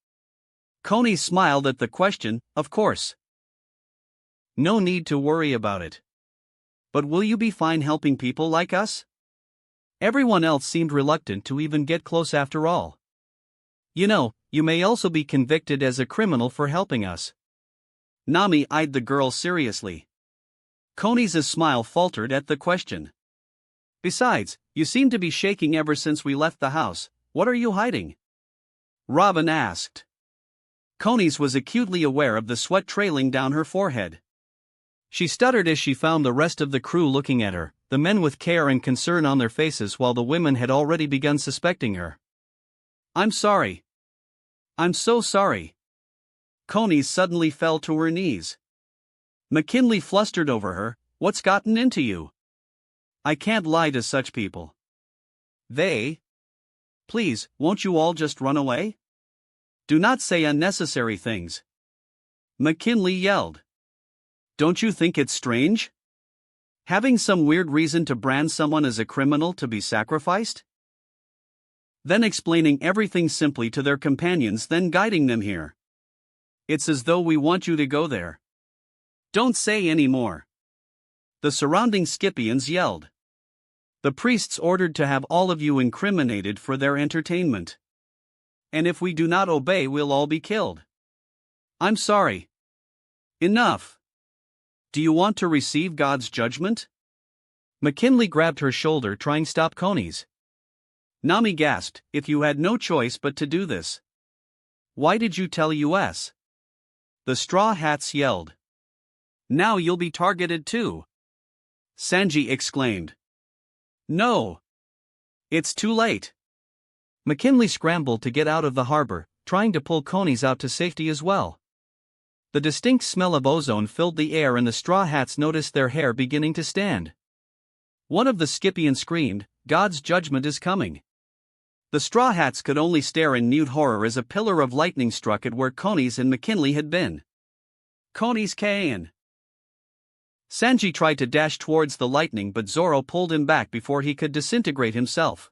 Konis smiled at the question, of course. No need to worry about it. But will you be fine helping people like us? Everyone else seemed reluctant to even get close after all. You know, you may also be convicted as a criminal for helping us. Nami eyed the girl seriously. Konis' smile faltered at the question. Besides, you seem to be shaking ever since we left the house. What are you hiding? Robin asked. Konis was acutely aware of the sweat trailing down her forehead. She stuttered as she found the rest of the crew looking at her, the men with care and concern on their faces while the women had already begun suspecting her. I'm sorry. I'm so sorry. Konis suddenly fell to her knees. McKinley flustered over her. What's gotten into you? I can't lie to such people. Please, won't you all just run away? Do not say unnecessary things. McKinley yelled. Don't you think it's strange? Having some weird reason to brand someone as a criminal to be sacrificed? Then explaining everything simply to their companions, then guiding them here. It's as though we want you to go there. Don't say any more. The surrounding Scythians yelled. The priests ordered to have all of you incriminated for their entertainment. And if we do not obey, we'll all be killed. I'm sorry. Enough. Do you want to receive God's judgment? McKinley grabbed her shoulder, trying to stop Konis. Nami gasped, if you had no choice but to do this. Why did you tell us? The Straw Hats yelled. Now you'll be targeted too. Sanji exclaimed. No. It's too late. McKinley scrambled to get out of the harbor, trying to pull Konis out to safety as well. The distinct smell of ozone filled the air and the Straw Hats noticed their hair beginning to stand. One of the Scythians screamed, God's judgment is coming. The Straw Hats could only stare in mute horror as a pillar of lightning struck at where Konis and McKinley had been. Konis Kain. Sanji tried to dash towards the lightning, but Zoro pulled him back before he could disintegrate himself.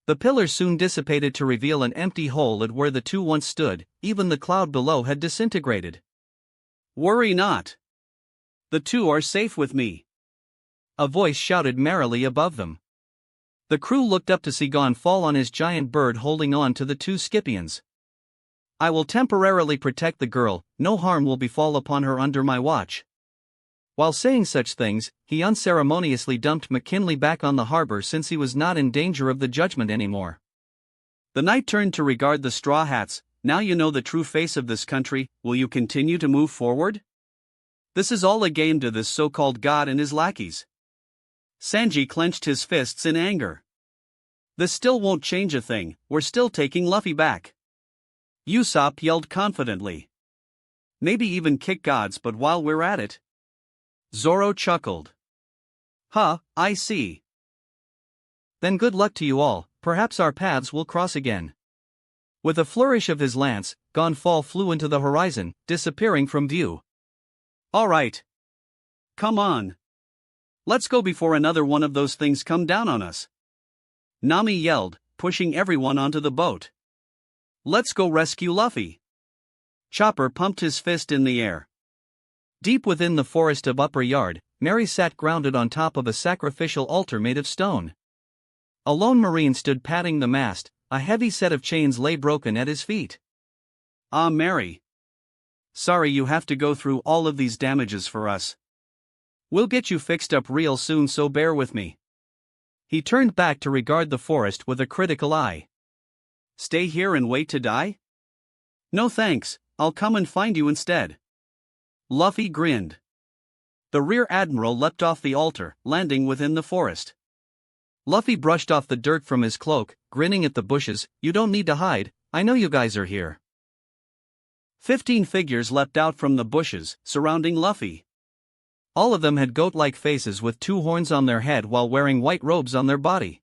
The pillars soon dissipated to reveal an empty hole at where the two once stood. Even the cloud below had disintegrated. "Worry not. The two are safe with me," a voice shouted merrily above them. The crew looked up to see Gon fall on his giant bird holding on to the two Scipions. "I will temporarily protect the girl, no harm will befall upon her under my watch." While saying such things, he unceremoniously dumped McKinley back on the harbor since he was not in danger of the judgment anymore. The knight turned to regard the Straw Hats. "Now you know the true face of this country, will you continue to move forward? This is all a game to this so-called god and his lackeys." Sanji clenched his fists in anger. "This still won't change a thing, we're still taking Luffy back." Usopp yelled confidently. "Maybe even kick gods, but while we're at it." Zoro chuckled. "Huh, I see. Then good luck to you all, perhaps our paths will cross again." With a flourish of his lance, Gonfall flew into the horizon, disappearing from view. "All right. Come on. Let's go before another one of those things come down on us," Nami yelled, pushing everyone onto the boat. "Let's go rescue Luffy." Chopper pumped his fist in the air. Deep within the forest of Upper Yard, Mary sat grounded on top of a sacrificial altar made of stone. A lone marine stood patting the mast, a heavy set of chains lay broken at his feet. "Ah, Mary. Sorry you have to go through all of these damages for us. We'll get you fixed up real soon, so bear with me." He turned back to regard the forest with a critical eye. "Stay here and wait to die? No thanks, I'll come and find you instead." Luffy grinned. The rear admiral leapt off the altar, landing within the forest. Luffy brushed off the dirt from his cloak, grinning at the bushes. "You don't need to hide, I know you guys are here." 15 figures leapt out from the bushes, surrounding Luffy. All of them had goat-like faces with 2 horns on their head while wearing white robes on their body.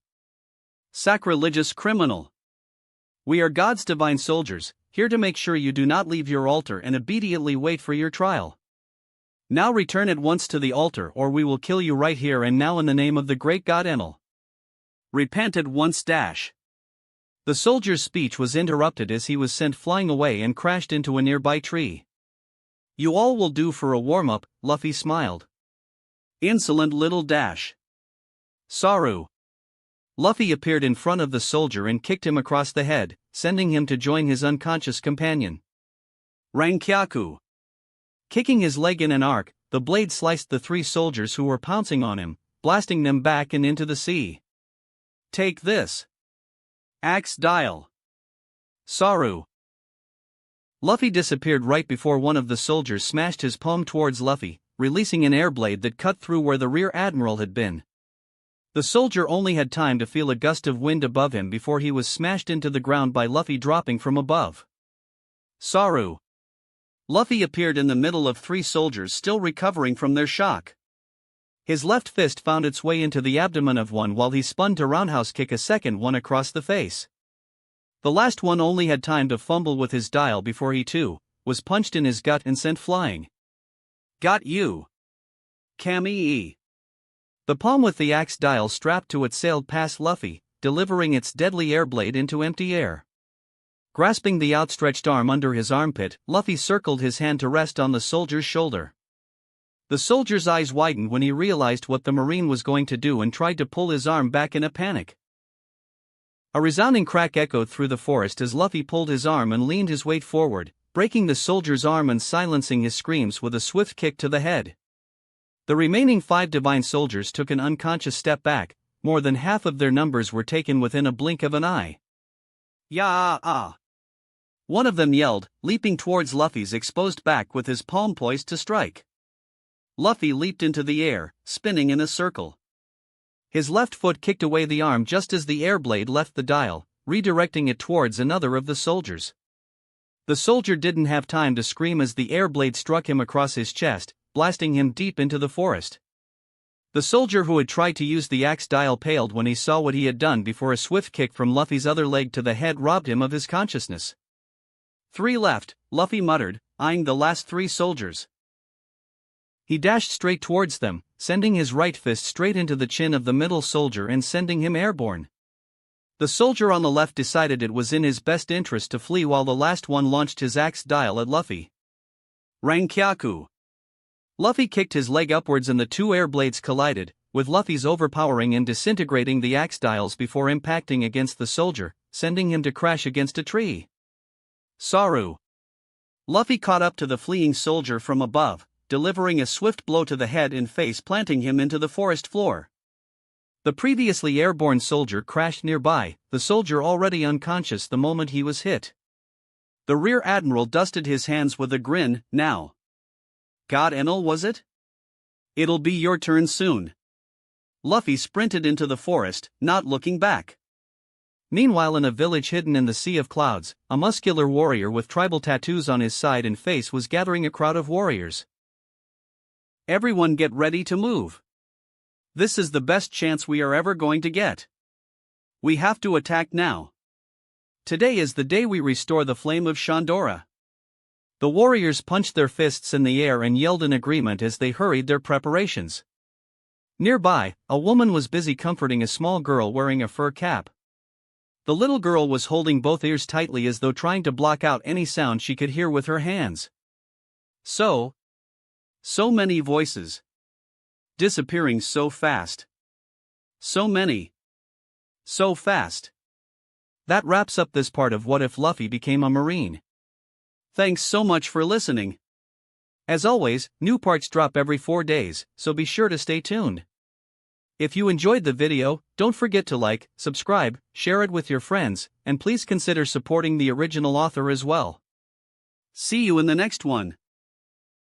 "Sacrilegious criminal. We are God's divine soldiers, here to make sure you do not leave your altar and obediently wait for your trial. Now return at once to the altar or we will kill you right here and now in the name of the great god Enel. Repent at once. The soldier's speech was interrupted as he was sent flying away and crashed into a nearby tree. "You all will do for a warm-up," Luffy smiled. "Insolent little Saru." Luffy appeared in front of the soldier and kicked him across the head, sending him to join his unconscious companion. Rankyaku. Kicking his leg in an arc, the blade sliced the 3 soldiers who were pouncing on him, blasting them back and into the sea. "Take this. Axe dial. Saru." Luffy disappeared right before one of the soldiers smashed his palm towards Luffy, releasing an airblade that cut through where the rear admiral had been. The soldier only had time to feel a gust of wind above him before he was smashed into the ground by Luffy dropping from above. Saru. Luffy appeared in the middle of 3 soldiers still recovering from their shock. His left fist found its way into the abdomen of one while he spun to roundhouse kick a second one across the face. The last one only had time to fumble with his dial before he too was punched in his gut and sent flying. "Got you. Kamii." The palm with the axe dial strapped to it sailed past Luffy, delivering its deadly airblade into empty air. Grasping the outstretched arm under his armpit, Luffy circled his hand to rest on the soldier's shoulder. The soldier's eyes widened when he realized what the marine was going to do and tried to pull his arm back in a panic. A resounding crack echoed through the forest as Luffy pulled his arm and leaned his weight forward, breaking the soldier's arm and silencing his screams with a swift kick to the head. The remaining 5 divine soldiers took an unconscious step back. More than half of their numbers were taken within a blink of an eye. "Ya-ah!" One of them yelled, leaping towards Luffy's exposed back with his palm poised to strike. Luffy leaped into the air, spinning in a circle. His left foot kicked away the arm just as the airblade left the dial, redirecting it towards another of the soldiers. The soldier didn't have time to scream as the airblade struck him across his chest, blasting him deep into the forest. The soldier who had tried to use the axe dial paled when he saw what he had done before a swift kick from Luffy's other leg to the head robbed him of his consciousness. 3 left, Luffy muttered, eyeing the last 3 soldiers. He dashed straight towards them, sending his right fist straight into the chin of the middle soldier and sending him airborne. The soldier on the left decided it was in his best interest to flee while the last one launched his axe dial at Luffy. Rankyaku. Luffy kicked his leg upwards and the two air blades collided, with Luffy's overpowering and disintegrating the axe dials before impacting against the soldier, sending him to crash against a tree. Saru. Luffy caught up to the fleeing soldier from above, delivering a swift blow to the head and face, planting him into the forest floor. The previously airborne soldier crashed nearby, the soldier already unconscious the moment he was hit. The rear admiral dusted his hands with a grin. Now. God, Enel, was it? It'll be your turn soon. Luffy sprinted into the forest, not looking back. Meanwhile, in a village hidden in the sea of clouds, a muscular warrior with tribal tattoos on his side and face was gathering a crowd of warriors. Everyone get ready to move. This is the best chance we are ever going to get. We have to attack now. Today is the day we restore the flame of Shandora. The warriors punched their fists in the air and yelled in agreement as they hurried their preparations. Nearby, a woman was busy comforting a small girl wearing a fur cap. The little girl was holding both ears tightly as though trying to block out any sound she could hear with her hands. So many voices. Disappearing so fast. So many. So fast. That wraps up this part of What If Luffy Became a Marine. Thanks so much for listening. As always, new parts drop every 4 days, so be sure to stay tuned. If you enjoyed the video, don't forget to like, subscribe, share it with your friends, and please consider supporting the original author as well. See you in the next one.